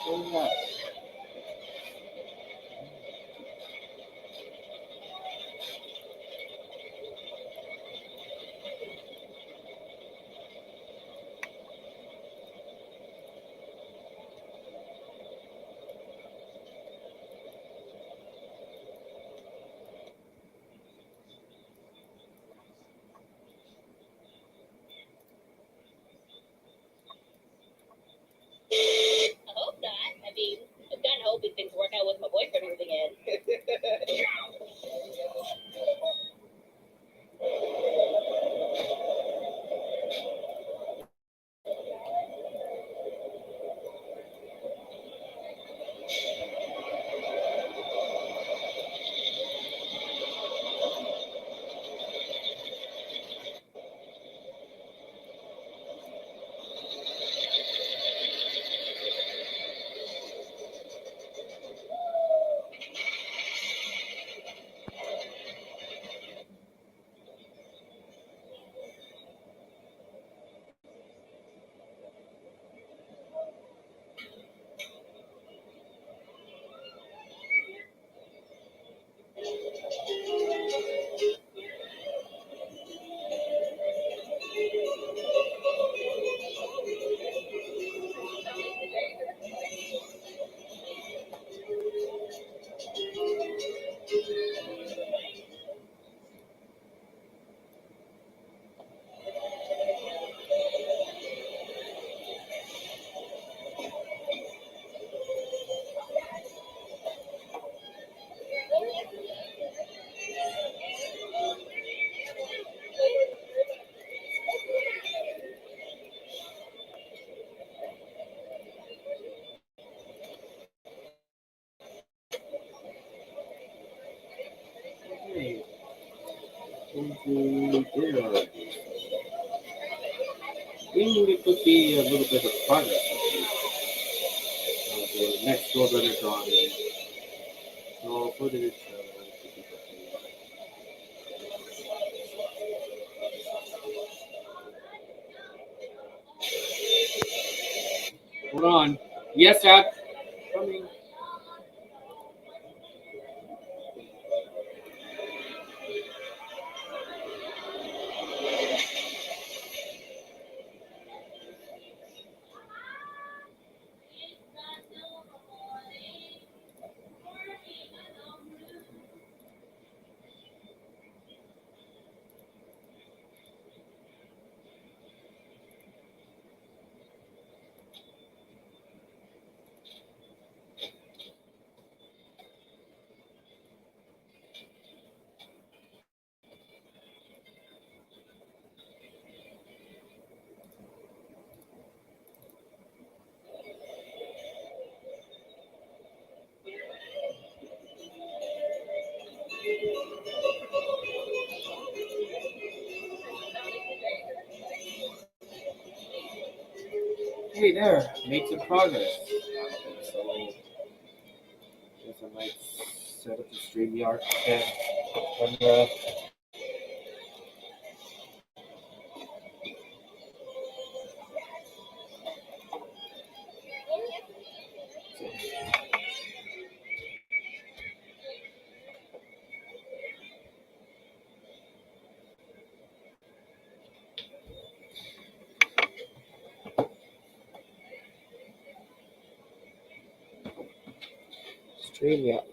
hope not. I mean, I'm kind of hoping things work out with my boyfriend moving in. Okay. Dinner. We need to put a little bit of progress. The next door better drawing. So for What did it show? Hold on. Yes, Dad. Coming. Hey there, made some progress. So, I guess I might set up the Streamyard camera. Streamyard.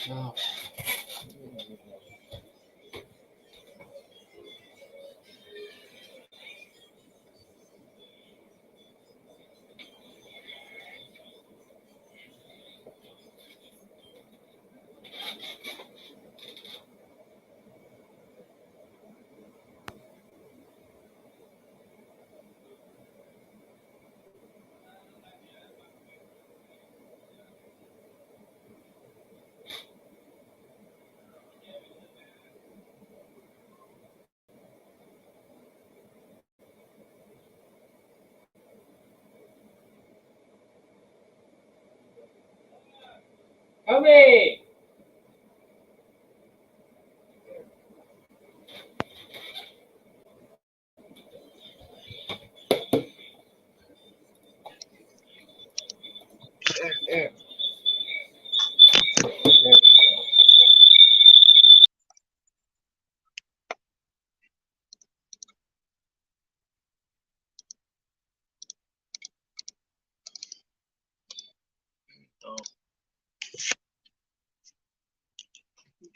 Oh. Coming! There. Oh.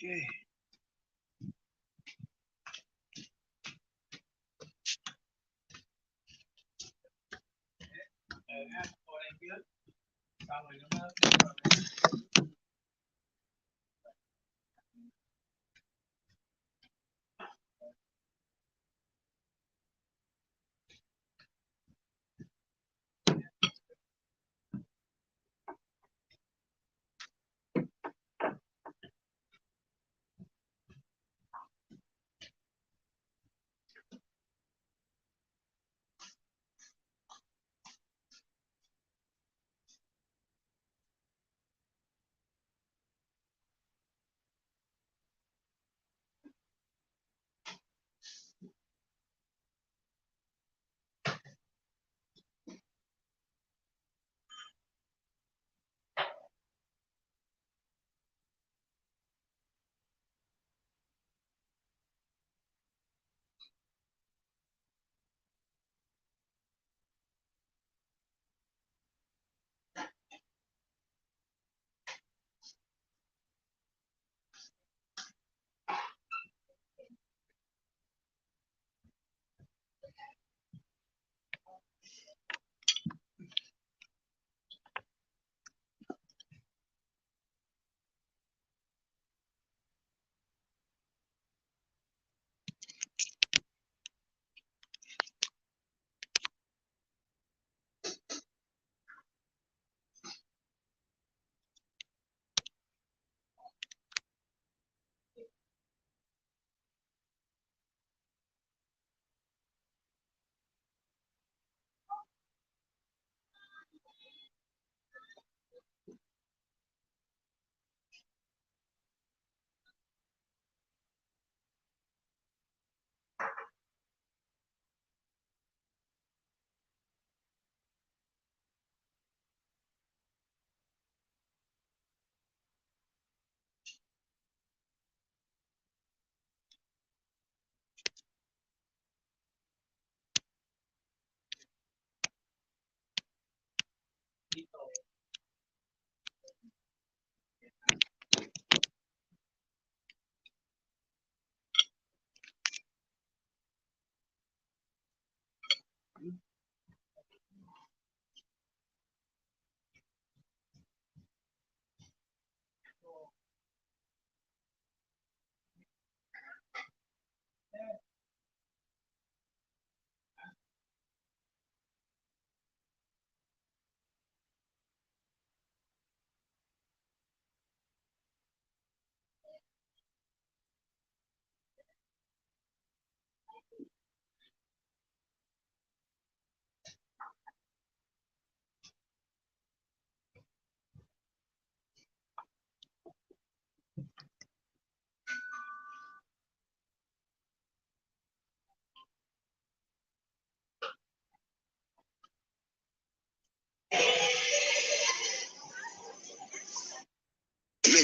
Okay.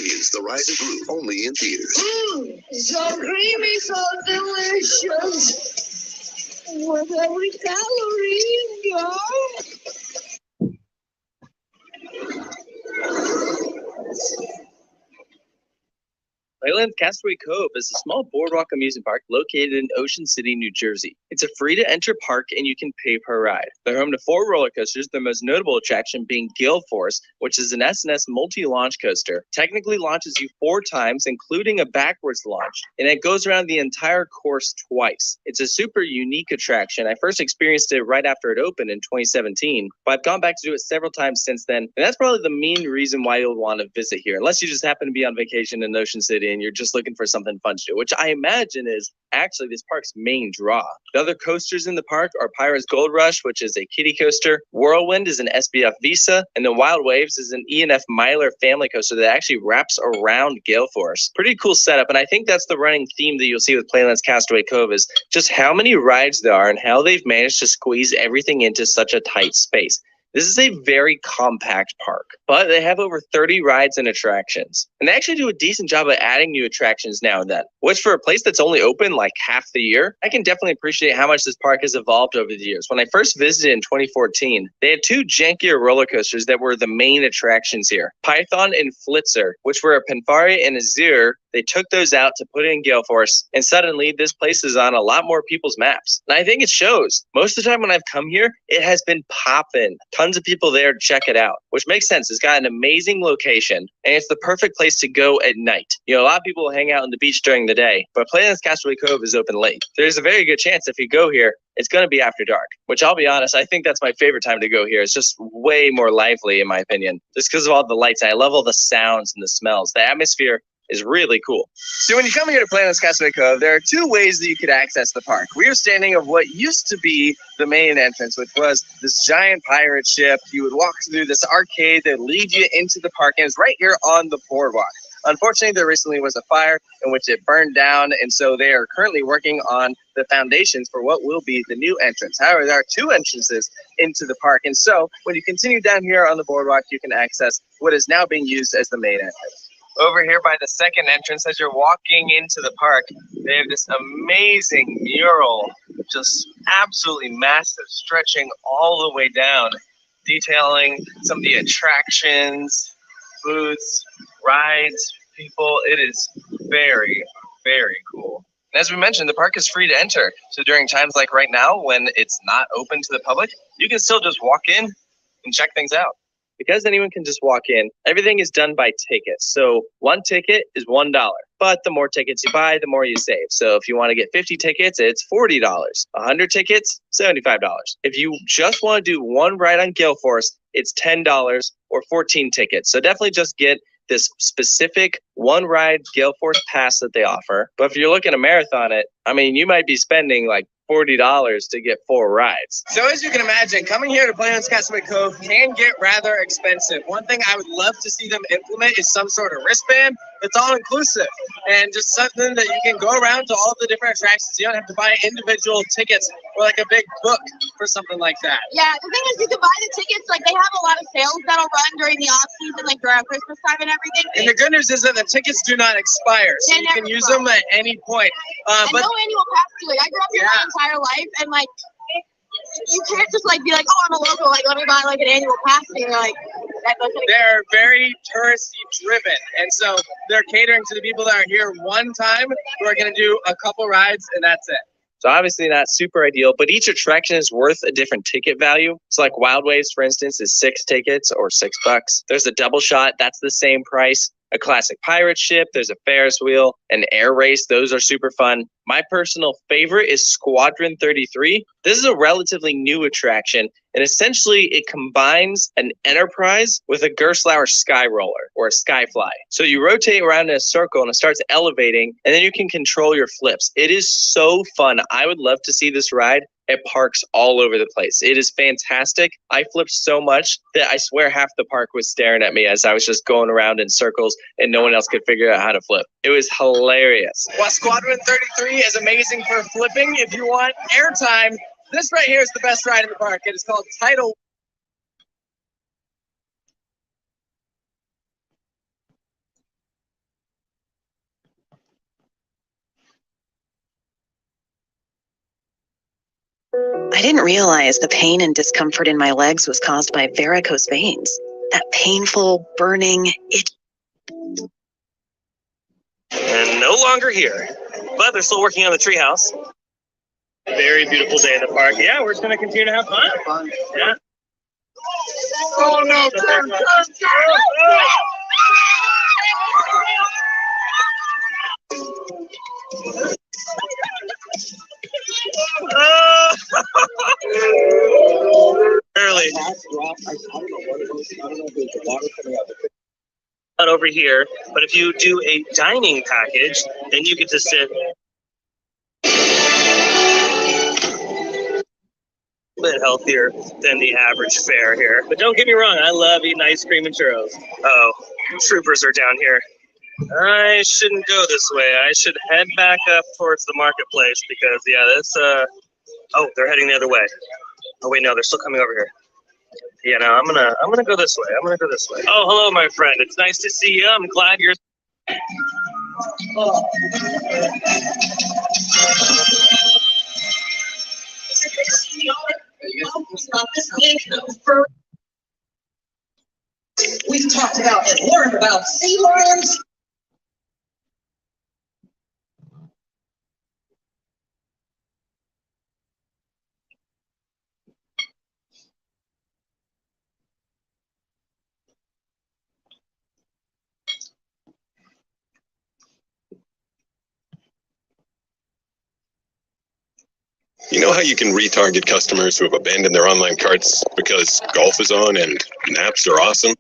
Minions, The Rise of Gru, only in theaters. So creamy, so delicious. With every calorie, girl. Playland's Castaway Cove is a small boardwalk amusement park located in Ocean City, New Jersey. It's a free-to-enter park, and you can pay per ride. They're home to 4 roller coasters, their most notable attraction being Gale Force, which is an S&S multi-launch coaster. Technically launches you 4 times, including a backwards launch, and it goes around the entire course twice. It's a super unique attraction. I first experienced it right after it opened in 2017, but I've gone back to do it several times since then, and that's probably the main reason why you'll want to visit here, unless you just happen to be on vacation in Ocean City and you're just looking for something fun to do, which I imagine is actually this park's main draw. The other coasters in the park are Pirate's Gold Rush, which is a kiddie coaster, Whirlwind is an SBF Visa, and then Wild Waves is an E&F Myler family coaster that actually wraps around Gale Force. Pretty cool setup, and I think that's the running theme that you'll see with Playland's Castaway Cove is just how many rides there are and how they've managed to squeeze everything into such a tight space. This is a very compact park, but they have over 30 rides and attractions. And they actually do a decent job of adding new attractions now and then, which for a place that's only open like half the year, I can definitely appreciate how much this park has evolved over the years. When I first visited in 2014, they had 2 jankier roller coasters that were the main attractions here. Python and Flitzer, which were a Pinfari and Azure. They took those out to put in Gale Force, and suddenly this place is on a lot more people's maps. And I think it shows. Most of the time when I've come here, it has been popping. Tons of people there to check it out, which makes sense. It's got an amazing location, and it's the perfect place to go at night. You know, a lot of people will hang out on the beach during the day, but Playland's Castaway Cove is open late. There's a very good chance if you go here, it's going to be after dark, which I'll be honest, I think that's my favorite time to go here. It's just way more lively, in my opinion, just because of all the lights. I love all the sounds and the smells. The atmosphere is really cool. So when you come here to Playland's Castaway Cove, there are 2 ways that you could access the park. We are standing of what used to be the main entrance, which was this giant pirate ship. You would walk through this arcade that would lead you into the park, and it's right here on the boardwalk. Unfortunately, there recently was a fire in which it burned down, and so they are currently working on the foundations for what will be the new entrance. However, there are 2 entrances into the park, and so when you continue down here on the boardwalk, you can access what is now being used as the main entrance. Over here by the second entrance, as you're walking into the park, they have this amazing mural, just absolutely massive, stretching all the way down, detailing some of the attractions, booths, rides, people. It is very, very cool. And as we mentioned, the park is free to enter. So during times like right now, when it's not open to the public, you can still just walk in and check things out. Because anyone can just walk in, everything is done by tickets. So 1 ticket is $1, but the more tickets you buy, the more you save. So if you want to get 50 tickets, it's $40. 100 tickets, $75. If you just want to do 1 ride on Gale Force, it's $10 or 14 tickets. So definitely just get this specific 1 ride Gale Force pass that they offer. But if you're looking to marathon it, I mean, you might be spending like $40 to get 4 rides. So as you can imagine, coming here to Playland's Castaway Cove can get rather expensive. One thing I would love to see them implement is some sort of wristband that's all inclusive and just something that you can go around to all the different attractions. You don't have to buy individual tickets or like a big book for something like that. Yeah, the thing is you can buy the tickets, like they have a lot of sales that'll run during the off season, like during Christmas time and everything. And the good news is that the tickets do not expire, so you can use them at any point. And But no annual pass to it. I grew up here my entire life, and like you can't just like be like, oh, I'm a local, like let me buy like an annual pass, and you're like, that doesn't. They're very touristy driven, and so they're catering to the people that are here one time who are going to do a couple rides, and that's it. So obviously not super ideal, but each attraction is worth a different ticket value. So like Wild Waves, for instance, is 6 tickets or $6. There's a double shot, that's the same price. A classic pirate ship, there's a Ferris wheel, an air race, those are super fun. My personal favorite is Squadron 33. This is a relatively new attraction, and essentially it combines an Enterprise with a Gerstlauer Sky Roller, or a Skyfly. So you rotate around in a circle and it starts elevating, and then you can control your flips. It is so fun. I would love to see this ride at parks all over the place. It is fantastic. I flipped so much that I swear half the park was staring at me as I was just going around in circles and no one else could figure out how to flip. It was hilarious. While Squadron 33 is amazing for flipping, if you want airtime, this right here is the best ride in the park. It is called Tidal. I didn't realize the pain and discomfort in my legs was caused by varicose veins. That painful, burning itch. And no longer here. But they're still working on the treehouse. Very beautiful day in the park. Yeah, we're just going to continue to have fun. Yeah. Oh no, turn. Early. Not over here, but if you do a dining package, then you get to sit a bit healthier than the average fare here. But don't get me wrong, I love eating ice cream and churros. Oh, troopers are down here. I shouldn't go this way. I should head back up towards the marketplace because, yeah, that's, oh, they're heading the other way. Oh, wait, no, they're still coming over here. Yeah, no, I'm gonna go this way. I'm gonna go this way. Oh, hello, my friend. It's nice to see you. I'm glad you're... We've talked about and learned about sea lions. You know how you can retarget customers who have abandoned their online carts because golf is on and naps are awesome?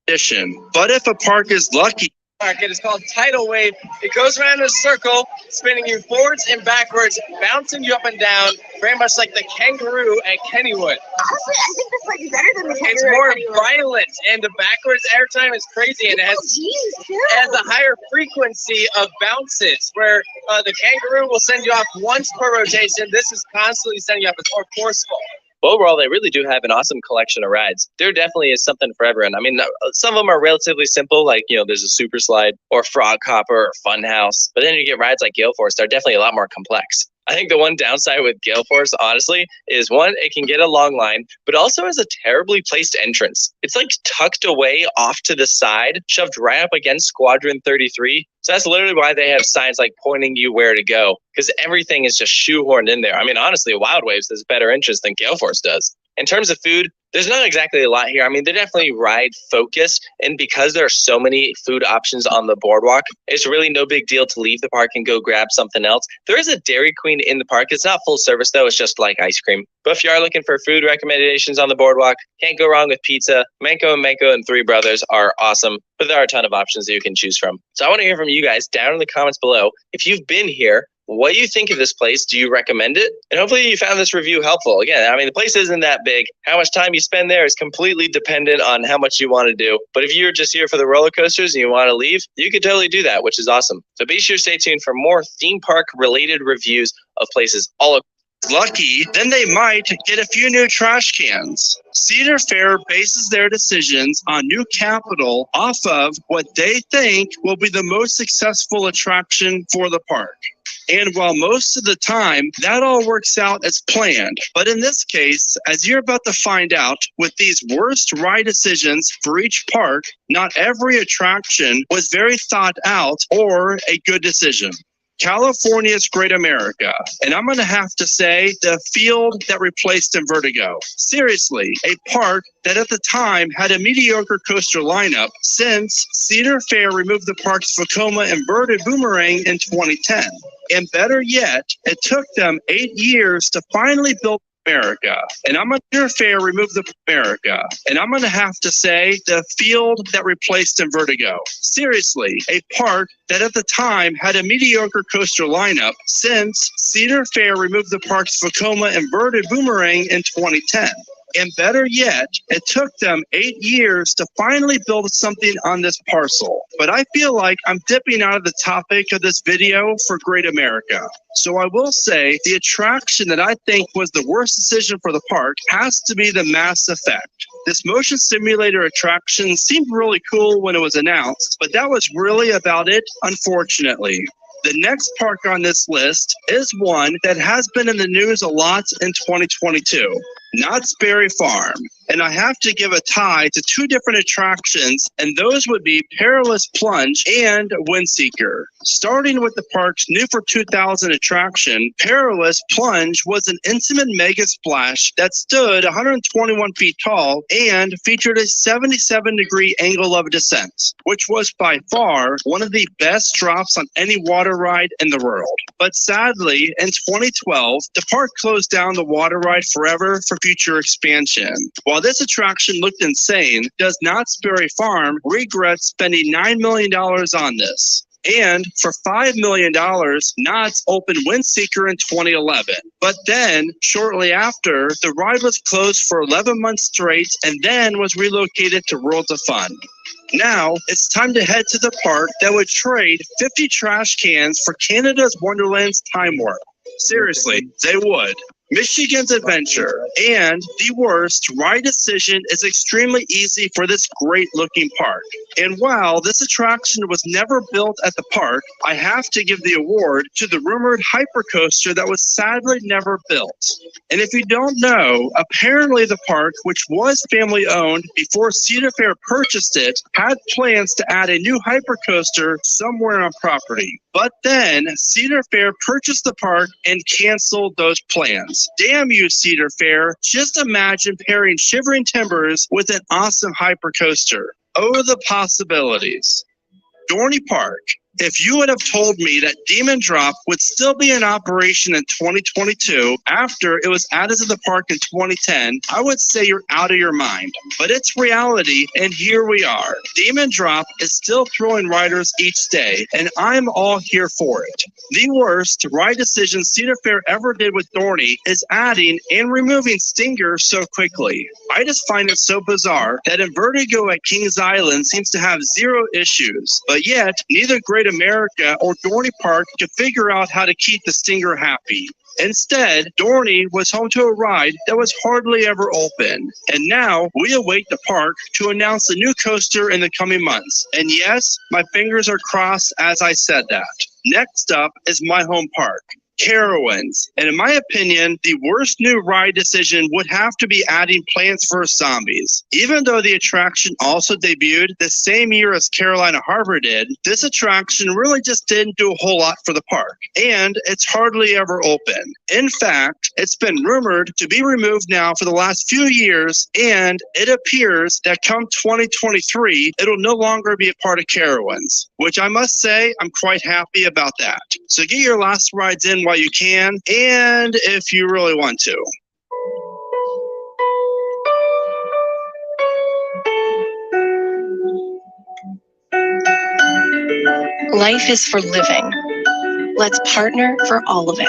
But if a park is lucky, it is called tidal wave. It goes around in a circle, spinning you forwards and backwards, bouncing you up and down, very much like the kangaroo at Kennywood. Honestly, I think this is better than the kangaroo. It's more violent, and the backwards airtime is crazy, and it has a higher frequency of bounces, where the kangaroo will send you off once per rotation. This is constantly sending you off. It's more forceful. Overall, they really do have an awesome collection of rides. There definitely is something for everyone. I mean, some of them are relatively simple, like, you know, there's a super slide or frog hopper or fun house. But then you get rides like Gale Force, they're definitely a lot more complex. I think the one downside with Gale Force, honestly, is one, it can get a long line, but also has a terribly placed entrance. It's like tucked away off to the side, shoved right up against Squadron 33. So that's literally why they have signs like pointing you where to go, because everything is just shoehorned in there. I mean, honestly, Wild Waves has better entrance than Gale Force does. In terms of food, there's not exactly a lot here. I mean, they're definitely ride focused, and because there are so many food options on the boardwalk, it's really no big deal to leave the park and go grab something else. There is a Dairy Queen in the park. It's not full service though, it's just like ice cream. But if you are looking for food recommendations on the boardwalk, can't go wrong with pizza. Manco and Three Brothers are awesome, but there are a ton of options that you can choose from. So I want to hear from you guys down in the comments below. If you've been here, what do you think of this place? Do you recommend it? And hopefully you found this review helpful. Again, I mean, the place isn't that big. How much time you spend there is completely dependent on how much you want to do. But if you're just here for the roller coasters and you want to leave, you could totally do that, which is awesome. So be sure to stay tuned for more theme park related reviews of places all across. Lucky, then they might get a few new trash cans. Cedar Fair bases their decisions on new capital off of what they think will be the most successful attraction for the park. And while most of the time that all works out as planned, but in this case, as you're about to find out, with these worst ride decisions for each park, not every attraction was very thought out or a good decision. California's Great America, and I'm going to have to say the field that replaced Vertigo. Seriously, a park that at the time had a mediocre coaster lineup since Cedar Fair removed the park's Vekoma inverted boomerang in 2010. And better yet, it took them 8 years to finally build America. And I'm Cedar Fair removed the America. And I'm going to have to say the field that replaced Vertigo. Seriously, a park that at the time had a mediocre coaster lineup since Cedar Fair removed the park's Vekoma inverted boomerang in 2010. And better yet, it took them 8 years to finally build something on this parcel. But I feel like I'm dipping out of the topic of this video for Great America. So I will say the attraction that I think was the worst decision for the park has to be the Mass Effect. This motion simulator attraction seemed really cool when it was announced, but that was really about it, unfortunately. The next park on this list is one that has been in the news a lot in 2022, Knott's Berry Farm. And I have to give a tie to two different attractions, and those would be Perilous Plunge and Windseeker. Starting with the park's new for 2000 attraction, Perilous Plunge was an intimate mega splash that stood 121 feet tall and featured a 77-degree angle of descent, which was by far one of the best drops on any water ride in the world. But sadly, in 2012, the park closed down the water ride forever for future expansion. While this attraction looked insane, does Knott's Berry Farm regret spending $9 million on this? And for $5 million, Knott's opened Windseeker in 2011. But then, shortly after, the ride was closed for 11 months straight and then was relocated to Worlds of Fun. Now, it's time to head to the park that would trade 50 trash cans for Canada's Wonderland's Time Warp. Seriously, they would. Michigan's Adventure, and the worst, ride decision is extremely easy for this great-looking park. And while this attraction was never built at the park, I have to give the award to the rumored hypercoaster that was sadly never built. And if you don't know, apparently the park, which was family-owned before Cedar Fair purchased it, had plans to add a new hypercoaster somewhere on property. But then, Cedar Fair purchased the park and canceled those plans. Damn you, Cedar Fair. Just imagine pairing Shivering Timbers with an awesome hypercoaster. Oh, the possibilities. Dorney Park. If you would have told me that Demon Drop would still be in operation in 2022 after it was added to the park in 2010, I would say you're out of your mind. But it's reality, and here we are. Demon Drop is still throwing riders each day, and I'm all here for it. The worst ride decision Cedar Fair ever did with Dorney is adding and removing Stinger so quickly. I just find it so bizarre that Vertigo at Kings Island seems to have zero issues, but yet neither Great America or Dorney Park could figure out how to keep the Stinger happy. Instead, Dorney was home to a ride that was hardly ever open. And now we await the park to announce a new coaster in the coming months. And yes, my fingers are crossed as I said that. Next up is my home park, Carowinds. And in my opinion, the worst new ride decision would have to be adding Plants vs. Zombies. Even though the attraction also debuted the same year as Carolina Harbor did, this attraction really just didn't do a whole lot for the park. And it's hardly ever open. In fact, it's been rumored to be removed now for the last few years, and it appears that come 2023, it'll no longer be a part of Carowinds, which I must say, I'm quite happy about that. So get your last rides in while you can, and if you really want to. Life is for living. Let's partner for all of it.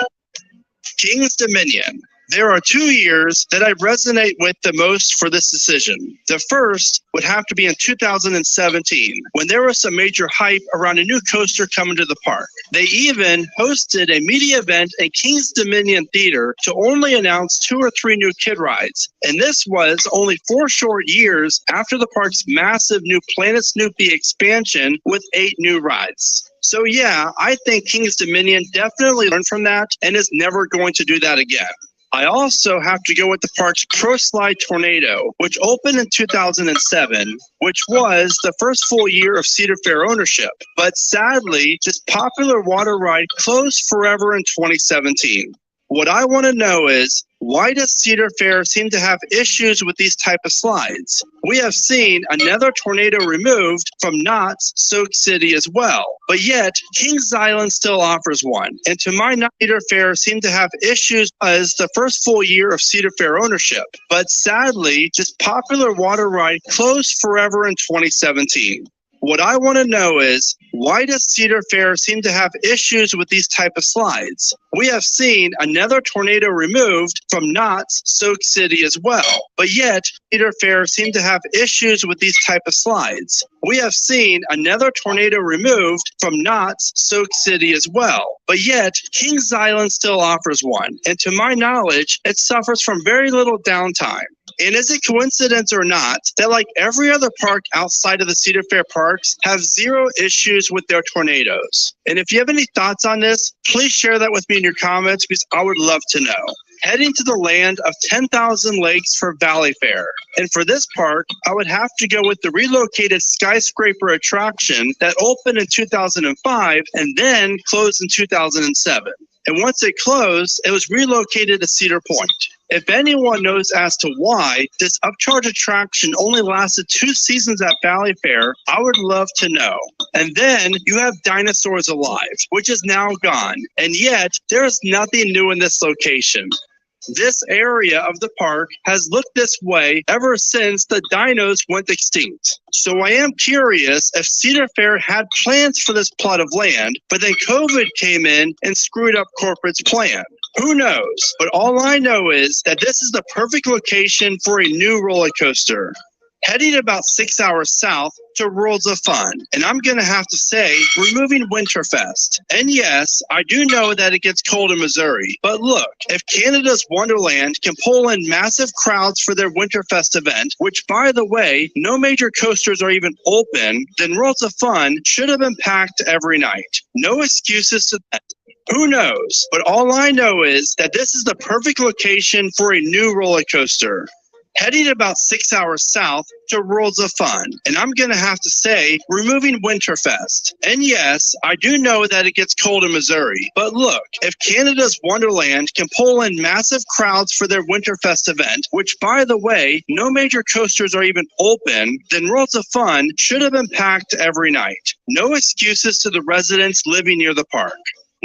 King's Dominion. There are 2 years that I resonate with the most for this decision. The first would have to be in 2017, when there was some major hype around a new coaster coming to the park. They even hosted a media event at King's Dominion Theater to only announce 2 or 3 new kid rides. And this was only 4 short years after the park's massive new Planet Snoopy expansion with 8 new rides. So yeah, I think King's Dominion definitely learned from that and is never going to do that again. I also have to go with the park's Crow Slide Tornado, which opened in 2007, which was the first full year of Cedar Fair ownership. But sadly, this popular water ride closed forever in 2017. What I want to know is, why does Cedar Fair seem to have issues with these type of slides? We have seen another tornado removed from Knott's Soak City as well, but yet Kings Island still offers one. And to my knowledge, Cedar Fair seemed to have issues as the first full year of Cedar Fair ownership. But sadly, this popular water ride closed forever in 2017. What I want to know is, why does Cedar Fair seem to have issues with these type of slides? We have seen another tornado removed from Knott's Soak City as well, but yet Cedar Fair seem to have issues with these type of slides. we have seen another tornado removed from Knott's Soak City as well. But yet, Kings Island still offers one, and to my knowledge, it suffers from very little downtime. And is it coincidence or not that like every other park outside of the Cedar Fair parks have zero issues with their tornadoes? And if you have any thoughts on this, please share that with me in your comments because I would love to know. Heading to the land of 10,000 lakes for Valley Fair. And for this park, I would have to go with the relocated skyscraper attraction that opened in 2005 and then closed in 2007. And once it closed, it was relocated to Cedar Point. If anyone knows as to why this upcharge attraction only lasted 2 seasons at Valley Fair, I would love to know. And then you have Dinosaurs Alive, which is now gone. And yet, there is nothing new in this location. This area of the park has looked this way ever since the dinos went extinct. So I am curious if Cedar Fair had plans for this plot of land, but then COVID came in and screwed up corporate's plan. Who knows? But all I know is that this is the perfect location for a new roller coaster. Heading about 6 hours south to Worlds of Fun. And I'm going to have to say, removing Winterfest. And yes, I do know that it gets cold in Missouri. But look, if Canada's Wonderland can pull in massive crowds for their Winterfest event, which by the way, no major coasters are even open, then Worlds of Fun should have been packed every night. No excuses to that. Who knows? But all I know is that this is the perfect location for a new roller coaster. Heading about 6 hours south to Worlds of Fun. And I'm going to have to say, removing Winterfest. And yes, I do know that it gets cold in Missouri. But look, if Canada's Wonderland can pull in massive crowds for their Winterfest event, which by the way, no major coasters are even open, then Worlds of Fun should have been packed every night. No excuses to the residents living near the park.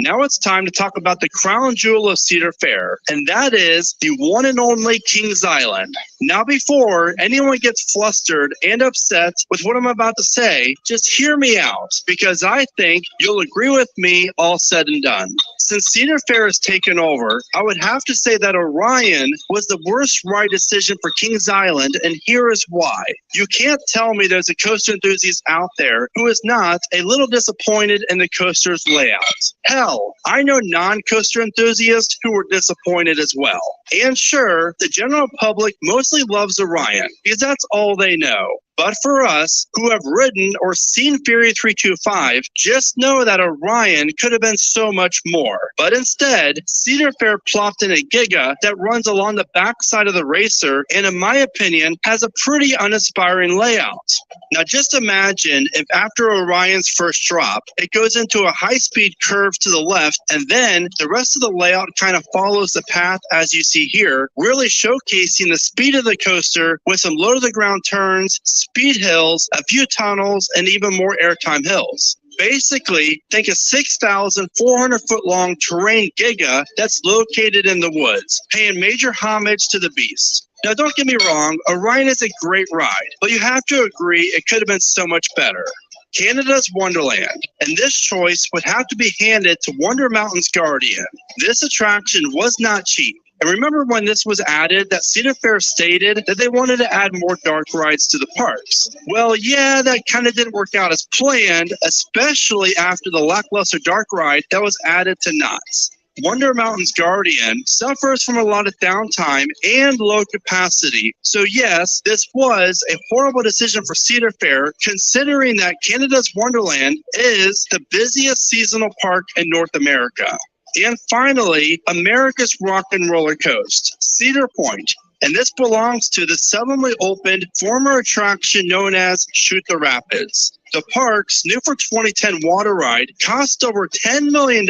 Now it's time to talk about the crown jewel of Cedar Fair, and that is the one and only Kings Island. Now before anyone gets flustered and upset with what I'm about to say, just hear me out, because I think you'll agree with me all said and done. Since Cedar Fair has taken over, I would have to say that Orion was the worst ride decision for Kings Island, and here is why. You can't tell me there's a coaster enthusiast out there who is not a little disappointed in the coaster's layout. Hell, I know non-coaster enthusiasts who were disappointed as well. And sure, the general public mostly loves Orion, because that's all they know. But for us, who have ridden or seen Fury 325, just know that Orion could have been so much more. But instead, Cedar Fair plopped in a Giga that runs along the backside of the racer, and in my opinion, has a pretty uninspiring layout. Now just imagine if after Orion's first drop, it goes into a high-speed curve to the left, and then the rest of the layout kind of follows the path as you see here, really showcasing the speed of the coaster with some low-to-the-ground turns, speed hills, a few tunnels, and even more airtime hills. Basically, think a 6,400-foot-long terrain Giga that's located in the woods, paying major homage to the beast. Now, don't get me wrong, Orion is a great ride, but you have to agree it could have been so much better. Canada's Wonderland, and this choice would have to be handed to Wonder Mountain's Guardian. This attraction was not cheap. And remember when this was added that Cedar Fair stated that they wanted to add more dark rides to the parks? Well, yeah, that kind of didn't work out as planned, especially after the lackluster dark ride that was added to Knott's. Wonder Mountain's Guardian suffers from a lot of downtime and low capacity. So yes, this was a horrible decision for Cedar Fair, considering that Canada's Wonderland is the busiest seasonal park in North America. And finally, America's Rock and Roller Coaster, Cedar Point. And this belongs to the suddenly opened former attraction known as Shoot the Rapids. The park's new for 2010 water ride cost over $10 million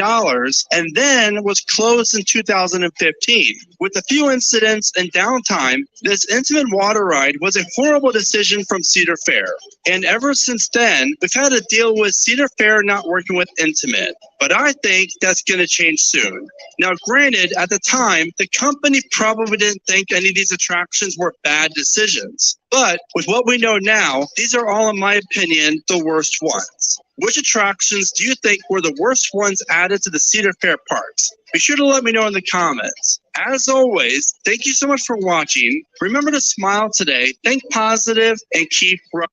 and then was closed in 2015. With a few incidents and downtime, this intimate water ride was a horrible decision from Cedar Fair. And ever since then, we've had to deal with Cedar Fair not working with Intimate. But I think that's going to change soon. Now, granted, at the time, the company probably didn't think any of these attractions were bad decisions. But with what we know now, these are all, in my opinion, the worst ones. Which attractions do you think were the worst ones added to the Cedar Fair parks? Be sure to let me know in the comments. As always, thank you so much for watching. Remember to smile today, think positive, and keep running.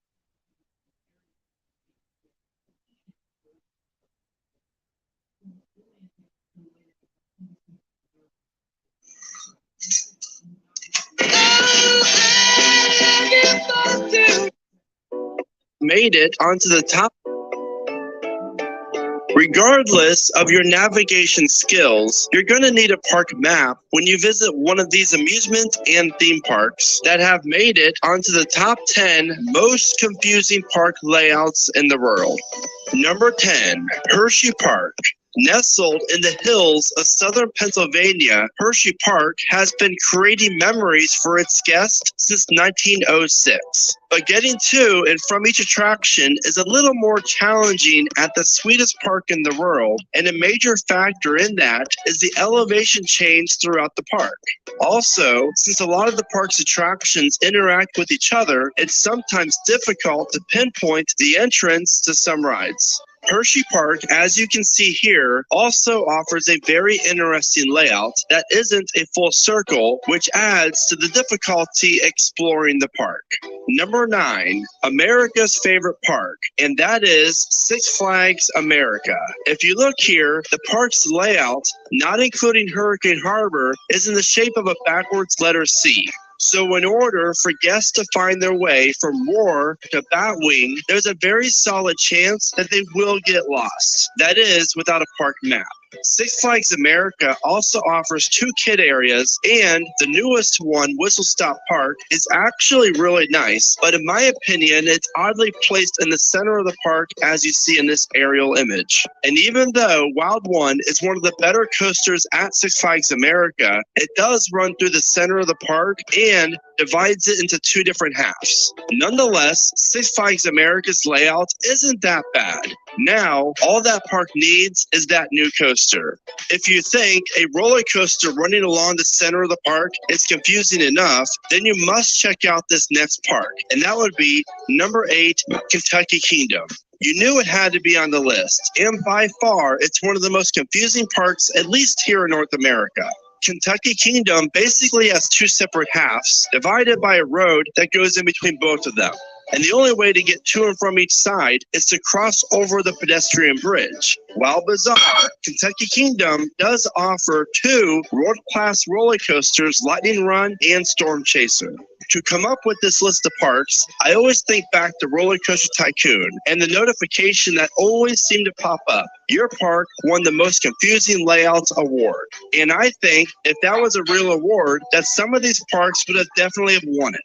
made it onto the top. Regardless of your navigation skills, you're going to need a park map when you visit one of these amusement and theme parks that have made it onto the top 10 most confusing park layouts in the world. Number 10, Hershey Park. Nestled in the hills of southern Pennsylvania, Hershey Park has been creating memories for its guests since 1906. But getting to and from each attraction is a little more challenging at the sweetest park in the world, and a major factor in that is the elevation change throughout the park. Also, since a lot of the park's attractions interact with each other, it's sometimes difficult to pinpoint the entrance to some rides. Hershey Park, as you can see here, also offers a very interesting layout that isn't a full circle, which adds to the difficulty exploring the park. Number 9, America's favorite park, and that is Six Flags America. If you look here, the park's layout, not including Hurricane Harbor, is in the shape of a backwards letter C. So in order for guests to find their way from Roar to Batwing, there's a very solid chance that they will get lost. That is, without a park map. Six Flags America also offers 2 kid areas, and the newest one, Whistle Stop Park, is actually really nice, but in my opinion, it's oddly placed in the center of the park as you see in this aerial image. And even though Wild One is one of the better coasters at Six Flags America, it does run through the center of the park and divides it into 2 different halves. Nonetheless, Six Flags America's layout isn't that bad. Now, all that park needs is that new coaster. If you think a roller coaster running along the center of the park is confusing enough, then you must check out this next park, and that would be number 8, Kentucky Kingdom. You knew it had to be on the list, and by far, it's one of the most confusing parks, at least here in North America. Kentucky Kingdom basically has 2 separate halves, divided by a road that goes in between both of them. And the only way to get to and from each side is to cross over the pedestrian bridge. While bizarre, Kentucky Kingdom does offer 2 world-class roller coasters, Lightning Run and Storm Chaser. To come up with this list of parks, I always think back to Roller Coaster Tycoon and the notification that always seemed to pop up. Your park won the most confusing layouts award. And I think if that was a real award, that some of these parks would have definitely have won it.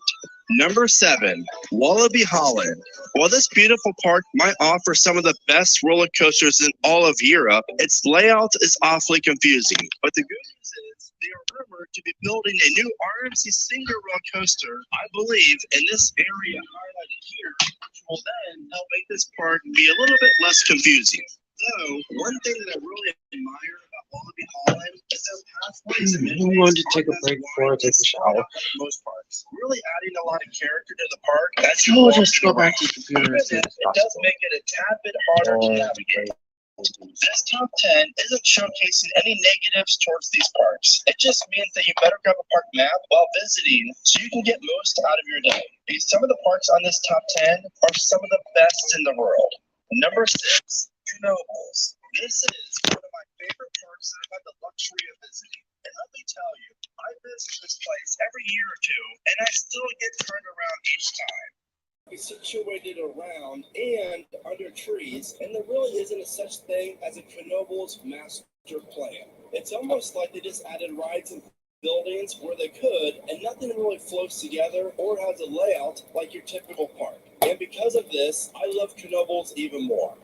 Number 7, Wallaby Holland. While this beautiful park might offer some of the best roller coasters in all of Europe, its layout is awfully confusing. But the good news is they are rumored to be building a new RMC single rail coaster, I believe, in this area highlighted here, which will then help make this park be a little bit less confusing. Though, one thing that I really admire about Wallaby Holland is their pathways and I'm going to take a break before I take a shower. Most parks, really adding a lot of character to the park. As So we'll just go back to the computer as soon as it does make it a tad bit harder to navigate. This top 10 isn't showcasing any negatives towards these parks. It just means that you better grab a park map while visiting so you can get most out of your day. Because some of the parks on this top 10 are some of the best in the world. Number 6, Knobles. This is one of my favorite parks that I've had the luxury of visiting. And let me tell you, I visit this place every year or 2, and I still get turned around each time. It's situated around and under trees, and there really isn't a such thing as a Knobles master plan. It's almost like they just added rides and buildings where they could, and nothing really flows together or has a layout like your typical park. And because of this, I love Knobles even more.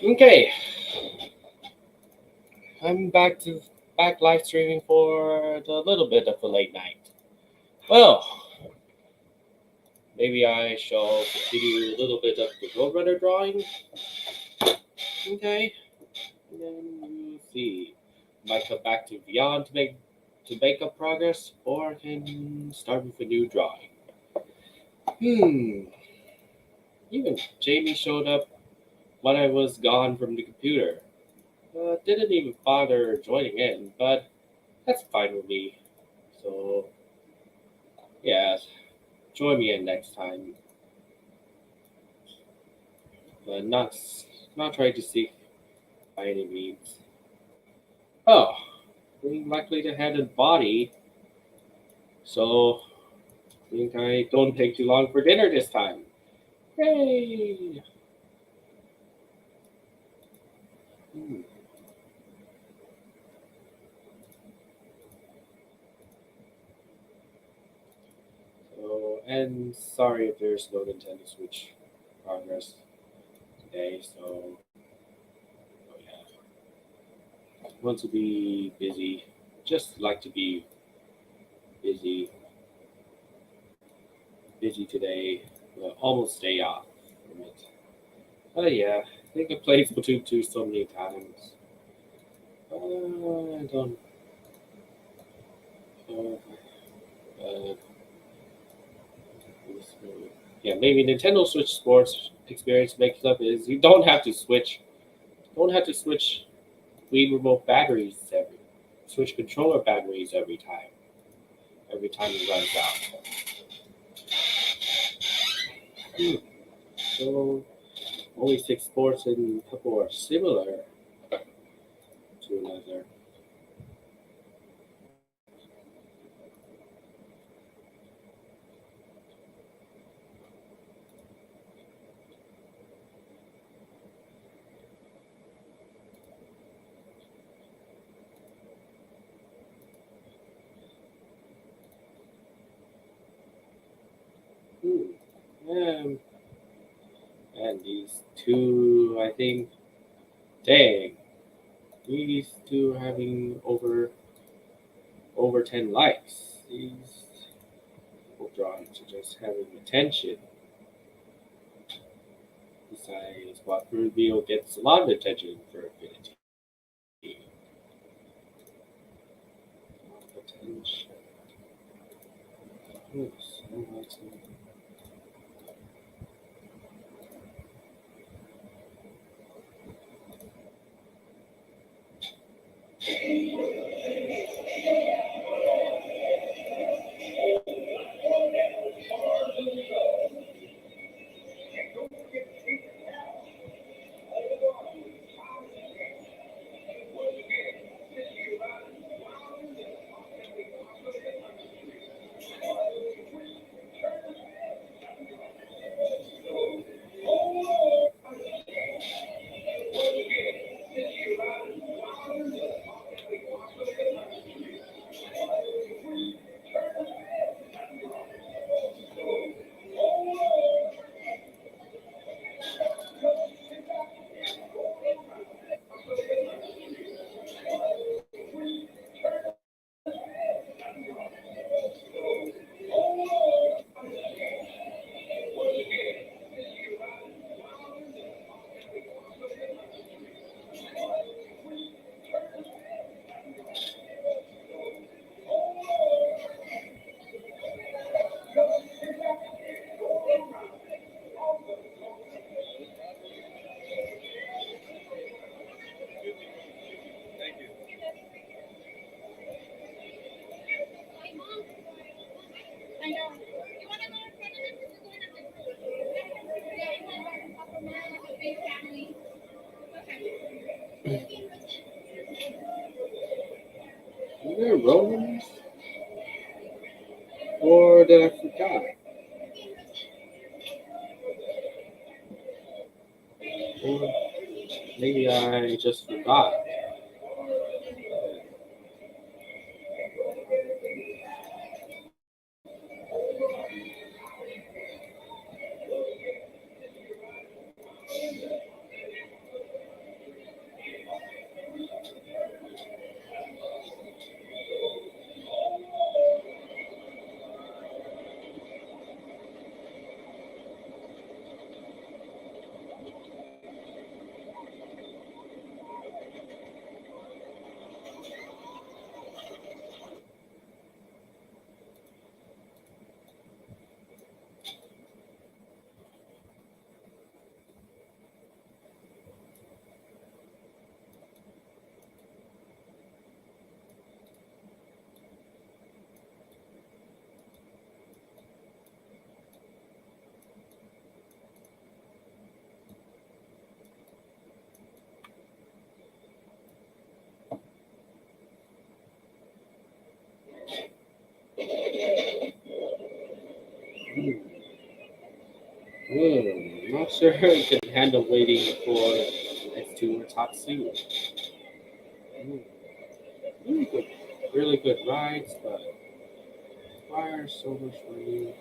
Okay, I'm back live streaming for a little bit of a late night. Well, maybe I shall continue a little bit of the Roadrunner drawing. Okay, and then we'll see. Might come back to Beyond to make up progress, or I can start with a new drawing. Even Jamie showed up when I was gone from the computer. Didn't even bother joining in, but that's fine with me. So, yeah, join me in next time. But not trying to seek by any means. Oh, being likely to head and body, so I think I don't take too long for dinner this time. Yay! Hmm. So, and sorry if there's no Nintendo Switch progress today. So, oh yeah, want to be busy. Just like to be busy. Busy today. Almost day off from it. Oh yeah, I think I played Splatoon 2 so many times. I don't. Uh, yeah, maybe Nintendo Switch Sports experience makes up is you don't have to switch. Don't have to switch Wii remote batteries switch controller batteries every time. Every time it runs out. So only 6 sports and a couple are similar to another. Um, and these two, I think, dang, these two are having over 10 likes. These drawings are just having attention. Besides, what reveal gets a lot of attention for Infinity. Attention. Oops, I want to- Are there Romans? Or did I forgot? Or maybe I just forgot. Not sure I can handle waiting for X2 or Tatsu. Really good rides, but require so much money.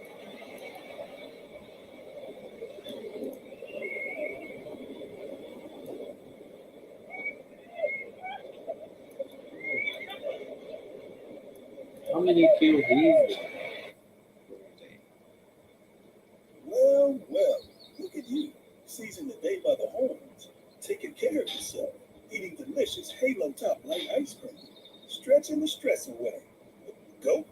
How many POVs? Well, well, look at you, seizing the day by the horns, taking care of yourself, eating delicious Halo Top light ice cream, stretching the stress away. Go.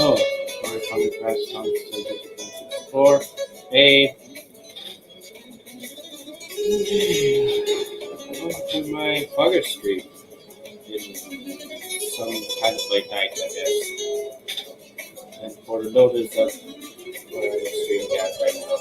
Oh, sorry, Tommy Crash, Tommy 64. Hey. Welcome to my bugger stream in some kind of late night, I guess. And for the notice of where I'm streaming at right now.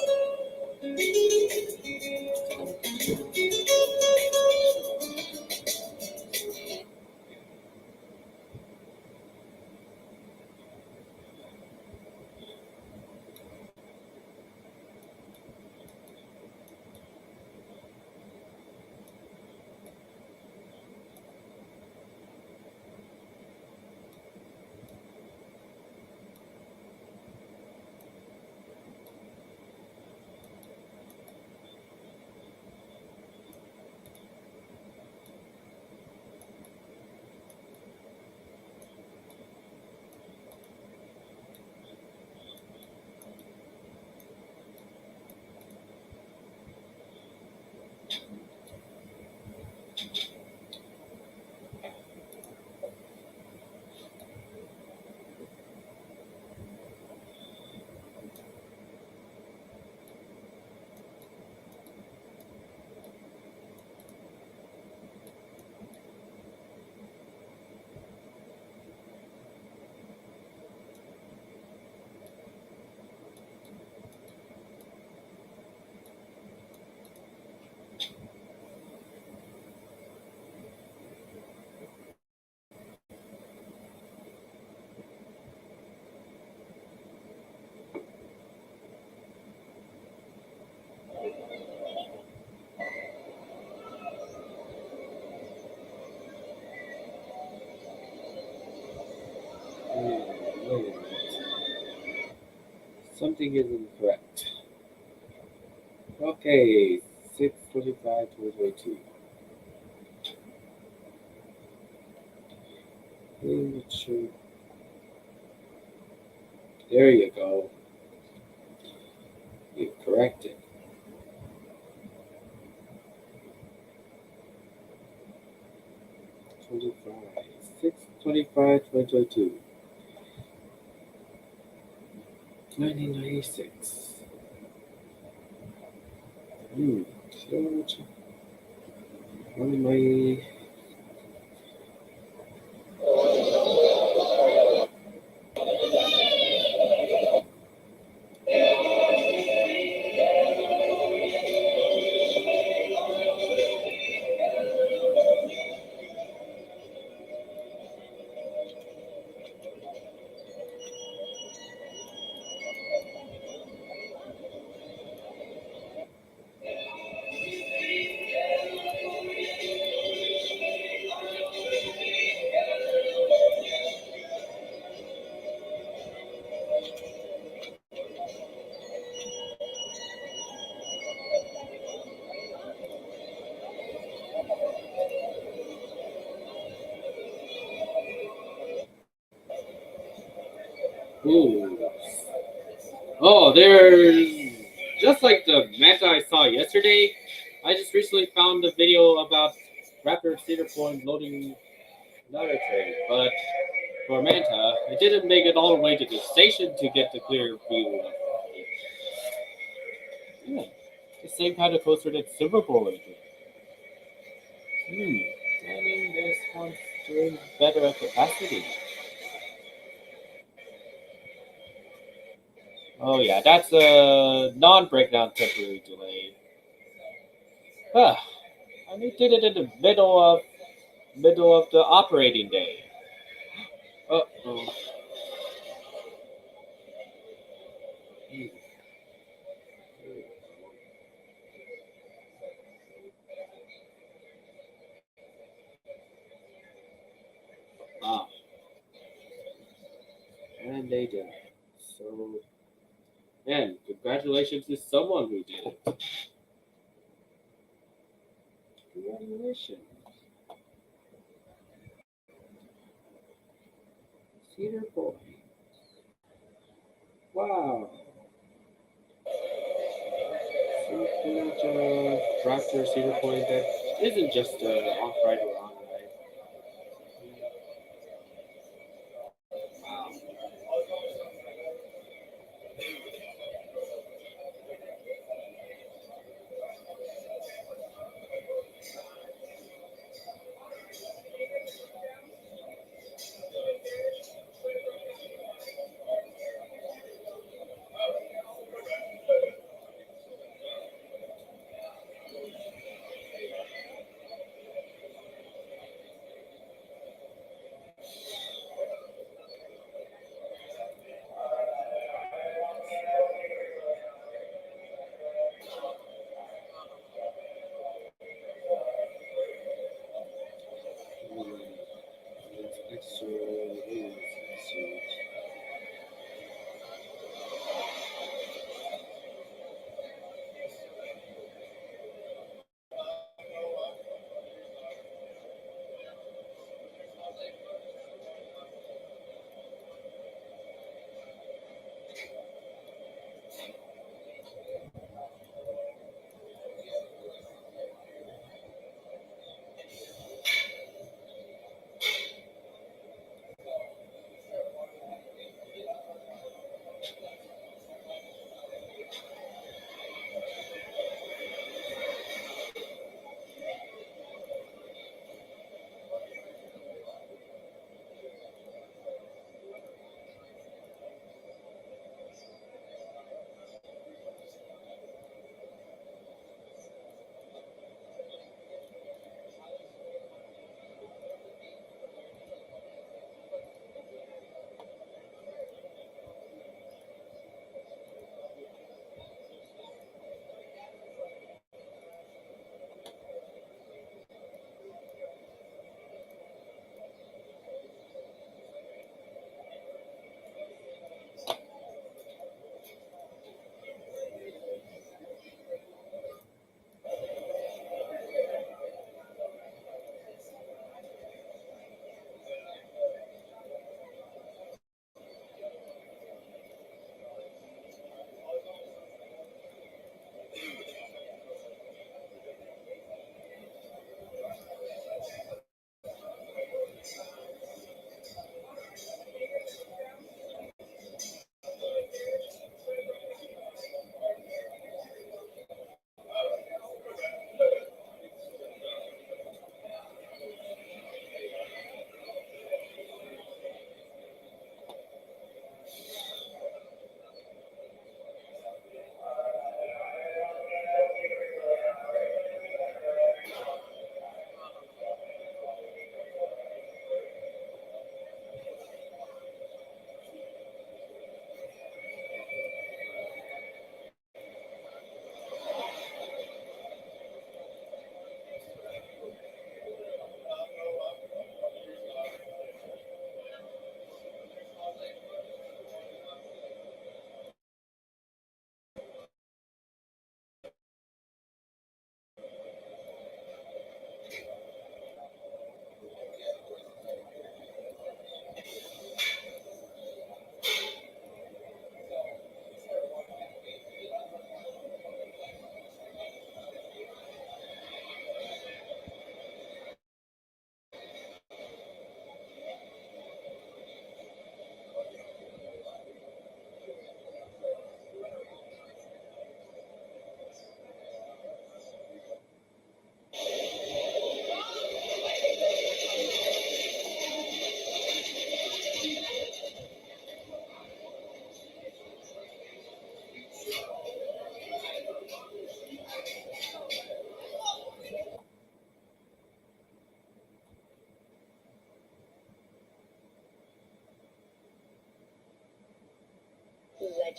Something is incorrect. Okay, 6:25, 2022. There you go. You corrected. $25. 6:25, 2022. 1996. So much. One of my. Ooh. Oh, there's just like the manta I saw yesterday. I just recently found a video about Raptor Cedar Point loading another train, but for manta, I didn't make it all the way to the station to get the clear view of it. Yeah, the same kind of coaster that Silver Bowl is. I think this one's doing better at capacity. Oh yeah, that's a non-breakdown temporary delay. And we did it in the middle of the operating day. Uh-oh. Ah. And they did. So, and congratulations to someone who did it. Congratulations. Cedar Point. Wow. Huge Raptor Cedar Point that isn't just off-ride or on-ride. Wow.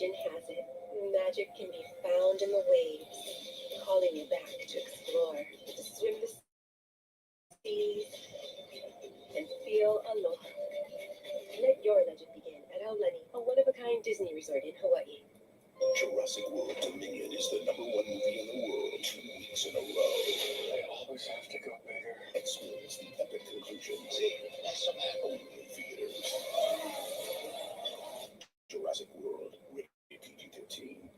Legend has it, magic can be found in the waves, calling you back to explore, to swim the seas, and feel aloha. Let your legend begin at Aulani, a one-of-a-kind Disney resort in Hawaii. Jurassic World Dominion is the #1 movie in the world 2 weeks in a row. They always have to go bigger. Experience the epic conclusions. Only in theaters. Jurassic World, rated PG-13.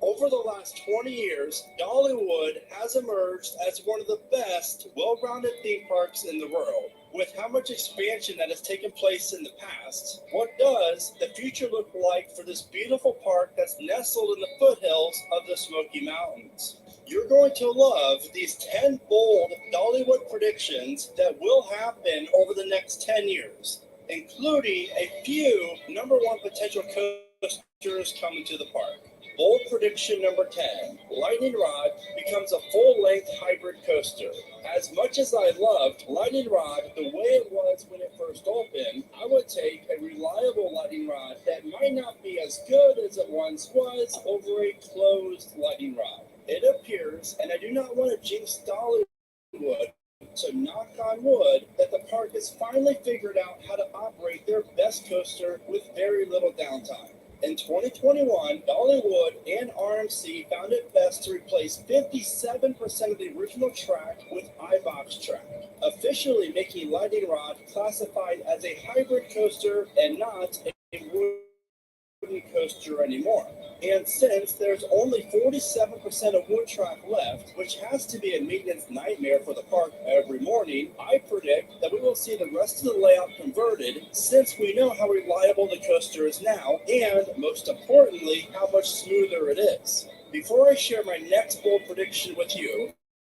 Over the last 20 years, Dollywood has emerged as one of the best, well-rounded theme parks in the world. With how much expansion that has taken place in the past, what does the future look like for this beautiful park that's nestled in the foothills of the Smoky Mountains? You're going to love these 10 bold Dollywood predictions that will happen over the next 10 years, including a few #1 potential coasters coming to the park. Bold prediction number 10, Lightning Rod becomes a full-length hybrid coaster. As much as I loved Lightning Rod the way it was when it first opened, I would take a reliable Lightning Rod that might not be as good as it once was over a closed Lightning Rod. It appears, and I do not want to jinx Dollywood, so knock on wood, that the park has finally figured out how to operate their best coaster with very little downtime. In 2021, Dollywood and RMC found it best to replace 57% of the original track with iBox track, officially making Lightning Rod classified as a hybrid coaster and not a wooden coaster anymore. And since there's only 47% of wood track left, which has to be a maintenance nightmare for the park every morning, I predict that we will see the rest of the layout converted, since we know how reliable the coaster is now, and most importantly, how much smoother it is. Before I share my next bold prediction with you,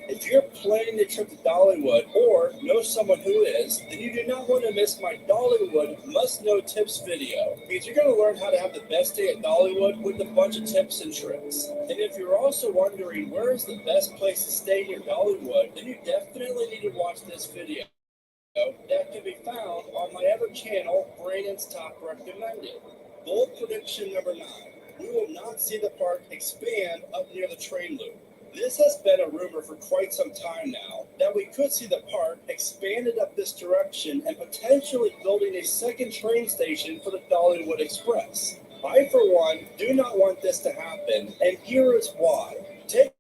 if you're planning a trip to Dollywood or know someone who is, then you do not want to miss my Dollywood must-know tips video, because you're going to learn how to have the best day at Dollywood with a bunch of tips and tricks. And if you're also wondering where is the best place to stay near Dollywood, then you definitely need to watch this video that can be found on my other channel, Brandon's Top Recommended. Bold prediction number 9. We will not see the park expand up near the train loop. This has been a rumor for quite some time now, that we could see the park expanded up this direction and potentially building a second train station for the Dollywood Express. I, for one, do not want this to happen, and here is why. Take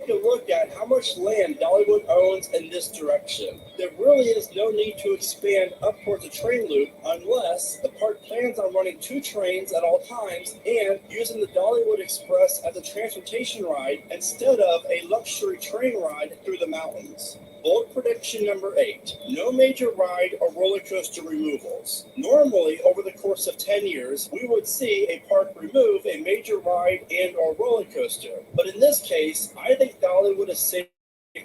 a look at how much land Dollywood owns in this direction. There really is no need to expand up towards the train loop unless the park plans on running 2 trains at all times and using the Dollywood Express as a transportation ride instead of a luxury train ride through the mountains. Bold prediction number 8, no major ride or roller coaster removals. Normally, over the course of 10 years, we would see a park remove a major ride and or roller coaster. But in this case, I think Dollywood is safe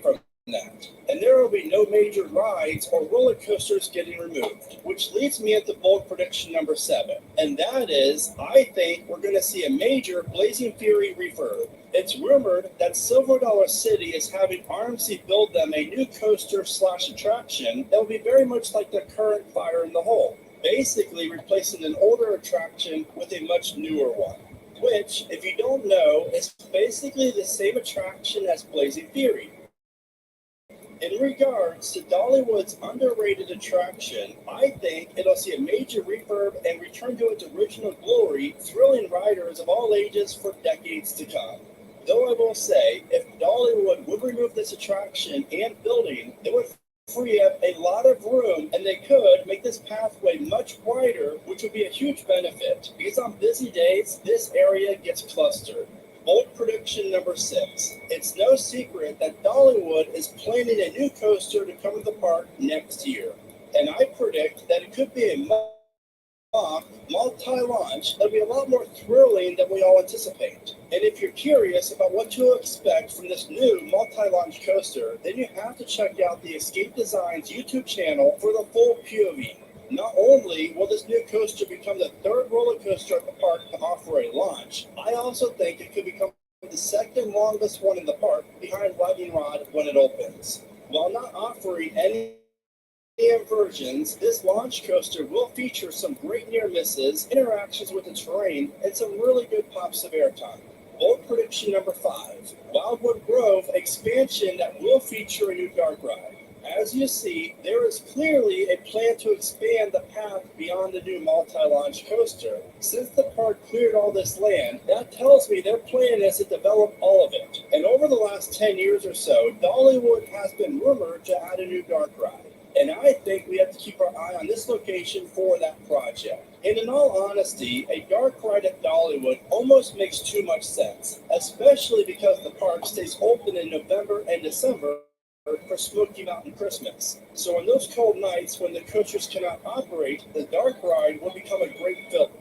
from that. And there will be no major rides or roller coasters getting removed, which leads me into bold prediction number 7. And that is, I think we're going to see a major Blazing Fury refurb. It's rumored that Silver Dollar City is having RMC build them a new coaster/attraction that will be very much like the current Fire in the Hole, basically replacing an older attraction with a much newer one, which, if you don't know, is basically the same attraction as Blazing Fury. In regards to Dollywood's underrated attraction, I think it'll see a major refurb and return to its original glory, thrilling riders of all ages for decades to come. Though I will say, if Dollywood would remove this attraction and building, it would free up a lot of room, and they could make this pathway much wider, which would be a huge benefit, because on busy days, this area gets clustered. Bold prediction number 6. It's no secret that Dollywood is planning a new coaster to come to the park next year, and I predict that it could be a multi-launch that'll be a lot more thrilling than we all anticipate. And if you're curious about what to expect from this new multi-launch coaster, then you have to check out the Escape Designs YouTube channel for the full POV. Not only will this new coaster become the third roller coaster at the park to offer a launch, I also think it could become the second longest one in the park behind Lightning Rod when it opens. While not offering any inversions, this launch coaster will feature some great near misses, interactions with the terrain, and some really good pops of airtime. Bold prediction number 5, Wildwood Grove expansion that will feature a new dark ride. As you see, there is clearly a plan to expand the path beyond the new multi-launch coaster. Since the park cleared all this land, that tells me their plan is to develop all of it. And over the last 10 years or so, Dollywood has been rumored to add a new dark ride. And I think we have to keep our eye on this location for that project. And in all honesty, a dark ride at Dollywood almost makes too much sense, especially because the park stays open in November and December for Smoky Mountain Christmas. So on those cold nights when the coasters cannot operate, the dark ride will become a great fill.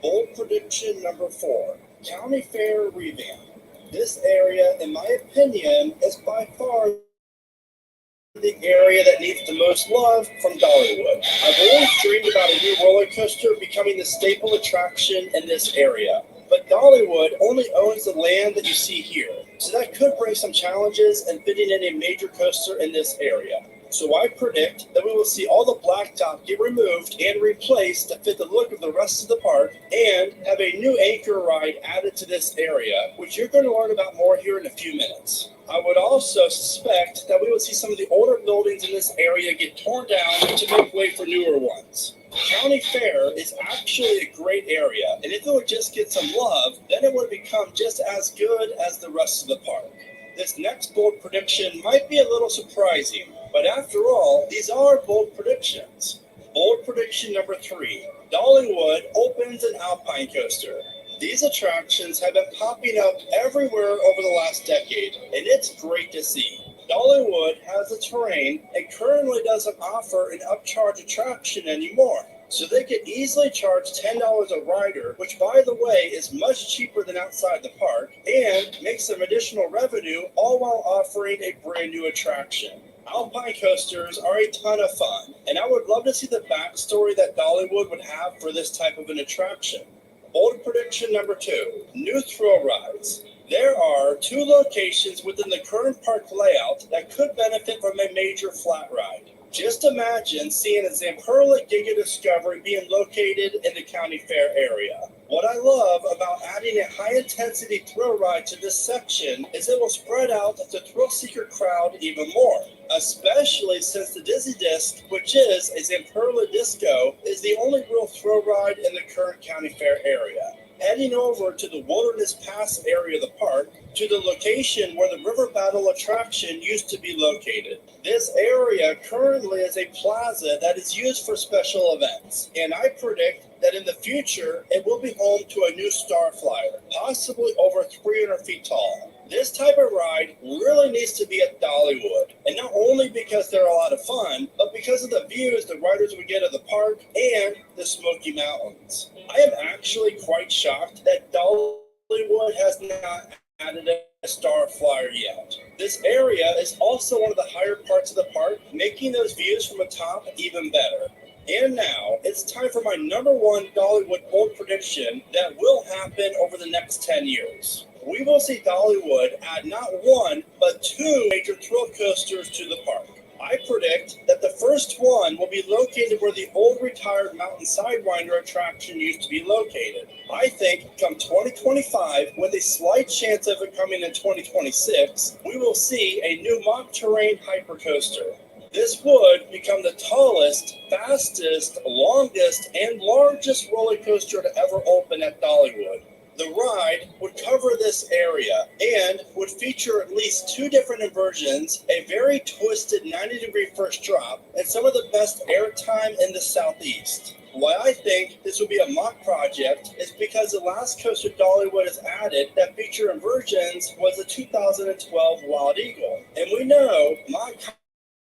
Bold prediction number 4, County Fair revamp. This area, in my opinion, is by far the area that needs the most love from Dollywood. I've always dreamed about a new roller coaster becoming the staple attraction in this area. But Dollywood only owns the land that you see here, so that could bring some challenges in fitting in a major coaster in this area. So I predict that we will see all the blacktop get removed and replaced to fit the look of the rest of the park, and have a new anchor ride added to this area, which you're going to learn about more here in a few minutes. I would also suspect that we will see some of the older buildings in this area get torn down to make way for newer ones. County Fair is actually a great area, and if it would just get some love, then it would become just as good as the rest of the park. This next bold prediction might be a little surprising, but after all, these are bold predictions. Bold prediction number 3, Dollywood opens an alpine coaster. These attractions have been popping up everywhere over the last decade, and it's great to see. Dollywood has the terrain and currently doesn't offer an upcharge attraction anymore. So they could easily charge $10 a rider, which by the way is much cheaper than outside the park, and make some additional revenue, all while offering a brand new attraction. Alpine coasters are a ton of fun, and I would love to see the backstory that Dollywood would have for this type of an attraction. Bold prediction number 2, new thrill rides. There are 2 locations within the current park layout that could benefit from a major flat ride. Just imagine seeing a Zamperla Giga Discovery being located in the County Fair area. What I love about adding a high-intensity thrill ride to this section is it will spread out the thrill-seeker crowd even more, especially since the Dizzy Disc, which is a Zamperla Disco, is the only real thrill ride in the current County Fair area. Heading over to the Wilderness Pass area of the park, to the location where the River Battle attraction used to be located. This area currently is a plaza that is used for special events, and I predict that in the future it will be home to a new Star Flyer, possibly over 300 feet tall. This type of ride really needs to be at Dollywood, and not only because they're a lot of fun, but because of the views the riders would get of the park and the Smoky Mountains. I am actually quite shocked that Dollywood has not added a Star Flyer yet. This area is also one of the higher parts of the park, making those views from the top even better. And now, it's time for my number 1 Dollywood bold prediction that will happen over the next 10 years. We will see Dollywood add not 1, but 2 major thrill coasters to the park. I predict that the first one will be located where the old retired Mountain Sidewinder attraction used to be located. I think come 2025, with a slight chance of it coming in 2026, we will see a new mock terrain hypercoaster. This would become the tallest, fastest, longest, and largest roller coaster to ever open at Dollywood. The ride would cover this area and would feature at least 2 different inversions, a very twisted 90-degree first drop, and some of the best airtime in the Southeast. Why I think this would be a mock project is because the last coaster Dollywood has added that feature inversions was the 2012 Wild Eagle. And we know mock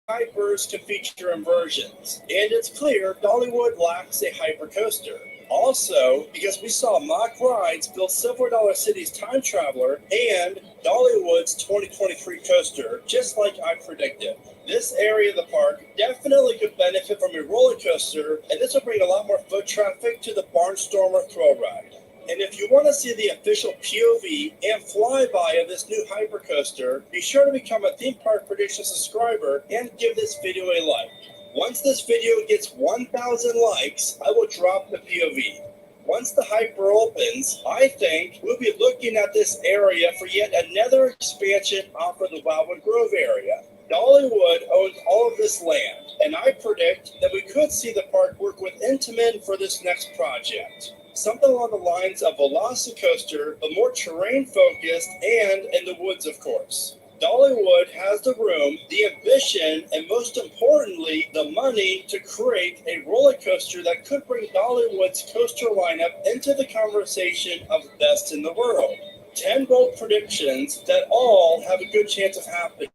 hypers can feature inversions, and it's clear Dollywood lacks a hyper coaster. Also, because we saw mock rides build Silver Dollar City's Time Traveler and Dollywood's 2023 coaster, just like I predicted. This area of the park definitely could benefit from a roller coaster, and this will bring a lot more foot traffic to the Barnstormer Thrill Ride. And if you want to see the official POV and flyby of this new hypercoaster, be sure to become a Theme Park Prediction subscriber and give this video a like. Once this video gets 1,000 likes, I will drop the POV. Once the hyper opens, I think we'll be looking at this area for yet another expansion off of the Wildwood Grove area. Dollywood owns all of this land, and I predict that we could see the park work with Intamin for this next project. Something along the lines of Velocicoaster, but more terrain-focused and in the woods, of course. Dollywood has the room, the ambition, and most importantly, the money to create a roller coaster that could bring Dollywood's coaster lineup into the conversation of the best in the world. 10 bold predictions that all have a good chance of happening.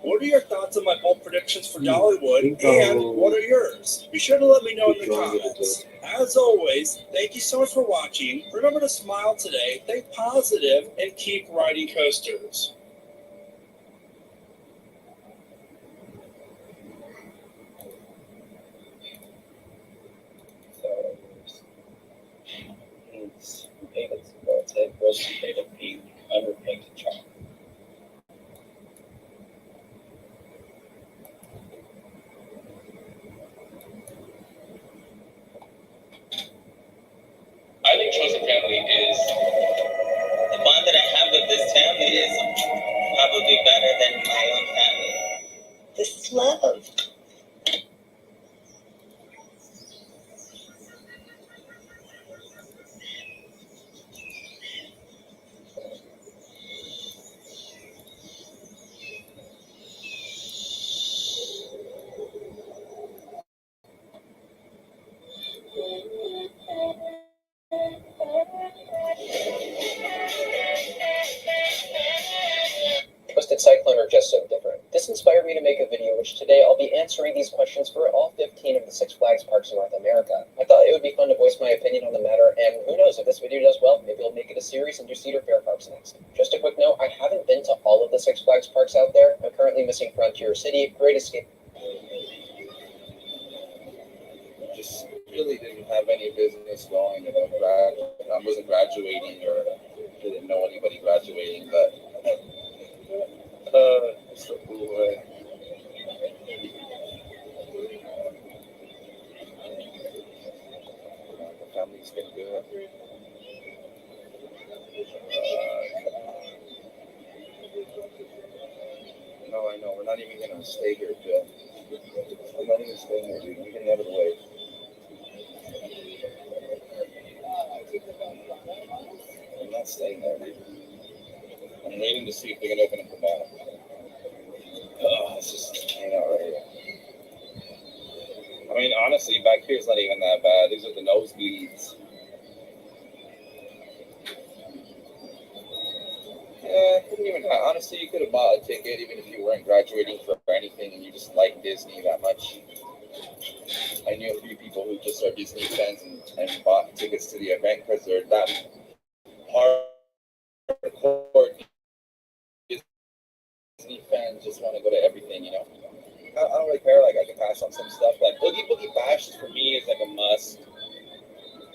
What are your thoughts on my bold predictions for Dollywood, and what are yours? Be sure to let me know in the comments. As always, thank you so much for watching. Remember to smile today, think positive, and keep riding coasters. Underpainted chalk. I think chosen family is the bond that I have with this family is probably better than my own family. This is love. Twisted Cyclone are just so different. This inspired me to make a video, which today I'll be answering these questions for all 15 of the Six Flags parks in North America. I thought it would be fun to voice my opinion on the matter, and who knows, if this video does well, maybe I'll make it a series and do Cedar Fair parks next. Just a quick note, I haven't been to all of the Six Flags parks out there. I'm currently missing Frontier City, Great Escape. Just really didn't have any business going, I wasn't graduating or didn't know anybody graduating, but it's so cool way. The family's been good. No, I know. We're not even gonna stay here, Bill. We're not even staying here, dude. We're getting out of the way. I'm not staying there, dude. I'm waiting to see if they're gonna open up the mall. Oh, it's just hang out right here. I mean, honestly, back here is not even that bad. These are the nosebleeds. Yeah, couldn't even. Honestly, you could have bought a ticket even if you weren't graduating for anything and you just like Disney that much. I knew a few people who just are Disney fans and bought tickets to the event because they're that hardcore Disney fans. Just want to go to everything, you know. I don't really care. Like I can pass on some stuff. Like Boogie Boogie Bash for me is like a must.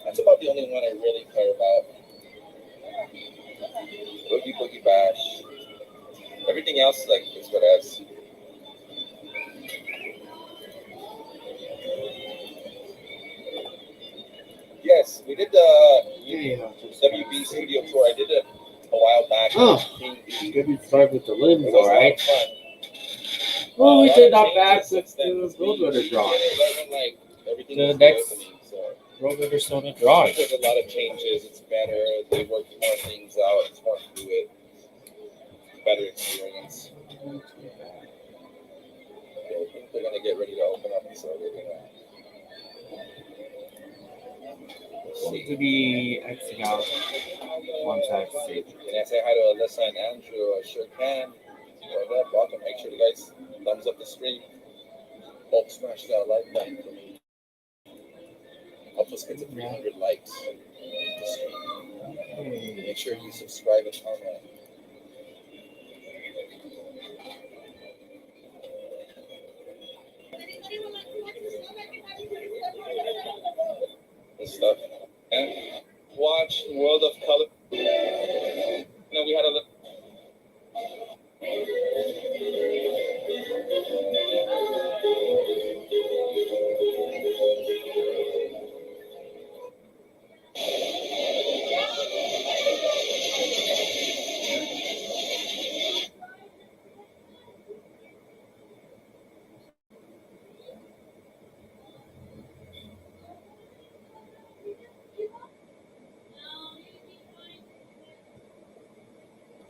That's about the only one I really care about. Boogie Boogie Bash. Everything else like is what else. Yes, we did the WB studio tour. I did it a while back. Oh, good to start with the limbs, all right. Well, we did not back with the Roadrunner drawing. Everything The was next opening, so. Robert Persona drawing. There's a lot of changes. It's better. They work more things out. It's more fluid. Better experience. I think they're gonna get ready to open up, so they're gonna. Going to be Xing out once I've saved. Can I say hi to Alyssa and Andrew? I sure can. What up? Welcome. Make sure you guys thumbs up the stream. Bulk smash that like button for me. Help us get to 300 likes. Make sure you subscribe and comment. This stuff. And watch World of Color. No, we had a.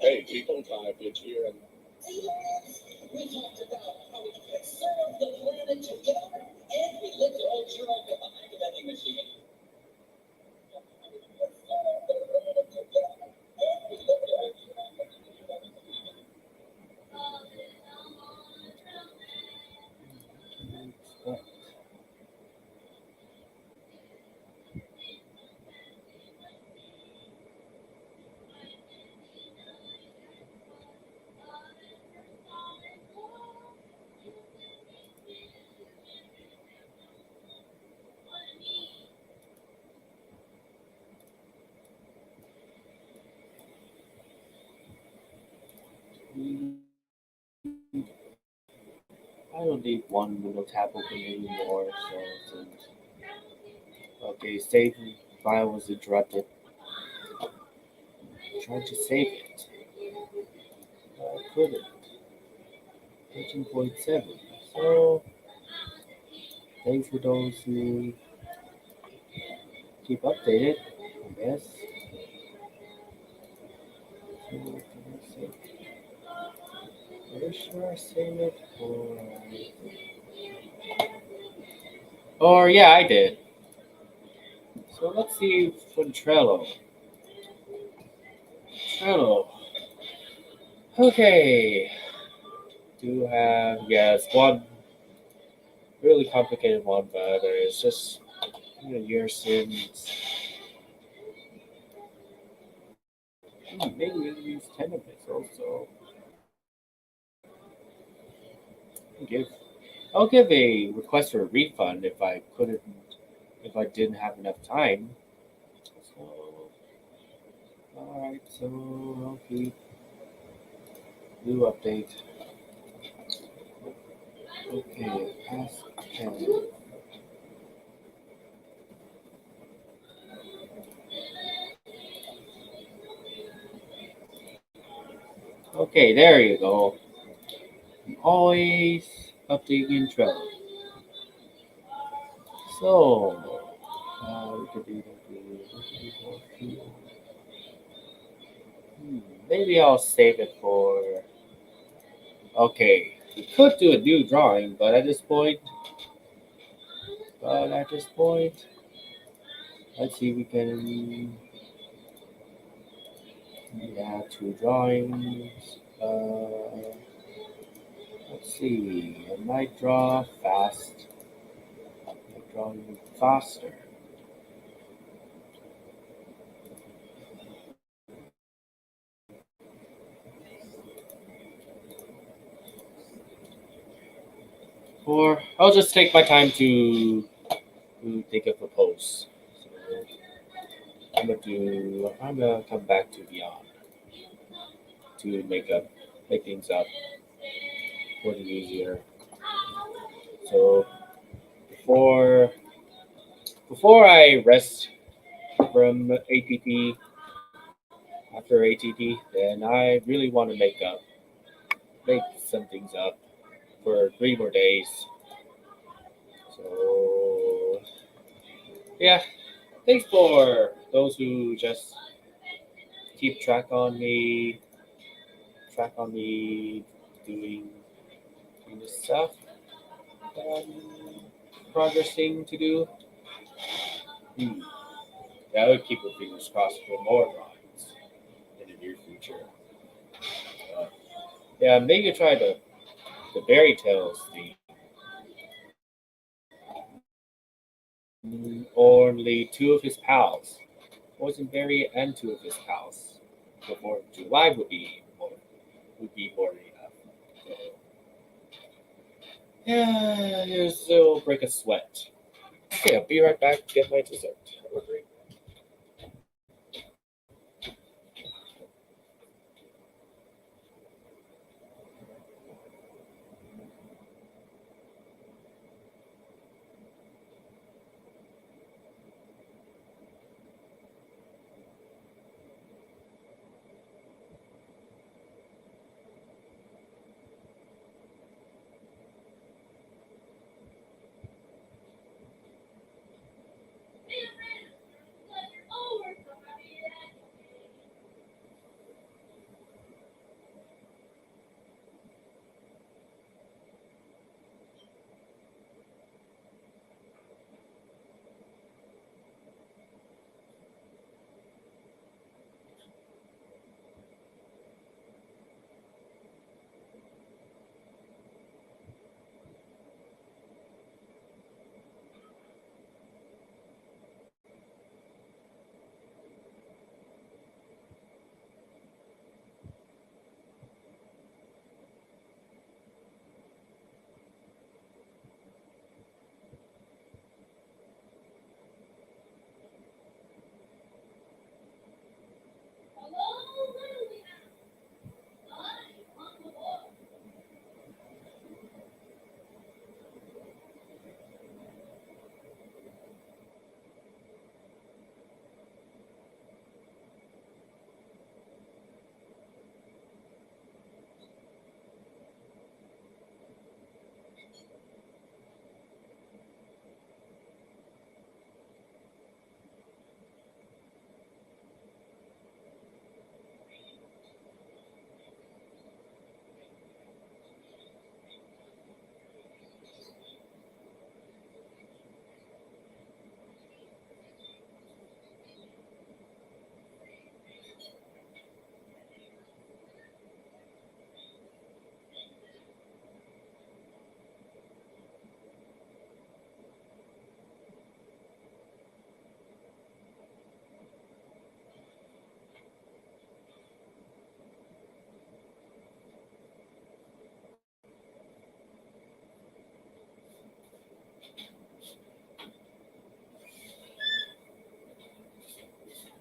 Hey, people type, it's here and We talked about how we can serve the planet together, and we looked at old Trump behind the vending machine. I don't need one little tab open anymore, so since okay, save file was interrupted. Tried to save it. I couldn't. 13.7. So thanks for those who keep updated, I guess. So what can I say? Where should I save it for? Or yeah, I did. So let's see for Trello. Trello. Okay. Do have one really complicated one, but it's just been a year since. Maybe we'll use 10 of this also. I'll give a request for a refund if I didn't have enough time. So, alright, so I'll keep new update. Okay, ask 10. Okay, there you go. Always updating in Trello. So, we could do maybe I'll save it for. Okay, we could do a new drawing, but at this point, let's see if we can. Yeah, 2 drawings. Let's see. I might draw fast. Drawing faster. Or I'll just take my time to think of a pose. So I'm gonna come back to Beyond to make things up for the easier. So before I rest from ATT, after ATT, then I really want to make some things up for 3 more days. So yeah, thanks for those who just keep track on me doing the stuff that I'm progressing to do. Yeah, I would keep your fingers crossed for more drawings in the near future. Yeah, maybe try the Berry Tales theme. Only two of his pals. Poison Berry and two of his pals. The 4th of July would be more enough. So, yeah, here's a little break of sweat. Okay, I'll be right back to get my dessert. Hungry.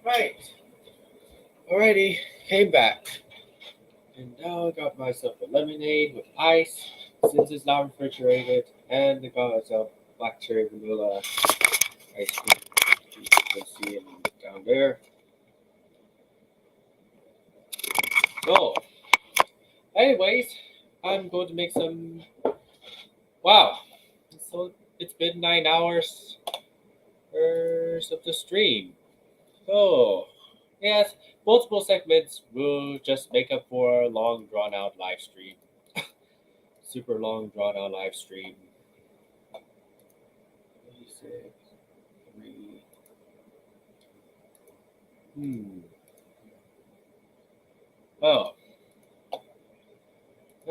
Right. Alrighty, came back. And now I got myself a lemonade with ice, since it's not refrigerated, and I got myself black cherry vanilla ice cream. You can see it down there. So, anyways, I'm going to make some. Wow, so it's been 9 hours of the stream. So, yes, multiple segments will just make up for a long, drawn out live stream. Super long, drawn out live stream. 36, 3. Oh.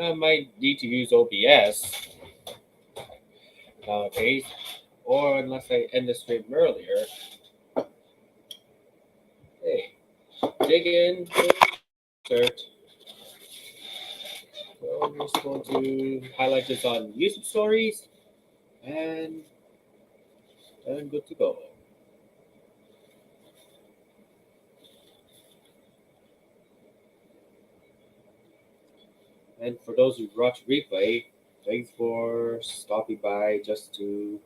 I might need to use OBS nowadays, or unless I end the stream earlier. Hey, dig in, insert. So I'm just going to highlight this on YouTube stories, and I'm good to go. And for those who watch replay, thanks for stopping by just to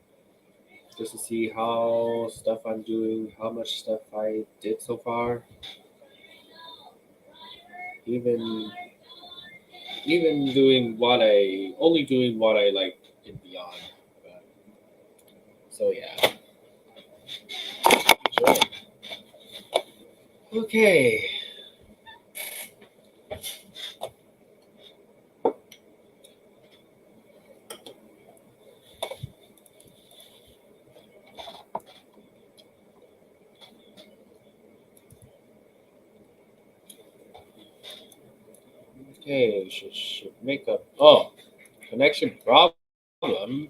see how stuff I'm doing, how much stuff I did so far. Even doing what I like and beyond. So yeah. Okay. Okay, should make a connection problem.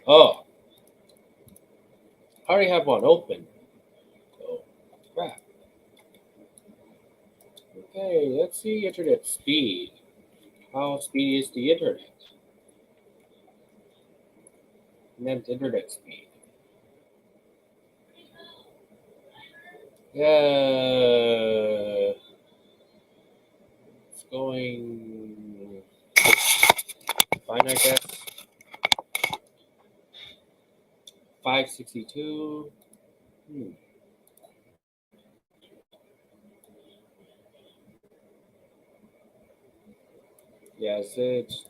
Oh, I already have one open. Oh, crap. Okay, let's see internet speed. How speedy is the internet? Net internet speed. Yeah, it's going fine, I guess. 562. Yes, it's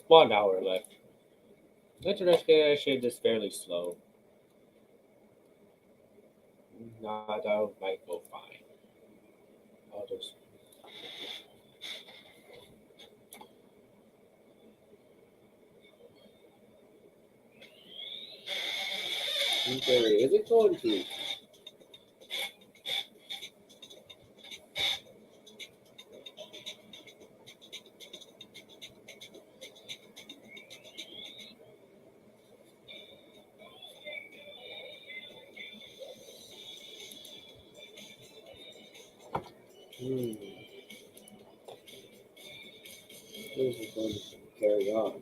1 hour left. Internet connection is fairly slow. Nah, that might go fine. I'll just. Okay, is it going to? Is it going to carry on?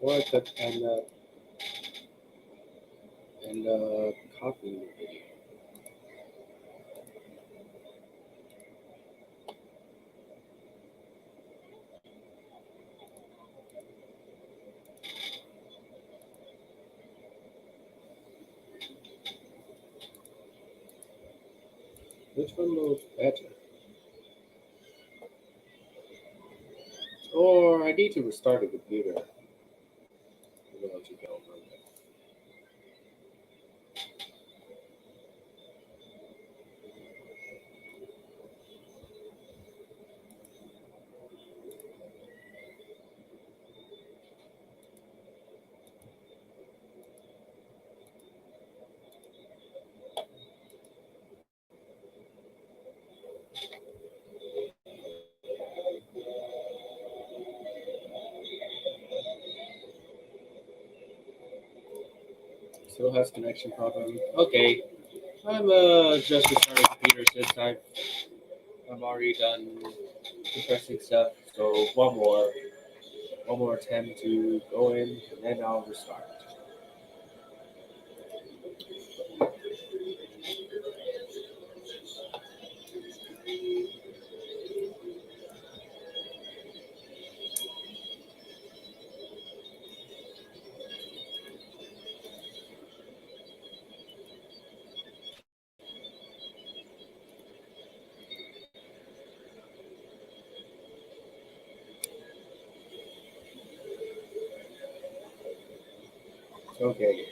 Or the and copy the video. Which one loads better? Or I need to restart the computer. I'm gonna let you go. Still has connection problem. Okay, I'm just restarting the computer since I'm already done compressing stuff. So one more attempt to go in, and then I'll restart. Okay,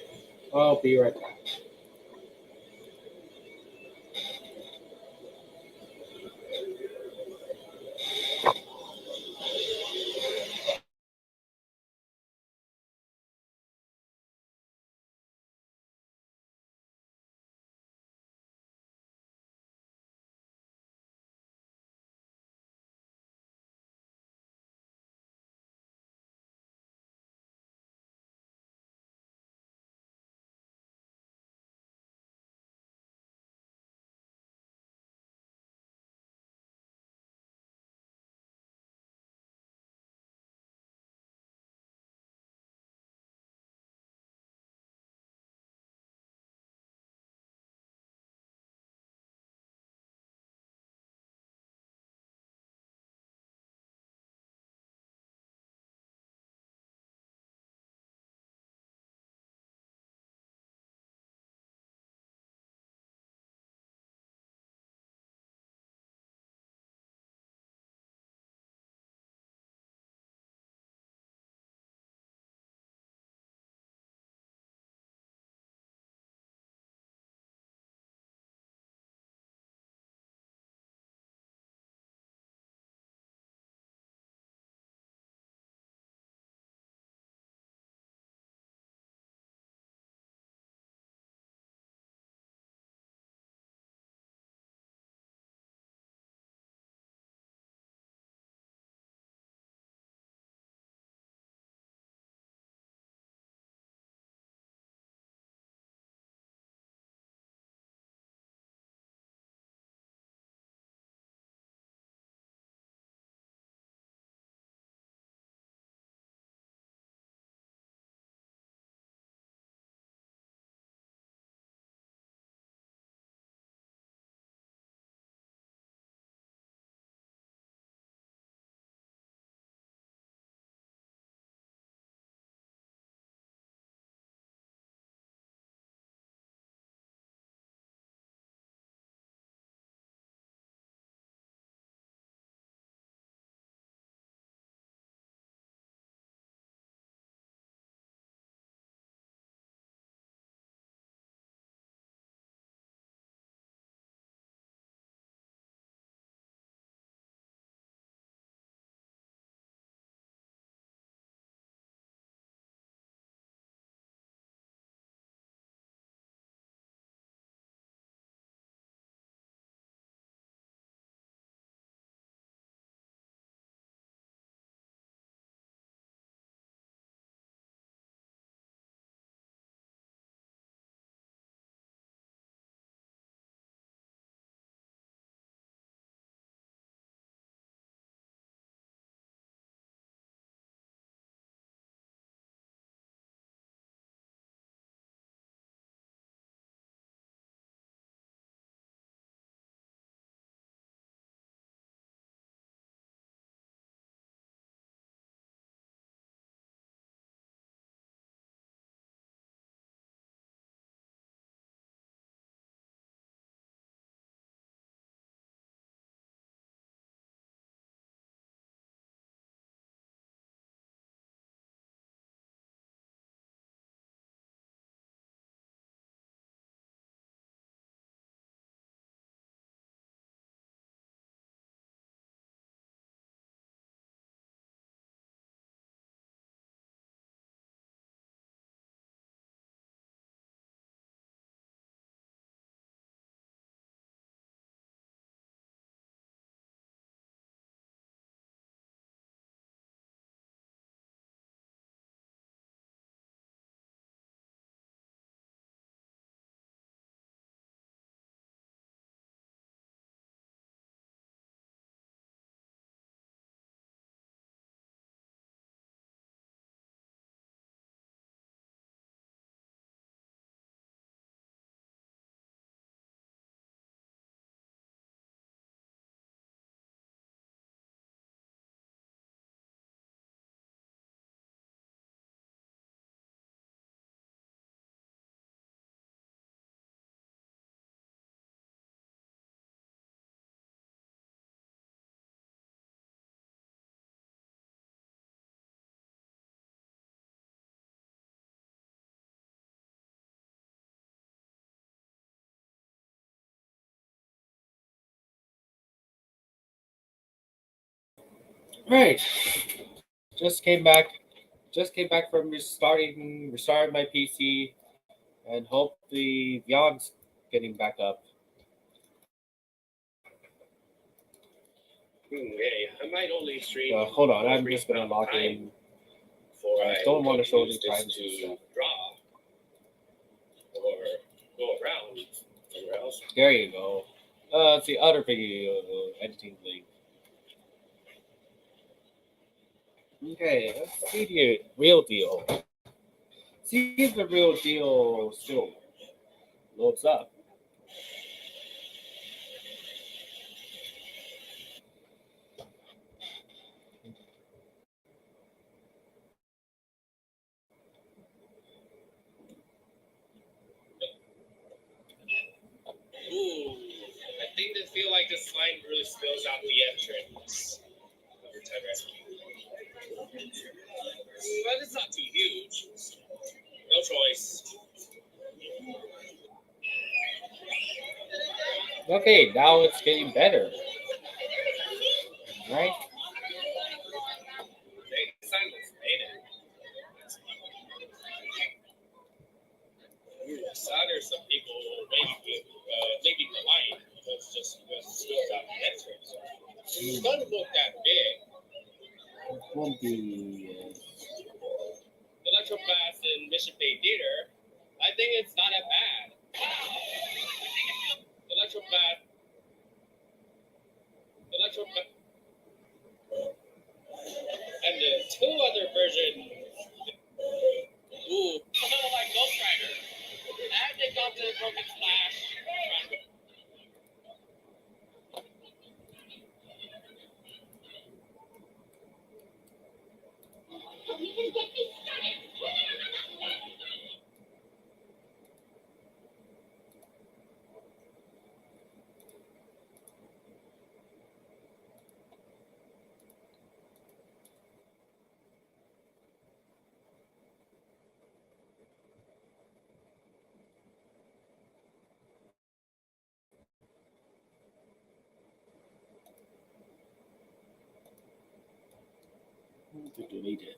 I'll be right back. Right. Just came back. Just came back from restarting my PC, and hope the Beyond's getting back up. Hey, I might only stream. Hold on, I'm just gonna log in. I don't want to show the times and stuff. Draw or go around somewhere else. There you go. It's the other video editing link. Okay, let's see the real deal. See if the real deal still loads up. Ooh, I think they feel like the slime really spills out the entrance. Every time but it's not too huge. No choice. Okay, now it's getting better. Right? Hey, the sign looks made it. Solder some people maybe the line because it spills out the entrance. It doesn't look that big. It won't be. Electroblast in Mission Bay Theater, I think it's not that bad. Electroblast. And the two other versions. Ooh, kind of like Ghost Rider. And they got the Broken Splash. You can get me started. To delete it.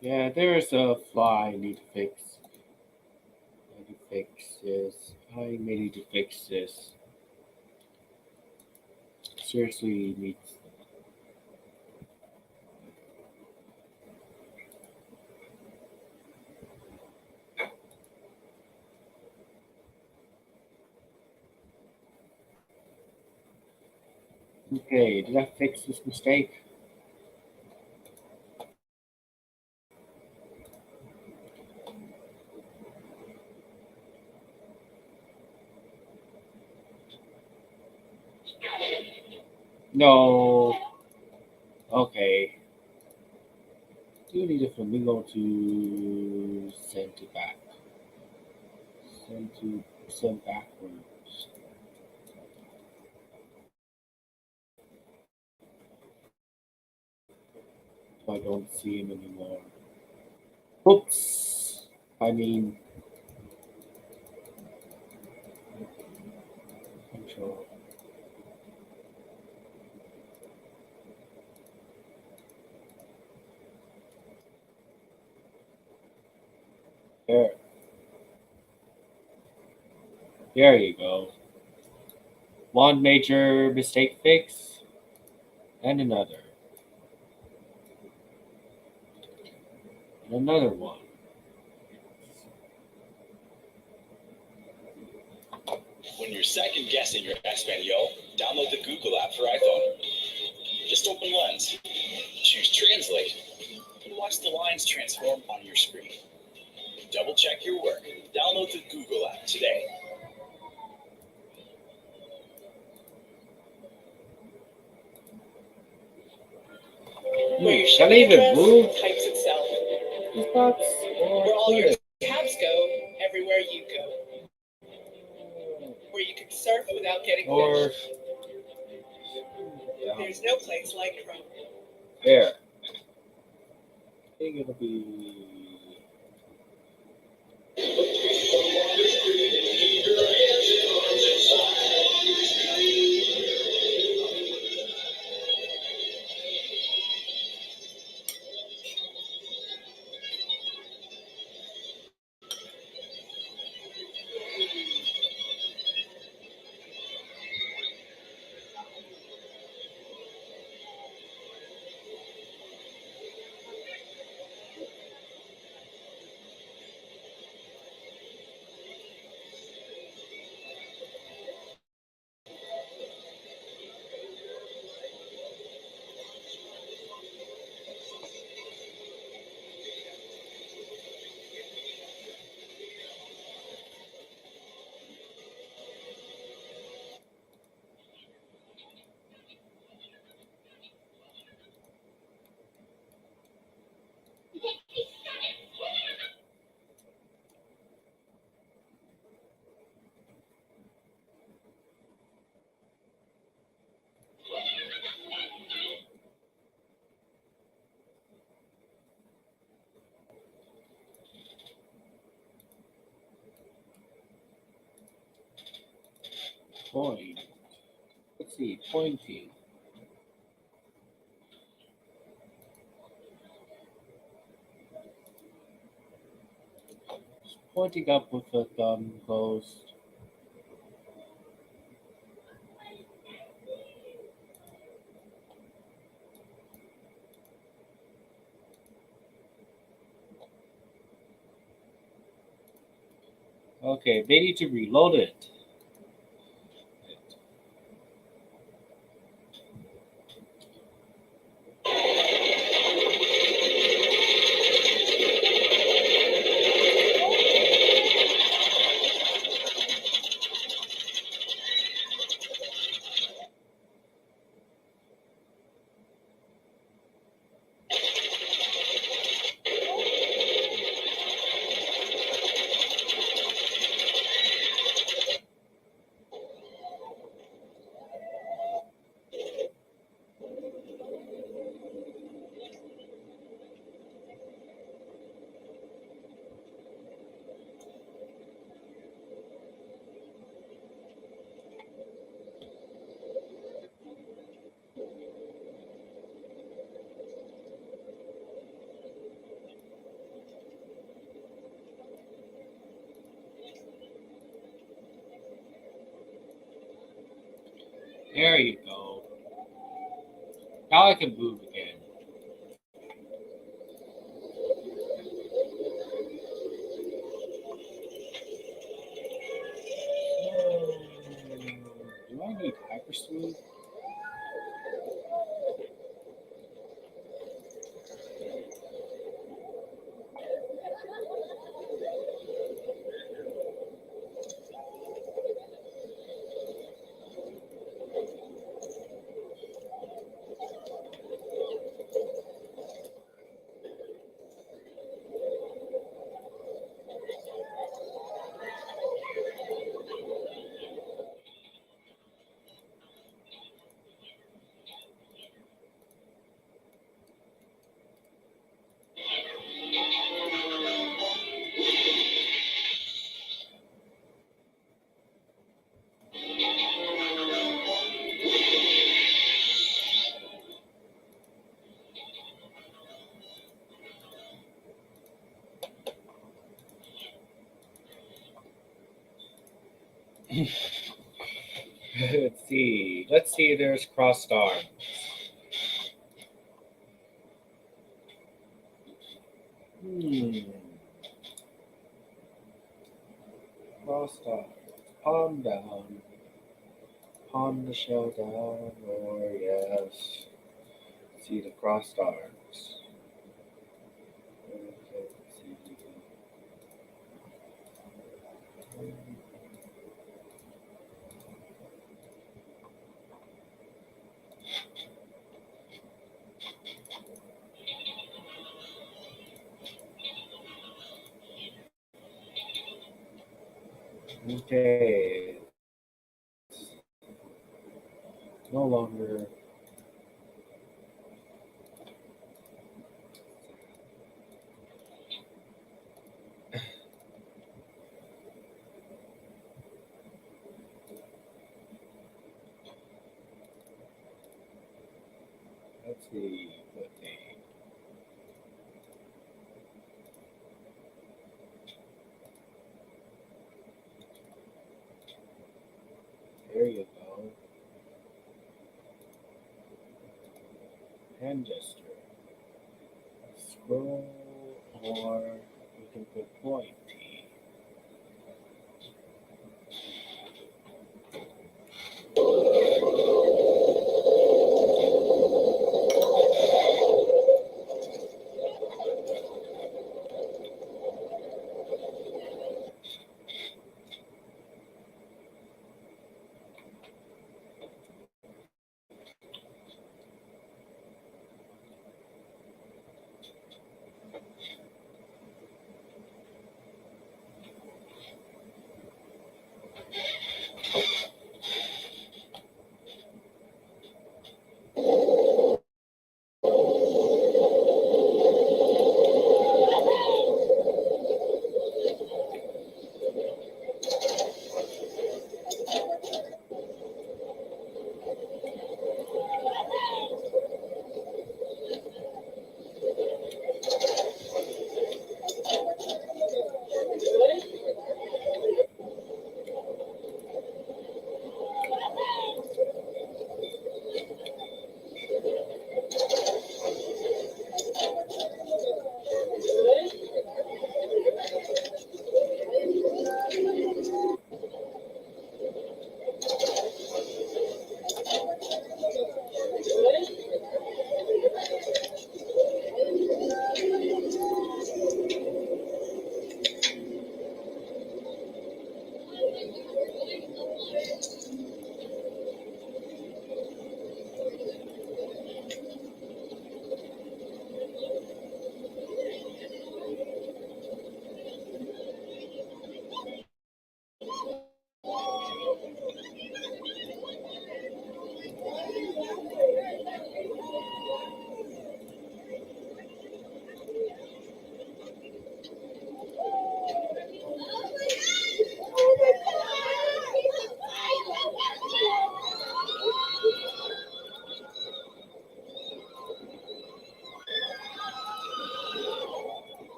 Yeah, there's a flaw I need to fix. I need to fix this. I may need to fix this. Seriously needs. Okay, did I fix this mistake? No. Okay. Do need a flamingo to send it back. Send backwards. I don't see him anymore. Oops. I mean, control. There. There you go. One major mistake fix, and another. And another one. When you're second guessing your Espanol, download the Google app for iPhone. Just open Lens, choose Translate, and watch the lines transform on your screen. Double check your work. Download the Google app today. where your Can I shipping even address move types itself. this box? Where all your tabs go, everywhere you go. Where you can surf without getting Or fished. There's no place like Chrome. there. I think it'll be. Point. Let's see, pointing. Just pointing up with the thumb closed. Okay, they need to reload it. There you go. Now I can move again. Do I need hypersmooth? Let's see. Let's see. There's crossed arms. Crossed arms. Palm down. Palm the shell down. Or yes. See the crossed arms. Okay. No longer. Let's see what they. There you go. Hand gesture. Scroll, or you can put point.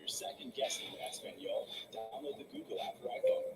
Second guessing Espanol, download the Google app for iPhone.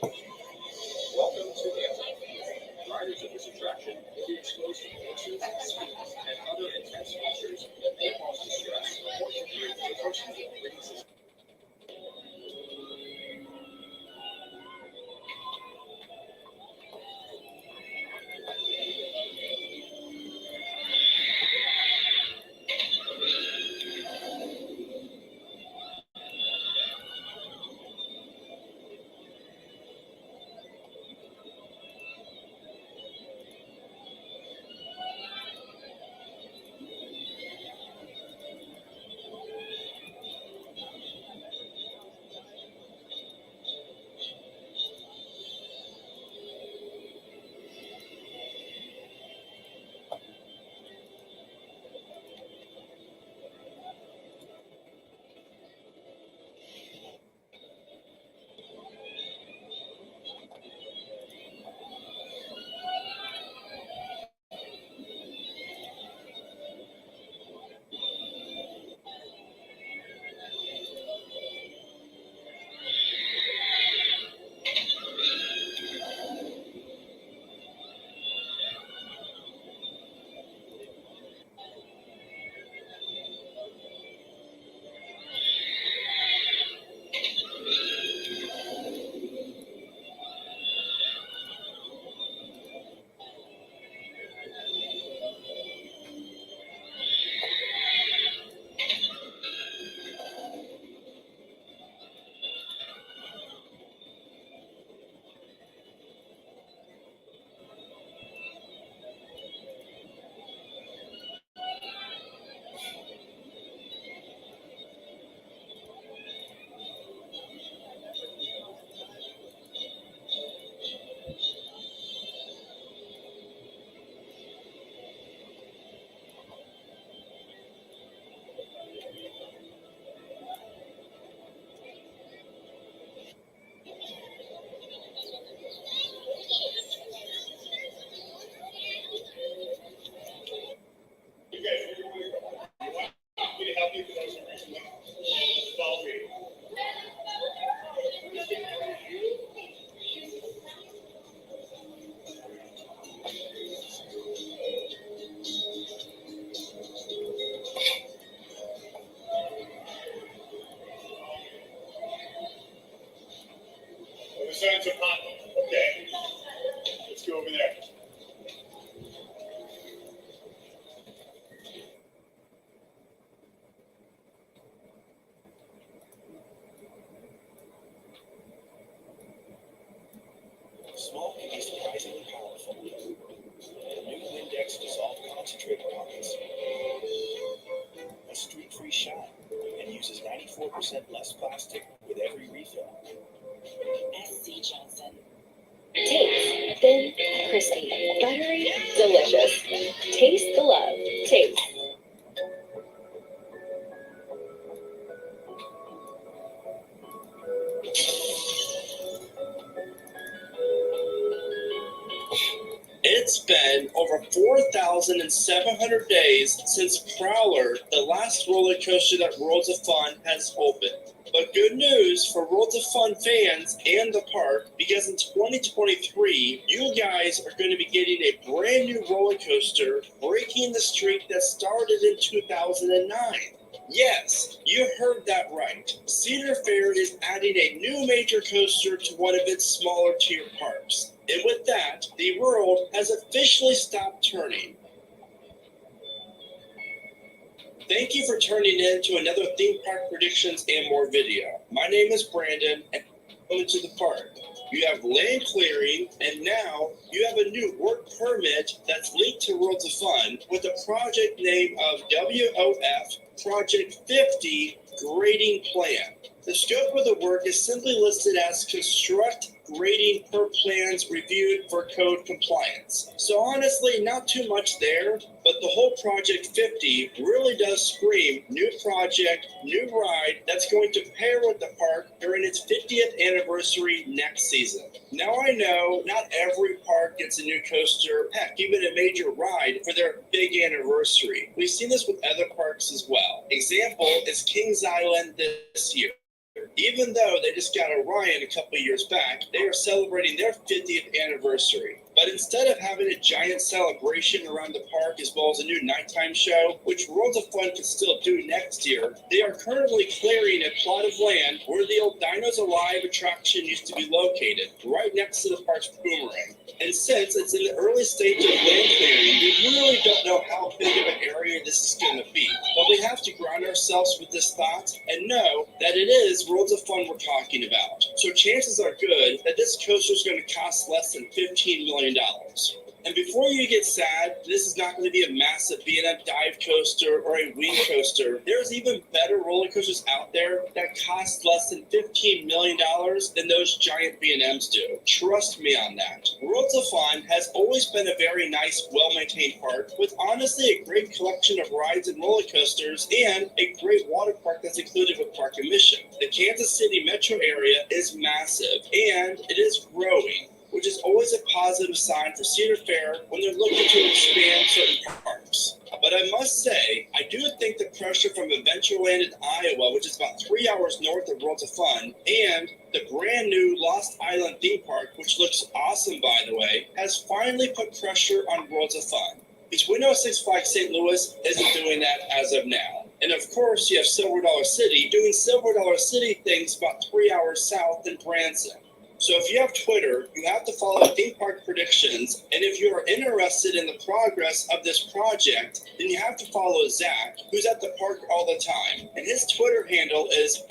Welcome to Avenger. Riders of this attraction will be exposed to forces, speeds, and other intense features that may cause distress or injury to the person who brings this. Signs of hot. Okay. Let's go over there. Small can be surprisingly powerful. New Windex dissolved concentrated pockets. A streak-free shot and uses 94% less plastic with every refill. SC Johnson. Taste thin, crispy, buttery, delicious. Taste the love. Taste. It's been over 4,700 days since Prowler, the last roller coaster that Worlds of Fun has opened. But good news for Worlds of Fun fans and the park, because in 2023, you guys are going to be getting a brand new roller coaster, breaking the streak that started in 2009. Yes, you heard that right. Cedar Fair is adding a new major coaster to one of its smaller tier parks. And with that, the world has officially stopped turning. Thank you for tuning in to another Theme Park Predictions and More video. My name is Brandon, and welcome to the park. You have land clearing, and now you have a new work permit that's linked to Worlds of Fun with a project name of WOF Project 50 Grading Plan. The scope of the work is simply listed as construct grading per plans reviewed for code compliance. So honestly, not too much there, but the whole Project 50 really does scream new project, new ride that's going to pair with the park during its 50th anniversary next season. Now I know not every park gets a new coaster, heck, even a major ride for their big anniversary. We've seen this with other parks as well. Example is Kings Island this year. Even though they just got Orion a couple years back, they are celebrating their 50th anniversary. But instead of having a giant celebration around the park as well as a new nighttime show, which Worlds of Fun can still do next year, they are currently clearing a plot of land where the old Dinos Alive attraction used to be located, right next to the park's boomerang. And since it's in the early stage of land clearing, we really don't know how big of an area this is going to be. But we have to ground ourselves with this thought and know that it is Worlds of Fun we're talking about. So chances are good that this coaster is going to cost less than $15 million. And before you get sad, this is not going to be a massive B&M dive coaster or a wing coaster. There's even better roller coasters out there that cost less than $15 million than those giant B&Ms do. Trust me on that. Worlds of Fun has always been a very nice, well-maintained park with honestly a great collection of rides and roller coasters and a great water park that's included with park admission. The Kansas City metro area is massive and it is growing, which is always a positive sign for Cedar Fair when they're looking to expand certain parks. But I must say, I do think the pressure from Adventureland in Iowa, which is about 3 hours north of Worlds of Fun, and the brand new Lost Island theme park, which looks awesome by the way, has finally put pressure on Worlds of Fun. Between Six Flags St. Louis isn't doing that as of now. And of course, you have Silver Dollar City doing Silver Dollar City things about 3 hours south in Branson. So if you have Twitter, you have to follow theme park predictions, and if you are interested in the progress of this project, then you have to follow Zach, who's at the park all the time, and his Twitter handle is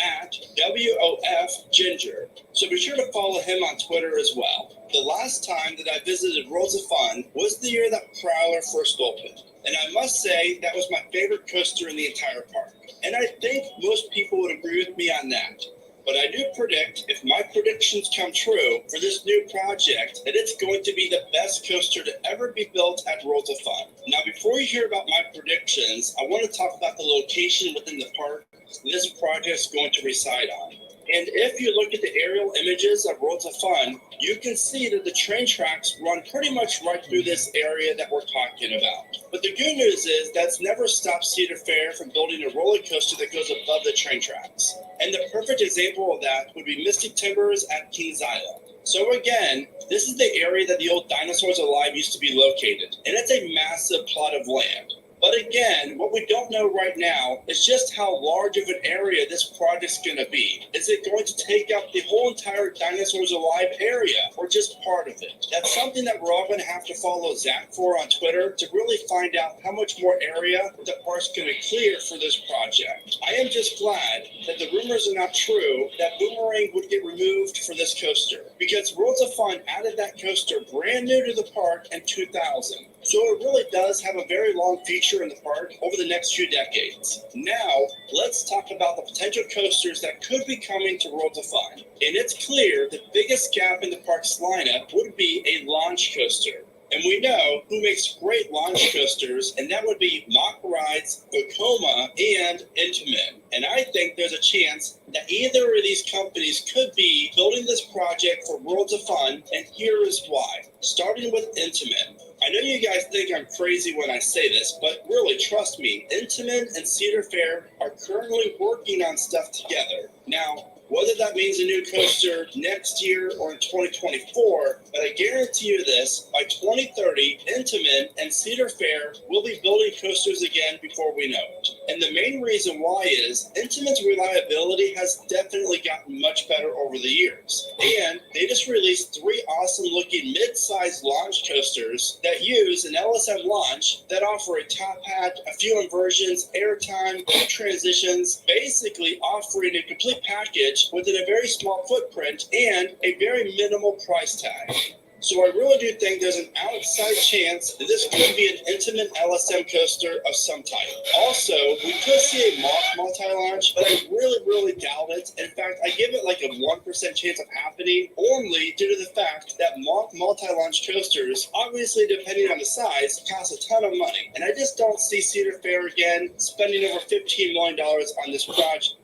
@WOFGinger. So be sure to follow him on Twitter as well. The last time that I visited Worlds of Fun was the year that Prowler first opened, and I must say that was my favorite coaster in the entire park. And I think most people would agree with me on that. But I do predict, if my predictions come true for this new project, that it's going to be the best coaster to ever be built at Worlds of Fun. Now, before you hear about my predictions, I want to talk about the location within the park this project is going to reside on. And if you look at the aerial images of Worlds of Fun, you can see that the train tracks run pretty much right through this area that we're talking about. But the good news is that's never stopped Cedar Fair from building a roller coaster that goes above the train tracks. And the perfect example of that would be Mystic Timbers at Kings Island. So again, this is the area that the old Dinosaurs Alive used to be located, and it's a massive plot of land. But again, what we don't know right now is just how large of an area this project's going to be. Is it going to take up the whole entire Dinosaurs Alive area or just part of it? That's something that we're all going to have to follow Zach for on Twitter to really find out how much more area the park's going to clear for this project. I am just glad that the rumors are not true that Boomerang would get removed for this coaster, because Worlds of Fun added that coaster brand new to the park in 2000. So it really does have a very long future in the park over the next few decades. Now, let's talk about the potential coasters that could be coming to Worlds of Fun. And it's clear the biggest gap in the park's lineup would be a launch coaster. And we know who makes great launch coasters, and that would be Mock Rides, Vekoma, and Intamin. And I think there's a chance that either of these companies could be building this project for Worlds of Fun, and here is why. Starting with Intamin. I know you guys think I'm crazy when I say this, but really, trust me, Intamin and Cedar Fair are currently working on stuff together. Now, whether that means a new coaster next year or in 2024, but I guarantee you this, by 2030, Intamin and Cedar Fair will be building coasters again before we know it. And the main reason why is Intamin's reliability has definitely gotten much better over the years. And they just released 3 awesome looking mid-sized launch coasters that use an LSM launch that offer a top hat, a few inversions, airtime, quick transitions, basically offering a complete package within a very small footprint and a very minimal price tag. So I really do think there's an outside chance that this could be an Intamin LSM coaster of some type. Also, we could see a Mock multi-launch, but I really doubt it. In fact, I give it like a 1% chance of happening, only due to the fact that Mock multi-launch coasters, obviously depending on the size, cost a ton of money. And I just don't see Cedar Fair again spending over $15 million on this project.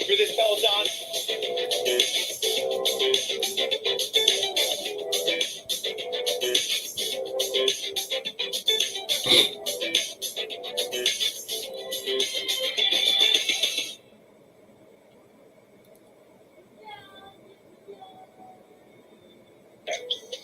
for this, Peloton?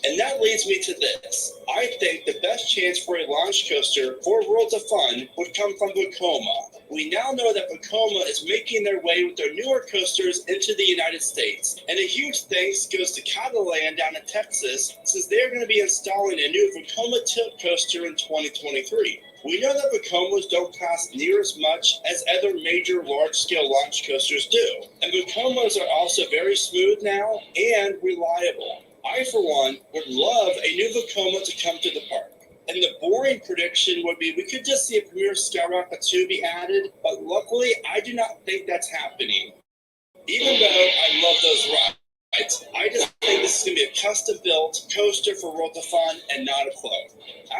And that leads me to this. I think the best chance for a launch coaster for Worlds of Fun would come from Vekoma. We now know that Vekoma is making their way with their newer coasters into the United States. And a huge thanks goes to Catalan down in Texas, since they're going to be installing a new Vekoma tilt coaster in 2023. We know that Vekomas don't cost near as much as other major large-scale launch coasters do. And Vekomas are also very smooth now and reliable. I, for one, would love a new Vekoma to come to the park. And the boring prediction would be we could just see a Premier Skyrocket 2 be added, but luckily I do not think that's happening. Even though I love those rides, I just think this is going to be a custom-built coaster for World of Fun and not a clone.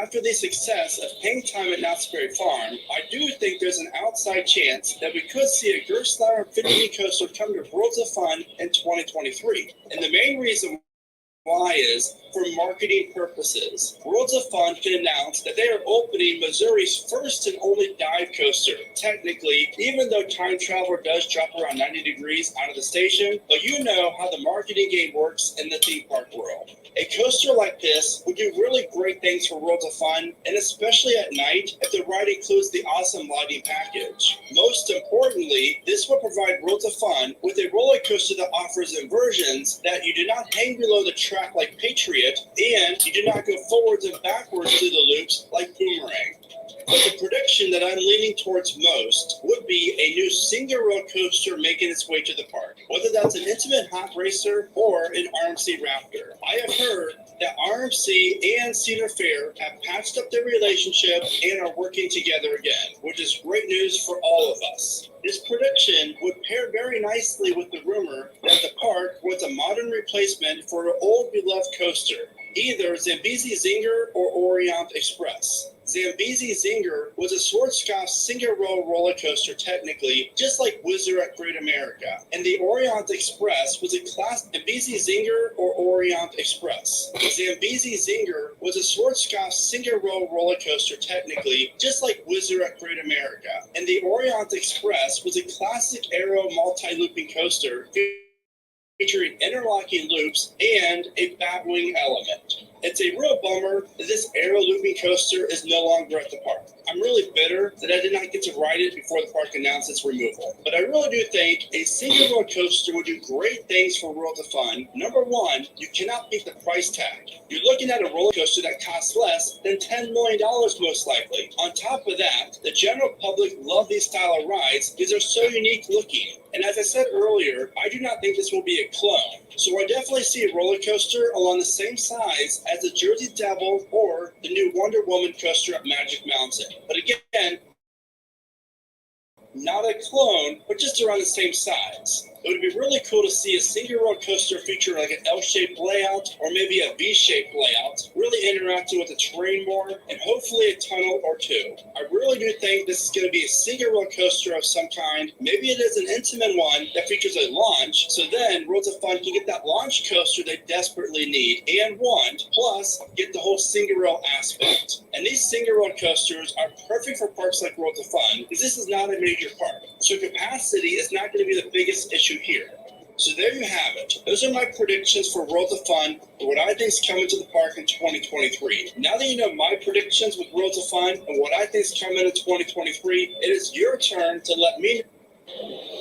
After the success of Hang Time at Knott's Berry Farm, I do think there's an outside chance that we could see a Gerstlauer 50 coaster come to Worlds of Fun in 2023. And the main reason why is for marketing purposes. Worlds of Fun can announce that they are opening Missouri's first and only dive coaster. Technically, even though Time Traveler does drop around 90 degrees out of the station, but you know how the marketing game works in the theme park world. A coaster like this would do really great things for Worlds of Fun, and especially at night if the ride includes the awesome lighting package. Most importantly, this will provide Worlds of Fun with a roller coaster that offers inversions that you do not hang below the track like Patriot, and you do not go forwards and backwards through the loops like Boomerang. But the prediction that I'm leaning towards most would be a new single row coaster making its way to the park, whether that's an Intimate Hot Racer or an RMC Raptor. I have heard that RMC and Cedar Fair have patched up their relationship and are working together again, which is great news for all of us. This prediction would pair very nicely with the rumor that the park wants a modern replacement for an old beloved coaster, either Zambezi Zinger or Orient Express. Zambezi Zinger was a Schwarzkopf single-row roller coaster technically, just like Whizzer at Great America. And the Orient Express was a class Zambezi Zinger or Orient Express. Zambezi Zinger was a Schwarzkopf single-row roller coaster technically, just like Whizzer at Great America. And the Orient Express was a classic aero multi-looping coaster featuring interlocking loops and a batwing element. It's a real bummer that this aero looping coaster is no longer at the park. I'm really bitter that I did not get to ride it before the park announced its removal. But I really do think a single row coaster would do great things for World of Fun. Number one, you cannot beat the price tag. You're looking at a roller coaster that costs less than $10 million most likely. On top of that, the general public love these style of rides because they're so unique looking. And as I said earlier, I do not think this will be a clone. So I definitely see a roller coaster along the same size as the Jersey Devil or the new Wonder Woman coaster at Magic Mountain. But again, not a clone, but just around the same size. It would be really cool to see a single row coaster feature like an L-shaped layout or maybe a V-shaped layout, really interacting with the terrain more, and hopefully a tunnel or two. I really do think this is going to be a single row coaster of some kind. Maybe it is an intimate one that features a launch, so then Worlds of Fun can get that launch coaster they desperately need and want, plus get the whole single row aspect. And these single row coasters are perfect for parks like Worlds of Fun because this is not a major park, so capacity is not going to be the biggest issue here. So there you have it. Those are my predictions for Worlds of Fun and what I think is coming to the park in 2023. Now that you know my predictions with Worlds of Fun and what I think is coming in 2023, it is your turn to let me know.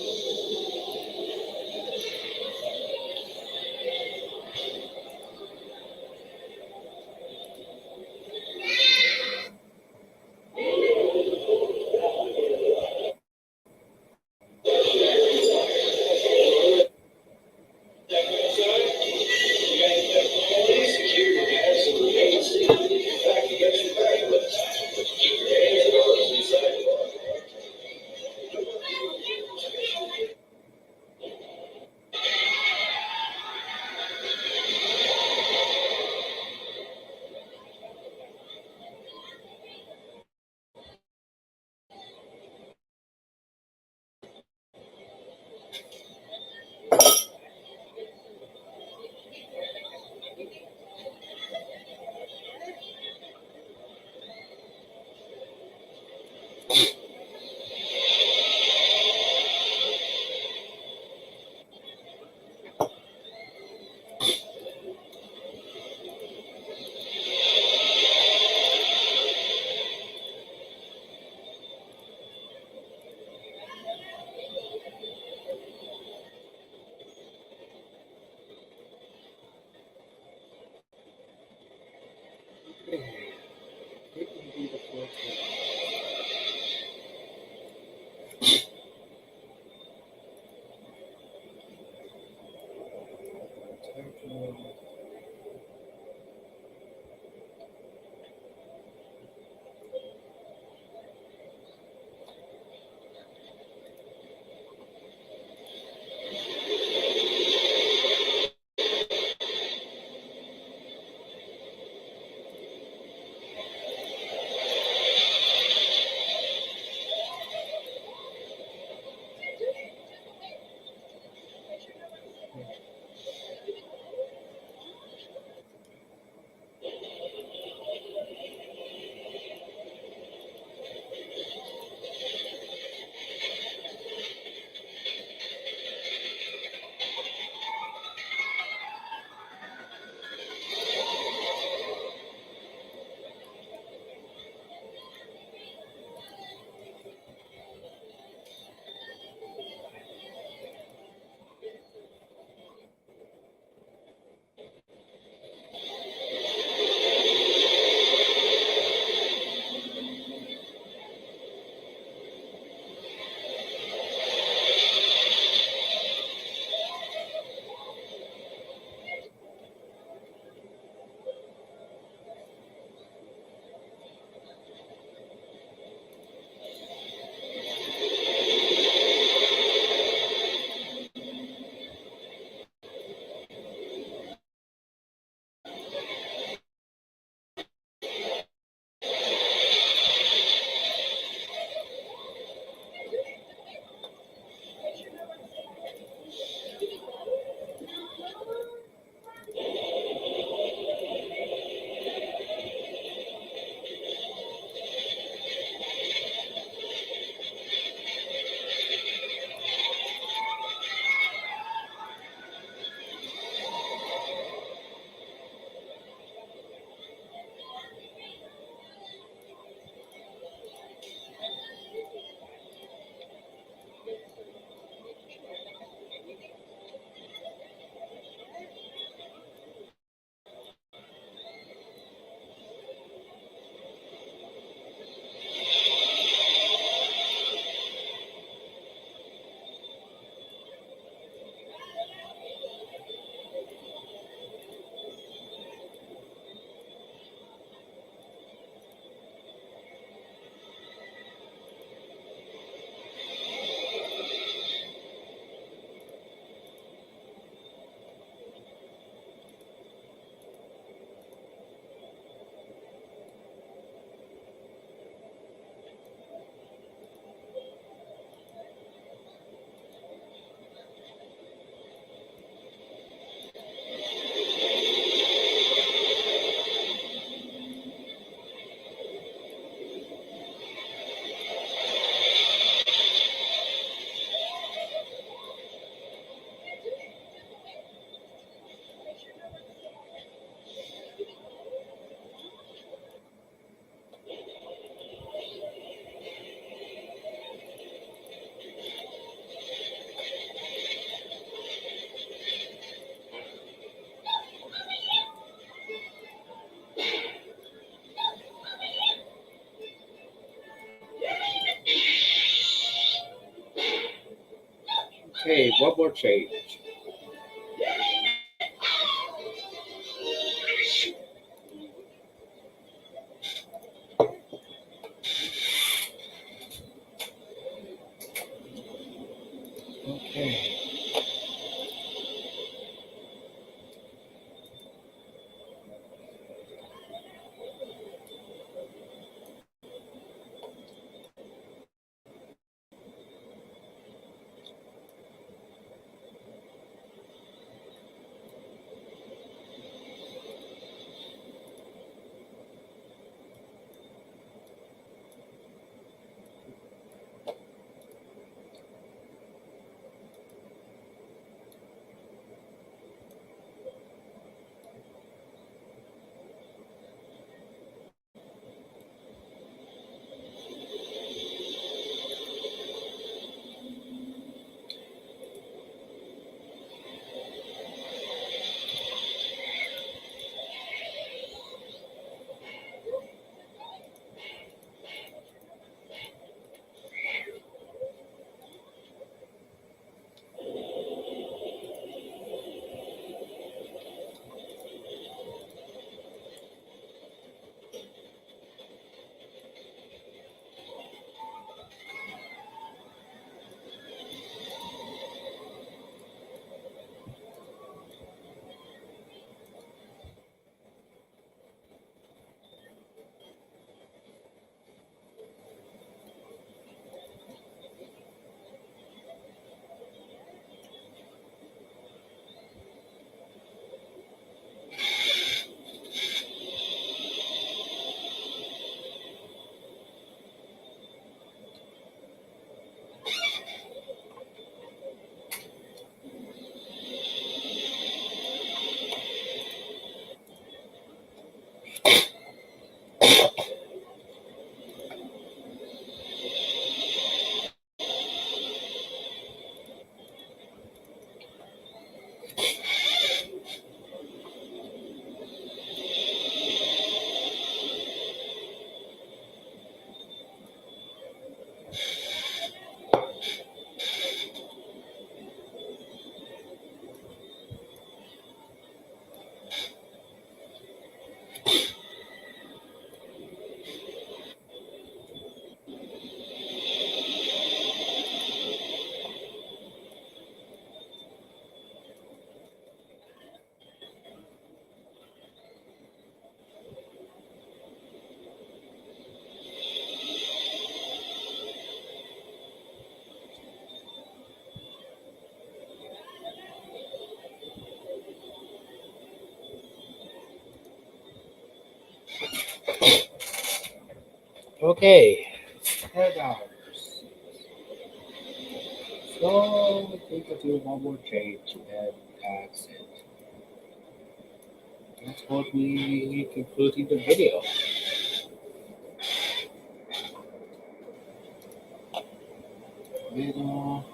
Okay, one more change. Okay. Okay, $10. So I think I'll do one more change and that's it. That's what we concluding the video. Video.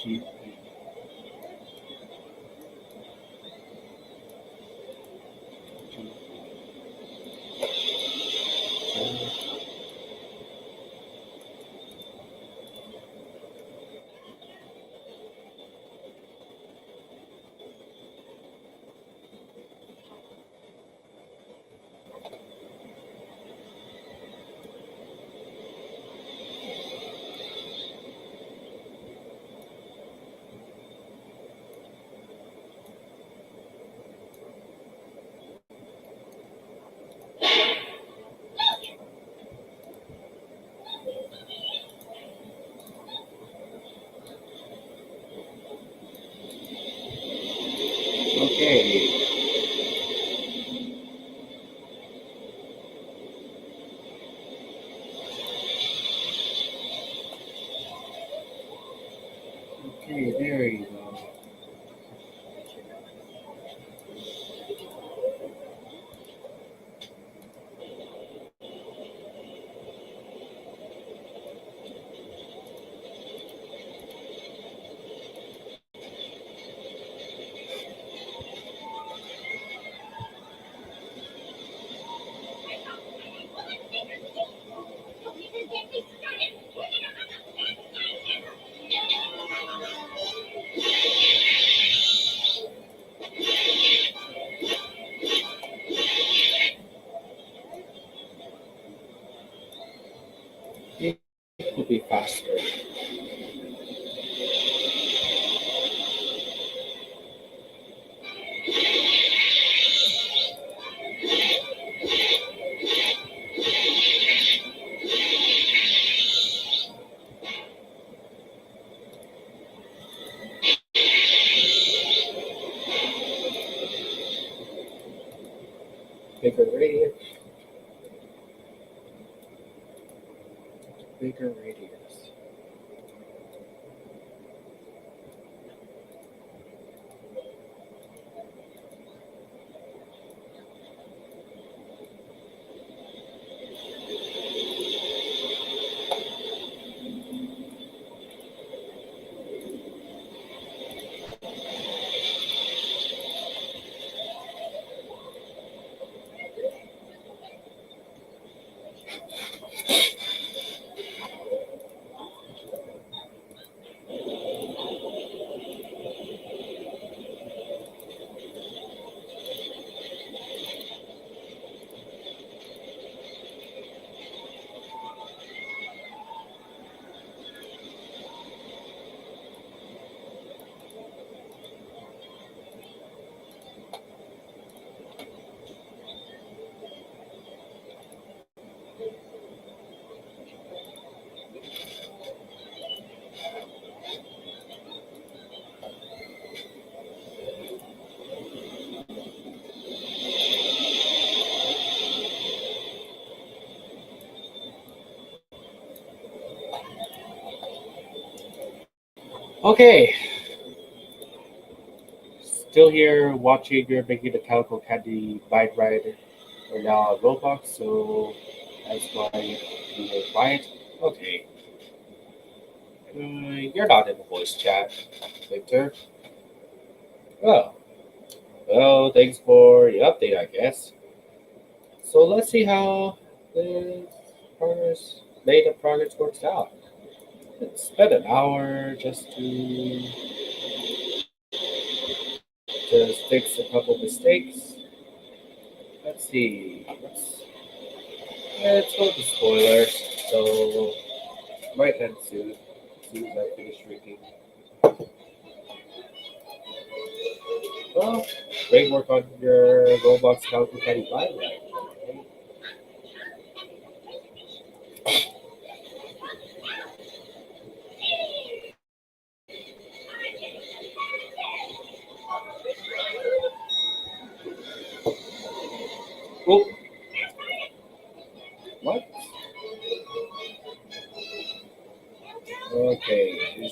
Okay. Okay, there you go. It could be faster. Bigger radius. Bigger radius. Okay. Still here watching you're making the Calico Candy Bike Ride. We're now on Roblox, so that's why we were quiet. Okay. You're not in the voice chat, Victor. Oh. Well, thanks for the update, I guess. So let's see how the progress works out. It's spent an hour just fix a couple mistakes. Let's see. Let's go to spoilers. So might end soon. As soon as I finish drinking. Well, great work on your Roblox Calico Candy Bike Ride. Oh. What? Okay.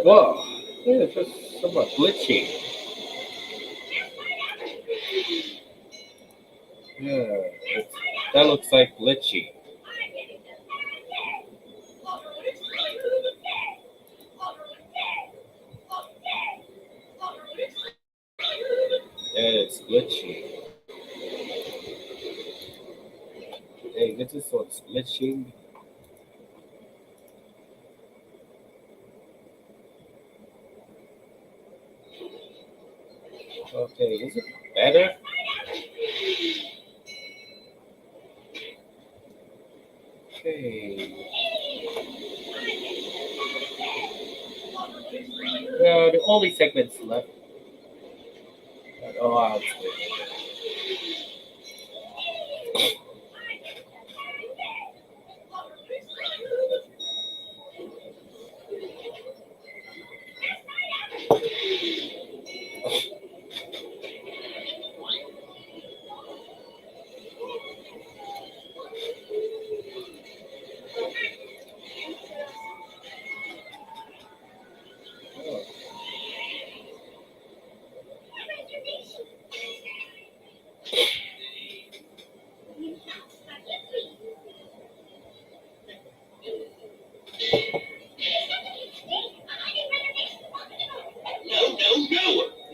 Whoa. Yeah, it's just somewhat glitchy. Yeah, that looks like glitchy. Yeah, it's glitchy. Hey, this one's glitching. Okay, is it better? Okay. Yeah, the only segments left. Oh, it's good.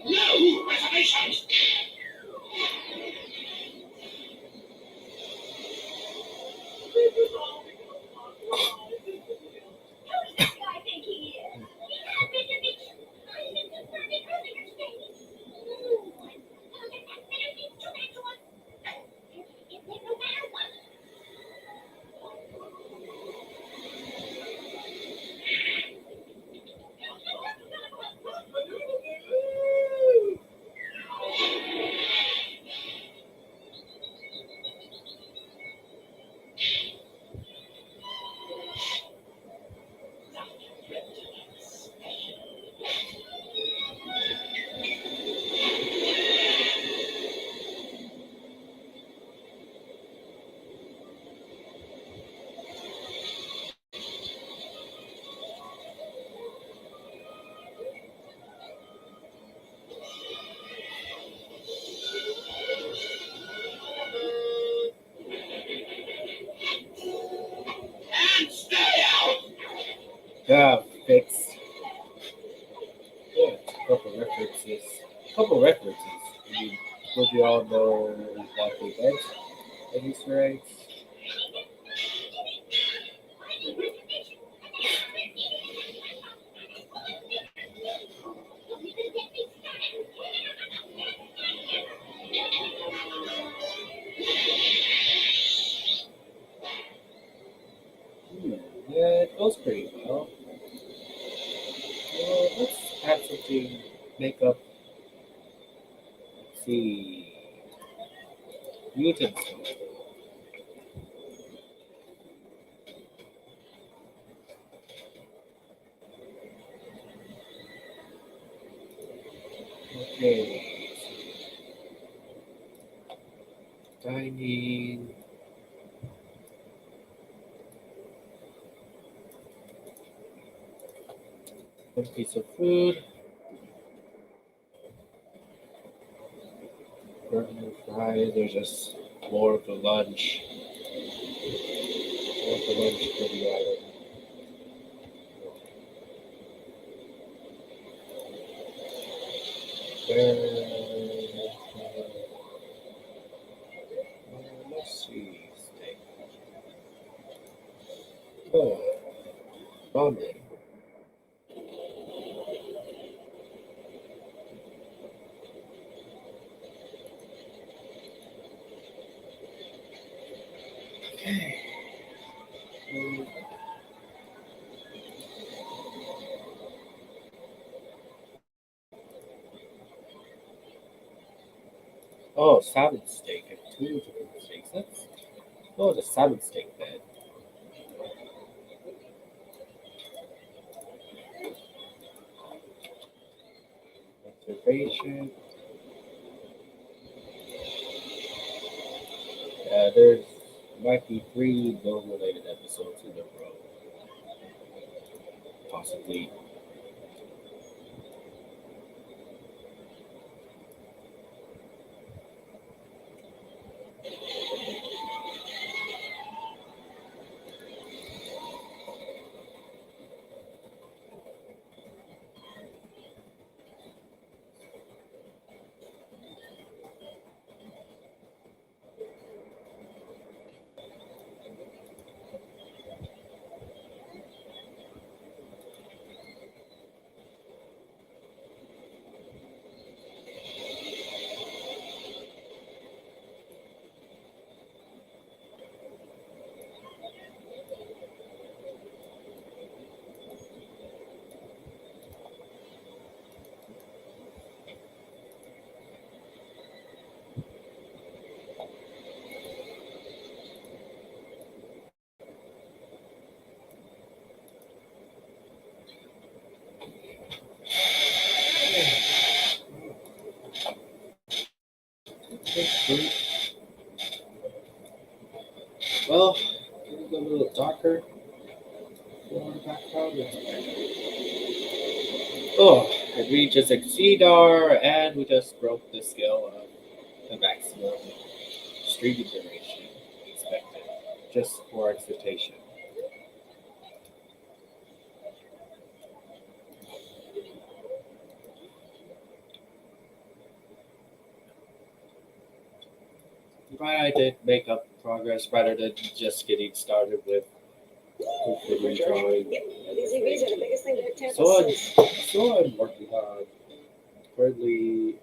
No reservations. Yeah, fixed. Yeah, a couple references. Couple references. I mean, would you all know what they meant? Any Easter eggs? Yeah, it goes pretty well. Let's add something, make up, let's see, mutant stuff. Okay. Dining. One piece of food. Burger, fries. There's just more for lunch. More for lunch for the island. Let's see. Steak. Oh, ramen. Okay. Oh, salmon steak and two different steaks. The salmon steak then. Reservation. There's might be 3 bill-related episodes in a row. Possibly. Well, getting a little darker for the background. Oh, and we just exceed and we just broke the scale of the maximum streaming duration expected, just for expectation. But I did make up progress rather than just getting started with the redrawing. These EVs are the biggest thing to hit Tampa So I'm, since. so I'm working on currently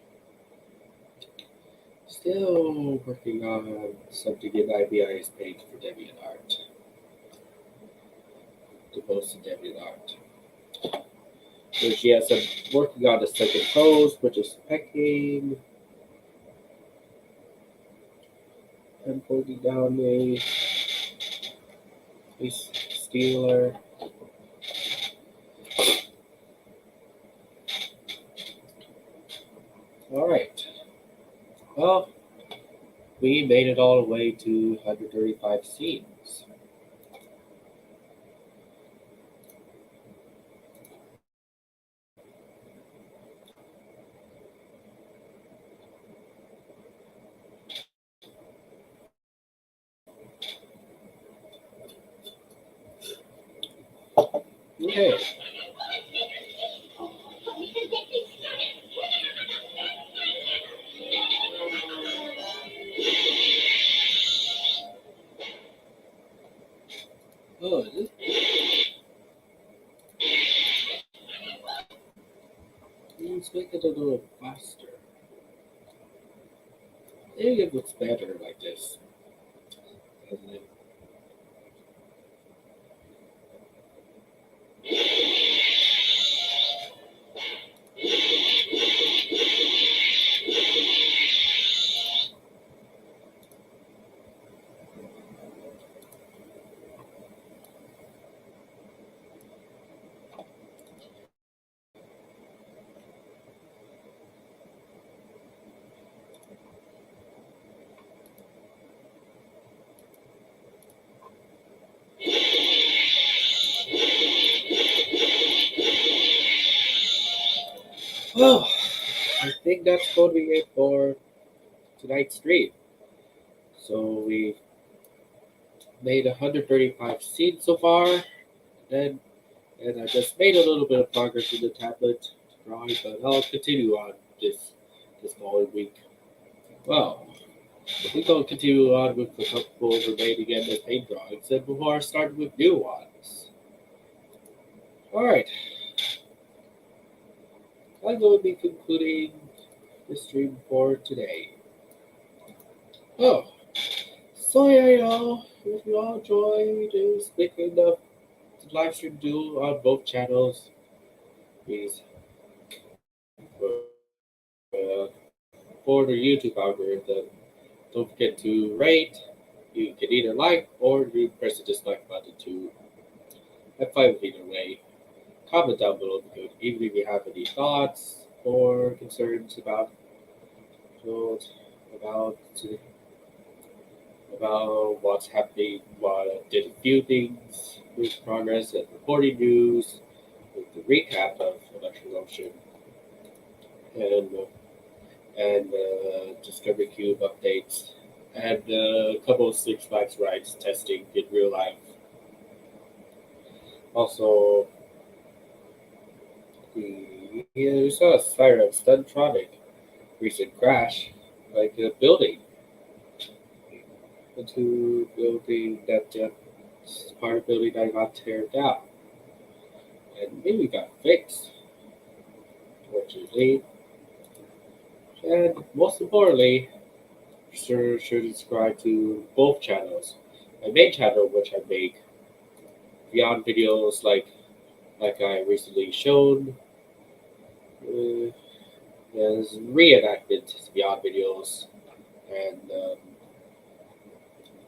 still working on something in IBI's page for DeviantArt to post to DeviantArt. So yes, I'm working on the second post, which is pecking. I'm holding down a stealer. All right. Well, we made it all the way to 135 scenes. Okay. Oh, let's make it a little faster. I think it looks better like this, doesn't it? Well, I think that's going to be it for tonight's stream. So we made 135 scenes so far, and I just made a little bit of progress in the tablet drawing, but I'll continue on this following week. Well, we're going to continue on with a couple remaining MS Paint drawings, and before I start with new ones. All right, I'm going to be concluding the stream for today. Oh, so yeah, y'all, if you all enjoyed speaking of the live stream do on both channels, please uh, for the YouTube algorithm, don't forget to rate. You can either like or you press the dislike button to. I'm fine with either way. Comment down below even if you have any thoughts or concerns about about about what's happening. What I did a few things with progress and reporting news, with the recap of Electric Ocean, and Discovery Cube updates, and a couple of Six Flags rides testing in real life. Also, we saw a siren of stuntronic recent crash, like a building into building that part of building that got torn down, and maybe got fixed, fortunately. And most importantly, should subscribe to both channels. My main channel, which I make beyond videos like I recently shown, has reenacted beyond videos and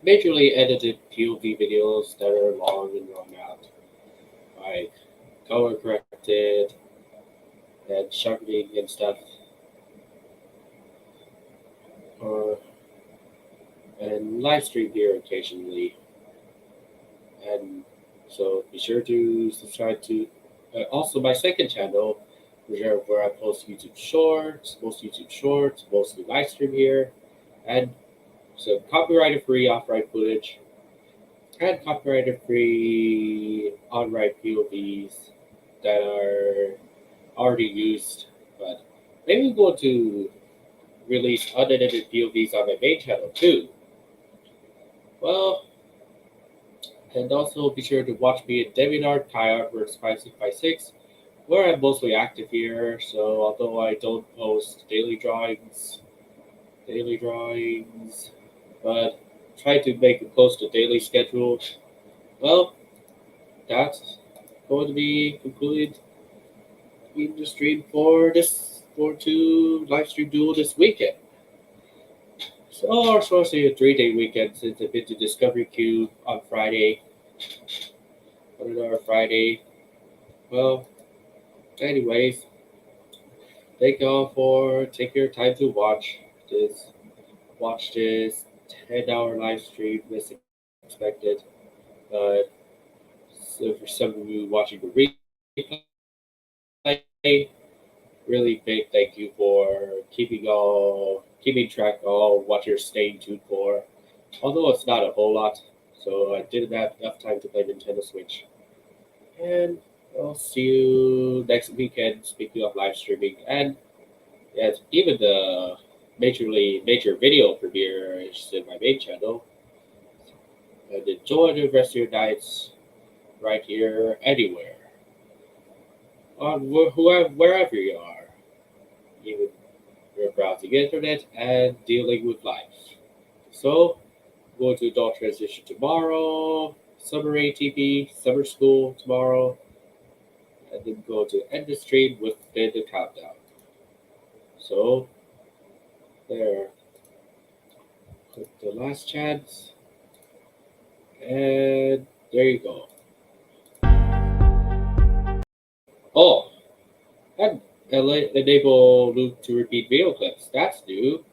majorly edited POV videos that are long and drawn out, like color corrected and sharpening and stuff. and live stream here occasionally. And so be sure to subscribe to also my second channel, where I post YouTube shorts, mostly live stream here, and some copyrighted free off-right footage and copyrighted free on-right POVs that are already used. But maybe we're going to release unedited POVs on my main channel too. Well, and also be sure to watch me at DeviantArt, KaiArtworks 5656, where I'm mostly active here. So although I don't post daily drawings, but try to make it close to daily schedule. Well, that's going to be concluded in the stream for two live stream duel this weekend. So it's supposed to be a 3-day weekend since I've been to Discovery Cube on Friday. Another Friday. Well, anyways, thank you all for taking your time to watch this 10-hour live stream. This expected. But so for some of you watching the replay, really big thank you for keeping track of all what you're staying tuned for. Although it's not a whole lot, so I didn't have enough time to play Nintendo Switch. And I'll see you next weekend. Speaking of live streaming, and yes, even the major video premiere is in my main channel. And enjoy the rest of your nights right here, anywhere, on wherever you are, even you're browsing internet and dealing with life. So, go to adult transition tomorrow, summer ATP, summer school tomorrow, and then go to end the stream with the countdown. So, there. Click the last chance. And there you go. Oh, and enable loop to repeat video clips. That's new.